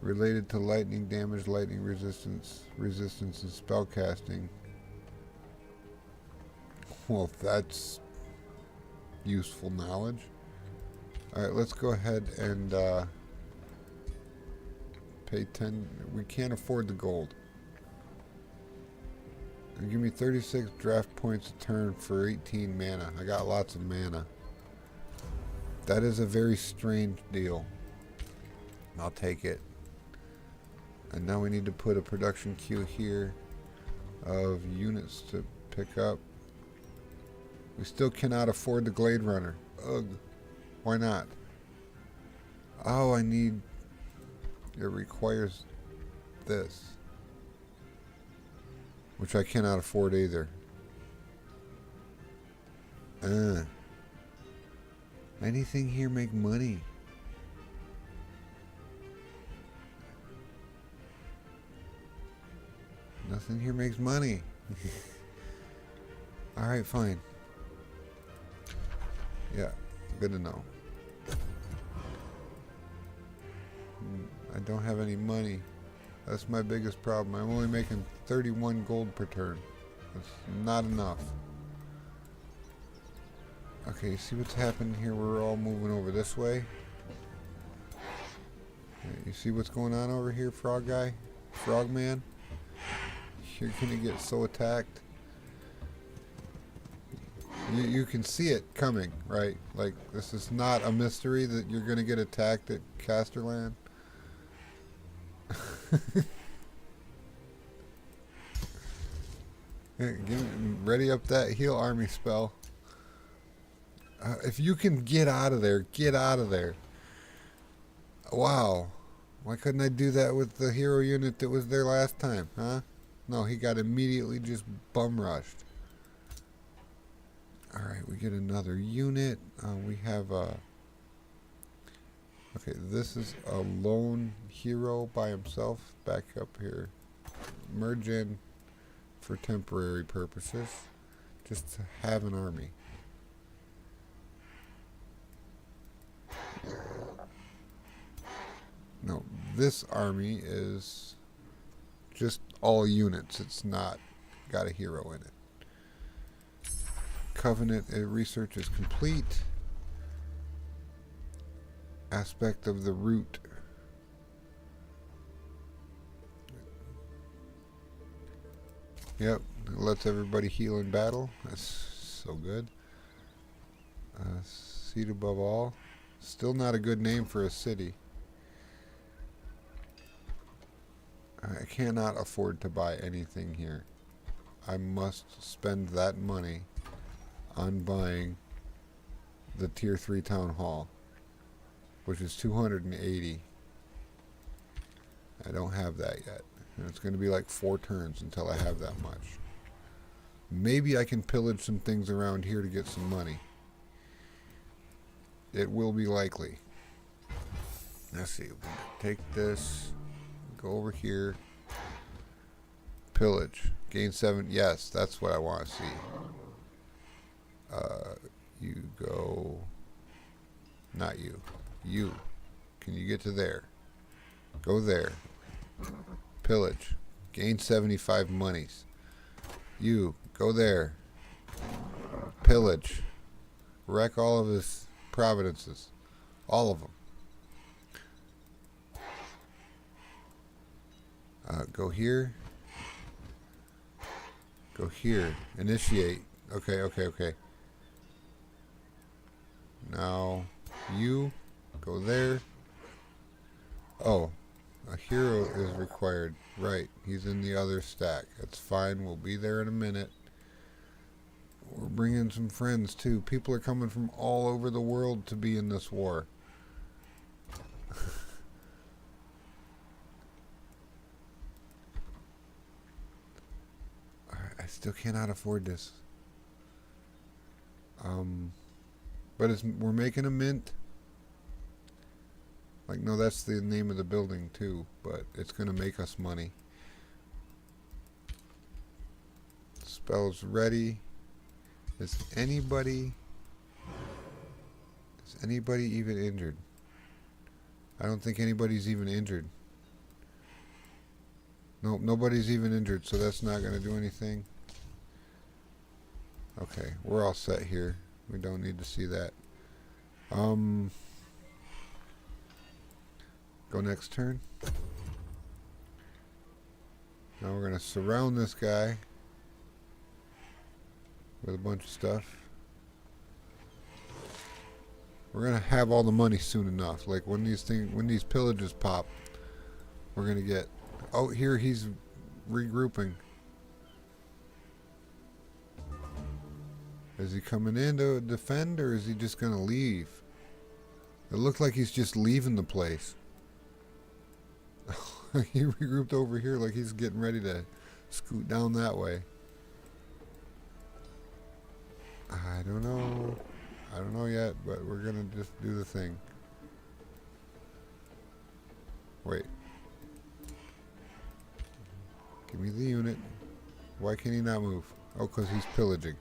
related to lightning damage, lightning resistance, and spellcasting. Well, that's useful knowledge. Alright, let's go ahead and pay 10. We can't afford the gold. And give me 36 draft points a turn for 18 mana. I got lots of mana. That is a very strange deal. I'll take it. And now we need to put a production queue here of units to pick up. We still cannot afford the Glade Runner. Ugh. Why not? Oh, I need... It requires this. Which I cannot afford either. Anything here make money? Nothing here makes money. Alright, fine. Yeah, good to know. I don't have any money. That's my biggest problem. I'm only making 31 gold per turn. That's not enough. Okay, you see what's happening here? We're all moving over this way. Okay, you see what's going on over here, frog guy? Frog man? You're gonna get so attacked. You can see it coming, right? Like, this is not a mystery that you're gonna get attacked at Casterland. Ready up that heal army spell. If you can get out of there, get out of there. Wow. Why couldn't I do that with the hero unit that was there last time, huh? No, he got immediately just bum rushed. Alright, we get another unit. We have a... Okay, this is a lone hero by himself. Back up here. Merge in for temporary purposes. Just to have an army. No, this army is just all units. It's not got a hero in it. Covenant research is complete. Aspect of the root. Yep, it lets everybody heal in battle. That's so good. Seat above all. Still not a good name for a city. I cannot afford to buy anything here. I must spend that money on buying the tier 3 town hall, which is 280. I don't have that yet. And it's going to be like 4 turns until I have that much. Maybe I can pillage some things around here to get some money. It will be likely. Let's see. Take this. Go over here. Pillage. Gain 7. Yes, that's what I want to see. You go. Not you. You. Can you get to there? Go there. Pillage. Gain 75 monies. You. Go there. Pillage. Wreck all of his providences. All of them. Go here. Go here. Initiate. Okay, okay, okay. Now, you go there. Oh, a hero is required. Right, he's in the other stack. That's fine. We'll be there in a minute. We're bringing some friends, too. People are coming from all over the world to be in this war. I still cannot afford this. But we're making a mint. Like, no, that's the name of the building, too. But it's going to make us money. Spell's ready. Is anybody even injured? I don't think anybody's even injured. Nope, nobody's even injured, so that's not going to do anything. Okay, we're all set here. We don't need to see that. Go next turn. Now we're going to surround this guy with a bunch of stuff. We're going to have all the money soon enough. Like when these pillages pop, we're going to get... Oh, here he's regrouping. Is he coming in to defend, or is he just going to leave? It looked like he's just leaving the place. He regrouped over here like he's getting ready to scoot down that way. I don't know. I don't know yet, but we're going to just do the thing. Wait. Give me the unit. Why can he not move? Oh, because he's pillaging.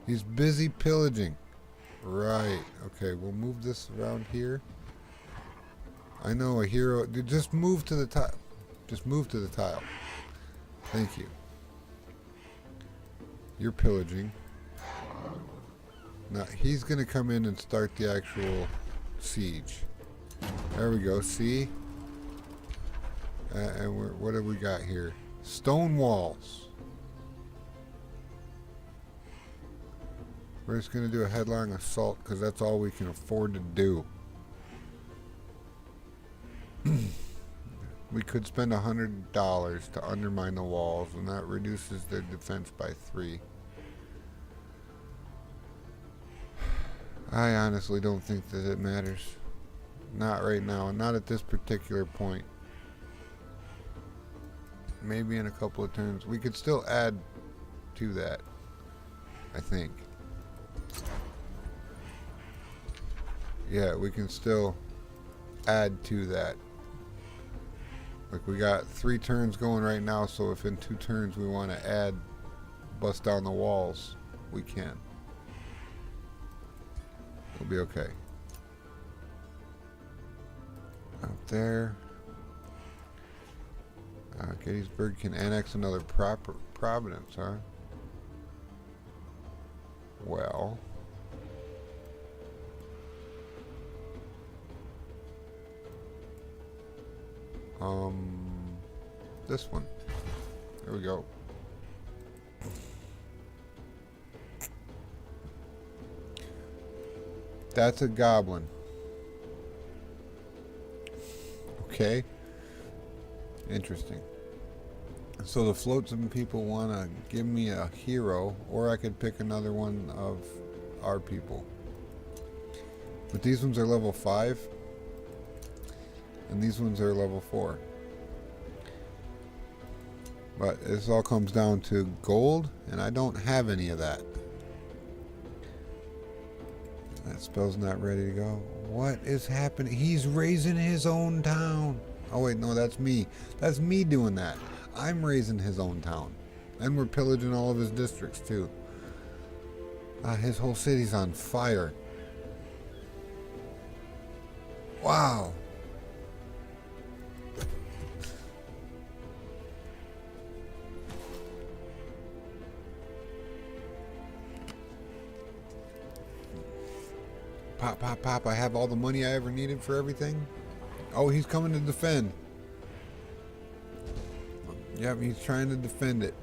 He's busy pillaging. Right. Okay, we'll move this around here. I know a hero. Just move to the tile. Just move to the tile. Thank you. You're pillaging. Now, he's going to come in and start the actual siege. There we go. See? And what have we got here? Stone walls. We're just going to do a headlong assault because that's all we can afford to do. We could spend $100 to undermine the walls, and that reduces their defense by 3. I honestly don't think that it matters. Not right now, and not at this particular point. Maybe in a couple of turns. We could still add to that, I think. Yeah, we can still add to that. Like, we got 3 turns going right now, so if in 2 turns we want to add, bust down the walls, we can. It'll be okay. Out there. Gettysburg can annex another province, huh? Well. This one. There we go. That's a goblin. Okay. Interesting. So the flotsam people want to give me a hero, or I could pick another one of our people. But these ones are level 5, and these ones are level 4. But this all comes down to gold, and I don't have any of that. That spell's not ready to go. What is happening? He's raising his own town. Oh wait, no, that's me. That's me doing that. I'm raising his own town. And we're pillaging all of his districts too. His whole city's on fire. Wow. Pop, pop, pop. I have all the money I ever needed for everything. Oh, he's coming to defend. Yep, he's trying to defend it.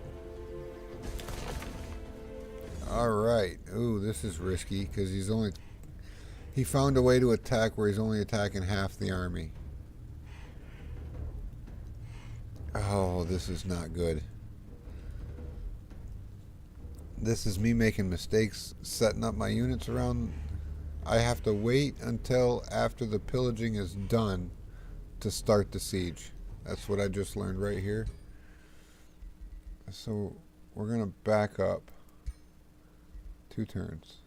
Alright. Ooh, this is risky because he found a way to attack where he's only attacking half the army. Oh, this is not good. This is me making mistakes setting up my units around. I have to wait until after the pillaging is done to start the siege. That's what I just learned right here. So we're going to back up 2 turns.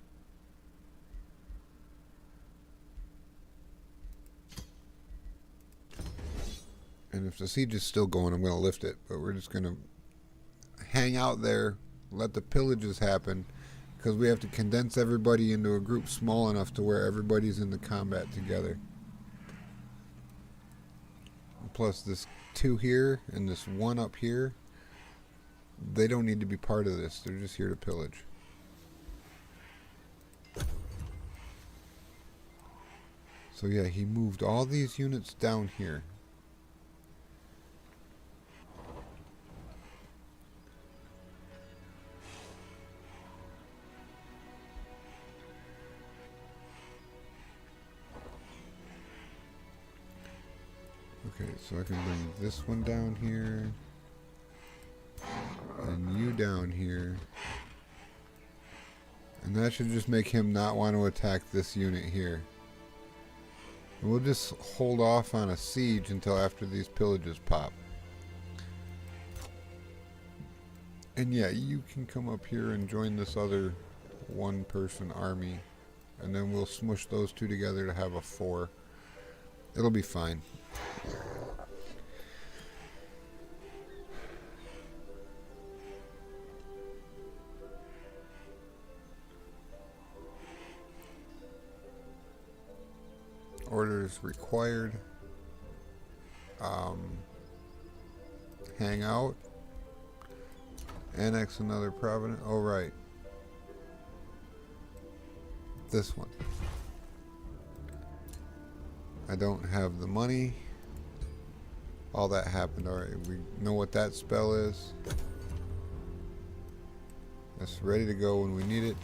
And if the siege is still going, I'm going to lift it. But we're just going to hang out there, let the pillages happen, because we have to condense everybody into a group small enough to where everybody's in the combat together. Plus this 2 here and this 1 up here, they don't need to be part of this. They're just here to pillage. So yeah, he moved all these units down here. Okay, so I can bring this one down here, and you down here, and that should just make him not want to attack this unit here. And we'll just hold off on a siege until after these pillages pop. And yeah, you can come up here and join this other 1-person army, and then we'll smush those 2 together to have a 4. It'll be fine. Orders required. Hang out. Annex another province. Oh, right. This one. I don't have the money. All that happened. Alright, we know what that spell is. It's ready to go when we need it.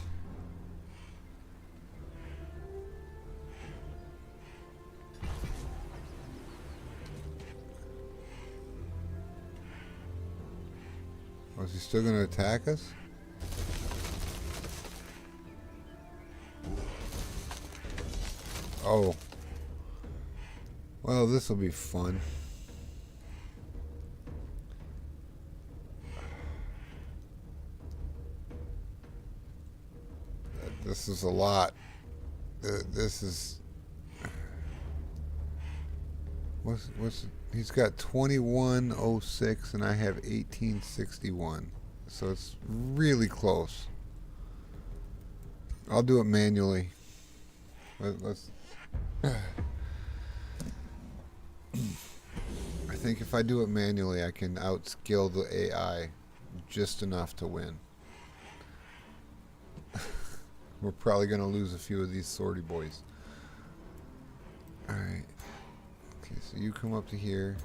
Oh, is he still going to attack us? Oh. Well, this will be fun. This is a lot. This is... What's he's got 2106 and I have 1861. So it's really close. I'll do it manually. Let's I think if I do it manually, I can outskill the AI just enough to win. We're probably going to lose a few of these sortie boys. Alright. Okay, so you come up to here.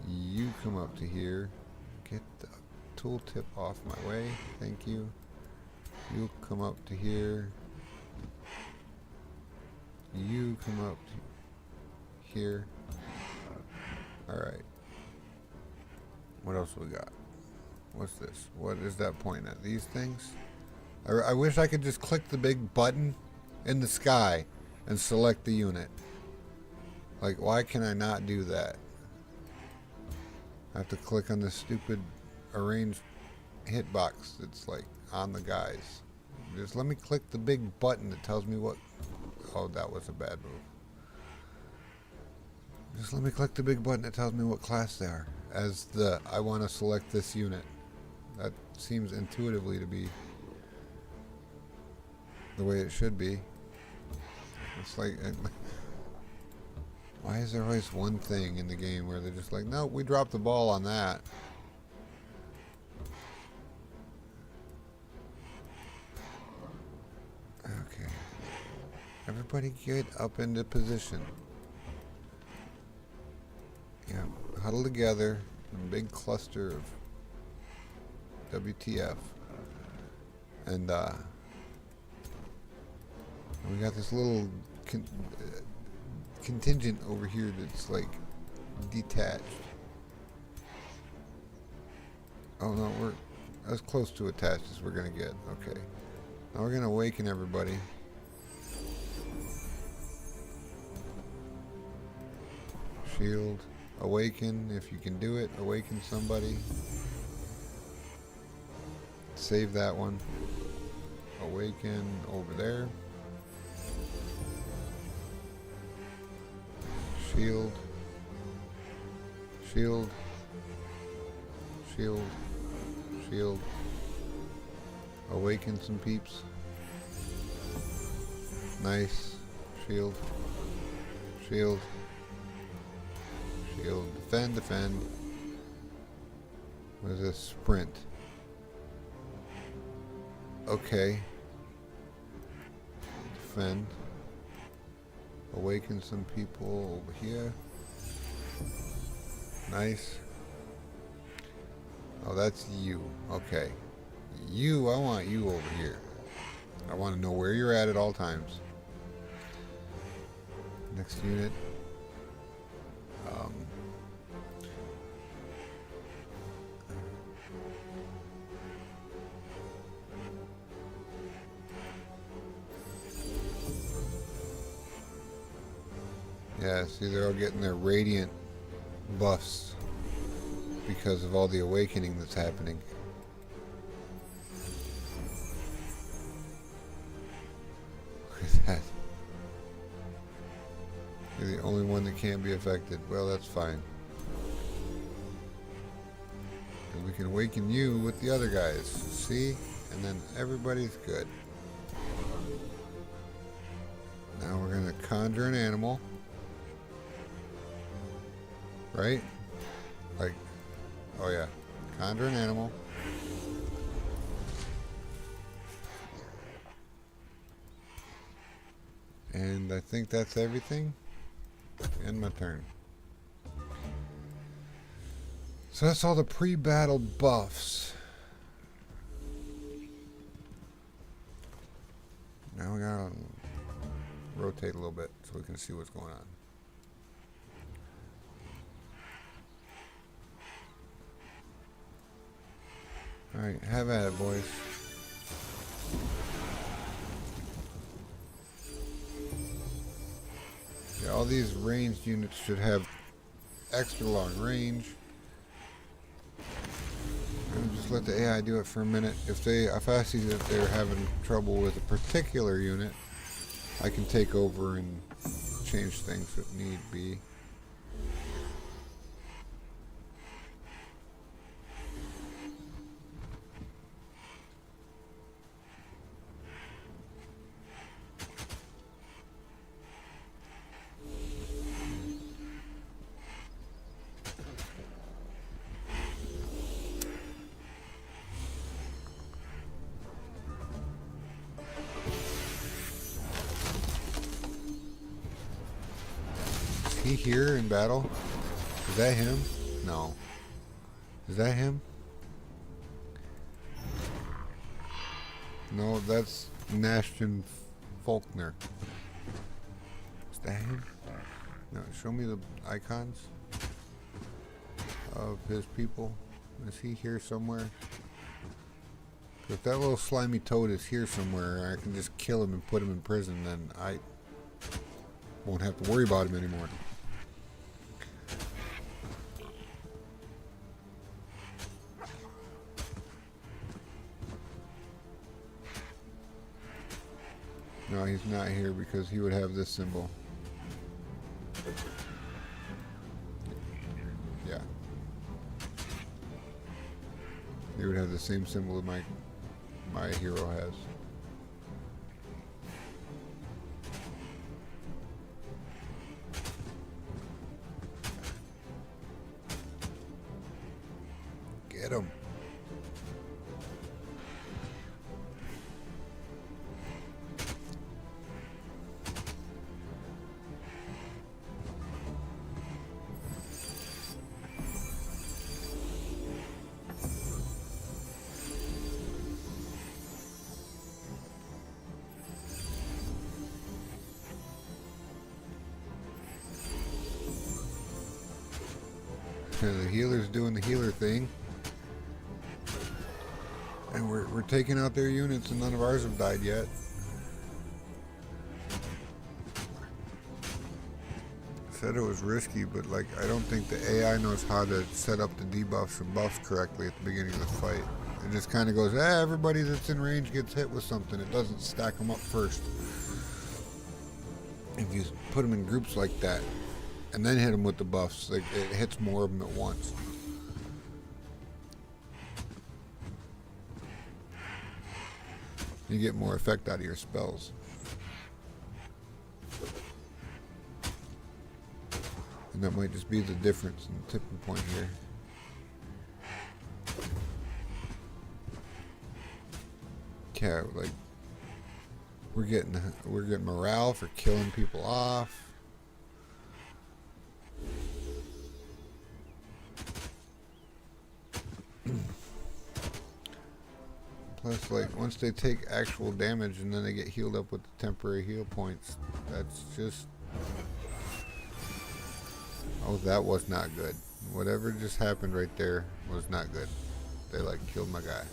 You come up to here. Get the tooltip off my way. Thank you. You'll come up to here. You come up here. Alright. What else we got? What's this? What is that pointing at? These things? I wish I could just click the big button in the sky and select the unit. Like, why can I not do that? I have to click on this stupid arranged hitbox that's like on the guys. Just let me click the big button that tells me what... Oh, that was a bad move. Just let me click the big button that tells me what class they are. As the, I want to select this unit. That seems intuitively to be the way it should be. It's like... Why is there always one thing in the game where they're just like, no, we dropped the ball on that. Okay. Everybody get up into position. Yeah, huddle together in a big cluster of WTF. And we got this little contingent over here that's like detached. Oh no, we're as close to attached as we're gonna get. Okay. Now we're gonna awaken everybody. Shield. Awaken if you can do it. Awaken somebody. Save that one. Awaken over there. Shield. Shield. Shield. Shield. Awaken some peeps. Nice. Shield. Shield. Shield. Defend, defend. What is this? Sprint. Okay. Defend. Awaken some people over here. Nice. Oh, that's you. Okay. You, I want you over here. I want to know where you're at all times. Next unit. Yeah, see, they're all getting their radiant buffs because of all the awakening that's happening. Look at that. You're the only one that can't be affected. Well, that's fine. And we can awaken you with the other guys. See? And then everybody's good. Now we're going to conjure an animal. Right? Like, oh yeah. Conjure an animal. And I think that's everything. End my turn. So that's all the pre-battle buffs. Now we gotta rotate a little bit so we can see what's going on. Alright, have at it, boys. Yeah, all these ranged units should have extra long range. And just let the AI do it for a minute. If I see that they're having trouble with a particular unit, I can take over and change things if need be. He here in battle? Is that him? No. Is that him? No, that's Nashton Faulkner. that him? No, show me the icons of his people. Is he here somewhere? If that little slimy toad is here somewhere, I can just kill him and put him in prison, then I won't have to worry about him anymore. No, he's not here because he would have this symbol. Yeah. He would have the same symbol that my hero has. Get him. The healer's doing the healer thing. And we're taking out their units and none of ours have died yet. Said it was risky, but like I don't think the AI knows how to set up the debuffs and buffs correctly at the beginning of the fight. It just kind of goes, everybody that's in range gets hit with something. It doesn't stack them up first. If you put them in groups like that, and then hit them with the buffs, like it hits more of them at once. You get more effect out of your spells. And that might just be the difference in the tipping point here. Yeah, like we're getting morale for killing people off. Plus, like, once they take actual damage and then they get healed up with the temporary heal points, that's just... Oh, that was not good. Whatever just happened right there was not good. They, like, killed my guy.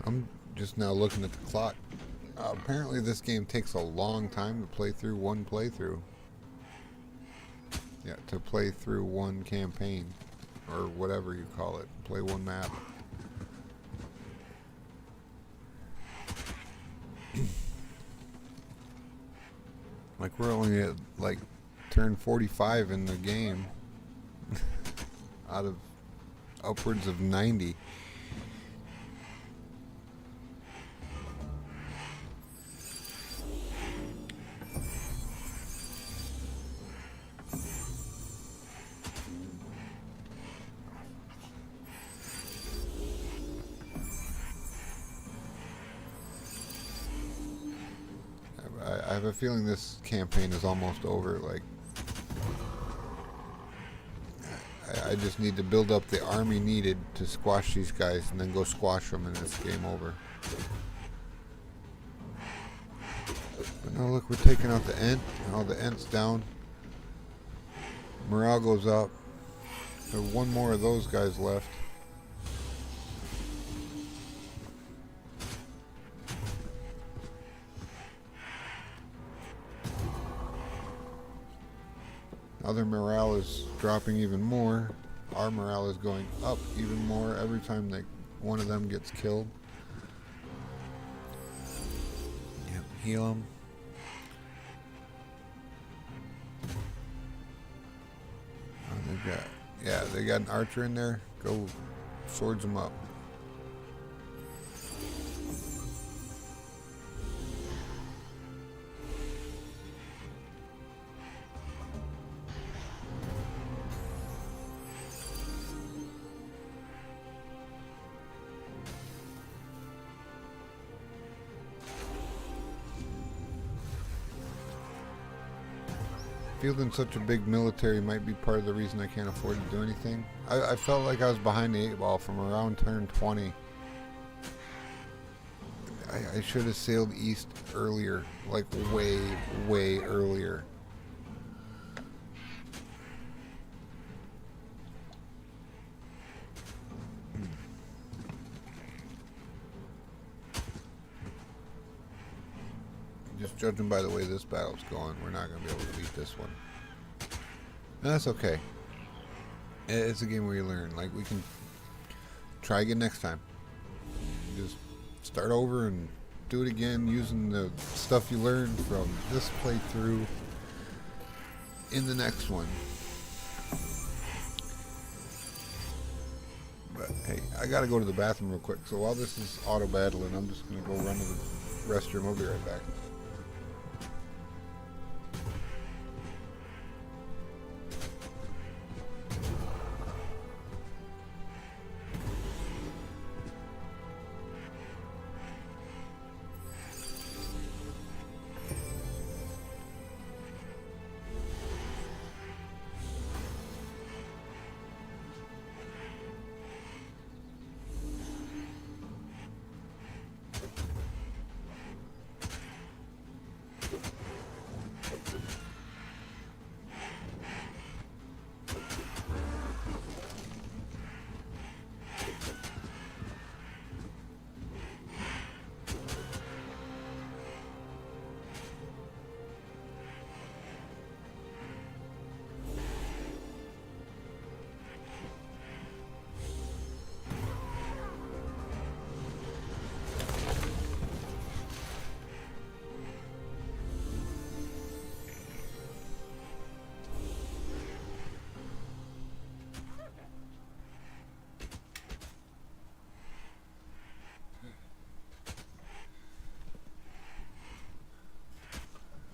I'm just now looking at the clock. Apparently this game takes a long time to play through one playthrough. Yeah, to play through one campaign. Or whatever you call it. Play one map. Like we're only at like turn 45 in the game. Out of upwards of 90. I have a feeling this campaign is almost over. Like, I just need to build up the army needed to squash these guys and then go squash them and it's game over. But now look, we're taking out the Ent. All the Ent's down. Morale goes up. There's one more of those guys left. Other morale is dropping even more. Our morale is going up even more every time that one of them gets killed. Yep, heal them. Oh, they got an archer in there. Go swords them up. fielding such a big military might be part of the reason I can't afford to do anything. I felt like I was behind the 8 ball from around turn 20. I should have sailed east earlier, like way, way earlier. Just judging by the way this battle's going, we're not going to be able to beat this one. And that's okay. It's a game where you learn. Like, we can try again next time. Just start over and do it again using the stuff you learned from this playthrough in the next one. But hey, I gotta go to the bathroom real quick, so while this is auto battling, I'm just gonna go run to the restroom. I'll be right back.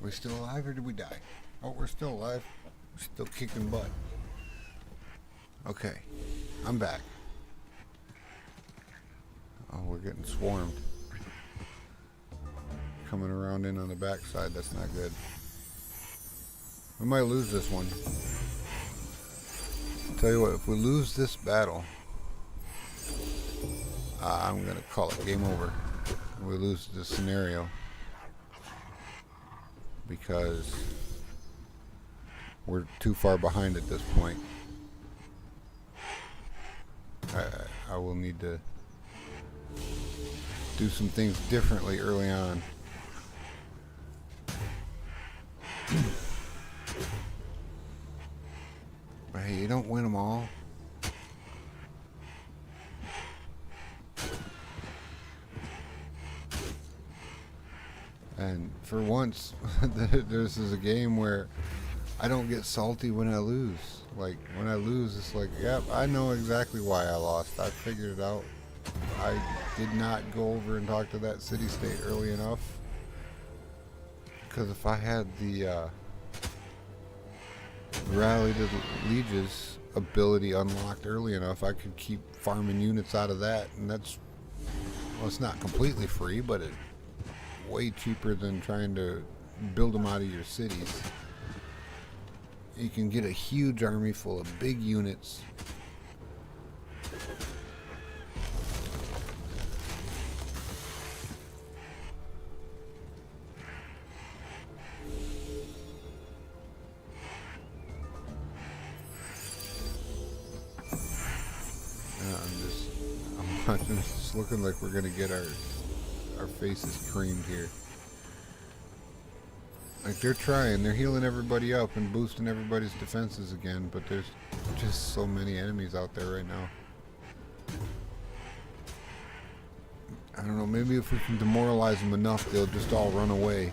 We still alive or did we die? Oh, we're still alive. We're still kicking butt. Okay, I'm back. Oh, we're getting swarmed. Coming around in on the backside, that's not good. We might lose this one. I'll tell you what, if we lose this battle, I'm gonna call it game over. We lose this scenario. Because we're too far behind at this point. I will need to do some things differently early on. But hey, you don't win them all. And for once, this is a game where I don't get salty when I lose. Like, when I lose, it's like, yep, I know exactly why I lost. I figured it out. I did not go over and talk to that city-state early enough. Because if I had the Rally to the Lieges ability unlocked early enough, I could keep farming units out of that. And that's, well, it's not completely free, but it's way cheaper than trying to build them out of your cities. You can get a huge army full of big units. I'm watching, it's just looking like we're gonna get our faces creamed here. Like, they're trying, they're healing everybody up and boosting everybody's defenses again, but there's just so many enemies out there right now. I don't know, maybe if we can demoralize them enough, they'll just all run away.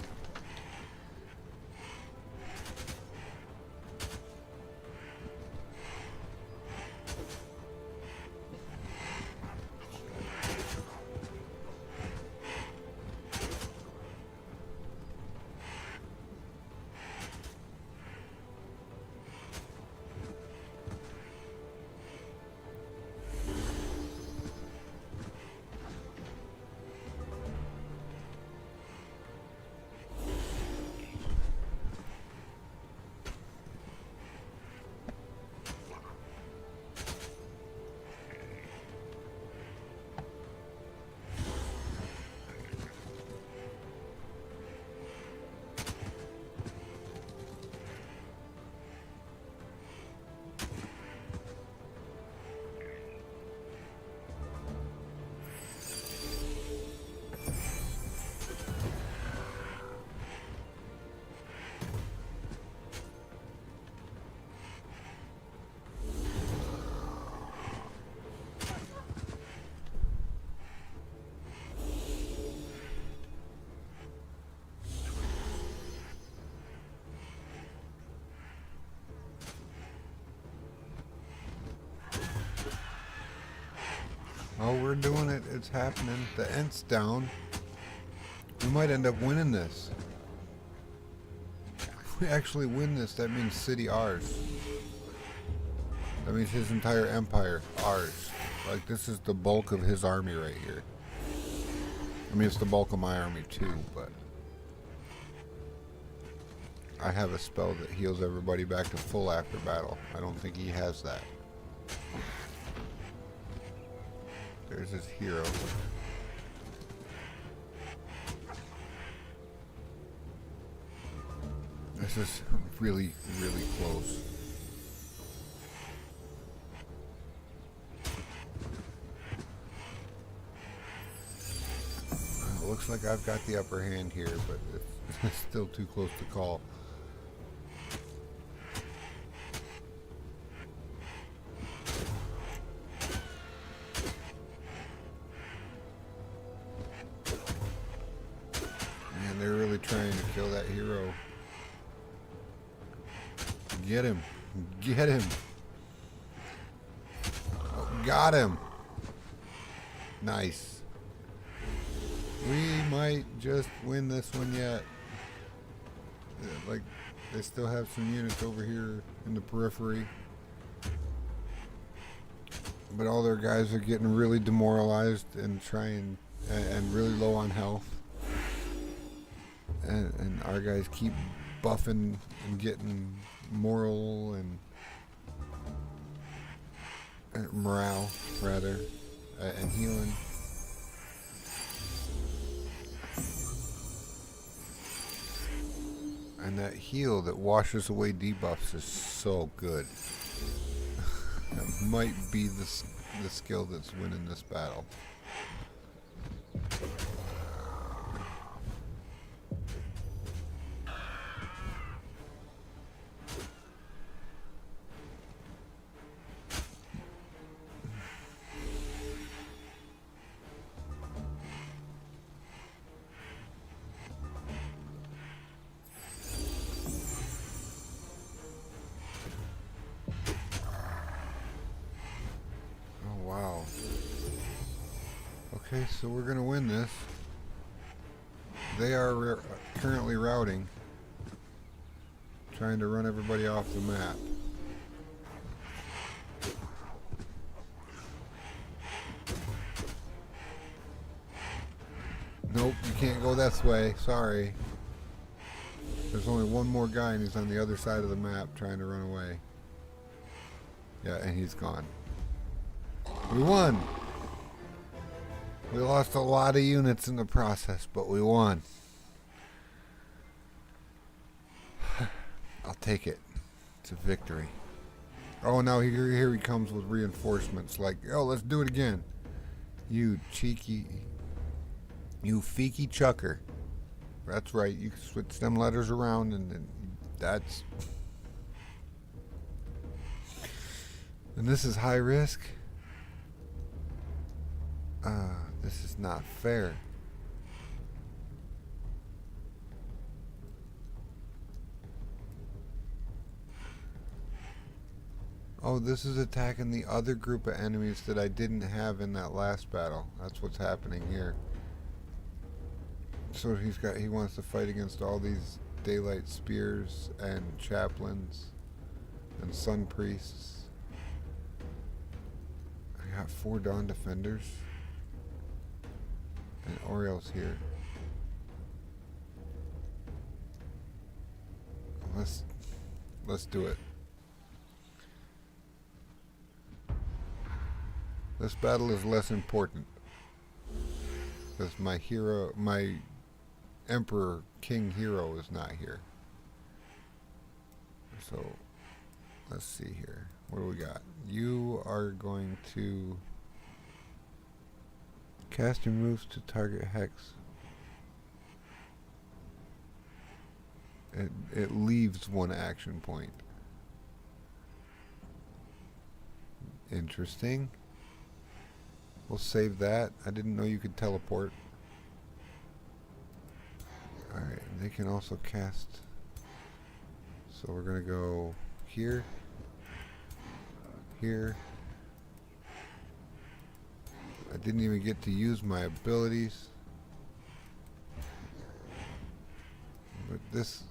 Oh, we're doing it. It's happening. The Ent's down. We might end up winning this. If we actually win this, that means city ours. That means his entire empire ours. Like, this is the bulk of his army right here. I mean, it's the bulk of my army too, but I have a spell that heals everybody back to full after battle. I don't think he has that. There's his hero. This is really, really close. Looks like I've got the upper hand here, but it's still too close to call. Man, they're really trying to kill that hero. Get him. Get him. Oh, got him. Nice. We might just win this one yet. Like, they still have some units over here in the periphery. But all their guys are getting really demoralized and trying, and really low on health. And our guys keep buffing and getting moral and morale, rather, and healing. And that heal that washes away debuffs is so good. That might be the skill that's winning this battle. Wow. Okay, so we're gonna win this. They are currently routing, trying to run everybody off the map. Nope, you can't go this way. Sorry. There's only one more guy and he's on the other side of the map trying to run away. Yeah, and he's gone. We won! We lost a lot of units in the process, but we won. I'll take it. It's a victory. Oh, now here he comes with reinforcements. Like, oh, let's do it again. You cheeky... You feeky chucker. That's right, you can switch them letters around and that's... And this is high risk? This is not fair. Oh, this is attacking the other group of enemies that I didn't have in that last battle. That's what's happening here. So he wants to fight against all these daylight spears and chaplains and sun priests. I got 4 Dawn Defenders. And Oriel's here. Let's do it. This battle is less important because my Emperor King hero is not here. So let's see here. What do we got? You are going to cast your moves to target hex. It leaves 1 action point. Interesting. We'll save that. I didn't know you could teleport. Alright, they can also cast. So we're going to go here, here, a didn't even get to use my abilities. But this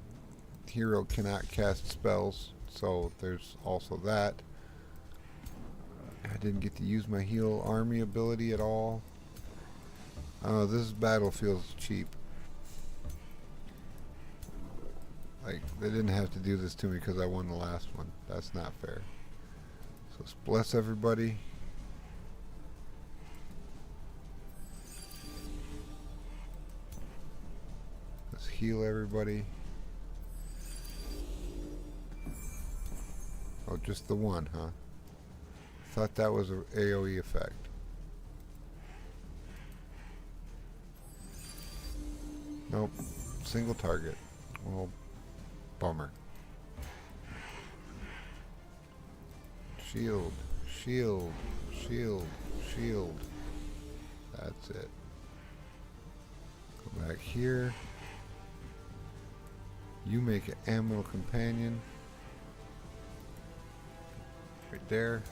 hero cannot cast spells, so there's also that. I didn't get to use my heal army ability at all. This battle feels cheap. Like, they didn't have to do this to me because I won the last one. That's not fair. So let's bless everybody. Let's heal everybody. Oh, just the one, huh? Thought that was an AoE effect. Nope. Single target. Well, bummer. Shield. Shield. Shield. Shield. That's it. Go back here. You make an ammo companion. Right there.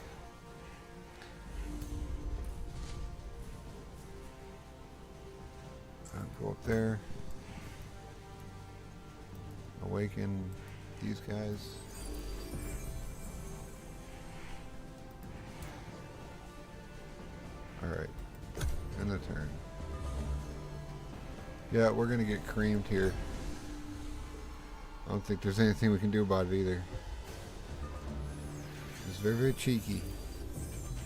I'll go up there. Awaken these guys. Alright. End the turn. Yeah, we're gonna get creamed here. I don't think there's anything we can do about it either. It's very, very cheeky.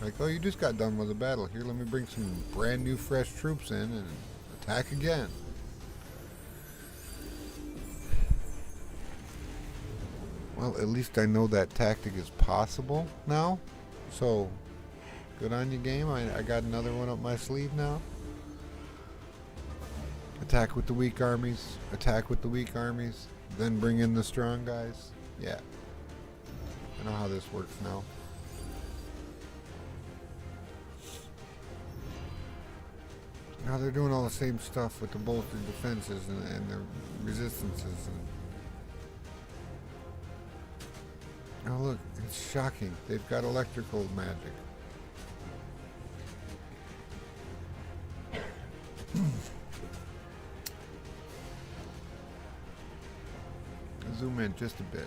Like, oh, you just got done with a battle. Here, let me bring some brand new fresh troops in and attack again. Well, at least I know that tactic is possible now. So, good on you, game. I got another one up my sleeve now. Attack with the weak armies. Attack with the weak armies. Then bring in the strong guys. Yeah. I know how this works now. Now they're doing all the same stuff with the bolted defenses and the resistances. And oh look, it's shocking. They've got electrical magic. Zoom in just a bit.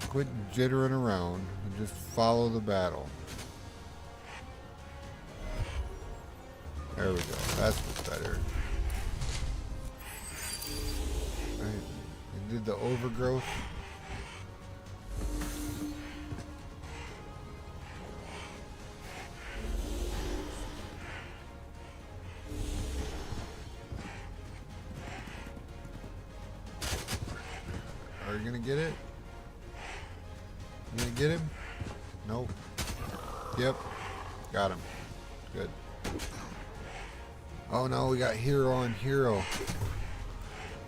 Quit jittering around and just follow the battle. There we go. That's what's better. Right. They did the overgrowth. Are you gonna get it? You gonna get him? Nope. Yep. Got him. Good. Oh no, we got hero on hero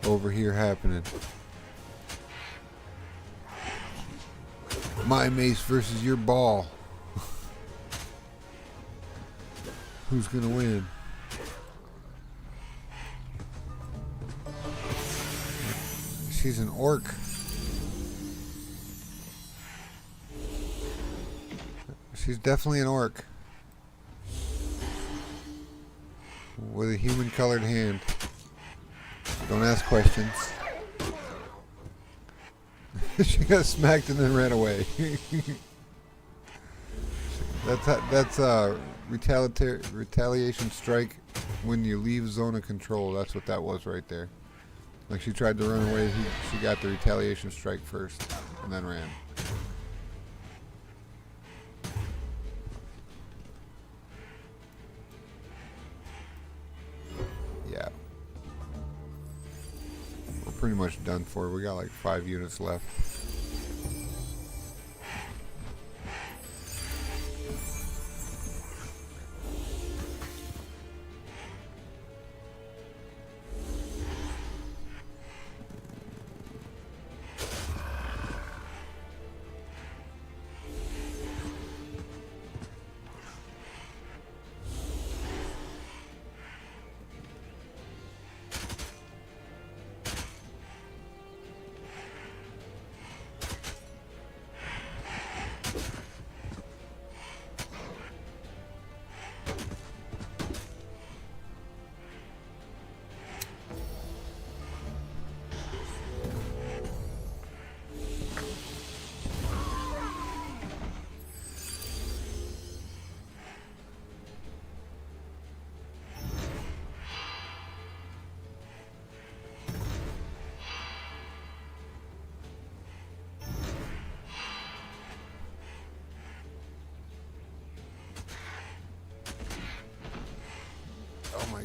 over here happening. My mace versus your ball. Who's gonna win? She's an orc. She's definitely an orc. With a human colored hand. Don't ask questions. She got smacked and then ran away. that's retaliation strike when you leave zone of control. That's what that was right there. Like she tried to run away, she got the retaliation strike first and then ran. Yeah. We're pretty much done for. We got like 5 units left.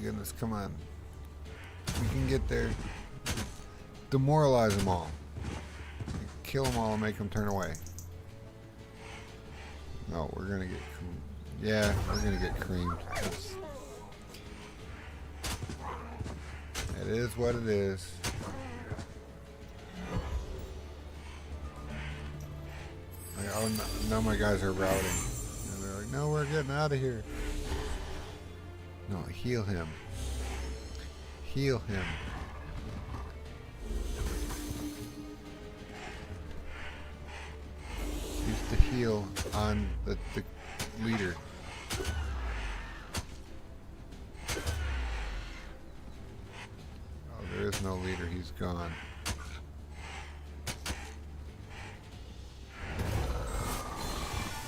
goodness, come on. We can get there. Demoralize them all. Kill them all and make them turn away. No, we're gonna get... Yeah, we're gonna get creamed. It is what it is. Oh, now my guys are routing. And they're like, no, we're getting out of here. No, heal him. Heal him. Use the heal on the leader. Oh, there is no leader. He's gone.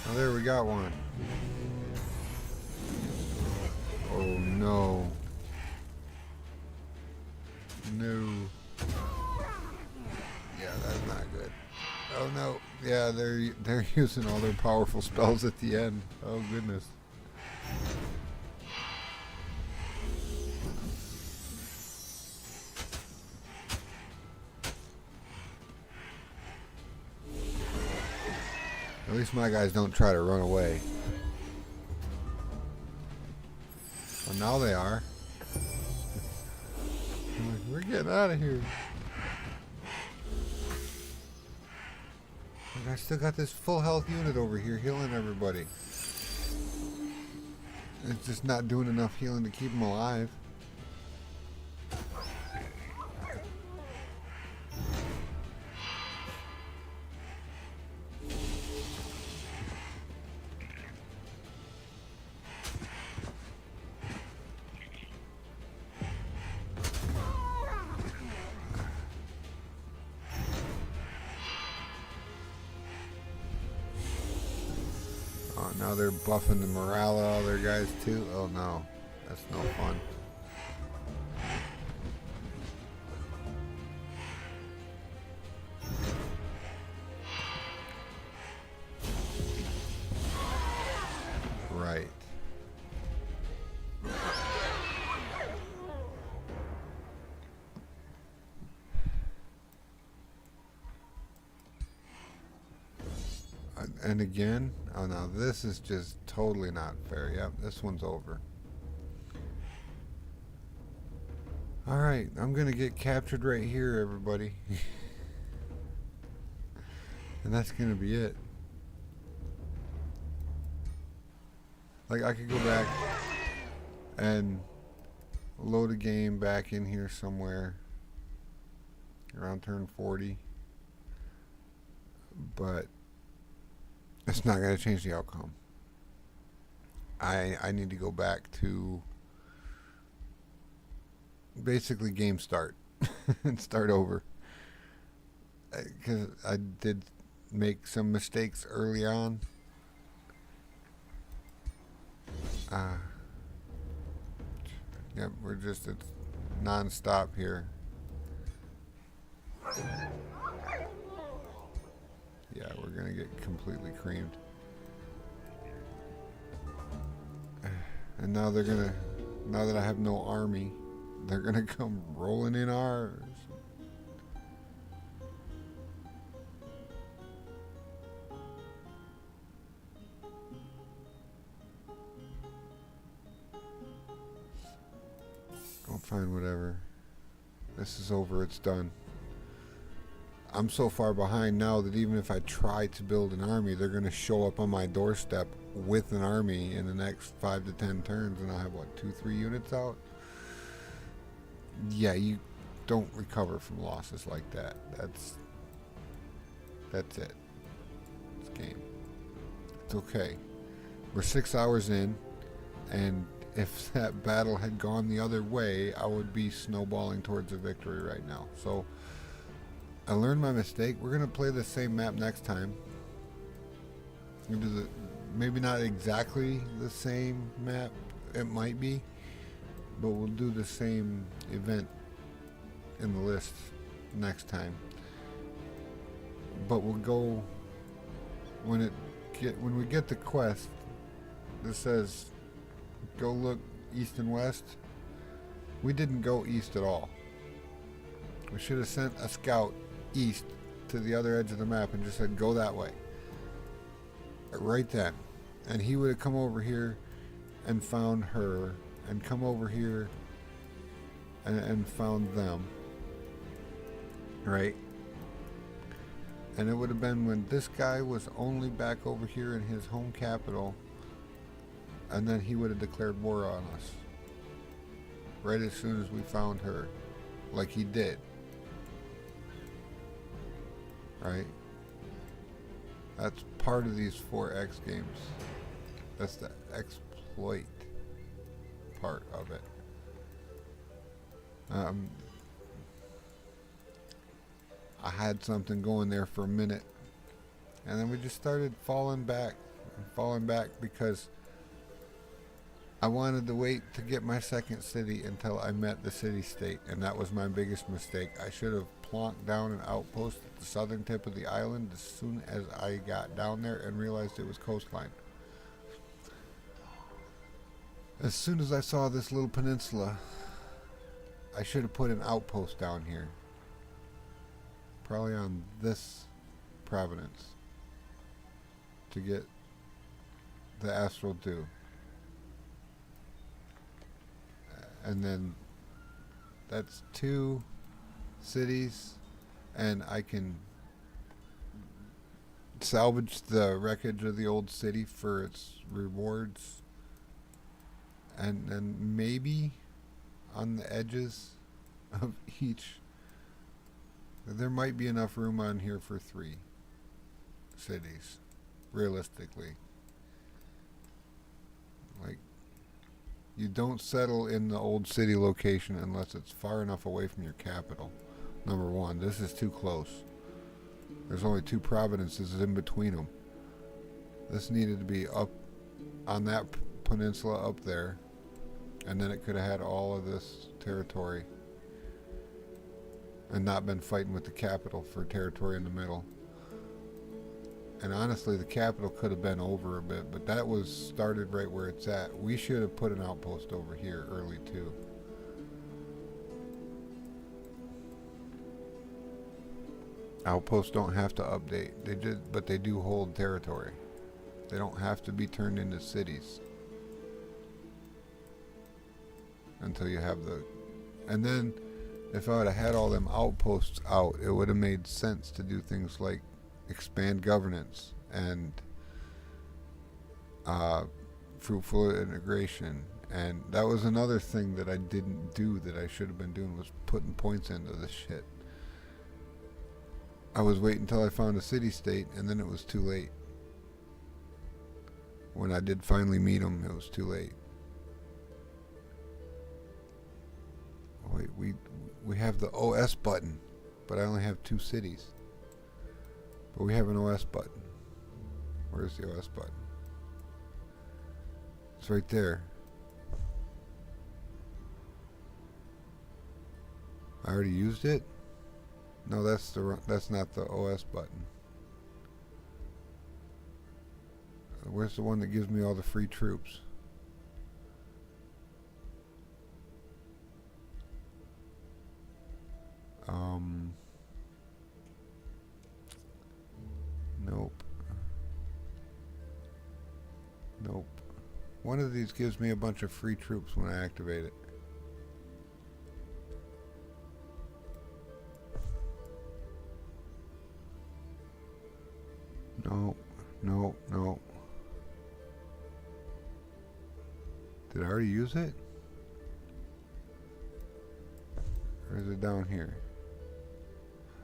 Oh, there we got one. Oh no. No. Yeah, that's not good. Oh no. Yeah, they're using all their powerful spells at the end. Oh goodness. At least my guys don't try to run away. Well, now they are. Like, we're getting out of here. Like, I still got this full health unit over here healing everybody. It's just not doing enough healing to keep them alive. Oh, now they're buffing the morale of all their guys too. Oh no, that's no fun. Right. And again, oh no, this is just totally not fair. Yep, this one's over. Alright, I'm gonna get captured right here, everybody. And that's gonna be it. Like, I could go back and load a game back in here somewhere around turn 40. But it's not going to change the outcome. I need to go back to basically game start and start over. Because I did make some mistakes early on. Yep, it's non-stop here. Yeah, we're gonna get completely creamed. And now they're gonna, now that I have no army, they're gonna come rolling in ours. I'll find whatever. This is over, it's done. I'm so far behind now that even if I try to build an army, they're going to show up on my doorstep with an army in the next 5 to 10 turns, and I'll have, what, 2-3 units out? Yeah, you don't recover from losses like that. That's it. It's game. It's okay. We're 6 hours in, and if that battle had gone the other way, I would be snowballing towards a victory right now. So I learned my mistake. We're gonna play the same map next time. We'll do maybe not exactly the same map. It might be, but we'll do the same event in the list next time. But we'll go when we get the quest that says go look east and west. We didn't go east at all. We should have sent a scout east to the other edge of the map and just said, go that way. Right then. And he would have come over here and found her, and come over here and found them. Right? And it would have been when this guy was only back over here in his home capital, and then he would have declared war on us. Right as soon as we found her. Like he did. Right? That's part of these 4X games. That's the exploit part of it. I had something going there for a minute, and then we just started falling back because I wanted to wait to get my second city until I met the city-state, and that was my biggest mistake. I should have plonked down an outpost at the southern tip of the island as soon as I got down there and realized it was coastline. As soon as I saw this little peninsula, I should have put an outpost down here. Probably on this province to get the astral dew. And then that's 2 cities, and I can salvage the wreckage of the old city for its rewards, and then maybe on the edges of each there might be enough room on here for 3 cities, realistically. Like, you don't settle in the old city location unless it's far enough away from your capital. Number 1, this is too close. There's only 2 provinces in between them. This needed to be up on that peninsula up there, and then it could have had all of this territory and not been fighting with the capital for territory in the middle. And honestly, the capital could have been over a bit, but that was started right where it's at. We should have put an outpost over here early too. Outposts don't have to update. But they do hold territory. They don't have to be turned into cities until you have the. And then, if I would have had all them outposts out, it would have made sense to do things like expand governance and fruitful integration. And that was another thing that I didn't do that I should have been doing, was putting points into this shit. I was waiting until I found a city-state, and then it was too late. When I did finally meet them, it was too late. Wait, we have the OS button, but I only have 2 cities. But we have an OS button. Where's the OS button? It's right there. I already used it? No, that's not the OS button. Where's the one that gives me all the free troops? Nope. Nope. One of these gives me a bunch of free troops when I activate it. No, no, no. Did I already use it? Or is it down here?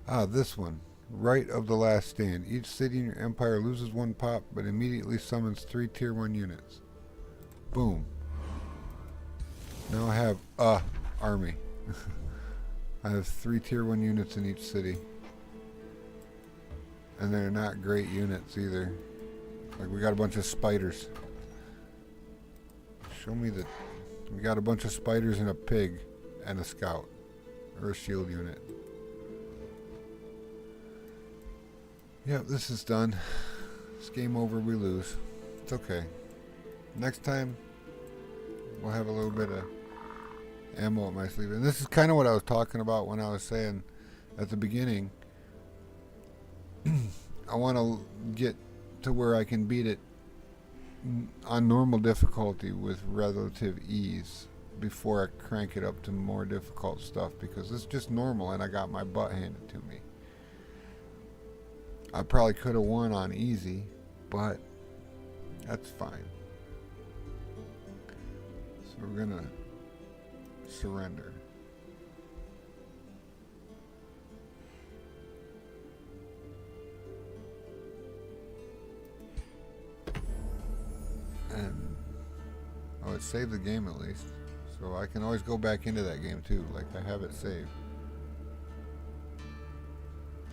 Ah, this one. Right of the last stand. Each city in your empire loses 1 pop, but immediately summons 3 tier 1 units. Boom. Now I have a army. I have 3 tier 1 units in each city. And they're not great units either. Like, we got a bunch of spiders. Show me the... We got a bunch of spiders and a pig and a scout. Or a shield unit. Yep, this is done. It's game over, we lose. It's okay. Next time, we'll have a little bit of ammo up my sleeve. And this is kind of what I was talking about when I was saying at the beginning. I want to get to where I can beat it on normal difficulty with relative ease before I crank it up to more difficult stuff, because it's just normal and I got my butt handed to me. I probably could have won on easy, but that's fine. So we're gonna surrender. And oh, it saved the game at least, so I can always go back into that game too. Like, I have it saved.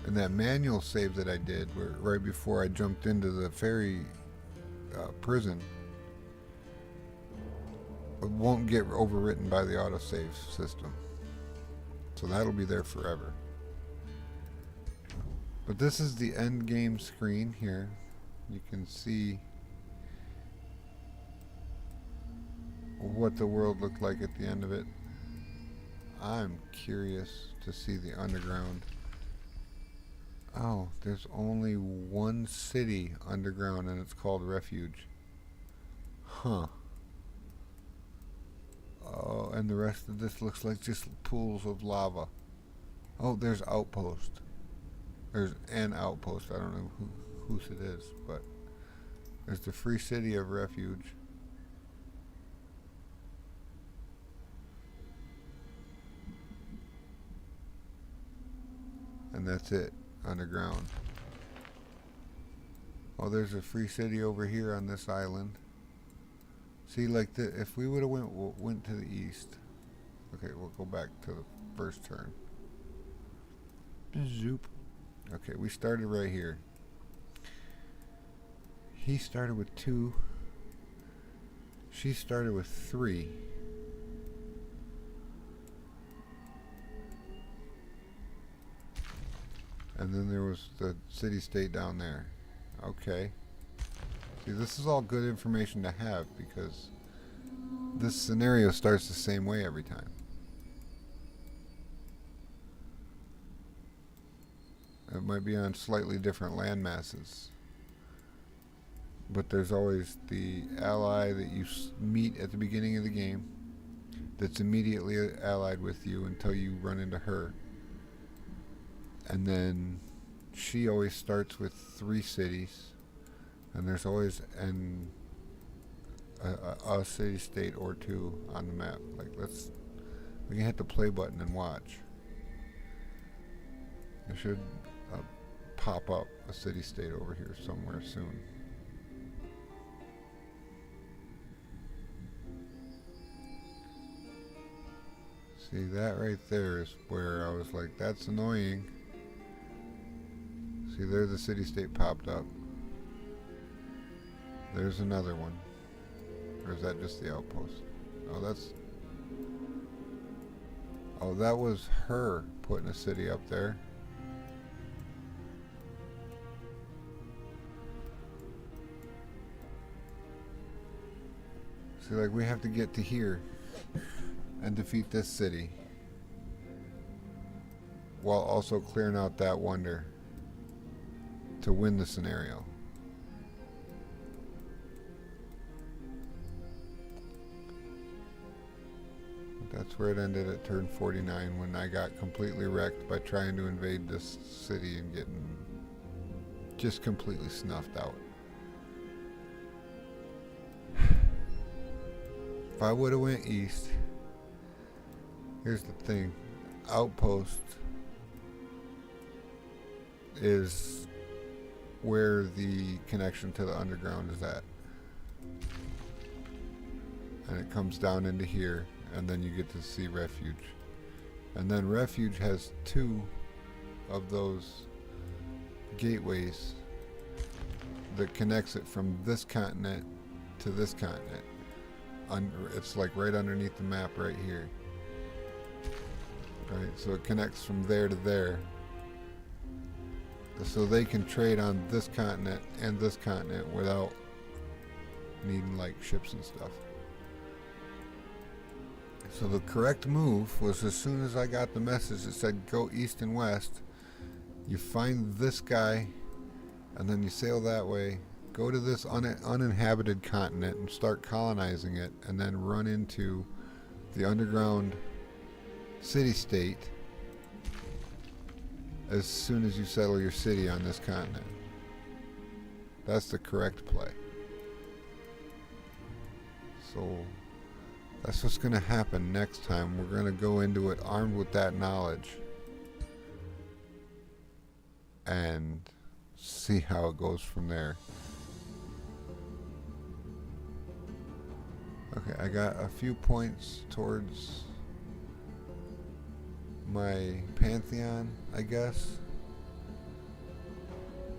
And that manual save that I did right before I jumped into the ferry prison, it won't get overwritten by the autosave system, so that'll be there forever. But this is the end game screen here. You can see what the world looked like at the end of it. I'm curious to see the underground. Oh, there's only one city underground and it's called Refuge. Huh. Oh, and the rest of this looks like just pools of lava. Oh, there's Outpost. There's an outpost. I don't know whose it is, but there's the free city of Refuge. And that's it, underground. Oh, there's a free city over here on this island. See, like, if we would have went to the east. Okay, we'll go back to the first turn. Zoop. Okay, we started right here. He started with 2. She started with 3. And then there was the city-state down there. Okay. See, this is all good information to have, because this scenario starts the same way every time. It might be on slightly different land masses, but there's always the ally that you meet at the beginning of the game that's immediately allied with you until you run into her. And then she always starts with 3 cities, and there's always a city-state or 2 on the map. Like, we can hit the play button and watch. It should pop up a city-state over here somewhere soon. See, that right there is where I was like, that's annoying. See, there's the city-state popped up. There's another one. Or is that just the outpost? Oh, oh, that was her putting a city up there. See, like, we have to get to here and defeat this city while also clearing out that wonder to win the scenario. But that's where it ended at turn 49, when I got completely wrecked by trying to invade this city and getting just completely snuffed out. If I would have went east, here's the thing, Outpost is where the connection to the underground is at. And it comes down into here, and then you get to see Refuge. And then Refuge has 2 of those gateways that connects it from this continent to this continent. It's like right underneath the map right here. Right, so it connects from there to there. So they can trade on this continent and this continent without needing like ships and stuff. So the correct move was, as soon as I got the message that said go east and west, you find this guy, and then you sail that way, go to this uninhabited continent and start colonizing it, and then run into the underground city-state as soon as you settle your city on this continent. That's the correct play. So that's what's going to happen next time. We're going to go into it armed with that knowledge and see how it goes from there. Okay, I got a few points towards my pantheon, I guess,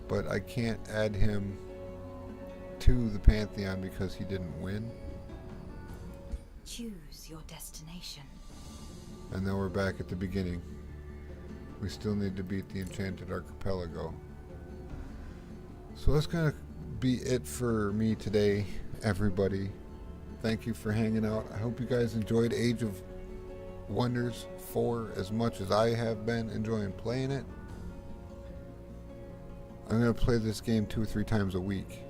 but I can't add him to the pantheon because he didn't win. Choose your destination. And then we're back at the beginning. We still need to beat the Enchanted Archipelago. So that's going to be it for me today, everybody. Thank you for hanging out. I hope you guys enjoyed Age of Wonders 4 as much as I have been enjoying playing it. I'm going to play this game 2 or 3 times a week.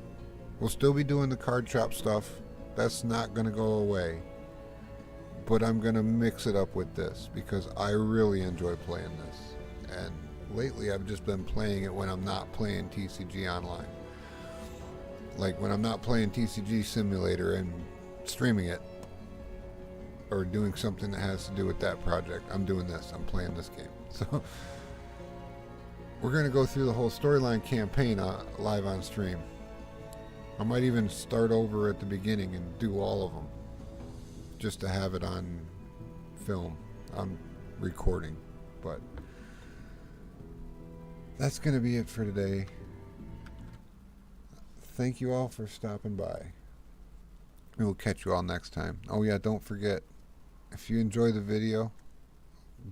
We'll still be doing the card shop stuff. That's not going to go away. But I'm going to mix it up with this because I really enjoy playing this. And lately I've just been playing it when I'm not playing TCG Online. Like when I'm not playing TCG Simulator and streaming it or doing something that has to do with that project, I'm doing this. I'm playing this game. So we're going to go through the whole storyline campaign live on stream. I might even start over at the beginning and do all of them just to have it on film, on recording. But that's going to be it for today. Thank you all for stopping by. We'll catch you all next time. Oh yeah, don't forget, if you enjoy the video,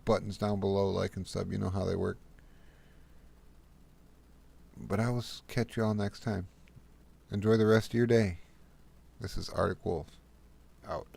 buttons down below, like and sub, you know how they work. But I will catch you all next time. Enjoy the rest of your day. This is Arctic Wolf, out.